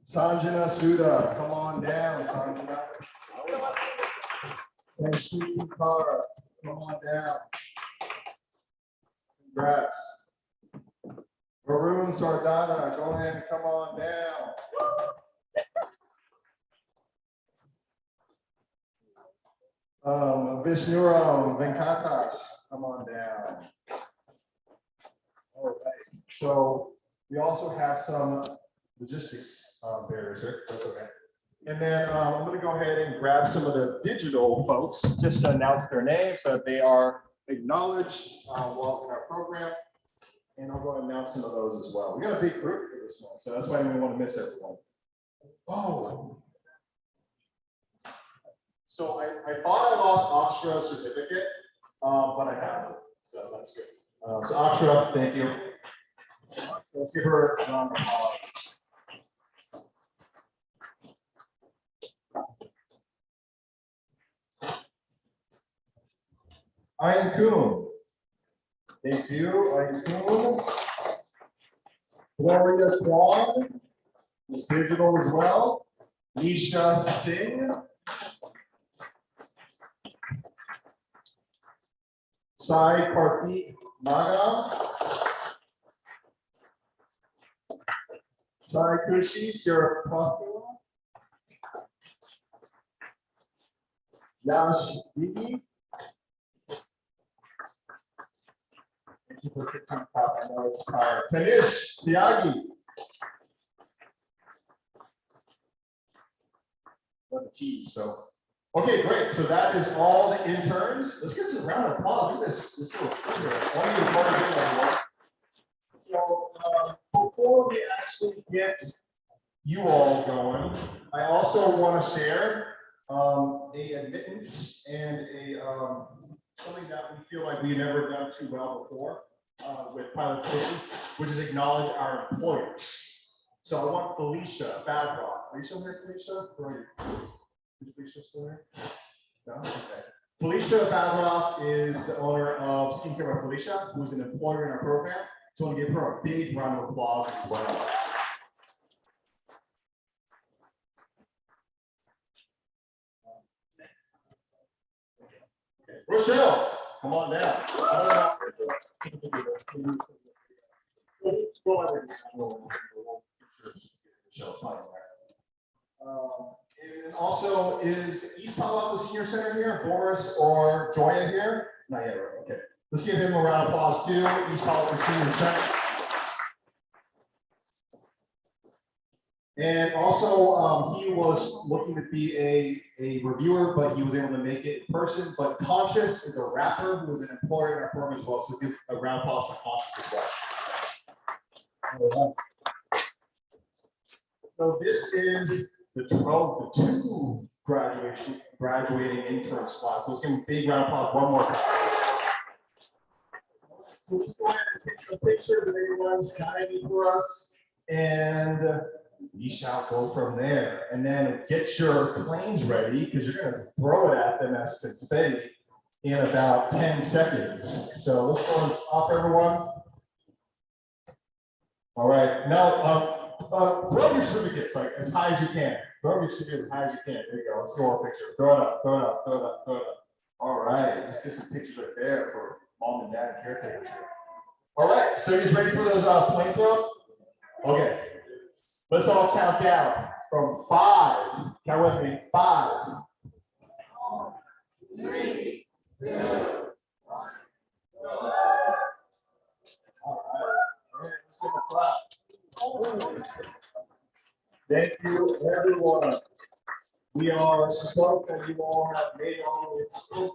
Sanjana Suda, come on down, Sanjana. Sanshiti Kara, come on down. Congrats. Varun Sardana, Joanne, come on down. Vishnuram Venkatesh, come on down. All right. So we also have some logistics barriers here. That's okay. And then I'm going to go ahead and grab some of the digital folks just to announce their names so that they are acknowledged while in our program. And I'll go and announce some of those as well. We got a big group for this one, so that's why we want to miss everyone. Oh. So I thought I lost Akshara's certificate, but I haven't, so that's good. So Akshara, thank you. Let's give her a round of applause. Ayn Kuhn. Thank you, Ayn Kuhn. Gloria Kwan is digital as well. Nisha Singh. Sai Karthik Naga. Sai Kushi Shirapatula. Yash Digi. I know it's tired. Tanish, Tiagi. The T. So, okay, great. So that is all the interns. Let's get some round of applause. Look at this little picture. So before we actually get you all going, I also want to share a admittance and a something that we feel like we've never done too well before with Pilot City, which is acknowledge our employers. So I want Felicia Badrock. Are you still here, Felicia? Where are you? Is Felicia still here? No? Okay. Felicia Badrock is the owner of Skincare by Felicia, who's an employer in our program. So I want to give her a big round of applause as well. Rochelle, come on down. And also, is East Palo Alto Senior Center here? Boris or Joya here? Not yet, right? Okay. Let's give him a round of applause too. East Palo Alto Senior Center. And also, he was looking to be a reviewer, but he was able to make it in person. But Conscious is a rapper who was an employer in our program as well. So give a round of applause for Conscious as well. So this is the 2 graduating intern slots. So let's give him a big round of applause one more time. So let's go ahead and take some pictures of everyone's guiding for us. And we shall go from there. And then get your planes ready because you're going to throw it at them as confetti in about 10 seconds. So let's go off, everyone. All right. Now, throw your certificates like as high as you can. Throw your certificates as high as you can. There you go. Let's go on a picture. Throw it up, throw it up, throw it up, throw it up. All right. Let's get some pictures right there for mom and dad and caretakers here. All right. So you ready for those plane throws? Okay. Let's all count down from 5. Count with me. 5. 3, 2, 1. All right. Let's give a clap. Thank you, everyone. We are stoked that you all have made it all the way through.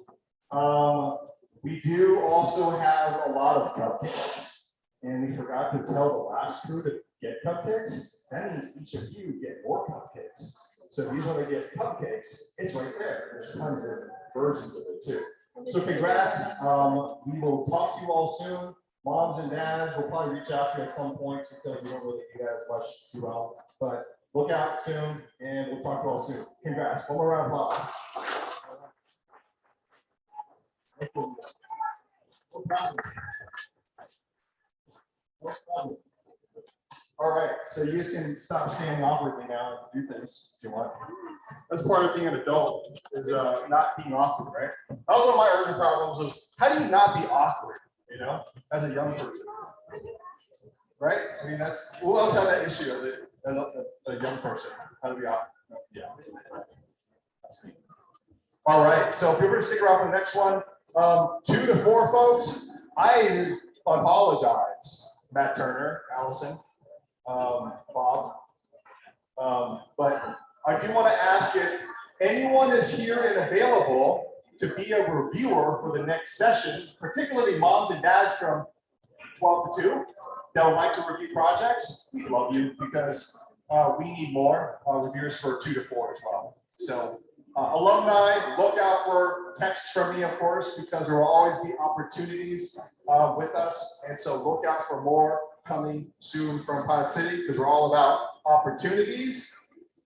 We do also have a lot of cupcakes, and we forgot to tell the last crew to get cupcakes. That means each of you get more cupcakes. So if you want to get cupcakes, it's right there. There's tons of versions of it too. So congrats. We will talk to you all soon. Moms and dads will probably reach out to you at some point because we don't really do that as much too well. But look out soon, and we'll talk to you all soon. Congrats. One more round of applause. All right, so you guys can stop standing awkwardly now and do things if you want. That's part of being an adult, is not being awkward, right? That was one of my early problems was, how do you not be awkward, you know, as a young person? Right? I mean, that's, who else had that issue as a young person? How to be awkward? Yeah. All right, so if you're going to stick around for the next one, 2 to 4 folks, I apologize, Matt Turner, Allison, Bob. But I do want to ask if anyone is here and available to be a reviewer for the next session, particularly moms and dads from 12 to 2 that would like to review projects. We love you because we need more reviewers for 2 to 4 as well. So alumni, look out for texts from me, of course, because there will always be opportunities with us. And so look out for more coming soon from Pilot City because we're all about opportunities,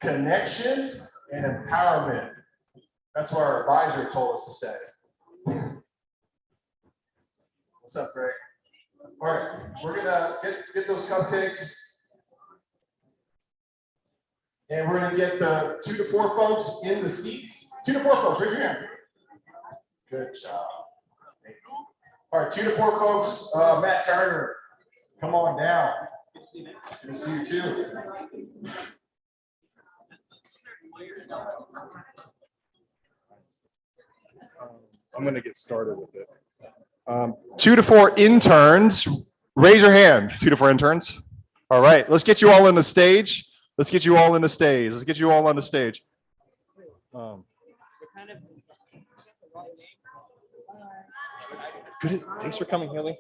connection, and empowerment. That's what our advisor told us to say. What's up, Greg? All right, we're gonna get those cupcakes. And we're gonna get the 2 to 4 folks in the seats. 2 to 4 folks, raise your hand. Good job. All right, 2 to 4 folks. Matt Turner, come on down. Good to see you too. I'm gonna get started with it. 2 to 4 interns, raise your hand. 2 to 4 interns. All right, let's get you all on the stage. Let's get you all on the stage. Let's get you all on the stage. Good. Thanks for coming, Haley.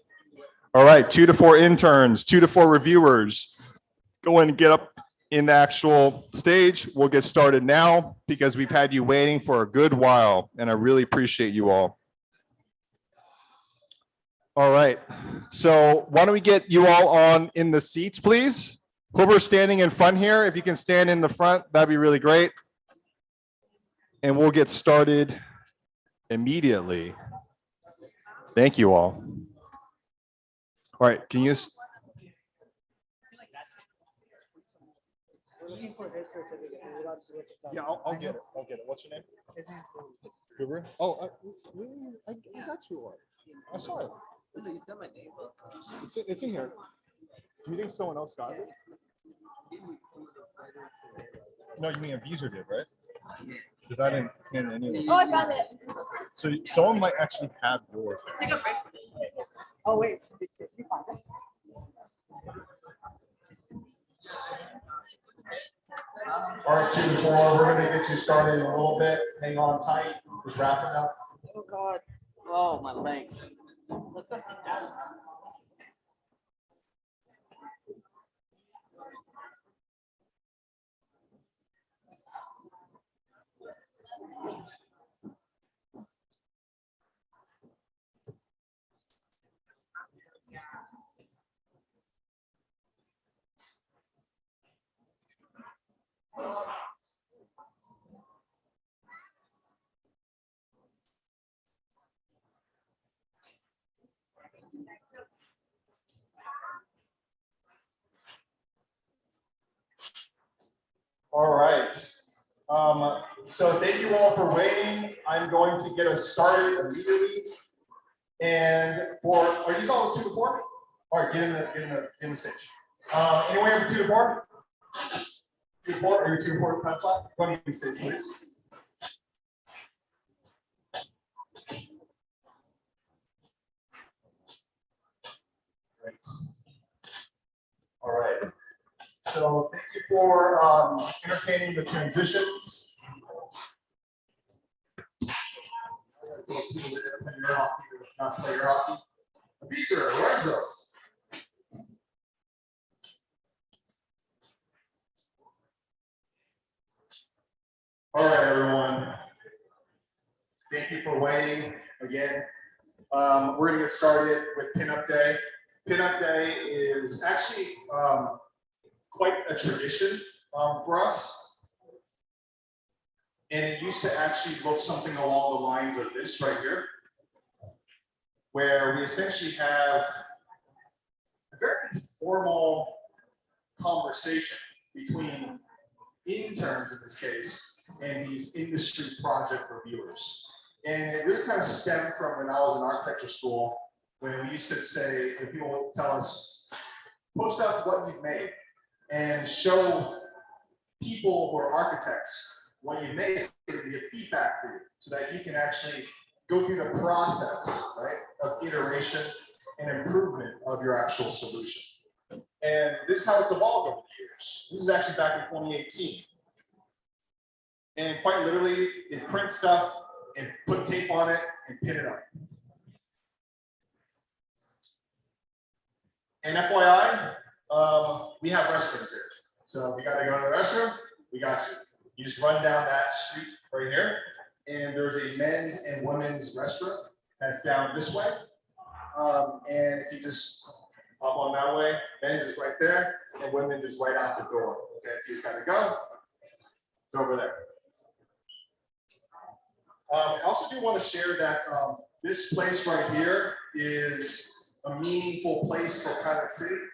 All right, 2 to 4 interns, 2 to 4 reviewers. Go ahead and get up in the actual stage. We'll get started now because we've had you waiting for a good while, and I really appreciate you all. All right, so why don't we get you all on in the seats, please? Whoever's standing in front here, if you can stand in the front, that'd be really great. And we'll get started immediately. Thank you all. All right, can you? Yeah, I'll get it. I'll get it. What's your name? Gruber? Oh, I got you. I saw it. It's in here. Do you think someone else got it? No, you mean a Beezer did, right? Because I didn't hand any of them. Oh, I found it. So someone might actually have yours. Take a break. Oh, wait. All right, 2 to 4. We're going to get you started in a little bit. Hang on tight. Just wrapping up. Oh, God. Oh, my legs. Let's go sit down. All right. So thank you all for waiting. I'm going to get us started immediately. And are you all 2 to 4? All right, get in the stage. Anyone have 2 to 4? 2 to 4? Are you 2 to 4 time slot? Go ahead and stage, please. Great. All right. So thank you for entertaining the transitions. Not player hockey. Beezer, Lorenzo. All right, everyone. Thank you for waiting again. We're going to get started with Pinup Day. Pinup Day is actually quite a tradition for us. And it used to actually look something along the lines of this right here, where we essentially have a very informal conversation between interns in this case and these industry project reviewers. And it really kind of stemmed from when I was in architecture school, when we used to say, when people would tell us, post up what you've made and show people who are architects what you made to get feedback for you so that you can actually go through the process, right, of iteration and improvement of your actual solution. And this is how it's evolved over the years. This is actually back in 2018. And quite literally, it prints stuff and put tape on it and pin it up. And FYI, we have restrooms here. So if you gotta go to the restroom, we got you. You just run down that street right here, and there's a men's and women's restroom that's down this way. And if you just hop on that way, men's is right there, and women's is right out the door. Okay, if you just gotta go, it's over there. I also do want to share that this place right here is a meaningful place for PilotCity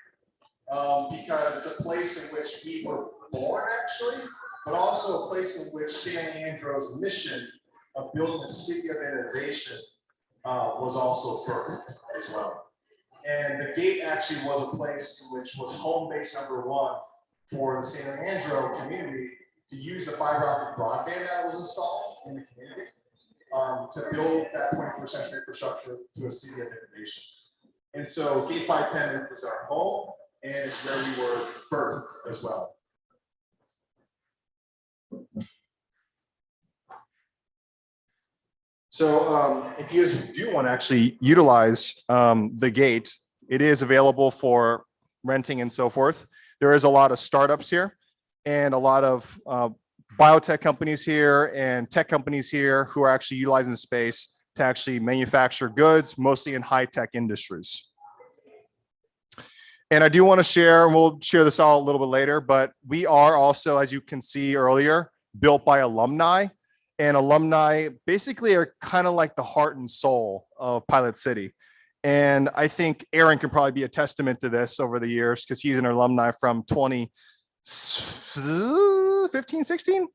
because it's a place in which we were born actually, but also a place in which San Leandro's mission of building a city of innovation was also birthed as well. And the gate actually was a place in which was home base number 1 for the San Leandro community to use the fiber optic broadband that was installed in the community. to build that 21st century infrastructure to a city of innovation. And so Gate 510 is our home, and it's where we were birthed as well. So if you do want to actually utilize the gate, it is available for renting and so forth. There is a lot of startups here and a lot of biotech companies here and tech companies here who are actually utilizing the space to actually manufacture goods, mostly in high-tech industries. And I do want to share, and we'll share this all a little bit later, but we are also, as you can see earlier, built by alumni. And alumni basically are kind of like the heart and soul of Pilot City. And I think Aaron can probably be a testament to this over the years because he's an alumni from 2015, 16.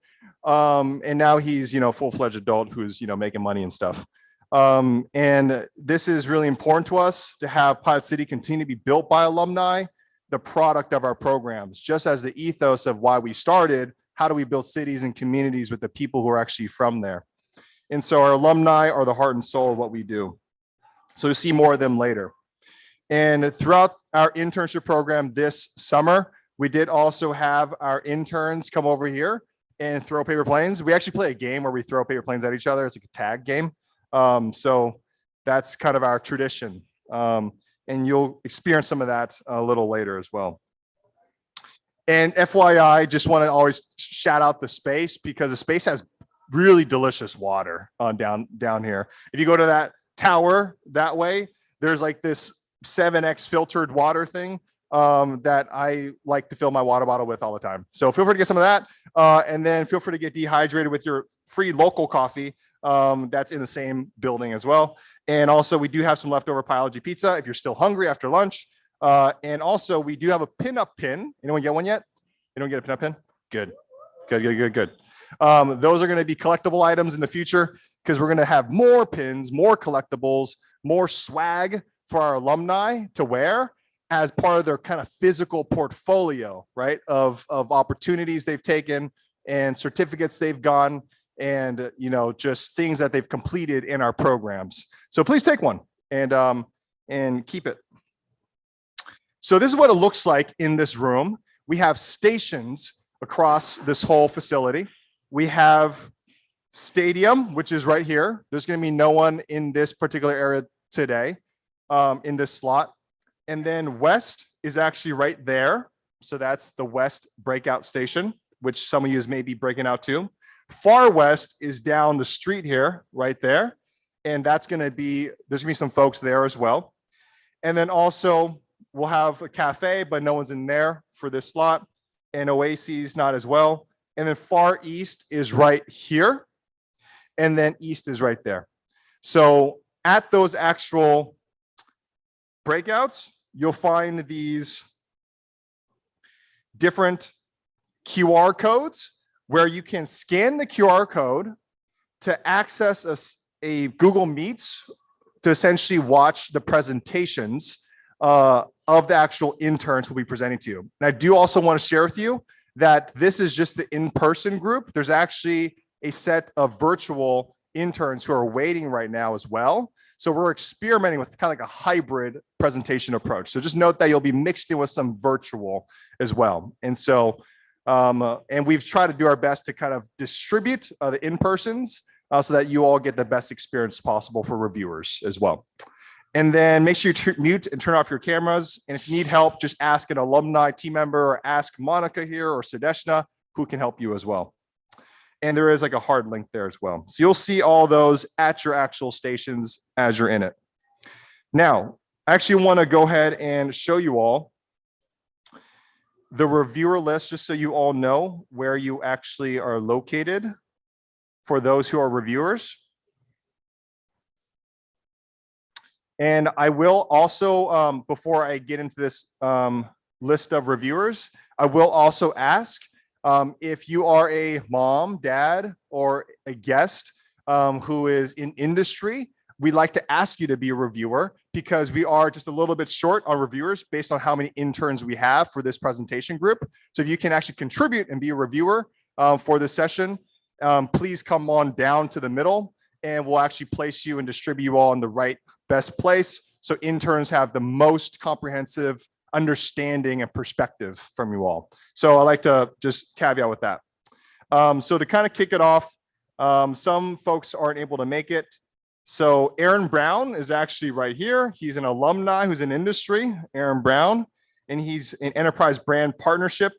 And now he's, full-fledged adult who's, making money and stuff. And this is really important to us to have Pilot City continue to be built by alumni, the product of our programs, just as the ethos of why we started. How do we build cities and communities with the people who are actually from there? And so our alumni are the heart and soul of what we do. So you'll see more of them later. And throughout our internship program this summer, we did also have our interns come over here and throw paper planes. We actually play a game where we throw paper planes at each other. It's like a tag game. So that's kind of our tradition. And you'll experience some of that a little later as well. And FYI, just want to always shout out the space because the space has really delicious water down here. If you go to that tower that way, there's like this 7X filtered water thing that I like to fill my water bottle with all the time. So feel free to get some of that. And then feel free to get dehydrated with your free local coffee that's in the same building as well. And also we do have some leftover Piology pizza if you're still hungry after lunch. And also we do have a pinup pin. Anyone get one yet? Anyone get a pinup pin? Good. Those are going to be collectible items in the future because we're going to have more pins, more collectibles, more swag for our alumni to wear as part of their kind of physical portfolio, right? Of opportunities they've taken and certificates they've gotten and, just things that they've completed in our programs. So please take one and keep it. So this is what it looks like in this room. We have stations across this whole facility. We have stadium, which is right here. There's going to be no one in this particular area today in this slot. And then west is actually right there. So that's the west breakout station, which some of you may be breaking out to. Far west is down the street here, right there. And that's going to be, there's going to be some folks there as well. And then also we'll have a cafe, but no one's in there for this slot. And Oasis not as well. And then far east is right here. And then east is right there. So at those actual breakouts, you'll find these different QR codes where you can scan the QR code to access a Google Meets to essentially watch the presentations of the actual interns we'll be presenting to you. And I do also want to share with you that this is just the in-person group. There's actually a set of virtual interns who are waiting right now as well. So we're experimenting with kind of like a hybrid presentation approach. So just note that you'll be mixed in with some virtual as well. And so, and we've tried to do our best to kind of distribute the in-persons so that you all get the best experience possible for reviewers as well. And then make sure you mute and turn off your cameras. And if you need help, just ask an alumni team member or ask Monica here or Sadeshna, who can help you as well. And there is like a hard link there as well. So you'll see all those at your actual stations as you're in it. Now, I actually want to go ahead and show you all the reviewer list, just so you all know where you actually are located for those who are reviewers. And I will also, before I get into this list of reviewers, I will also ask if you are a mom, dad, or a guest who is in industry, we'd like to ask you to be a reviewer because we are just a little bit short on reviewers based on how many interns we have for this presentation group. So if you can actually contribute and be a reviewer for this session, please come on down to the middle and we'll actually place you and distribute you all in the right best place. So interns have the most comprehensive understanding and perspective from you all. So I like to just caveat with that. So to kind of kick it off, some folks aren't able to make it. So Aaron Brown is actually right here. He's an alumni who's in industry, Aaron Brown, and he's in enterprise brand partnership.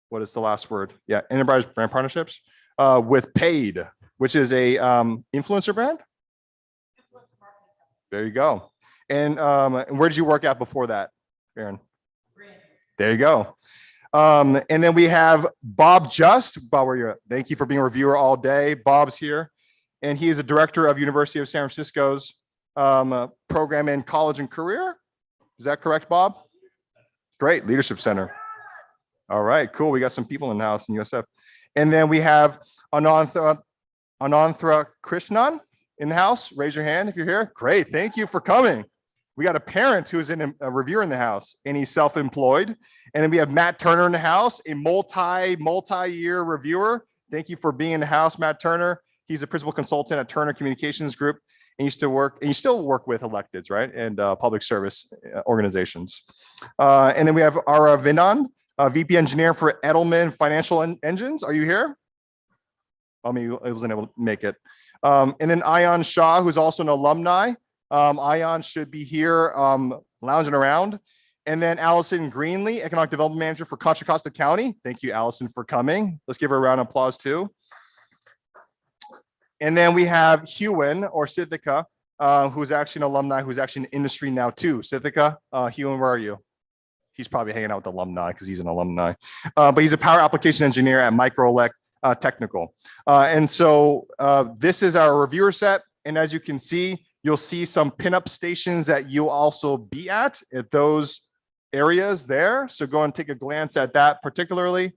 What is the last word? Yeah, enterprise brand partnerships with Paid, which is a influencer brand. There you go. And where did you work at before that, Aaron? There you go. And then we have Bob Just. Bob, where you at? Thank you for being a reviewer all day. Bob's here. And he is the director of University of San Francisco's program in college and career. Is that correct, Bob? Great, Leadership Center. All right, cool. We got some people in the house in USF. And then we have Ananthra Krishnan in the house. Raise your hand if you're here. Great, thank you for coming. We got a parent who's a reviewer in the house, and he's self-employed. And then we have Matt Turner in the house, a multi-year reviewer. Thank you for being in the house, Matt Turner. He's a principal consultant at Turner Communications Group, and you still work with electeds, right? And public service organizations. And then we have Ara Vinan, VP engineer for Edelman Financial Engines. Are you here? I mean, I wasn't able to make it. And then Ayan Shah, who's also an alumni. Ayan should be here lounging around. And then Allison Greenlee, Economic Development Manager for Contra Costa County. Thank you, Allison, for coming. Let's give her a round of applause too. And then we have Hewen or Sithika, who's actually an alumni, who's actually in industry now too. Sithika, Hewen, where are you? He's probably hanging out with alumni because he's an alumni. But he's a power application engineer at Microelect Technical. And so this is our reviewer set. And as you can see, you'll see some pinup stations that you'll also be at those areas there. So go and take a glance at that particularly.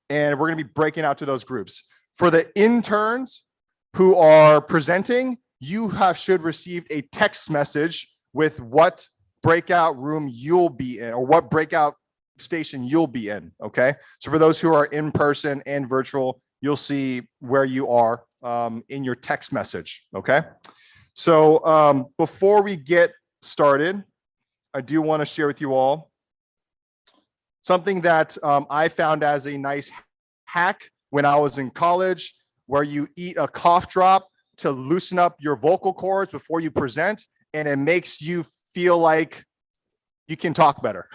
And we're going to be breaking out to those groups. For the interns who are presenting, you should receive a text message with what breakout room you'll be in or what breakout station you'll be in, okay? So for those who are in person and virtual, you'll see where you are in your text message, okay? So before we get started, I do want to share with you all something that I found as a nice hack when I was in college, where you eat a cough drop to loosen up your vocal cords before you present, and it makes you feel like you can talk better.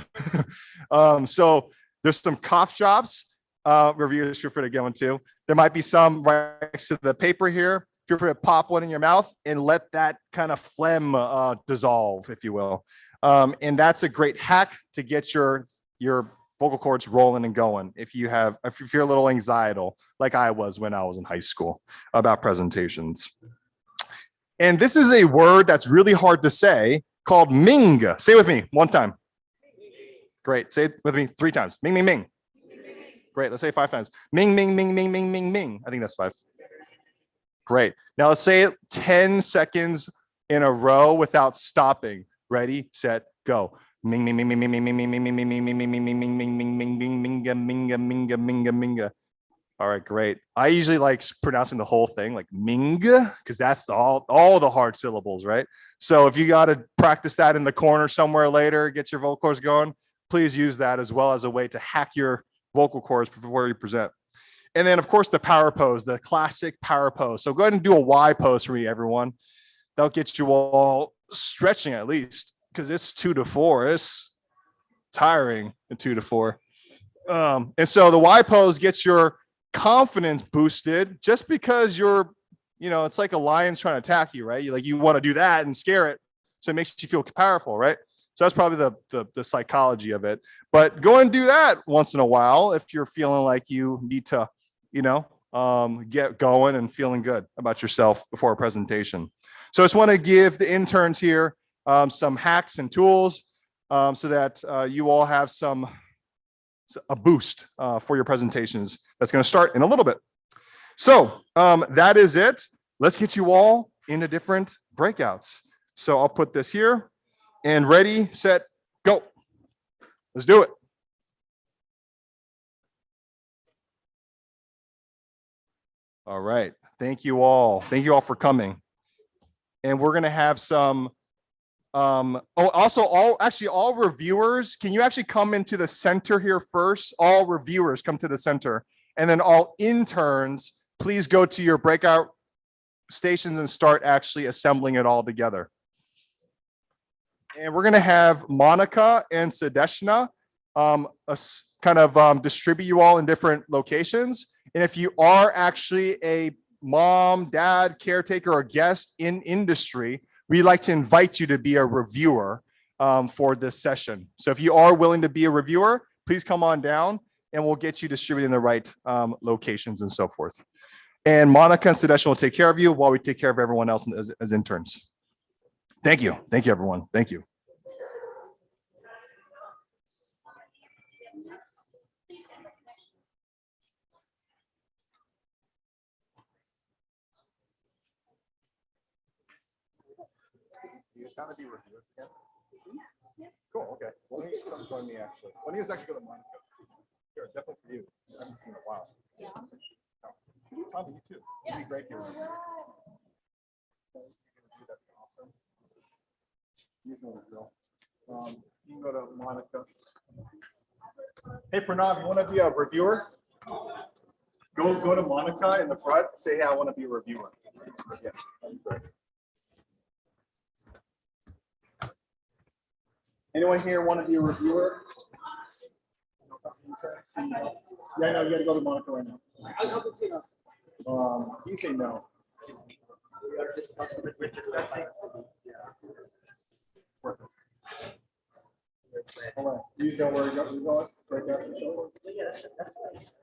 So there's some cough drops. Reviewers, feel free to get one too. There might be some right next to the paper here. Feel free to pop one in your mouth and let that kind of phlegm dissolve, if you will. And that's a great hack to get your vocal cords rolling and going if you feel a little anxietal, like I was when I was in high school about presentations. And this is a word that's really hard to say called Ming. Say it with me one time. Great. Say it with me 3 times. Ming, Ming, Ming. Great. Let's say it 5 times. Ming, Ming, Ming, Ming, Ming, Ming, Ming. I think that's 5. Great. Now let's say it 10 seconds in a row without stopping. Ready, set, go. Ming, Ming, Ming, Ming, Ming, Ming, Ming, Ming, Ming, Ming, Ming, Ming, Ming, Ming, Ming, Ming, Ming, Ming, Ming, Minga, Minga, Minga, Minga, Minga. All right, great. I usually like pronouncing the whole thing like Minga, because that's all the hard syllables, right? So if you got to practice that in the corner somewhere later, get your vocal cords going, please use that as well as a way to hack your vocal cords before you present. And then, of course, the power pose, the classic power pose. So go ahead and do a Y pose for me, everyone. That'll get you all stretching at least, because it's 2 to 4. It's tiring in 2 to 4. And so the Y pose gets your confidence boosted just because it's like a lion's trying to attack you, right? You want to do that and scare it. So it makes you feel powerful, right? So that's probably the psychology of it. But go and do that once in a while if you're feeling like you need to, get going and feeling good about yourself before a presentation. So I just want to give the interns here some hacks and tools so that you all have a boost for your presentations. That's going to start in a little bit. So that is it. Let's get you all into different breakouts. So I'll put this here and ready, set, go. Let's do it. All right. Thank you all. Thank you all for coming. And we're going to have some, also all reviewers, can you actually come into the center here first? All reviewers come to the center. And then all interns, please go to your breakout stations and start actually assembling it all together. And we're going to have Monica and Sadeshna distribute you all in different locations. And if you are actually a mom, dad, caretaker, or guest in industry, we'd like to invite you to be a reviewer for this session. So if you are willing to be a reviewer, please come on down and we'll get you distributed in the right locations and so forth. And Monica and Sadeshna will take care of you while we take care of everyone else as interns. Thank you. Thank you, everyone. Thank you. You just want to be reviewers again? Cool, okay. Well, you should join me actually. Well, you actually go to Monica. Here, definitely for you. I haven't seen in a while. Tommy, you too. It'd be great here. Awesome. You know the drill. You can go to Monica. Hey, Pranav, you want to be a reviewer? Go to Monica in the front. Say, hey, I want to be a reviewer. Yeah, that'd be great. Anyone here want to be a reviewer? Yeah, no, you got to go to Monica right now. You say no. We're discussing. Hold on. You know where you're going? Break out the shoulder.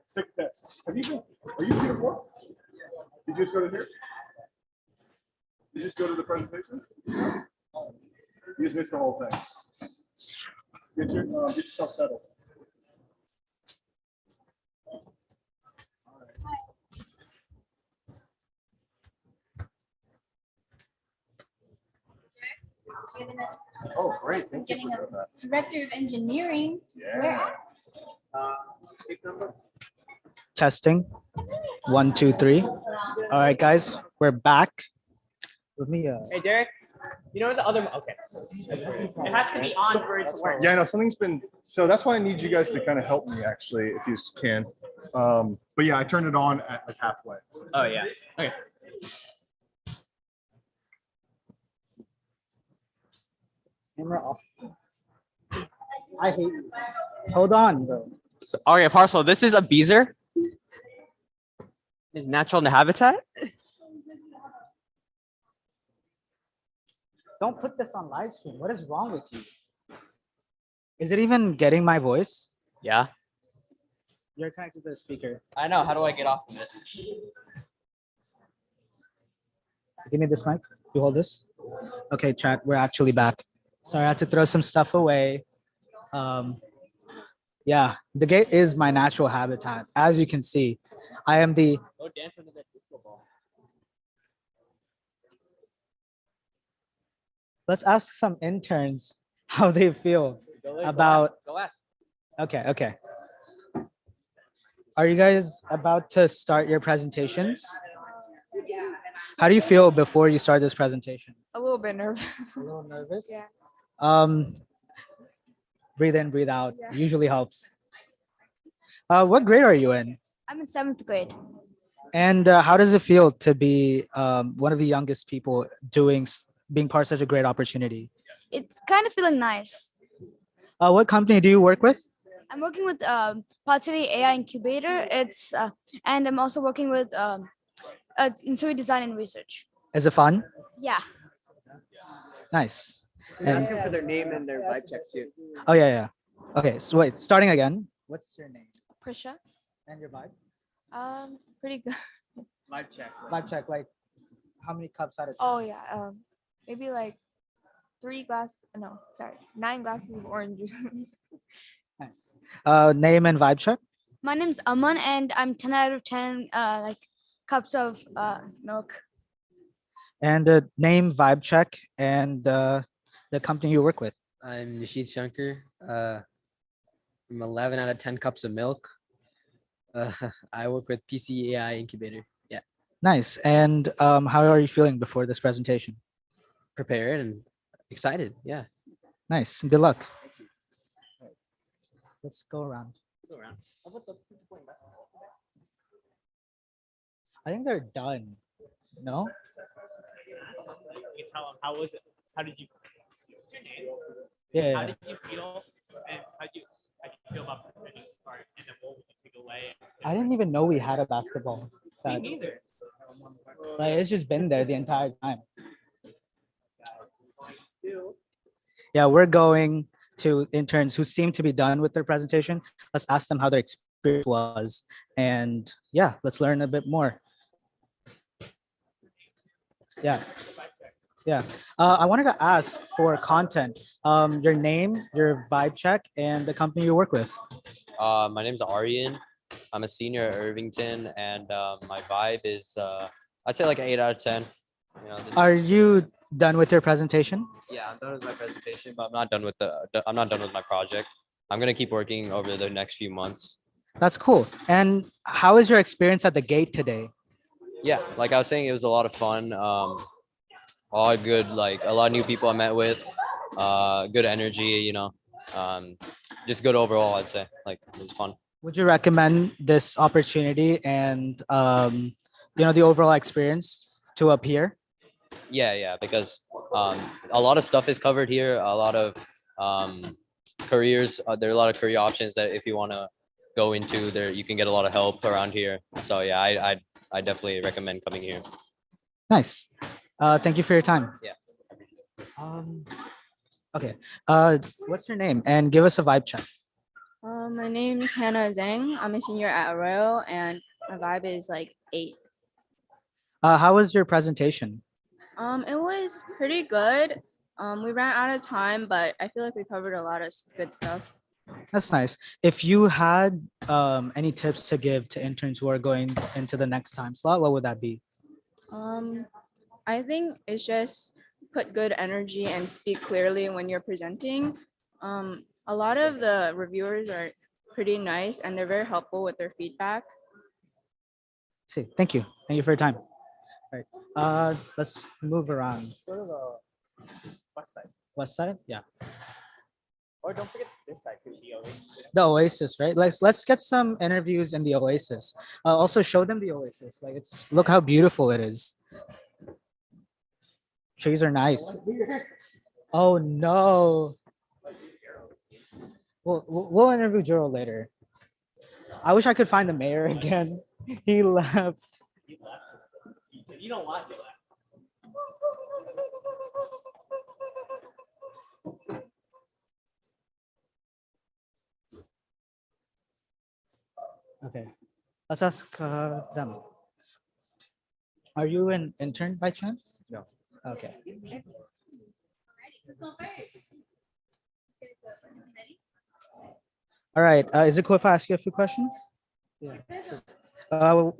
Stick this. Have you been? Are you here before? Did you just go to here? Did you just go to the presentation? You just missed the whole thing. Get yourself settled. Oh, great. Thank you for doing that. Director of Engineering. Yeah. Testing. 1, 2, 3. All right, guys, we're back. Let me. Hey, Derek. You know the other. Okay. It has to be on for it to work. Yeah, no, something's been. So that's why I need you guys to kind of help me, actually, if you can. But yeah, I turned it on at like halfway. Oh yeah. Okay. Camera off. I hate you. Hold on, bro. So, okay, Parcel. This is a beezer. Is natural in the habitat. Don't put this on live stream. What is wrong with you? Is it even getting my voice? Yeah. You're connected to the speaker. I know. How do I get off of it? Give me this mic. You hold this. Okay, chat. We're actually back. Sorry, I had to throw some stuff away. Yeah, the gate is my natural habitat. As you can see, I am the. Go dance under that disco ball. Let's ask some interns how they feel about. Okay. Are you guys about to start your presentations? How do you feel before you start this presentation? A little bit nervous. A little nervous? Yeah. Breathe in, breathe out. Usually helps. What grade are you in? I'm in 7th grade. And how does it feel to be one of the youngest people being part of such a great opportunity? It's kind of feeling nice. What company do you work with? I'm working with PilotCity AI Incubator. And I'm also working with interior design and research. Is it fun? Yeah. Nice. So you're asking for their name and their vibe check too. Oh yeah. Okay, so wait, starting again. What's your name? Prisha. And your vibe? Pretty good. Vibe check. Vibe check, like how many cups out of 10? Oh yeah. Maybe like 9 glasses of orange juice. Nice. Name and vibe check? My name's Aman and I'm 10 out of 10 like cups of milk. And name, vibe check, and the company you work with. I'm Nishid Shankar. I'm 11 out of 10 cups of milk. I work with PCAI Incubator. Yeah. Nice. And how are you feeling before this presentation? prepared and excited. Yeah. Nice. Good luck. Let's go around. I think they're done. No? You tell them how was it? How did you? Yeah. How did you feel? And how did you feel about presenting part? And then what would you take away? I didn't even know we had a basketball Me set. neither. Like it's just been there the entire time. Yeah, we're going to interns who seem to be done with their presentation. Let's ask them how their experience was. And yeah, let's learn a bit more. Yeah. Yeah. I wanted to ask for content, your name, your vibe check, and the company you work with. My name's Aryan. I'm a senior at Irvington, and my vibe is I'd say like an 8 out of 10. You know, Are you done with your presentation? yeah, I'm done with my presentation, but I'm not done with I'm not done with my project. I'm gonna keep working over the next few months. That's cool. And how is your experience at the gate today? Yeah, like I was saying, it was a lot of fun. All good, like a lot of new people I met with. Good energy, you know. Just good overall, I'd say. Like it was fun. Would you recommend this opportunity and the overall experience to a peer? Yeah, because a lot of stuff is covered here. A lot of careers. There are a lot of career options that if you want to go into there, you can get a lot of help around here. So yeah, I definitely recommend coming here. Nice. Thank you for your time. Yeah. Okay. What's your name? And give us a vibe check. My name is Hannah Zhang. I'm a senior at Arroyo, and my vibe is like 8. How was your presentation? It was pretty good. We ran out of time, but I feel like we covered a lot of good stuff. That's nice. If you had any tips to give to interns who are going into the next time slot, what would that be? I think it's just put good energy and speak clearly when you're presenting. A lot of the reviewers are pretty nice and they're very helpful with their feedback. See, thank you. Thank you for your time. All right. Let's move around. Go to the west side. West side? Yeah. Or don't forget this side too, the Oasis. The Oasis, right? Let's get some interviews in the Oasis. Also show them the Oasis. Like look how beautiful it is. Trees are nice. Oh no. We'll interview Gerald later. I wish I could find the mayor again. He left. You don't want to. Okay. Let's ask them. Are you an intern by chance? No. Okay. All right. Is it cool if I ask you a few questions? Yeah.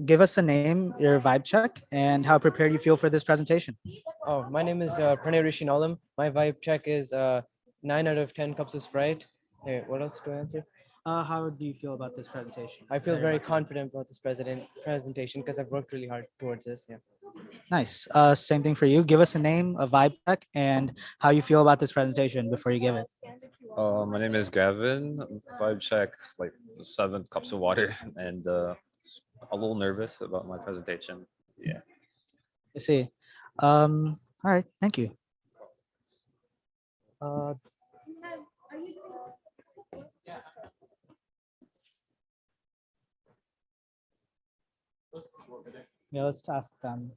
Give us a name, your vibe check, and how prepared you feel for this presentation. Oh, my name is Pranay Rishinalam. My vibe check is 9 out of 10 cups of Sprite. Hey, what else do I answer? How do you feel about this presentation? I feel very confident about this presentation because I've worked really hard towards this. Yeah. Nice. Same thing for you. Give us a name, a vibe check, and how you feel about this presentation before you give it. My name is Gavin. Vibe check, like 7 cups of water, and a little nervous about my presentation. Yeah. I see. All right. Thank you. Yeah, let's ask them.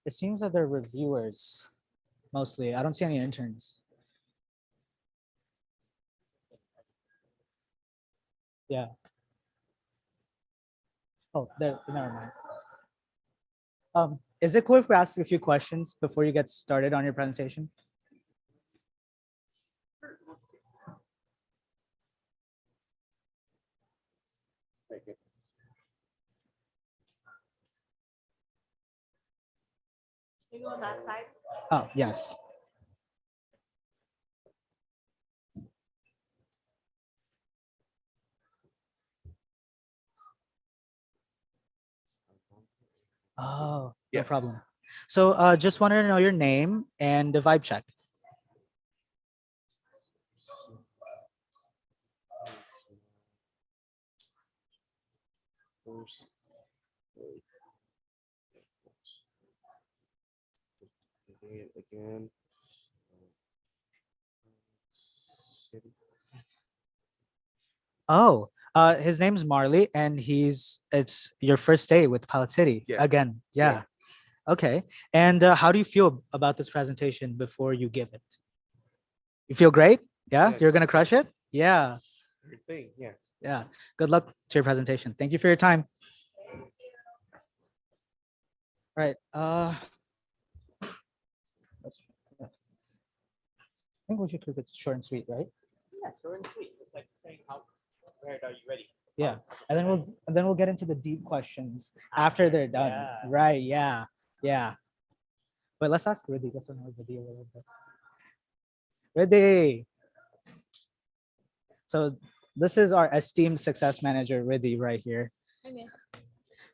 It seems that they're reviewers mostly. I don't see any interns. Yeah. Oh, there. Never mind. Is it cool if we ask a few questions before you get started on your presentation? Thank you. You go on that side. Oh, yes. Oh, no problem. So just wanted to know your name and the vibe check. Again. Oh, his name's Marley, and it's your first day with Pilot City Yeah. again. Yeah. Okay. And how do you feel about this presentation before you give it? You feel great? Yeah. You're gonna crush it? Yeah. Good thing. Yeah. Yeah. Good luck to your presentation. Thank you for your time. All right. I think we should keep it short and sweet, right? Yeah, short and sweet. Just like saying how prepared are you ready? Yeah. And then we'll get into the deep questions after they're done. Yeah. Right. Yeah. Yeah. But let's ask Riddhi. Let's know Riddhi a little bit. Riddhi. So this is our esteemed success manager, Riddhi, right here.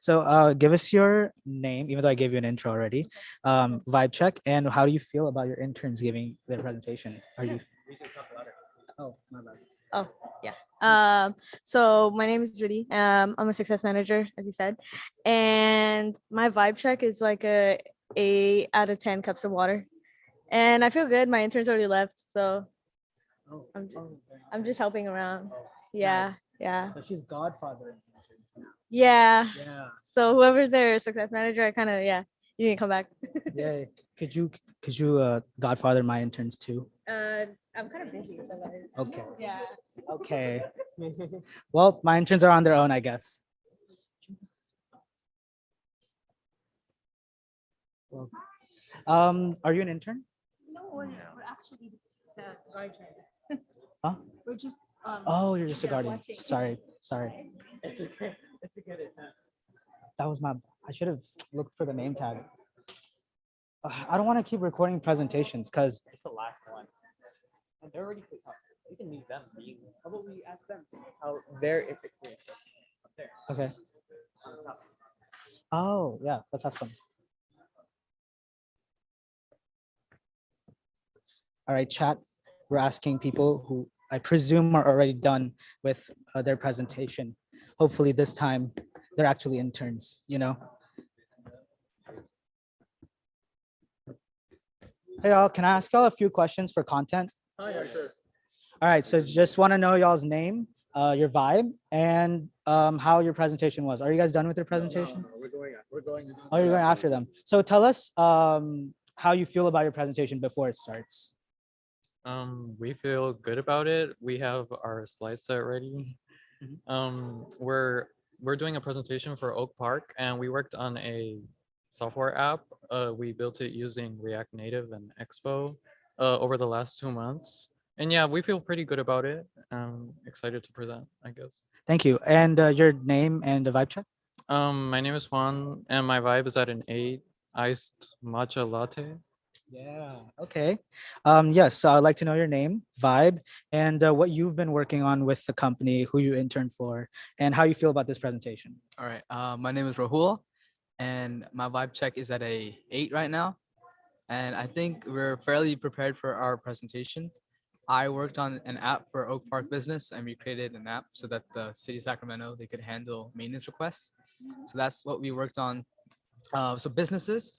So give us your name, even though I gave you an intro already. Vibe check, and how do you feel about your interns giving their presentation? Are you? Oh, my bad. Oh, yeah. So my name is Judy. I'm a success manager, as you said, and my vibe check is like a 8 out of 10 cups of water, and I feel good. My interns already left, so I'm just helping around. Yeah, Nice. yeah, So she's godfather. yeah. Yeah. So whoever's their success manager, I kind of you can come back. Yeah. Could you godfather my interns too? I'm kind of busy, so like, Okay. yeah. Okay. Well, my interns are on their own, I guess. Well, are you an intern? No, we're actually the guardian. Huh? We're just. Oh, you're just a guardian. watching. Sorry. It's okay. It's a good attempt. That was I should have looked for the name tag. I don't want to keep recording presentations because It's the last one. And they're already picked up. We can leave them. How about we ask them how their experience was up there? okay. On top. Oh yeah, that's awesome. All right, chat. We're asking people who I presume are already done with their presentation. Hopefully this time they're actually interns, you know? Hey y'all, can I ask y'all a few questions for content? Oh, yeah, sure. All right, so just want to know y'all's name, your vibe, and how your presentation was. Are you guys done with your presentation? No, we're going. Oh, you're going after them. So tell us how you feel about your presentation before it starts. We feel good about it. We have our slide set ready. We're doing a presentation for Oak Park, and we worked on a software app. We built it using React Native and Expo over the last 2 months. And yeah, we feel pretty good about it. Excited to present, I guess. Thank you. And your name and the vibe check? My name is Juan, and my vibe is at an 8 iced matcha latte. Yeah. Okay. Yes. So I'd like to know your name, vibe, and what you've been working on with the company, who you interned for, and how you feel about this presentation. All right. My name is Rahul, and my vibe check is at a 8 right now. And I think we're fairly prepared for our presentation. I worked on an app for Oak Park Business, and we created an app so that the city of Sacramento, they could handle maintenance requests. So that's what we worked on. So businesses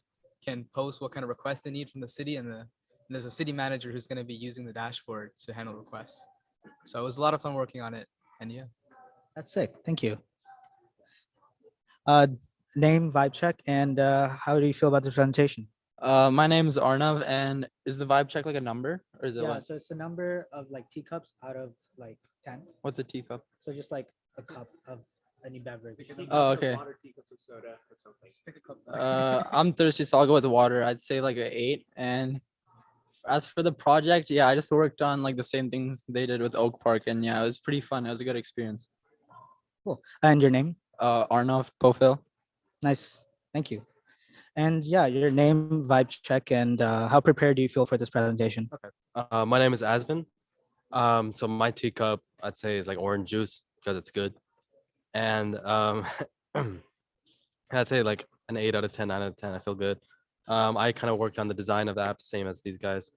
can post what kind of requests they need from the city, and there's a city manager who's going to be using the dashboard to handle requests. So it was a lot of fun working on it, and yeah. That's sick. Thank you. Name, vibe check, and how do you feel about this presentation? My name is Arnav, and is the vibe check like a number, or is it Yeah, what? so it's the number of like teacups out of like 10. What's a teacup? So just like a cup of any beverage. Oh, okay. Teacups of soda or something. Pick a cup. I'm thirsty, so I'll go with water. I'd say like an 8. And as for the project, yeah, I just worked on like the same things they did with Oak Park, and yeah, it was pretty fun. It was a good experience. Cool. And your name? Arnav Pofil. Nice. Thank you. And yeah, your name, vibe check, and how prepared do you feel for this presentation? Okay. My name is Asvin. So my teacup, I'd say, is like orange juice because it's good. And I'd say like an 8 out of 10, 9 out of 10. I feel good. I kind of worked on the design of the app, same as these guys,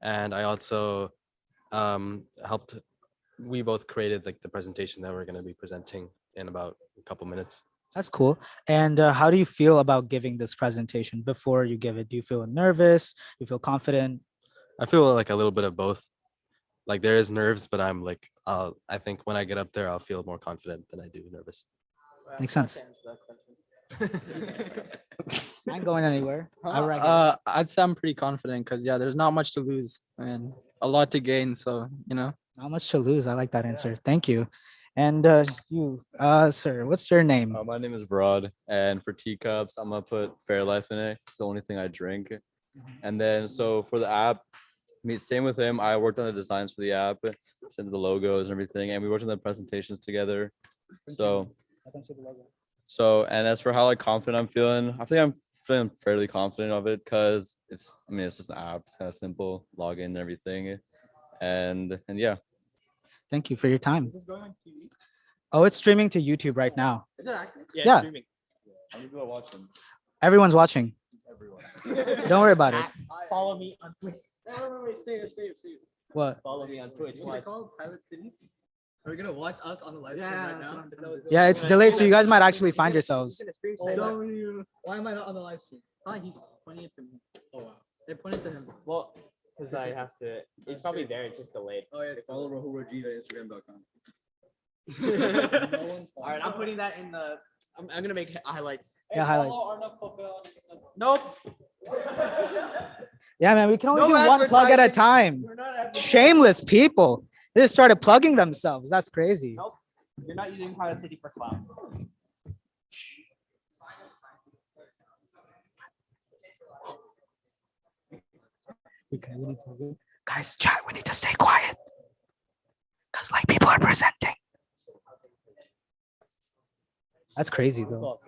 and I also helped. We both created like the presentation that we're going to be presenting in about a couple minutes. That's cool. And how do you feel about giving this presentation before you give it? Do you feel nervous? Do you feel confident? I feel like a little bit of both. Like there is nerves, but I'm like, I think when I get up there, I'll feel more confident than I do nervous. Makes sense. I ain't going anywhere. I'd say I'm pretty confident because yeah, there's not much to lose and a lot to gain. So Not much to lose. I like that answer. Thank you. And sir, what's your name? My name is Rod, and for teacups, I'm gonna put Fairlife in it. It's the only thing I drink. And then so for the app, same with him. I worked on the designs for the app, sent the logos and everything, and we worked on the presentations together. And as for how like confident I'm feeling, I think I'm feeling fairly confident of it because it's just an app. It's kind of simple, login and everything, and yeah. Thank you for your time. Oh, it's streaming to YouTube right now. Is it actually? Yeah. Streaming. How many people are watching? Everyone's watching. Everyone. Don't worry about it. Follow me on Twitch. Stay. What? Follow me on Twitch. What's it called? Pilot City? Are we gonna watch us on the live stream right now? Yeah, it's delayed, so you guys might actually find yourselves. Why am I not on the live stream? He's pointing it to me. Oh wow. They're pointing to him. Well, because I have to. It's probably there. It's just delayed. Oh yeah. Follow Rahul Rajit on Instagram.com. All right, I'm putting that in the. I'm gonna make highlights. Yeah, highlights. Nope. Yeah, man, we can only No do one plug at a advertising. time. Shameless people. They just started plugging themselves. That's crazy. Nope. You're not using Pilot City for spam. Okay, we need to. Guys, chat. We need to stay quiet. Cause like people are presenting. That's crazy though.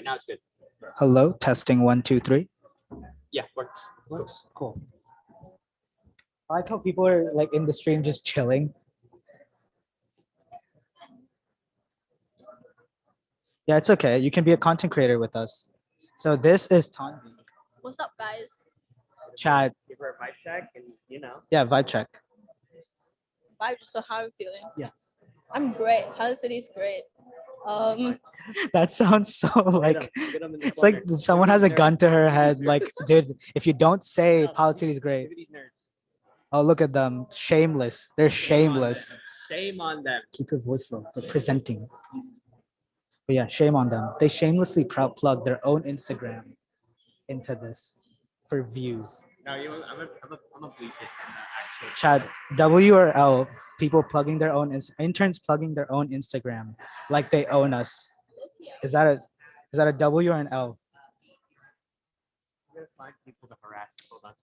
right, now it's good. Hello, testing 1, 2, 3. Yeah, works. Works. Cool. I like how people are like in the stream just chilling. Yeah, it's okay. You can be a content creator with us. So this is Tanvi. What's up, guys? Chad. Give her a vibe check and Yeah, vibe check. Vibe. So how are you feeling? Yes. I'm great. Pilot City is great. That sounds so like Get 'em in the it's like corner. someone has a gun to her head. Like, dude, if you don't say PilotCity is great. Look at these nerds. Oh, look at them. Shameless. They're shameless. Shame on them. Keep your voice low. They're presenting. But yeah, shame on them. They shamelessly plug their own Instagram into this for views. No, I'm a bleep it. Actually. Chad, W or L, people plugging their own interns plugging their own Instagram like they own us. Is that a W or an L? I'm gonna find people to harass. Hold on.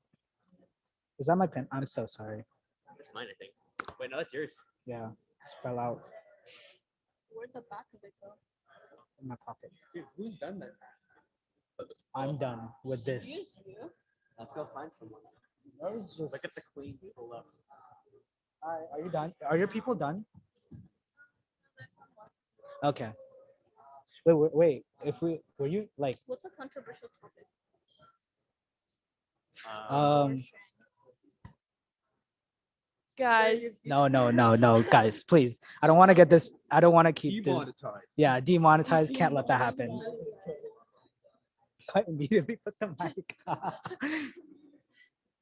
Is that my pen? I'm so sorry. That's mine, I think. Wait, no, that's yours. Yeah, just fell out Where'd the back of it go? in my pocket. Dude, who's done that? I'm done with this. Excuse you. Let's go find someone. That was just... Look at the queen pull up. Hi, are you done? Are your people done? Okay. Wait. If we were you like What's a controversial topic? Guys, no, guys, please. I don't want to get this. I don't want to keep this. Demonetized. Yeah, demonetized. Can't let that happen. I immediately put the mic.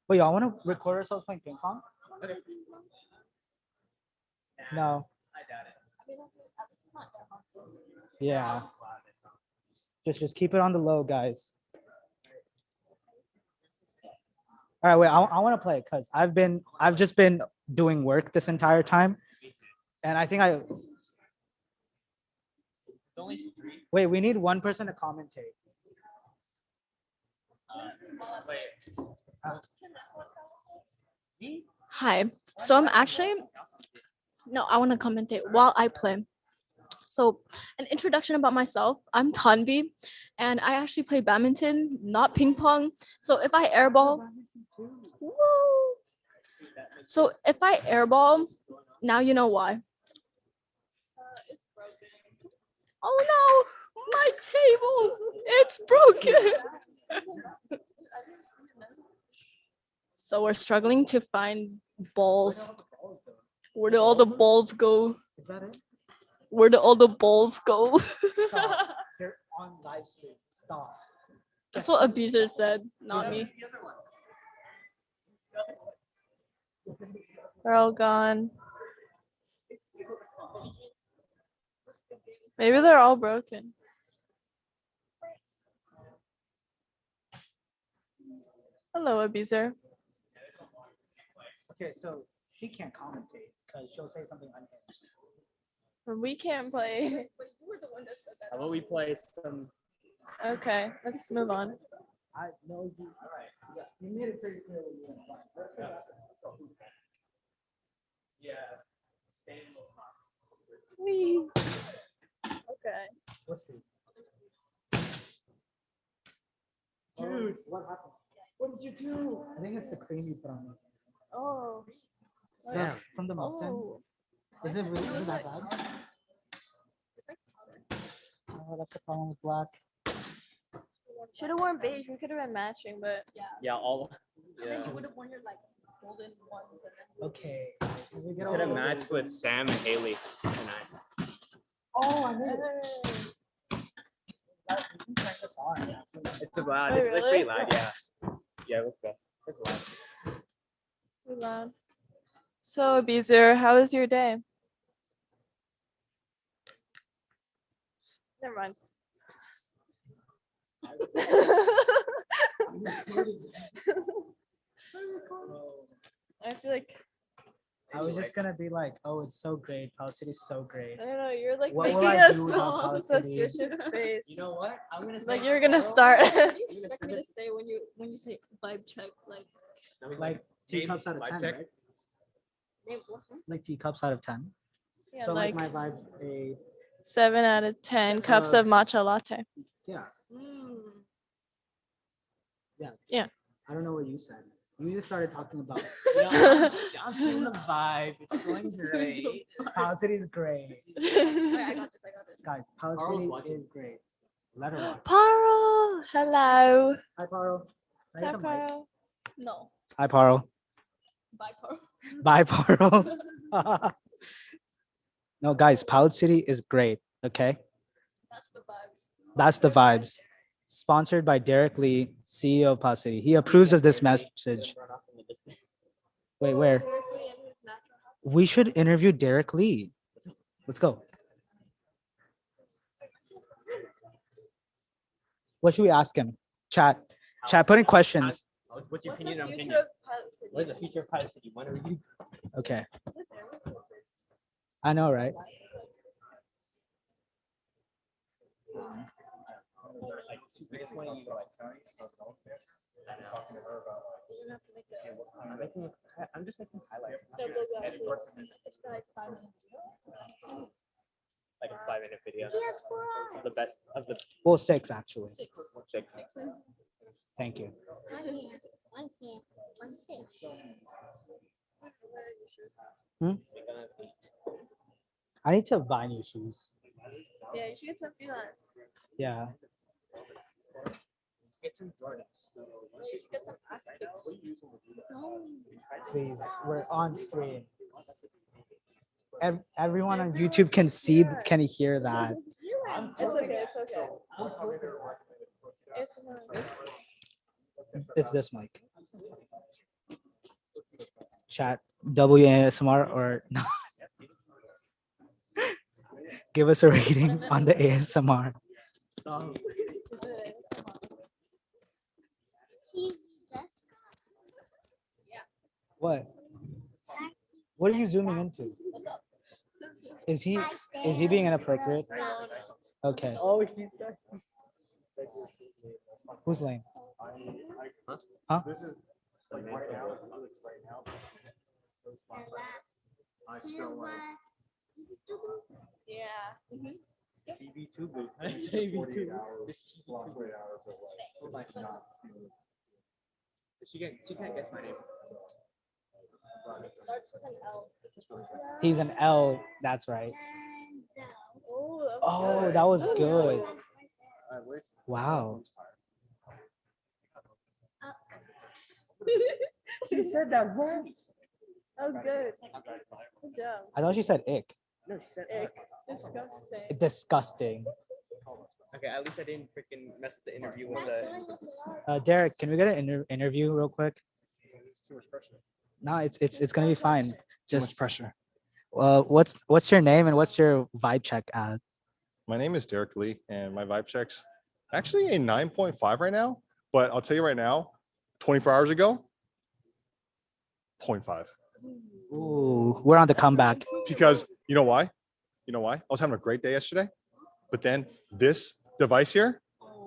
Wait, y'all want to record ourselves playing ping pong? Okay. No. I doubt it. Yeah. Just keep it on the low, guys. All right, wait. I want to play it because I've just been doing work this entire time, and I think I. It's only 3. Wait, we need one person to commentate. Hi. So I'm actually no, I want to commentate while I play. So an introduction about myself. I'm Tanvi, and I actually play badminton, not ping pong. So if I airball, woo! So if I airball, now you know why. It's broken. Oh no, my table, it's broken. So we're struggling to find balls. Where do all the balls go? Is that it? Where do all the balls go? Stop. They're on live stream. Stop. That's what Abuser said, not me. they're all gone. Maybe they're all broken. Hello, Abuser. Okay, so she can't commentate because she'll say something unhinged. We can't play. How about we play some? Okay, let's move on. I know you. All right. You made it pretty clear what you want. Yeah. Stay in the box. Wee. Okay. Let's see. Dude, what happened? What did you do? I think it's the cream you put on me. Oh. Yeah. From the Mountain. Oh. Is it really that bad? Oh, that's the problem with black. Should have worn beige. We could have been matching, but Yeah, all. And then Yeah. you would have worn your like golden ones. And then Okay. Could have matched with Sam and Haley tonight. Oh, I made it. It's loud. Oh, It's really? pretty loud. Yeah. Yeah, let's go. It's loud. it's too loud. So, Abuser, how was your day? Never mind. I feel like I was just gonna be like, oh, it's so great. PilotCity's so great. I don't know. You're like What will making I a do without PilotCity? suspicious face. You know what? I'm gonna Like say- you're gonna start. what do you expect me to say when you say vibe check? Like teacups out of 10, right? Name what? Like teacups out of 10. Yeah, So like like my vibes a 7 out of 10 cups of matcha latte. Yeah. Yeah. Yeah. I don't know what you said. You just started talking about. I'm feeling the vibe. It's going great. Power City is great. I got this. Guys, Power Carl's City watching. is great. Let her watch. Paro, hello. Hi, Paro. Can I Hi, get the mic? Paro. No. Hi, Paro. Bye, Paro. Bye, Paro. No, guys, Power City is great. Okay. That's the vibes. That's the vibes. Sponsored by Derek Lee, CEO of Power City. He approves of this message. Wait, where? We should interview Derek Lee. Let's go. What should we ask him? Chat. Put in questions. What's your opinion on Future Kenya? of Pilot City. What is the future of Pilot City? When are you? Okay. I know, right? I'm just making highlights. Like a 5-minute video. Of the best of the. Well, 6 actually. Six. Thank you. Hmm? I need to buy new shoes. Yeah, you should get some Filas. Yeah. Let's get some Jordans. You should get some ass kicks. No. Please, we're on stream. Everyone on YouTube can see, can hear that. It's okay. It's okay. It's this mic. Chat WASMR or not. Give us a rating on the ASMR. What? What are you zooming into? Is he being inappropriate? Okay. Oh, he said. Who's lame? Huh? This is like right now. Yeah. TV tuber. TV tuber. This TV tuber. She can't guess my name. It starts with an L. He's an L. That's right. Oh, that was good. Wow. She said that right. That was good. Good job. I thought she said ick. No, she said Ick. Disgusting. Disgusting. Okay, at least I didn't freaking mess up the interview with the. Derek, can we get an interview real quick? It's too much pressure. No, it's gonna be fine. Too Just much pressure. What's your name and what's your vibe check at? My name is Derek Lee, and my vibe check's actually a 9.5 right now. But I'll tell you right now, 24 hours ago, 0.5. Ooh, we're on the comeback. Because you know why? You know why? I was having a great day yesterday, but then this device here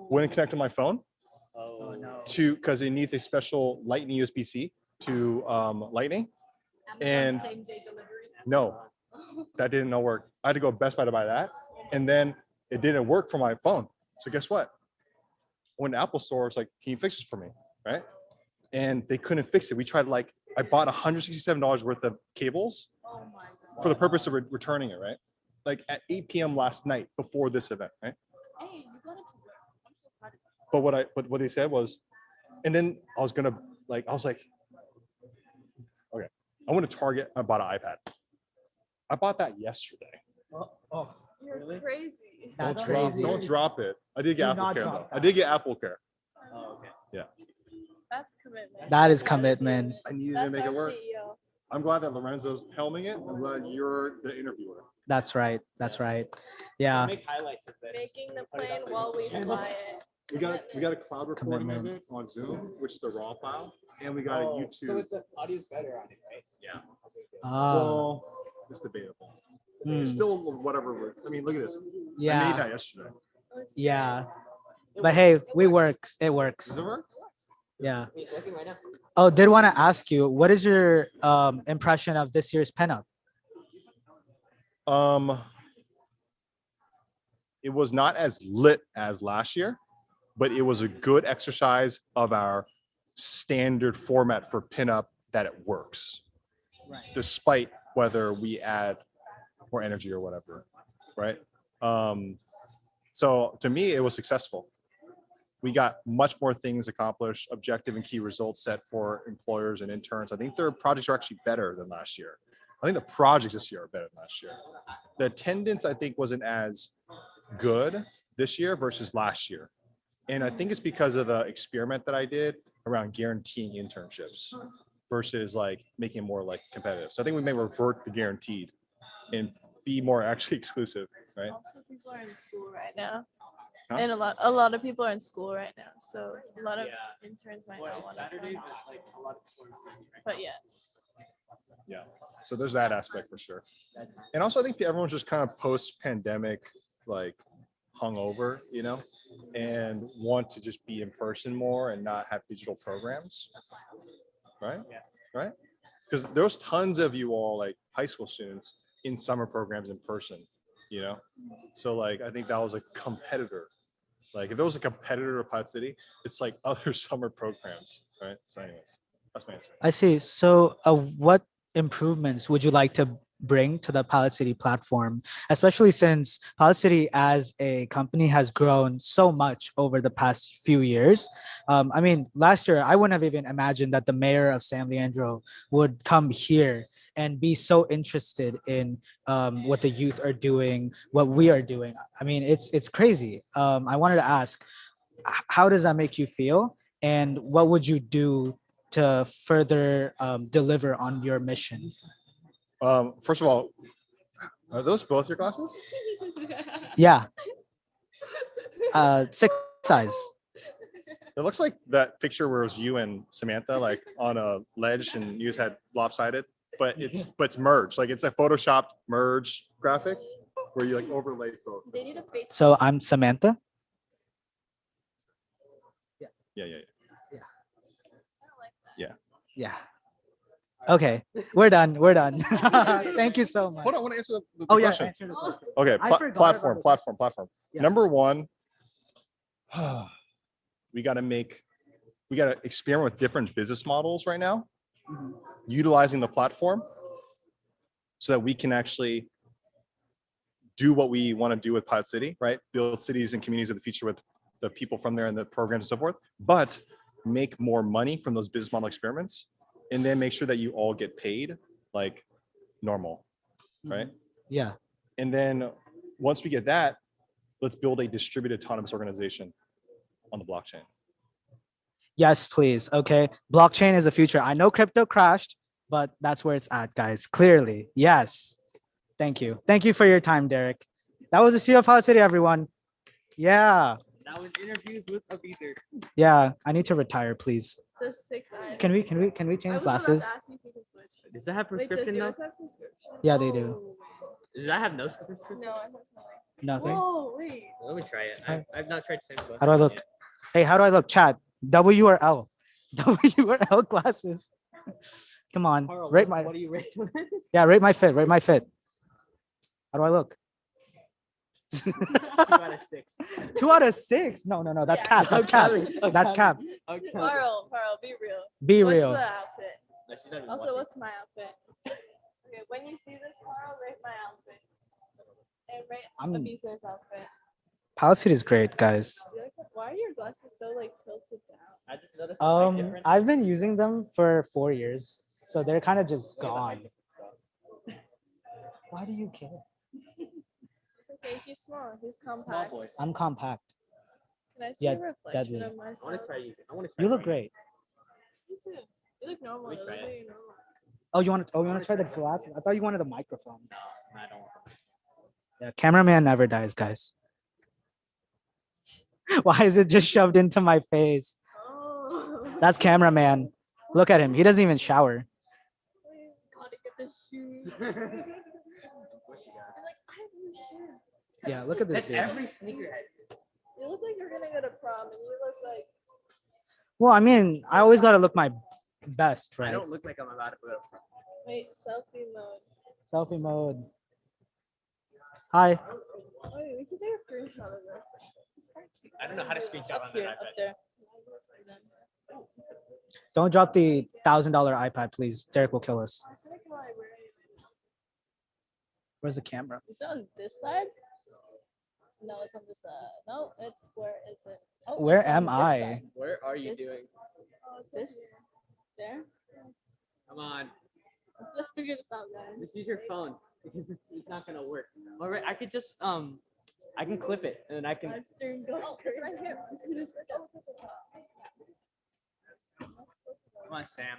wouldn't connect to my phone because it needs a special Lightning USB-C to Lightning. And Same day delivery. no, that didn't work. I had to go to Best Buy to buy that. And then it didn't work for my phone. So guess what? When Apple Store was like, can you fix this for me? Right? And they couldn't fix it. We tried I bought $167 worth of cables for the purpose of returning it, right? Like at 8 p.m. last night before this event, right? Hey, you got it to work. I'm so proud of you. But what they said was, and then I was like, okay, I went to Target. I bought an iPad. I bought that yesterday. You're crazy. That's crazy. Don't drop it. I did get Do Apple not Care drop though. I did get Apple Care. Oh, okay. Yeah. That's commitment. That is commitment. I needed That's to make our it work. CEO. I'm glad that Lorenzo's helming it. I'm glad you're the interviewer. That's right. That's right. Yeah. Make highlights of this. Making the plane while we fly it. We got a cloud recording of Commitment. it on Zoom, which is the raw file, and we got a So YouTube. the audio's better on it, right? Yeah. Ah. Well, it's debatable. Hmm. It's still whatever. I mean, look at this. I Yeah. made that yesterday. Yeah. But hey, we works. It works. Does it work? Yeah. It's working right now. Oh, did want to ask you, what is your impression of this year's pinup? It was not as lit as last year, but it was a good exercise of our standard format for pinup that it works, despite whether we add more energy or whatever, right? So to me, it was successful. We got much more things accomplished, objective and key results set for employers and interns. I think their projects are actually better than last year. I think the projects this year are better than last year. The attendance, I think, wasn't as good this year versus last year. And I think it's because of the experiment that I did around guaranteeing internships versus like making it more like competitive. So I think we may revert the guaranteed and be more actually exclusive, right? Also, people are in school right now. Huh? And a lot of people are in school right now. So a lot of interns might not want to come. But yeah. Yeah. So there's that aspect for sure. And also I think everyone's just kind of post-pandemic, like hungover, you know, and want to just be in person more and not have digital programs. Right? Right? Because there's tons of you all, like high school students, in summer programs in person, you know? So like, I think that was a competitor. Like if there was a competitor of Pilot City, it's like other summer programs, right? So anyways, that's my answer. I see. So what improvements would you like to bring to the Pilot City platform, especially since Pilot City as a company has grown so much over the past few years? I mean, last year, I wouldn't have even imagined that the mayor of San Leandro would come here and be so interested in what the youth are doing, what we are doing. I mean, it's crazy. I wanted to ask, how does that make you feel? And what would you do to further deliver on your mission? First of all, are those both your glasses? Yeah. 6 size. It looks like that picture where it was you and Samantha like on a ledge and you just had lopsided, but it's merged. Like it's a photoshopped merge graphic where you like overlay both. They need a face. So I'm Samantha. Yeah. Yeah. Okay, we're done. We're done. Thank you so much. Hold on, I want to answer the Oh, yeah, question. answer the question. Okay, I forgot platform. about it. Yeah. Number one, we got to experiment with different business models right now, utilizing the platform so that we can actually do what we want to do with Pilot City, right? Build cities and communities of the future with the people from there and the programs and so forth, but make more money from those business model experiments, and then make sure that you all get paid like normal, right? Yeah. And then once we get that, let's build a distributed autonomous organization on the blockchain. Yes, please. Okay. Blockchain is the future. I know crypto crashed, but that's where it's at, guys. Clearly. Yes. Thank you. Thank you for your time, Derek. That was the CEO of Pilot City, everyone. Yeah. That was interviews with Abizer. Yeah. I need to retire, please. The 6 eye. Can we change glasses? Does that have Wait, does prescription though? yours have prescription? Yeah, they do. Does that have no prescription? No, I have Nothing. Whoa, wait. Let me try it. Hi. I've not tried the same glasses. How do I look? yet. Hey, how do I look? Chat. W or L? W or L glasses? Come on. Carl, Rate what my. do you rate? Yeah, rate my fit. Rate my fit. How do I look? 2 out of 6. 2 out of 6? No. That's cap. That's cap. That's cap. Carl, be real. Be real. What's the outfit? No, she's not even Also, watching. what's my outfit? Okay, when you see this, Carl, rate my outfit. And rate I'm- Abizar's outfit. Pilot City is great, guys. Why are your glasses so like tilted down? I just noticed the height difference. I've been using them for 4 years, so they're kind of just gone. Why do you care? It's okay. He's small. He's compact. I'm compact. Can I see Yeah, a reflection deadly. of myself? I want to try using. I want to try. You look trying great. Me too. You look normal. We It looks try it. like you're normal. Oh, you want to try the glasses? I thought you wanted a microphone. No, I don't. Yeah, cameraman never dies, guys. Why is it just shoved into my face? Oh. That's cameraman. Look at him. He doesn't even shower. Gotta get the shoes. He's like, I have new shoes. Yeah, look at this That's dude. every sneakerhead. You look like you're gonna go to prom, and you look like. Well, I mean, I always got to look my best, I right? don't look like I'm about to go to prom. Wait, selfie mode. Selfie mode. Hi. Wait, we can take a screenshot of this. I don't know how to screenshot Up on here, that up iPad. there. Don't drop the $1,000 iPad, please. Derek will kill us. Where's the camera? Is it on this side? No, it's on this side. No, it's where is it? Oh, Where it's on am this I? side. Where are you This- doing? This, there. Come on. Let's figure this out, guys. Just use your phone because it's not gonna work. All right, I could just I can clip it and then I can. Oh, it's right here. Come on, Sam.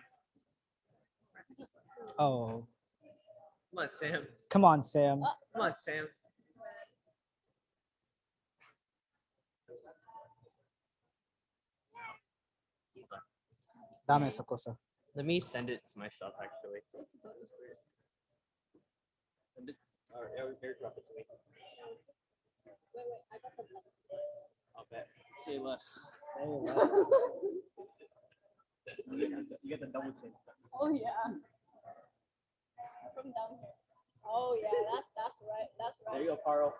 Oh, Come on, Sam. come on, Sam. Come on, Sam. Dame esa cosa. Let me send it to myself actually. Send it, or airdrop it to me. I'll bet. Say less. Say less. You get the double chin. Oh yeah. From down here. Oh yeah, that's right. That's right. There you go, Paro.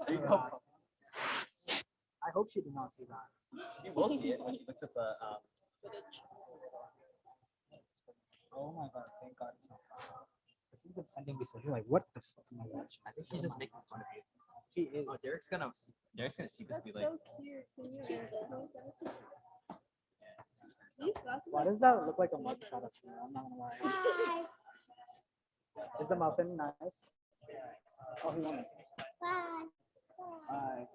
There you go. I hope she did not see that. She will see it when she looks at the Footage. Oh my god, thank god it's not that. She's been sending me so she's like, what the fuck am I watching? I think she's just making fun of you. She is. Oh, Derek's gonna see this. Be That's like, so cute. Can you handle these glasses? Why does that look like a mugshot of me? I'm not gonna lie. Is the muffin nice? Oh, he won it. Bye.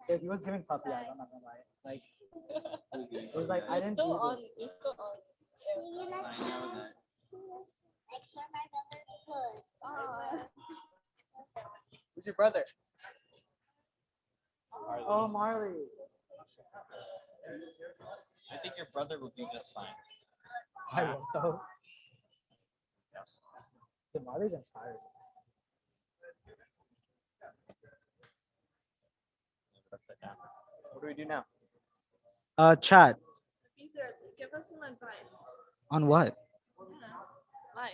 Yeah, he was giving puppy eyes, I'm not gonna lie. Like, it was like, I didn't do this. You're still on. I know that. Make sure my brother's good. Who's your brother? Oh, Marley. I think your brother will do just fine. I won't though. The Marley's inspired. What do we do now? Chat. Caesar, give us some advice. On what? Life.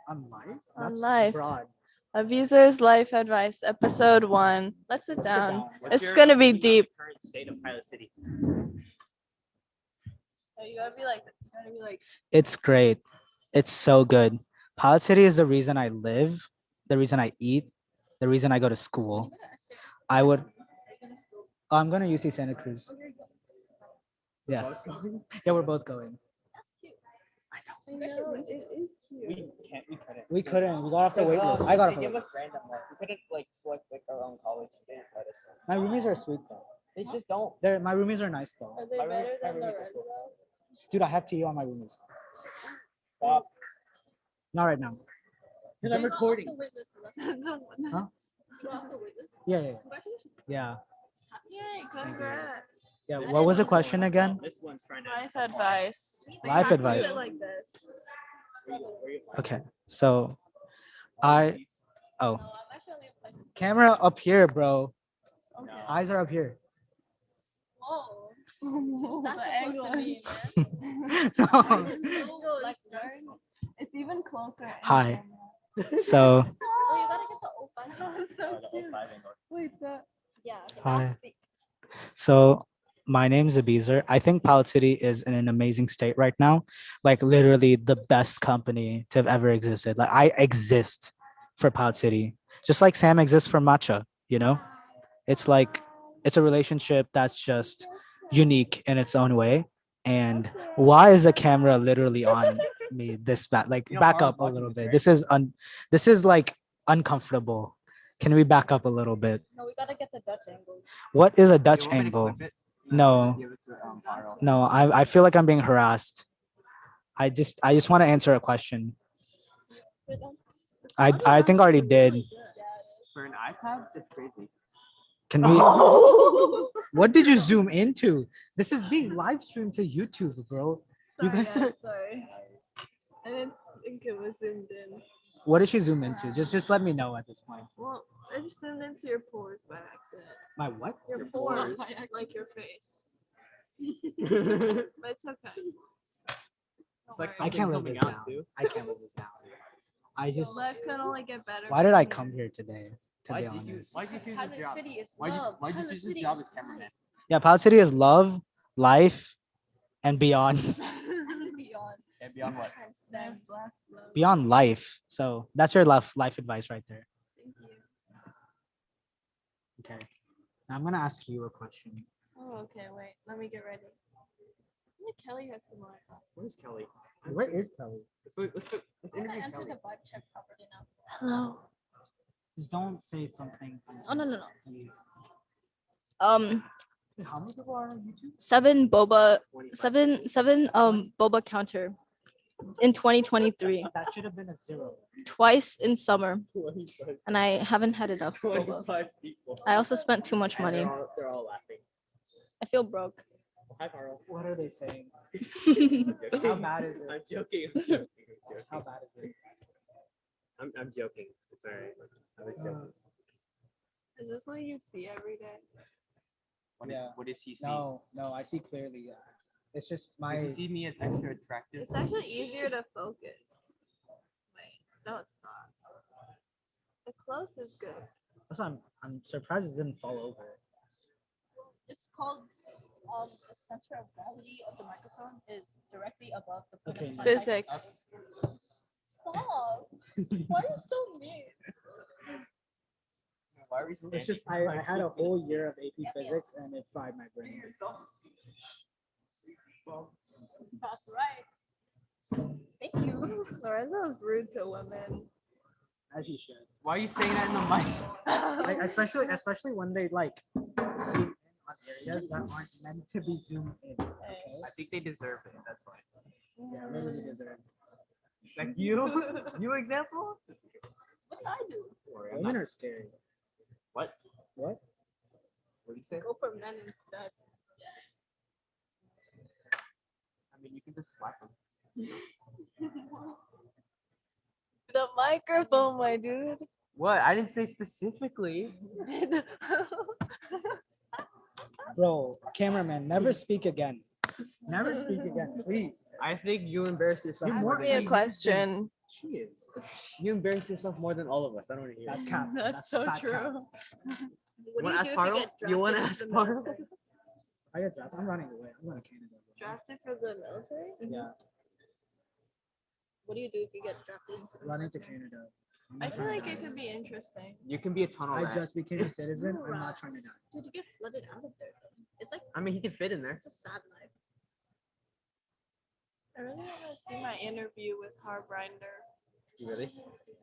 On life? On That's life. broad. Abusers Life Advice, episode 1. Let's sit down. What's It's your gonna be opinion on deep. the current state of Pilot City? Oh, you gotta be like, It's great. It's so good. Pilot City is the reason I live, the reason I eat, the reason I go to school. I would. I'm gonna UC Santa Cruz. Yeah. Yeah, we're both going. I know, it is cute. We couldn't. We got off the wait list. I got off the They give wait us list. random ones. We couldn't like select like our own college. They didn't let us. My roomies are sweet though. They just don't. My roomies are nice though. Are they better than the red Dude, I have TU on my roomies. Stop. Not right now. Because I'm recording. Huh? Yeah, yeah, yeah. Yay, congrats. Yeah. What was the question again? This one's trying to. Life advice. Life advice. Like this. Okay. So camera up here, bro. Eyes are up here. Oh. That's supposed to be, No. Like, It's even closer. Hi. So oh, you gotta get the O5. That was so cute. Wait, that. Yeah. hi. So my name is Abizer. I think Pilot City is in an amazing state right now. Like literally the best company to have ever existed. Like I exist for Pilot City, just like Sam exists for Matcha. You know, it's like it's a relationship that's just unique in its own way. And why is the camera literally on me this bad? Like back up a little bit. This is like uncomfortable. Can we back up a little bit? No, we gotta get the Dutch angle. What is a Dutch angle? No, no, I feel like I'm being harassed. I just want to answer a question. I think I already did. For an iPad, it's crazy. Can we? What did you zoom into? This is being live streamed to YouTube, bro. You guys are. Sorry. I didn't think it was zoomed in. What did she zoom into? Just let me know at this point. Well, I just zoomed into your pores by accident. My what? Your pores, like your face. But it's okay. It's like I can't live coming this out down. too. I can't live this down. I just. Life can only get better. Why did I come here today to be honest. Why did you choose Pilot this job? City is Why'd you, love. why'd you Pilot choose this City job is as cameraman? Yeah, Pilot City is love, life, and beyond. Beyond. And beyond what? Transcend. Beyond life. So that's your life advice right there. Thank you. Okay. Now I'm gonna ask you a question. Oh, okay. Wait, let me get ready. I think Kelly has some more. Where's Kelly? Where is Kelly? Let's I'm gonna interview enter Kelly. the vibe check properly now. Hello. Just don't say something. Oh no. Please. How many people are on YouTube? Seven boba counter in 2023. That should have been a 0. Twice in summer, and I haven't had enough boba. 25 people. I also spent too much money. They're all laughing. I feel broke. Hi, Carl. What are they saying? How bad is it? I'm joking. I'm joking. How bad is it? I'm joking. It's alright. I was joking. Is this what you see every day? What does he see? No, I see clearly. Yeah. It's just my. Does he see me as extra attractive? It's actually easier to focus. Wait, no, it's not. The close is good. That's why I'm surprised it didn't fall over. It's called the center of gravity of the microphone is directly above the point Okay. of contact. Physics. Stop. Why are you so mean? Why are we It's just I had a whole year of AP Physics and it fried my brain. That's right. Thank you. Lorenzo is rude to women. As you should. Why are you saying that in the mic? Like, especially when they like zoom in on areas that aren't meant to be zoomed in. Okay. I think they deserve it. That's why. Yeah, literally deserve. Like you example? What did I do? Women are scary. What? What? What do you say? Go for men instead. I mean, you can just slap them. The microphone, my dude. What? I didn't say specifically. Bro, cameraman, never speak again. Never speak again, please. I think you embarrass yourself. You're more more than Ask me a question. She is. You embarrass yourself more than all of us. I don't want to hear. That's it. cap. That's so fat true. cap. What wanna ask do you do if Paro? you get You wanna drafted ask into the Paro? military? I get drafted. I'm running away. I'm going to Canada. Drafted for the military? Yeah, What do you do if you get drafted into the running to military? Canada. I feel like it could be interesting. You can be a tunnel I rat. just became a citizen. I'm not trying to die. Dude, you get flooded out of there though. It's like I mean, he can fit in there. it's a sad life. I really want to see my interview with Harbinder. You really?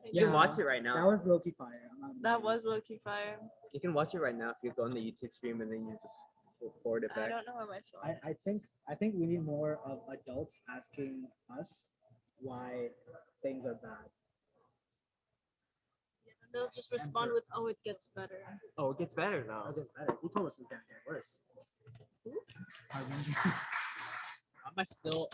Yeah. You can watch it right now. That was low-key fire. I'm not That was low-key fire. You can watch it right now if you go on the YouTube stream and then you just forward it I back. don't know where my phone I think we need more of adults asking us why things are bad. They'll just respond with, "Oh, it gets better." Oh, it gets better It though. gets better. Who told us it's gonna get worse? Am I still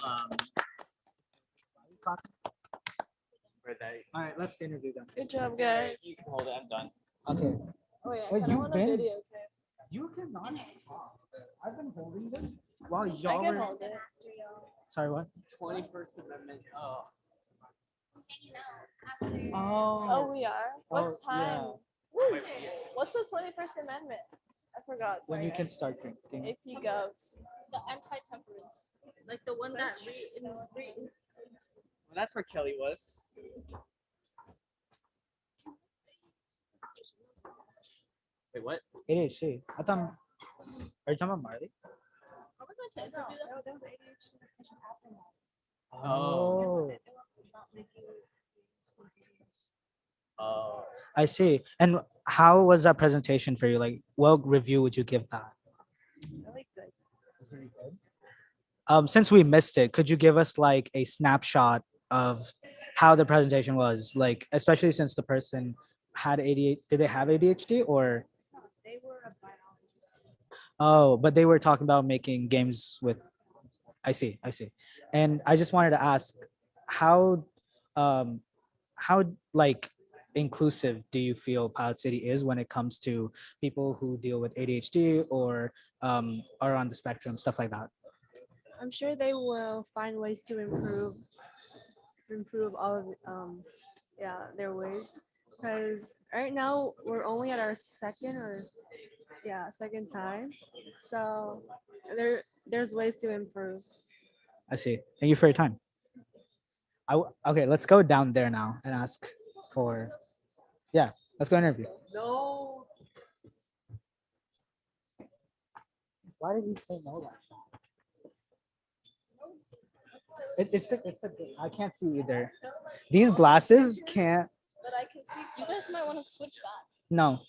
where that? All right, let's interview them. Good job, guys. You can hold it. I'm done. Okay. Oh yeah, I Wait, kind of you've want a been- videotape. You cannot talk. I've been holding this while I y'all can were. hold it. Sorry, what? 21st Amendment. Oh. Oh, we are. What Oh, time? Woo. What's the 21st Amendment? I forgot. When Sorry, you can guys. start drinking. AP Govs. The anti-temperance, like the one that Well, that's where Kelly was. Wait, what? It is she. I thought. Are you talking about Marley? Are we going to interview them? No, there was an ADHD discussion after that. Oh. It was not making Oh. I see. And how was that presentation for you? Like, what review would you give that? really good. Since we missed it, could you give us like a snapshot of how the presentation was? Like, especially since the person had ADHD. Did they have ADHD or? They were a biologist. Oh, but they were talking about making games with. I see. And I just wanted to ask, how like inclusive do you feel Pilot City is when it comes to people who deal with ADHD or are on the spectrum, stuff like that? I'm sure they will find ways to improve all of their ways. because right now we're only at our second time. So there's ways to improve. I see. Thank you for your time. Okay, let's go down there now and ask for. Yeah, let's go interview. No. Why did he say no like that? It's the I can't see either. These glasses can't. But I can see you guys might want to switch back. No,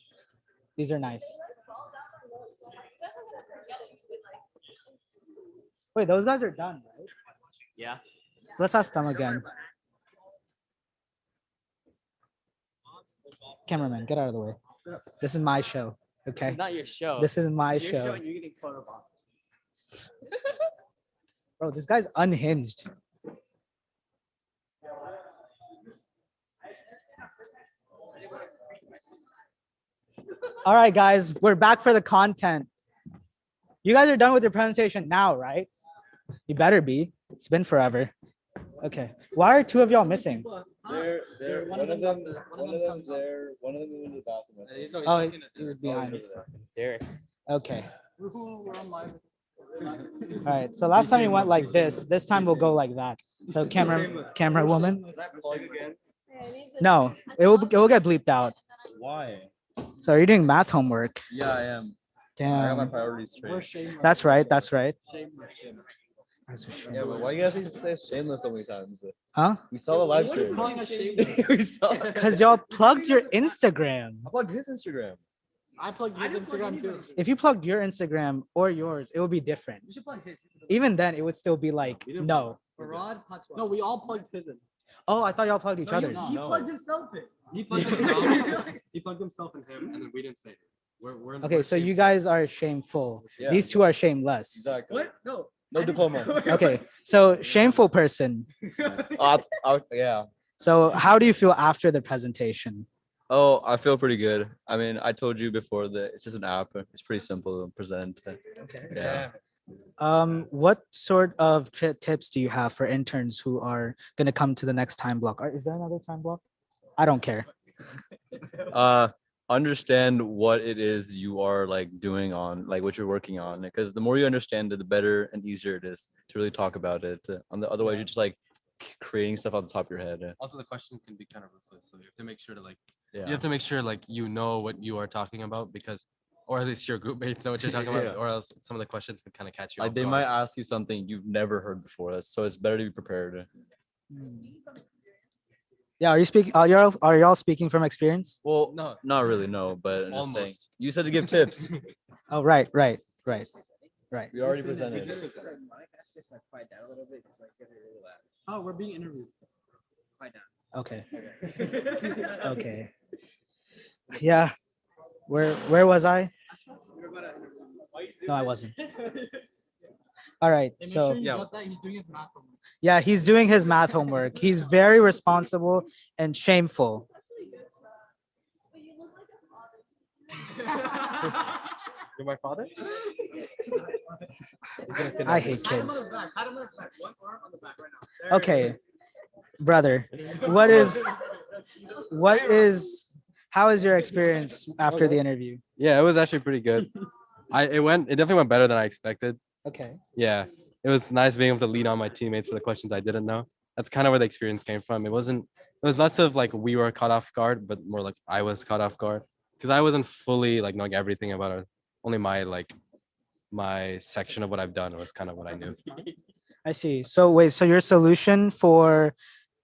these are nice. Wait, those guys are done, right? Yeah. Let's ask them again. Cameraman, get out of the way. This is my show. Okay. This is not your show. This is my This is your show. and you're getting photobombed. Bro, this guy's unhinged. All right, guys, we're back for the content. You guys are done with your presentation now, right? You better be. It's been forever. Okay. Why are two of y'all missing? They're one of them there. One of them's in the bathroom. Oh, he's behind. Derek. Okay. All right. So last time we went like this. This time we'll go like that. So camera woman. No, it will get bleeped out. Why? So are you doing math homework? Yeah, I am. I got my Damn. priorities straight. That's right. That's right. That's a shame. Yeah, but why you guys need to say shameless so many times? Huh? We saw the live stream. We saw. Because y'all plugged your Instagram. I plugged his Instagram. I plugged his Instagram too. If you plugged your Instagram or yours, it would be different. We should plug his. Even then, it would still be like no. No, we all plugged his in. Oh, I thought y'all plugged each No, other's. he plugged himself in. He plugged himself. He plugged himself and him, and then we didn't say it. We're Okay, so you guys are shameful. Yeah. These two are shameless. Exactly. What? No. No diploma. Okay, so shameful person. Yeah. So how do you feel after the presentation? Oh, I feel pretty good. I mean, I told you before that it's just an app. It's pretty simple to present. Okay. Yeah. What sort of tips do you have for interns who are going to come to the next time block? Is there another time block? I don't care. Understand what it is you are like doing on like what you're working on, because the more you understand it, the better and easier it is to really talk about it. Otherwise you're just like creating stuff on the top of your head. Also, the questions can be kind of ruthless, so you have to make sure to like Yeah. you have to make sure like you know what you are talking about, because or at least your group mates know what you're talking about, Yeah. or else some of the questions can kind of catch you Like off they guard. might ask you something you've never heard before, so it's better to be prepared. Yeah, are you speaking? Are y'all speaking from experience? Well, No. not really, no, but I'm just saying, Almost. you said to give tips. Oh, right. We already presented. Quiet down a little bit because like get really loud. Oh, we're being interviewed. Quiet down. Okay. Okay. Yeah. Where was I? No, I wasn't. All right. So He's doing his math homework. yeah, he's doing his math homework. He's very responsible and shameful. You're my father? I hate kids. Pat him on his back. One arm on the back right now. There Okay, brother, how is your experience after the interview? Yeah, it was actually pretty good. It definitely went better than I expected. Okay. Yeah, it was nice being able to lean on my teammates for the questions I didn't know. That's kind of where the experience came from. It was less of like we were caught off guard, but more like I was caught off guard because I wasn't fully like knowing everything about it. Only my section of what I've done was kind of what I knew. I see. So wait, so your solution for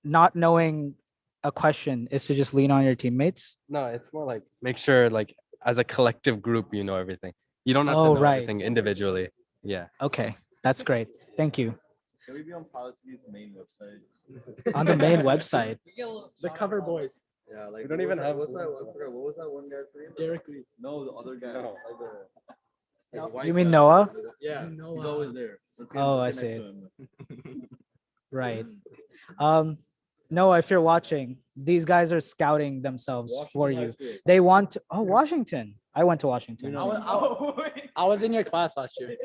not knowing a question is to just lean on your teammates? No, it's more like make sure like as a collective group you know everything. You don't have Oh, to know right. everything individually. Yeah. Okay, that's great. Thank you. Can we be on PilotCity's main website? On the main website. The cover boys. Yeah, like We don't even have- what's that? I forgot, what was that one guy's name? Derek Lee. No, the other guy. No. Like the white You mean guy. Noah? Yeah, he's Noah. always there. Let's Oh, let's I get next see. to him. Right. Noah, if you're watching, these guys are scouting themselves for you. They want to, Washington. I went to Washington. I was in your class last year.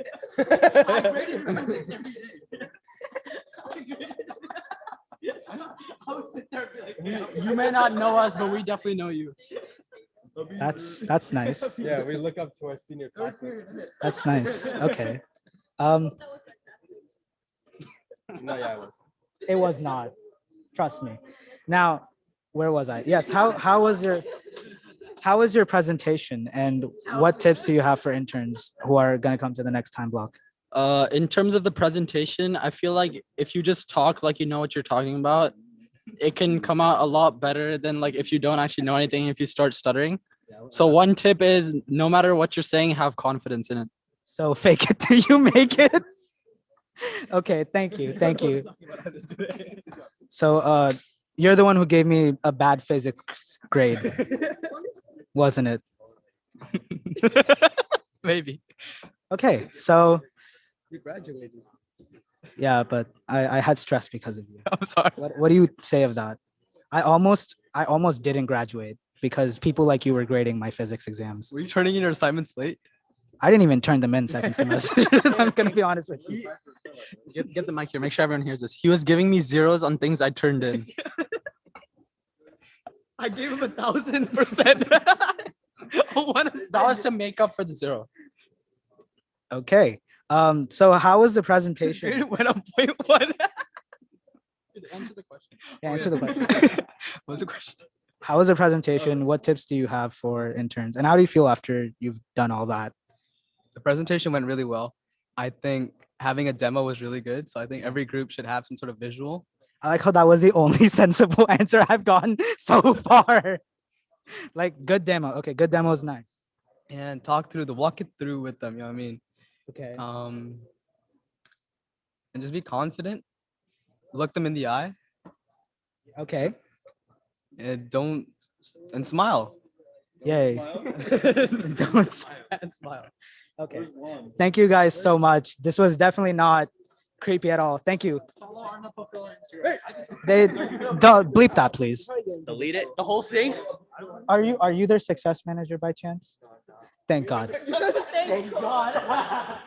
I was sitting there You may not know us, but we definitely know you. That's nice. Yeah, we look up to our senior classmates. That's nice. Okay. No, yeah, it was. It was not. Trust me. Now, where was I? Yes. How was your presentation, and what tips do you have for interns who are gonna come to the next time block? In terms of the presentation, I feel like if you just talk like you know what you're talking about, it can come out a lot better than like if you don't actually know anything, if you start stuttering. So one tip is no matter what you're saying, have confidence in it. So fake it till you make it. Okay, thank you. Thank you. So you're the one who gave me a bad physics grade, wasn't it? Maybe. Okay, so You graduated. yeah, but I had stress because of you. I'm sorry. What do you say of that? I almost didn't graduate because people like you were grading my physics exams. Were you turning in your assignments late? I didn't even turn them in second semester. I'm gonna be honest with you. Get the mic here. Make sure everyone hears this. He was giving me zeros on things I turned in. I gave him 1,000%. That was to make up for the zero. Okay. So how was the presentation? It went up 0.1. Answer the question. Yeah, answer the question. What was the question? How was the presentation? What tips do you have for interns? And how do you feel after you've done all that? The presentation went really well. I think having a demo was really good. So I think every group should have some sort of visual. I like how that was the only sensible answer I've gotten so far. Like good demo. Okay, good demo is nice. And walk it through with them. You know what I mean? Okay. And just be confident. Look them in the eye. Okay. And smile. Yay. Don't smile. Okay. Thank you guys so much. This was definitely not creepy at all. Thank you. They don't bleep that, please. Delete it. The whole thing. Are you their success manager by chance? Thank God. Thank God.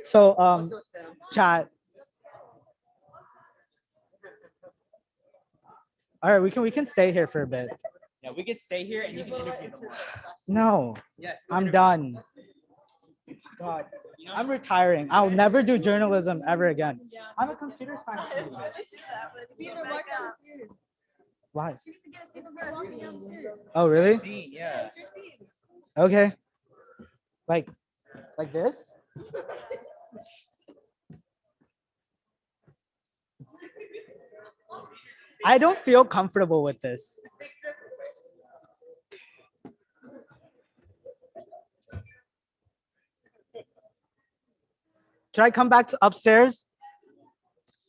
So chat. All right, we can stay here for a bit. Yeah, we could stay here and you can interview them. No. Yes. I'm done. God. I'm retiring. I'll never do journalism ever again. I'm a computer science major. Why? Oh, really? Yeah. Okay. Like this? I don't feel comfortable with this. Should I come back to upstairs?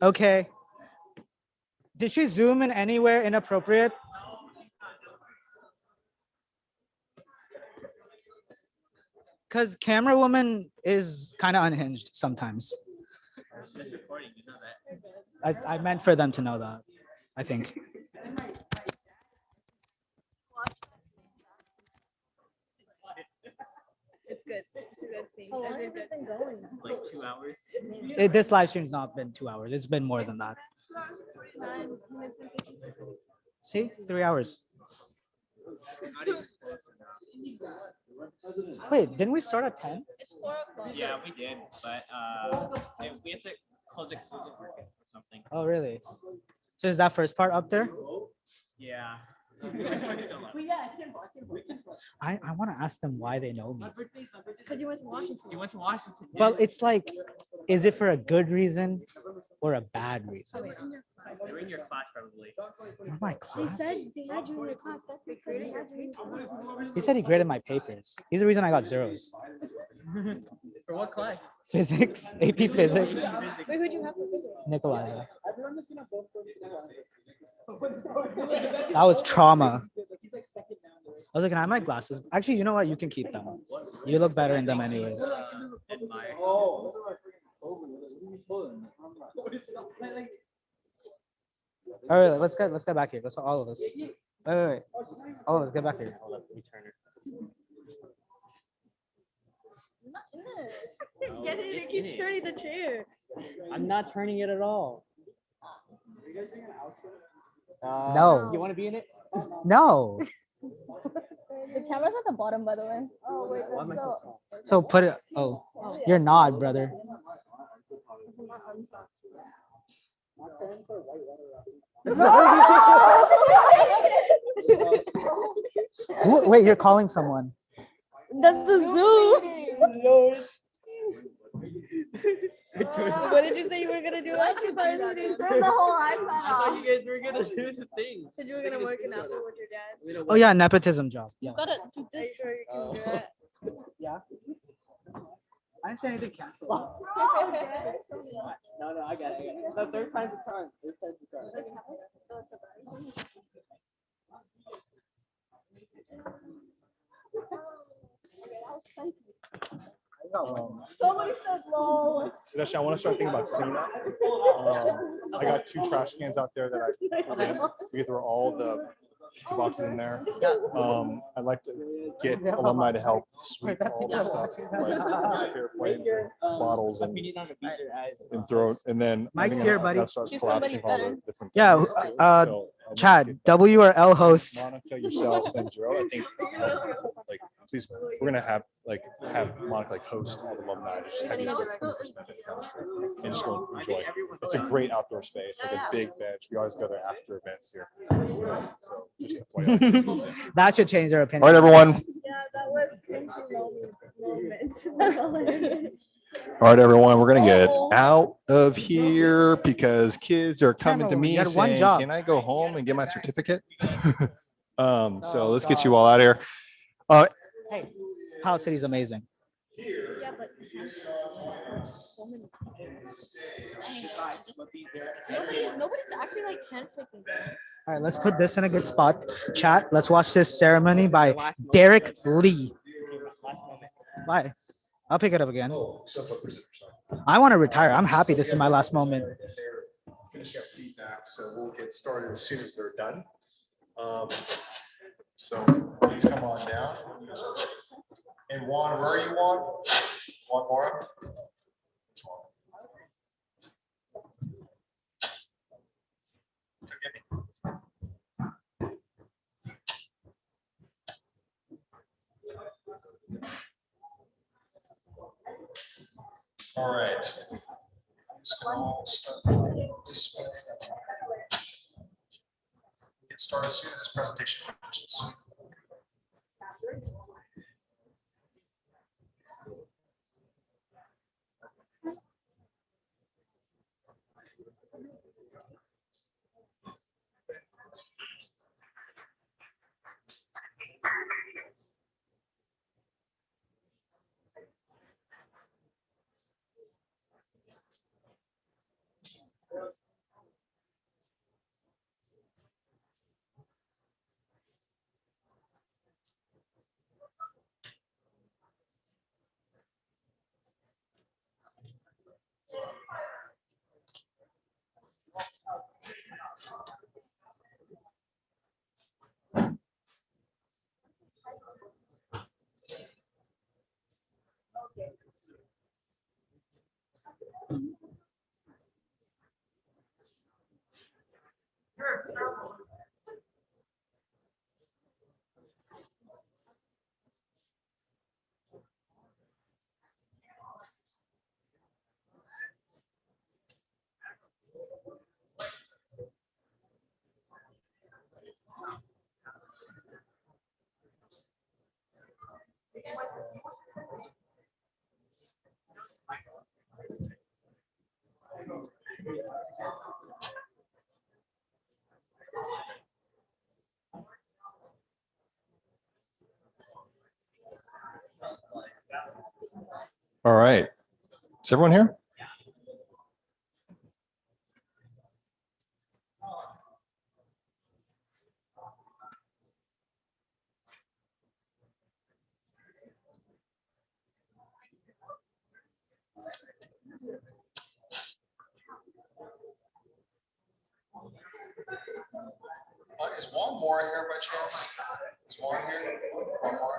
Okay. Did she zoom in anywhere inappropriate? Because camera woman is kind of unhinged sometimes. I meant for them to know that, I think. It's good. It's a good scene. How long has it been going? Like 2 hours. This live stream's not been 2 hours. It's been more than that. 9 minutes and 50 seconds. See, 3 hours. Wait, didn't we start at 10? It's 4 o'clock. Yeah, we did, but we have to close exclusive market or something. Oh, really? So is that first part up there? Yeah. I want to ask them why they know me. Because you went to Washington. You went to Washington. Well, it's like, is it for a good reason or a bad reason? They were in your class probably. In my They class? said they had you in your class. That's they said they had you in your class. He said he graded my papers. He's the reason I got zeros. For what class? Physics, AP Physics. Wait, who'd you have for physics? Nikolai. That was trauma. I was like, can I have my glasses? Actually, you know what? You can keep them. You look better in them anyways. All right, let's get back here. Let's all of us. Wait. All of us get back here. Get it. It keeps turning the chair. I'm not turning it at all. No. You want to be in it? No. The camera's at the bottom, by the way. Oh wait, Why am I so tall? So put it. Oh, you're not, brother. Wait, you're calling someone. That's the zoo. What did you say you were gonna do? Turn the whole iPad I thought off. you guys were gonna do the thing. Said you were gonna work in Apple with your dad. Oh yeah, nepotism job. You Yeah. gotta do Are you this. sure you can do it? Yeah. I didn't say anything cancel. No, I got it. The third time's the charm. Third time's the charm. Somebody said lol. Sudesh, I want to start thinking about cleanup. I got 2 trash cans out there that we can throw all the pizza boxes in there. I'd like to get alumni to help sweep all the stuff, like paper plates and bottles, and throw. And then I Mike's think here, I buddy. gotta start collapsing all the different. Yeah, things. So, and Chad, W or L host. Monica, yourself, and Joe. I think like please, we're gonna have Monica like host all the alumni, just have you guys go and just go enjoy. It's a great outdoor space, like a big bench. We always go there after events here. So just FYI. That should change their opinion. All right, everyone. Yeah, that was cringy moment. All right, everyone. We're gonna get out of here because kids are coming to Cameron, me you had one saying, job. "Can I go home and get my certificate?" So let's get you all out of here. Hey, Pilot City is amazing. Yeah, but nobody's actually like handshaking. All right, let's put this in a good spot. Chat, let's watch this ceremony by Derek Lee. Bye. I'll pick it up again. I want to retire. I'm happy this is my last moment. Finish up feedback, so we'll get started as soon as they're done. So please come on down. And Juan, where are you, Juan? Juan Mora? All right. Just gonna all start this way. Get started as soon as this presentation finishes. All right. Is everyone here? Is Juan Mora here by chance? Is Juan here? Juan Mora?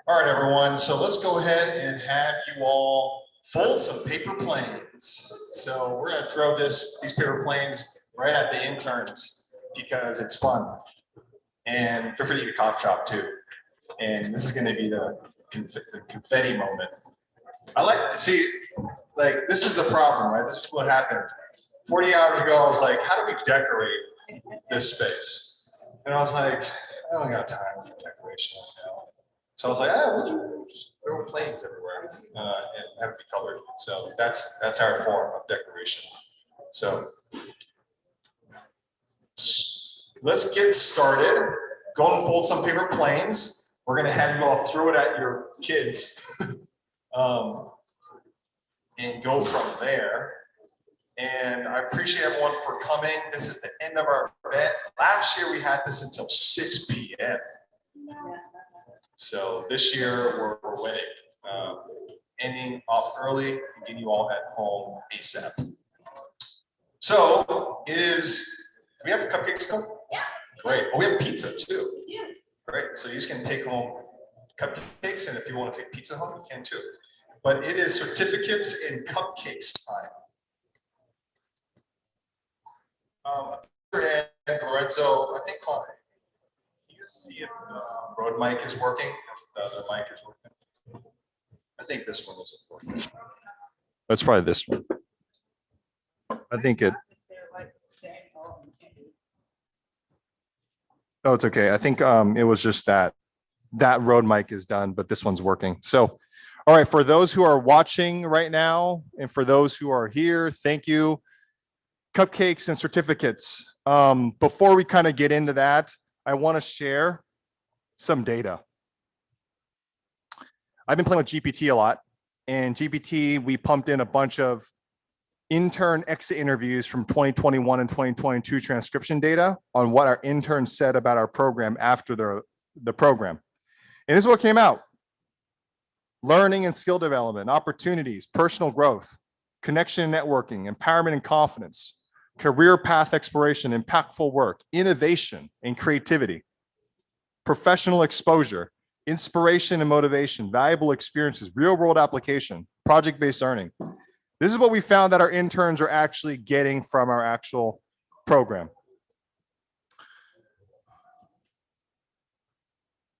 All right, everyone. So let's go ahead and have you all fold some paper planes. So we're going to throw these paper planes right at the interns because it's fun. And feel free to eat a cough shop too. And this is going to be the confetti moment. I like to see, like, this is the problem, right? This is what happened. 40 hours ago, I was like, how do we decorate this space? And I was like, I don't got time for decoration right now. So I was like, we'll just throw planes everywhere and have it be colored. So that's our form of decoration. So let's get started. Go and fold some paper planes. We're gonna have you all throw it at your kids and go from there. And I appreciate everyone for coming. This is the end of our event. Last year we had this until 6 p.m. So this year we're winning, ending off early and getting you all at home ASAP. So it is, we have cupcakes still? Yeah. Great. Oh, we have pizza too. Yeah. Great. So you just can take home cupcakes, and if you want to take pizza home, you can too. But it is certificates and cupcakes time. And Lorenzo, I think can you see if the Rode mic is working, if the other mic is working. I think this one isn't working. That's probably this one. I think it. Oh, it's okay. I think it was just that Rode mic is done, but this one's working. So, all right, for those who are watching right now, and for those who are here, thank you. Cupcakes and certificates. Before we kind of get into that, I want to share some data. I've been playing with GPT a lot, and GPT, we pumped in a bunch of intern exit interviews from 2021 and 2022 transcription data on what our interns said about our program after the program. And this is what came out. Learning and skill development, opportunities, personal growth, connection and networking, empowerment and confidence, career path exploration, impactful work, innovation and creativity, professional exposure, inspiration and motivation, valuable experiences, real world application, project-based learning. This is what we found that our interns are actually getting from our actual program.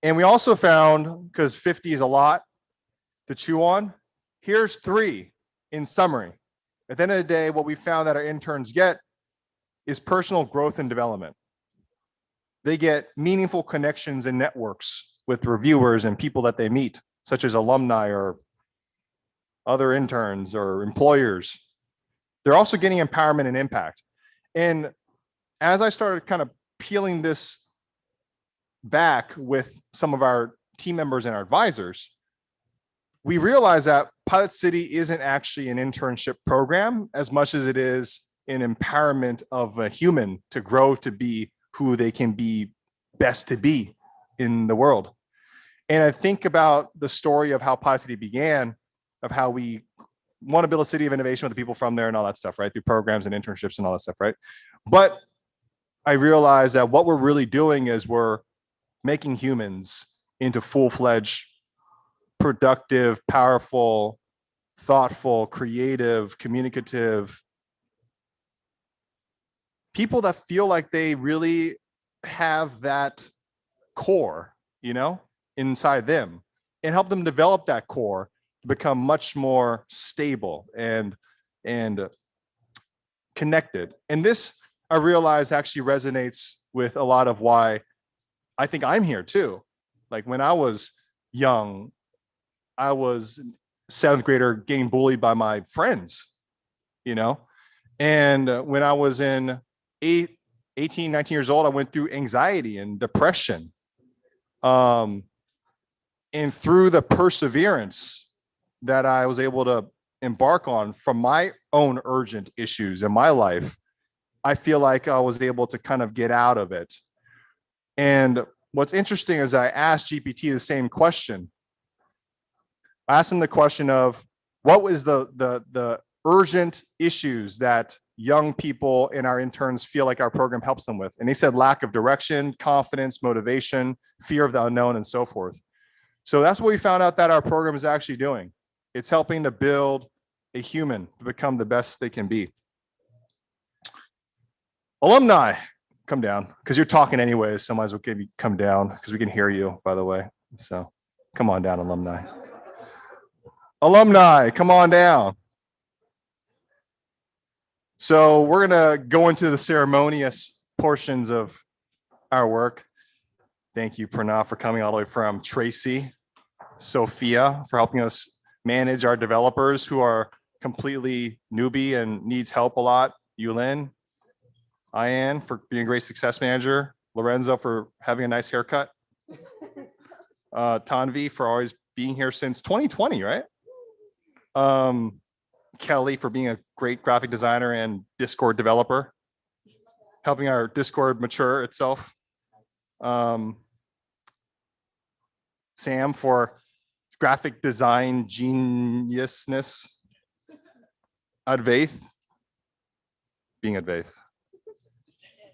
And we also found, because 50 is a lot to chew on, here's 3 in summary. At the end of the day, what we found that our interns get is personal growth and development. They get meaningful connections and networks with reviewers and people that they meet, such as alumni or other interns or employers. They're also getting empowerment and impact. And as I started kind of peeling this back with some of our team members and our advisors, we realized that Pilot City isn't actually an internship program as much as it is an empowerment of a human to grow to be who they can be best to be in the world. And I think about the story of how Pilot City began, of how we want to build a city of innovation with the people from there and all that stuff, right? Through programs and internships and all that stuff, right? But I realized that what we're really doing is we're making humans into full-fledged, productive, powerful, thoughtful, creative, communicative people that feel like they really have that core, you know, inside them, and help them develop that core to become much more stable and connected. And this, I realize, actually resonates with a lot of why I think I'm here too. Like when I was young, I was 7th grader getting bullied by my friends, you know? And when I was in 18, 19 years old, I went through anxiety and depression. And through the perseverance that I was able to embark on from my own urgent issues in my life, I feel like I was able to kind of get out of it. And what's interesting is I asked GPT the same question. I asked him the question of what was the urgent issues that young people and our interns feel like our program helps them with. And he said lack of direction, confidence, motivation, fear of the unknown, and so forth. So that's what we found out that our program is actually doing. It's helping to build a human to become the best they can be. Alumni, come down, because you're talking anyways, so might as well give you come down because we can hear you, by the way. So come on down, alumni. Alumni, come on down. So we're gonna go into the ceremonious portions of our work. Thank you, Pranav, for coming all the way from Tracy, Sophia, for helping us manage our developers who are completely newbie and needs help a lot. Yulin, Ian, for being a great success manager. Lorenzo, for having a nice haircut. Tanvi, for always being here since 2020, right? Kelly, for being a great graphic designer and Discord developer, helping our Discord mature itself. Sam, for graphic design geniusness. Advaith, being Advaith.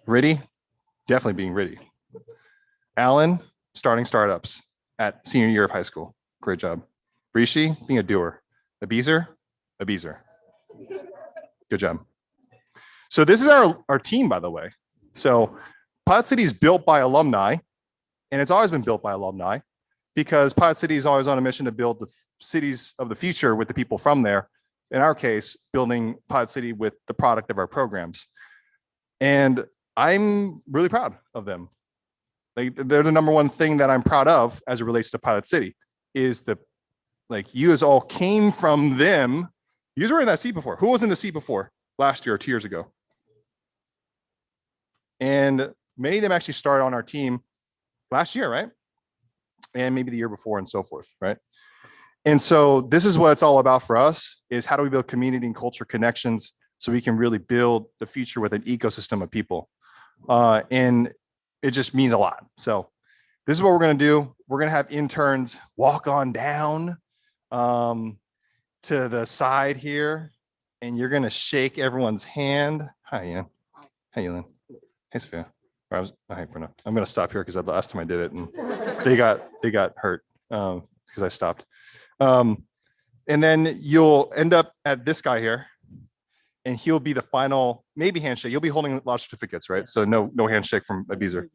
Riddy, definitely being Riddy. Alan, starting startups at senior year of high school. Great job. Rishi, being a doer. Abizer, good job. So this is our team, by the way. So Pilot City is built by alumni, and it's always been built by alumni because Pilot City is always on a mission to build the cities of the future with the people from there. In our case, building Pilot City with the product of our programs. And I'm really proud of them. They're the number one thing that I'm proud of as it relates to Pilot City is you guys all came from them. You guys were in that seat before. Who was in the seat before last year or 2 years ago? And many of them actually started on our team last year, right? And maybe the year before and so forth, right? And so this is what it's all about for us is how do we build community and culture connections so we can really build the future with an ecosystem of people. And it just means a lot. So this is what we're going to do. We're going to have interns walk on down to the side here, and you're going to shake everyone's hand. Hi, Ian. Hey, Yulin. Hey, Sophia. Hey, Pranav. I'm going to stop here because the last time I did it, and they got hurt because I stopped. And then you'll end up at this guy here, and he'll be the final, maybe handshake. You'll be holding lodge certificates, right? So no handshake from Abizer.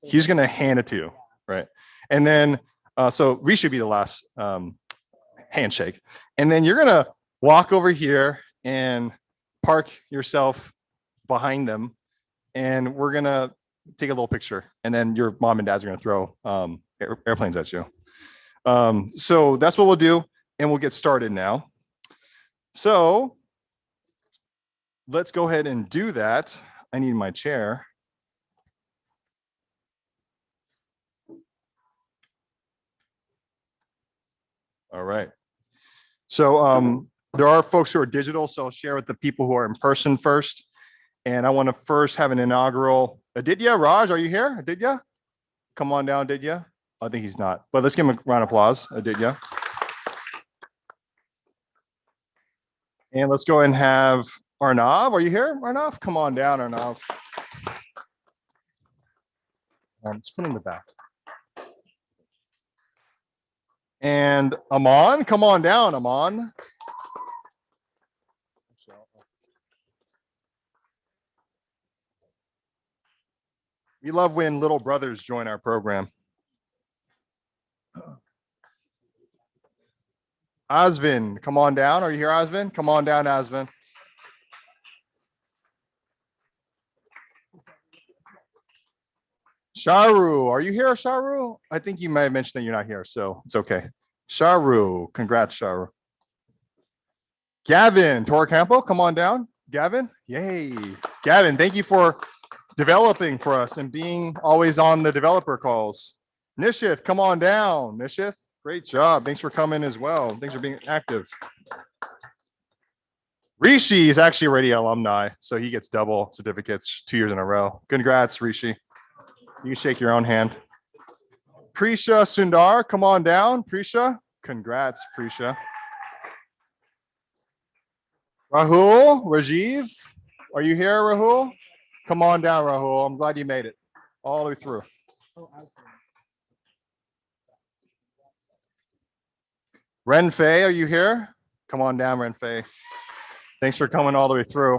He's going to hand it to you, right? And then, so Rishi should be the last handshake. And then you're going to walk over here and park yourself behind them. And we're going to take a little picture. And then your mom and dad's are going to throw airplanes at you. So that's what we'll do. And we'll get started now. So let's go ahead and do that. I need my chair. All right. So there are folks who are digital, so I'll share with the people who are in person first. And I want to first have an inaugural. Aditya, Raj, are you here? Aditya? Come on down, Aditya. I think he's not, but let's give him a round of applause, Aditya. And let's go and have Arnav. Are you here, Arnav? Come on down, Arnav. Just put in the back. And Aman, come on down, Aman. We love when little brothers join our program. Asvin, come on down. Are you here, Asvin? Come on down, Asvin. Sharu, are you here, Sharu? I think you may have mentioned that you're not here, so it's okay. Sharu, congrats, Sharu. Gavin Torrecampo, come on down. Gavin, yay. Gavin, thank you for developing for us and being always on the developer calls. Nishith, come on down. Nishith, great job. Thanks for coming as well. Thanks for being active. Rishi is actually already alumni, so he gets double certificates 2 years in a row. Congrats, Rishi. You can shake your own hand. Prisha Sundar, come on down. Prisha, congrats, Prisha. Rahul, Rajiv, are you here, Rahul? Come on down, Rahul. I'm glad you made it all the way through. Ren Fei, are you here? Come on down, Ren Fei. Thanks for coming all the way through.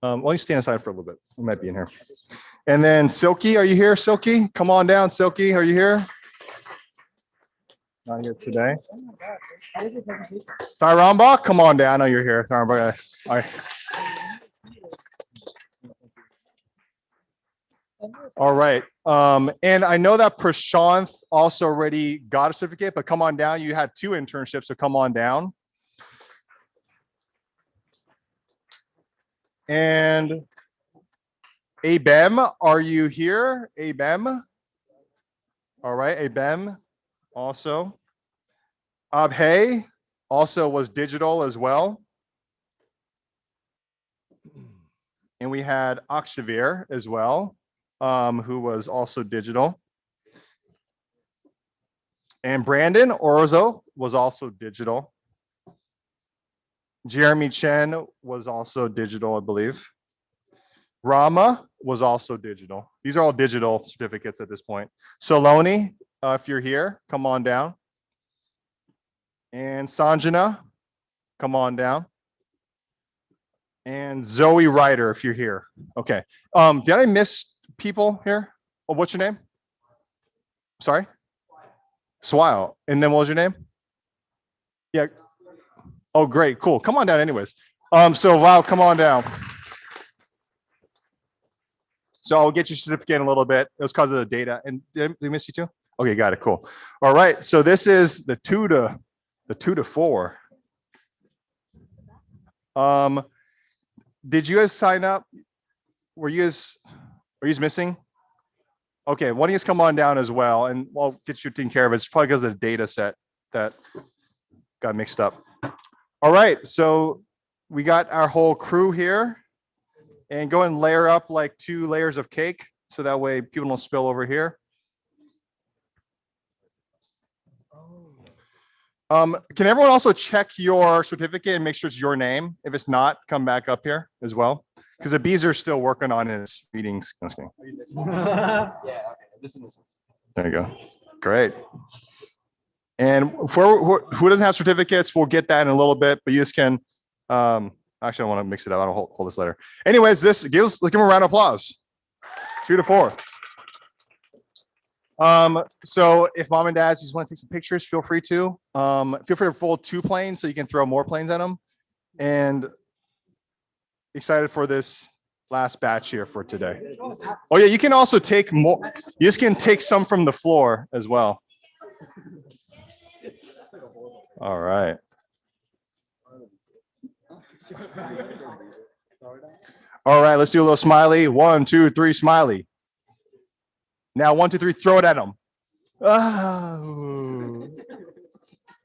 Why don't you stand aside for a little bit? We might be in here. And then Silky, are you here? Silky, come on down. Silky, are you here? Not here today. Saramba, come on down. I know you're here. Saramba. All right. All right. And I know that Prashanth also already got a certificate, but come on down. You had 2 internships, so come on down. And Abem, are you here? Abem? All right, Abem also. Abhay also was digital as well. And we had Akshavir as well, who was also digital. And Brandon Orzo was also digital. Jeremy Chen was also digital, I believe. Rama was also digital. These are all digital certificates at this point. Soloni, if you're here, come on down. And Sanjana, come on down. And Zoe Ryder, if you're here. Okay. Did I miss people here? Oh, what's your name? Sorry? Swile. And then what was your name? Yeah. Oh, great. Cool. Come on down anyways. So wow, come on down. So I'll get your certificate in a little bit. It was because of the data. And did I miss you too? Okay, got it. Cool. All right. So this is the 2 to 4. Did you guys sign up? Were you guys missing? Okay, why don't you guys come on down as well, and we'll get you taken care of. It's probably because of the data set that got mixed up. All right, so we got our whole crew here, and go and layer up like 2 layers of cake, so that way people don't spill over here. Can everyone also check your certificate and make sure it's your name? If it's not, come back up here as well, because the bees are still working on his meetings. Yeah, okay. This is this. There you go. Great. And for who doesn't have certificates, we'll get that in a little bit, but you just can, actually, I want to mix it up. I don't hold this later. Anyways, let's give him a round of applause. 2 to 4. So if mom and dad just want to take some pictures, feel free to. Feel free to fold 2 planes so you can throw more planes at them. And excited for this last batch here for today. Oh yeah, you can also take more. You just can take some from the floor as well. All right. All right, let's do a little smiley. 1, 2, 3, smiley. Now 1, 2, 3, throw it at them. Oh.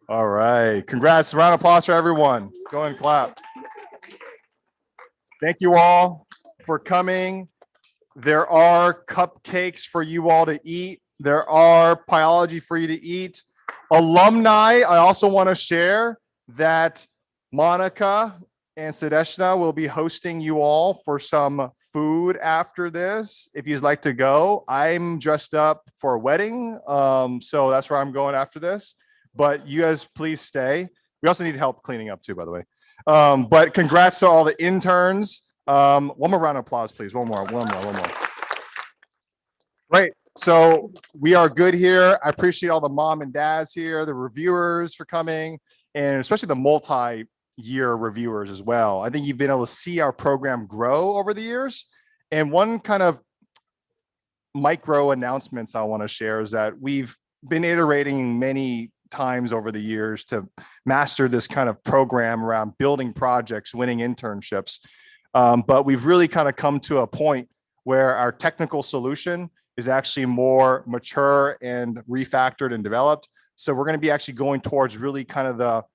All right, congrats. Round of applause for everyone. Go and clap. Thank you all for coming. There are cupcakes for you all to eat. There are biology for you to eat. Alumni, I also want to share that Monica and Sadeshna will be hosting you all for some food after this. If you'd like to go, I'm dressed up for a wedding. So that's where I'm going after this. But you guys please stay. We also need help cleaning up too, by the way. But congrats to all the interns. One more round of applause, please. One more. Great. So we are good here. I appreciate all the mom and dads here, the reviewers for coming, and especially the multi-year reviewers as well. I think you've been able to see our program grow over the years. And one kind of micro announcements I want to share is that we've been iterating many times over the years to master this kind of program around building projects, winning internships. But we've really kind of come to a point where our technical solution is actually more mature and refactored and developed. So we're going to be actually going towards really kind of the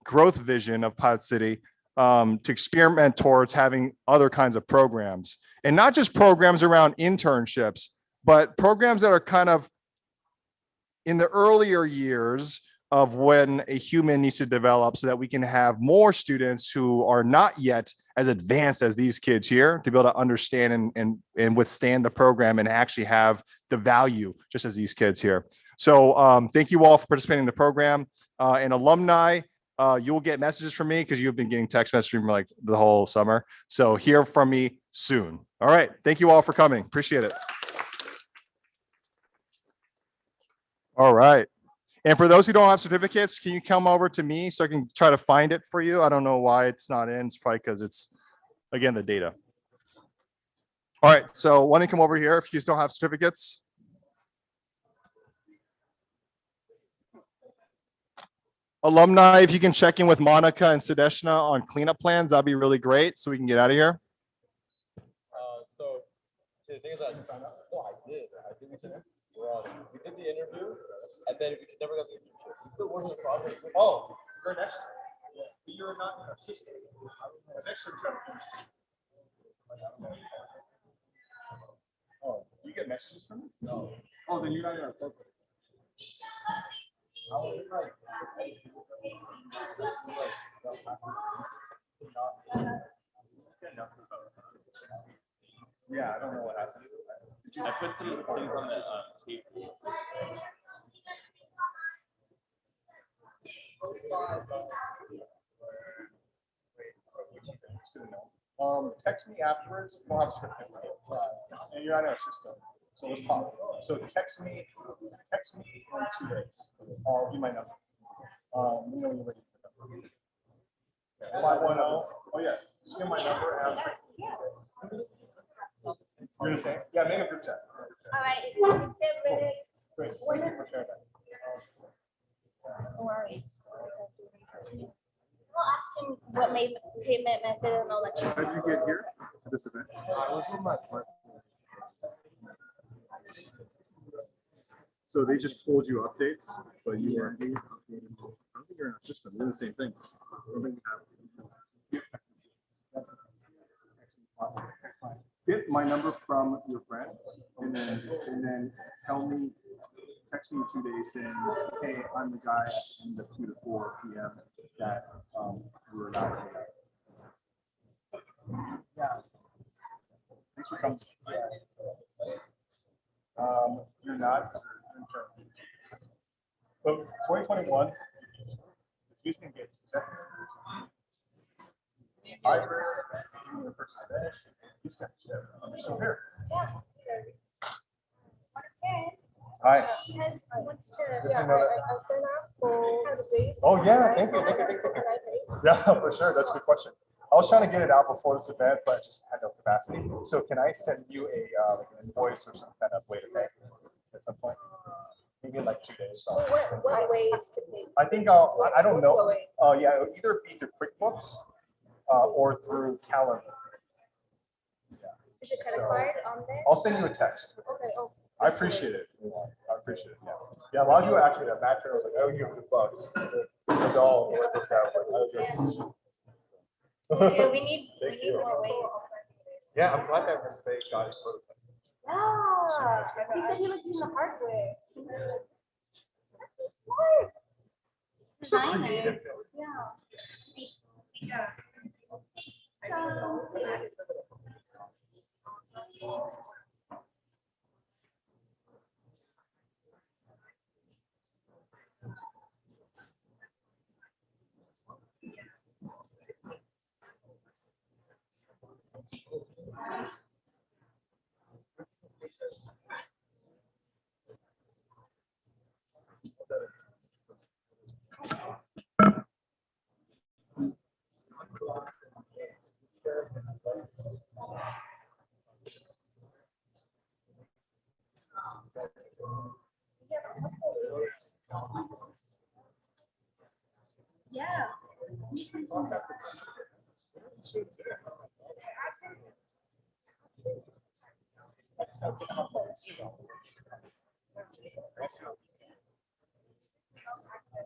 growth vision of PilotCity to experiment towards having other kinds of programs, and not just programs around internships, but programs that are kind of in the earlier years of when a human needs to develop so that we can have more students who are not yet as advanced as these kids here to be able to understand and withstand the program and actually have the value just as these kids here. So thank you all for participating in the program. And alumni, you'll get messages from me because you've been getting text messages from me like the whole summer. So hear from me soon. All right. Thank you all for coming. Appreciate it. All right. And for those who don't have certificates, can you come over to me so I can try to find it for you? I don't know why it's not in. It's probably because it's, again, the data. All right. So why don't you come over here if you still have certificates? Alumni, if you can check in with Monica and Sadeshna on cleanup plans, that'd be really great so we can get out of here. So the thing is that no, I did we did the interview and then we never got the internship. We still working on the project. Oh, you're an extra. You're not an assistant. I was extra trying to finish. Oh, you get messages from me? No. Oh, then you're not in our program. Yeah, I don't know what happened. I put some things on the tape. Text me afterwards. We'll have a script. And you're on our system. So let's talk. So text me in 2 days. I'll give you my number. You know you're ready. 510. Oh yeah. Give me my number. You're gonna say? Yeah, make a group chat. All right. Great. Thank you for sharing that. We'll ask him what payment method and all that. How did you get here to this event? I was with my partner. So they just told you updates, but you weren't updating. I don't think you're in our system. You're the same thing. Get my number from your friend, and then tell me. Text me in 2 days saying, "Hey, I'm the guy in the 2 to 4 p.m. that we're not." Yeah. Thanks for coming. You're not. But 2021, it's used in gates. Here. Hi. Good to know that. Oh yeah, thank you. Yeah, for sure. That's a good question. I was trying to get it out before this event, but I just had no capacity. So can I send you a like an invoice or some kind of way to pay at some point? Maybe in like 2 days. What ways to pay? I think I don't know. Yeah, it would either be through QuickBooks or through Calendar. Is it credit card on there? I'll send you a text. Okay. Oh. I appreciate it. I appreciate it. Yeah. Yeah. A lot of people ask me that. Matt was like, "Oh, you have $100." The doll. Yeah, we need more ways. Yeah, I'm glad that they got it. Yeah. He said he looked in the hardware. That's smart. Designer. Yeah. Yeah.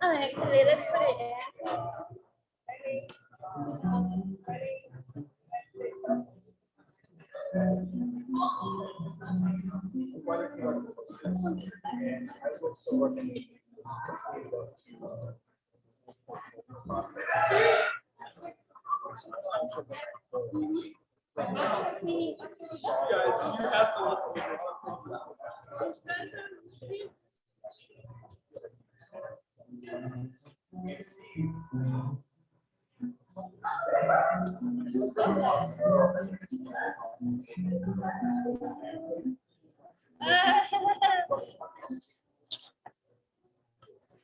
All right, Khalid, let's put it in.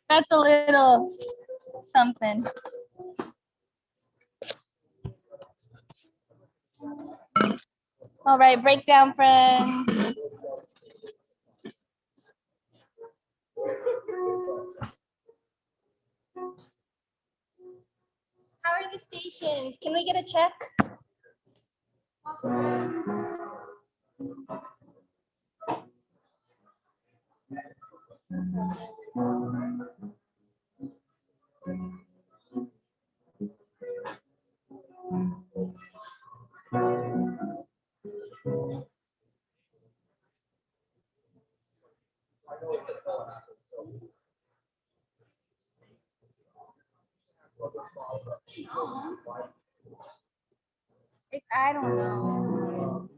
That's a little something. All right, breakdown, friends. How are the stations? Can we get a check? I don't know.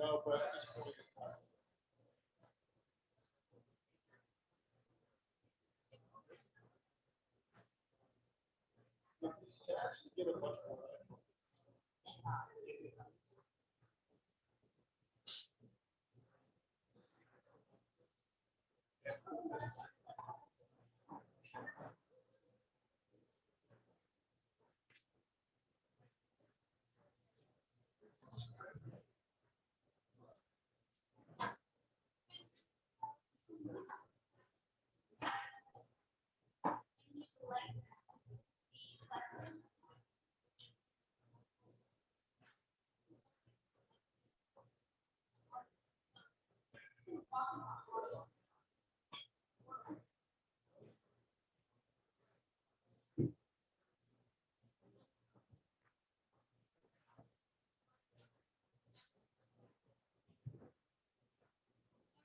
No, but just before we get started. You can actually get a much more.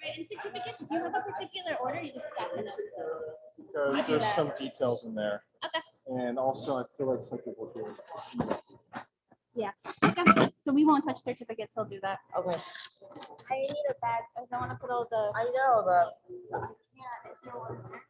Right, and certificates, do you have a particular order? You just stack them up. Because You do there's that. some details in there. Okay. And also, I feel like some people do. Yeah. Okay. So we won't touch certificates. He'll do that. Okay. I need a bag. I don't want to put all the. I know that. I can't. Is there one there?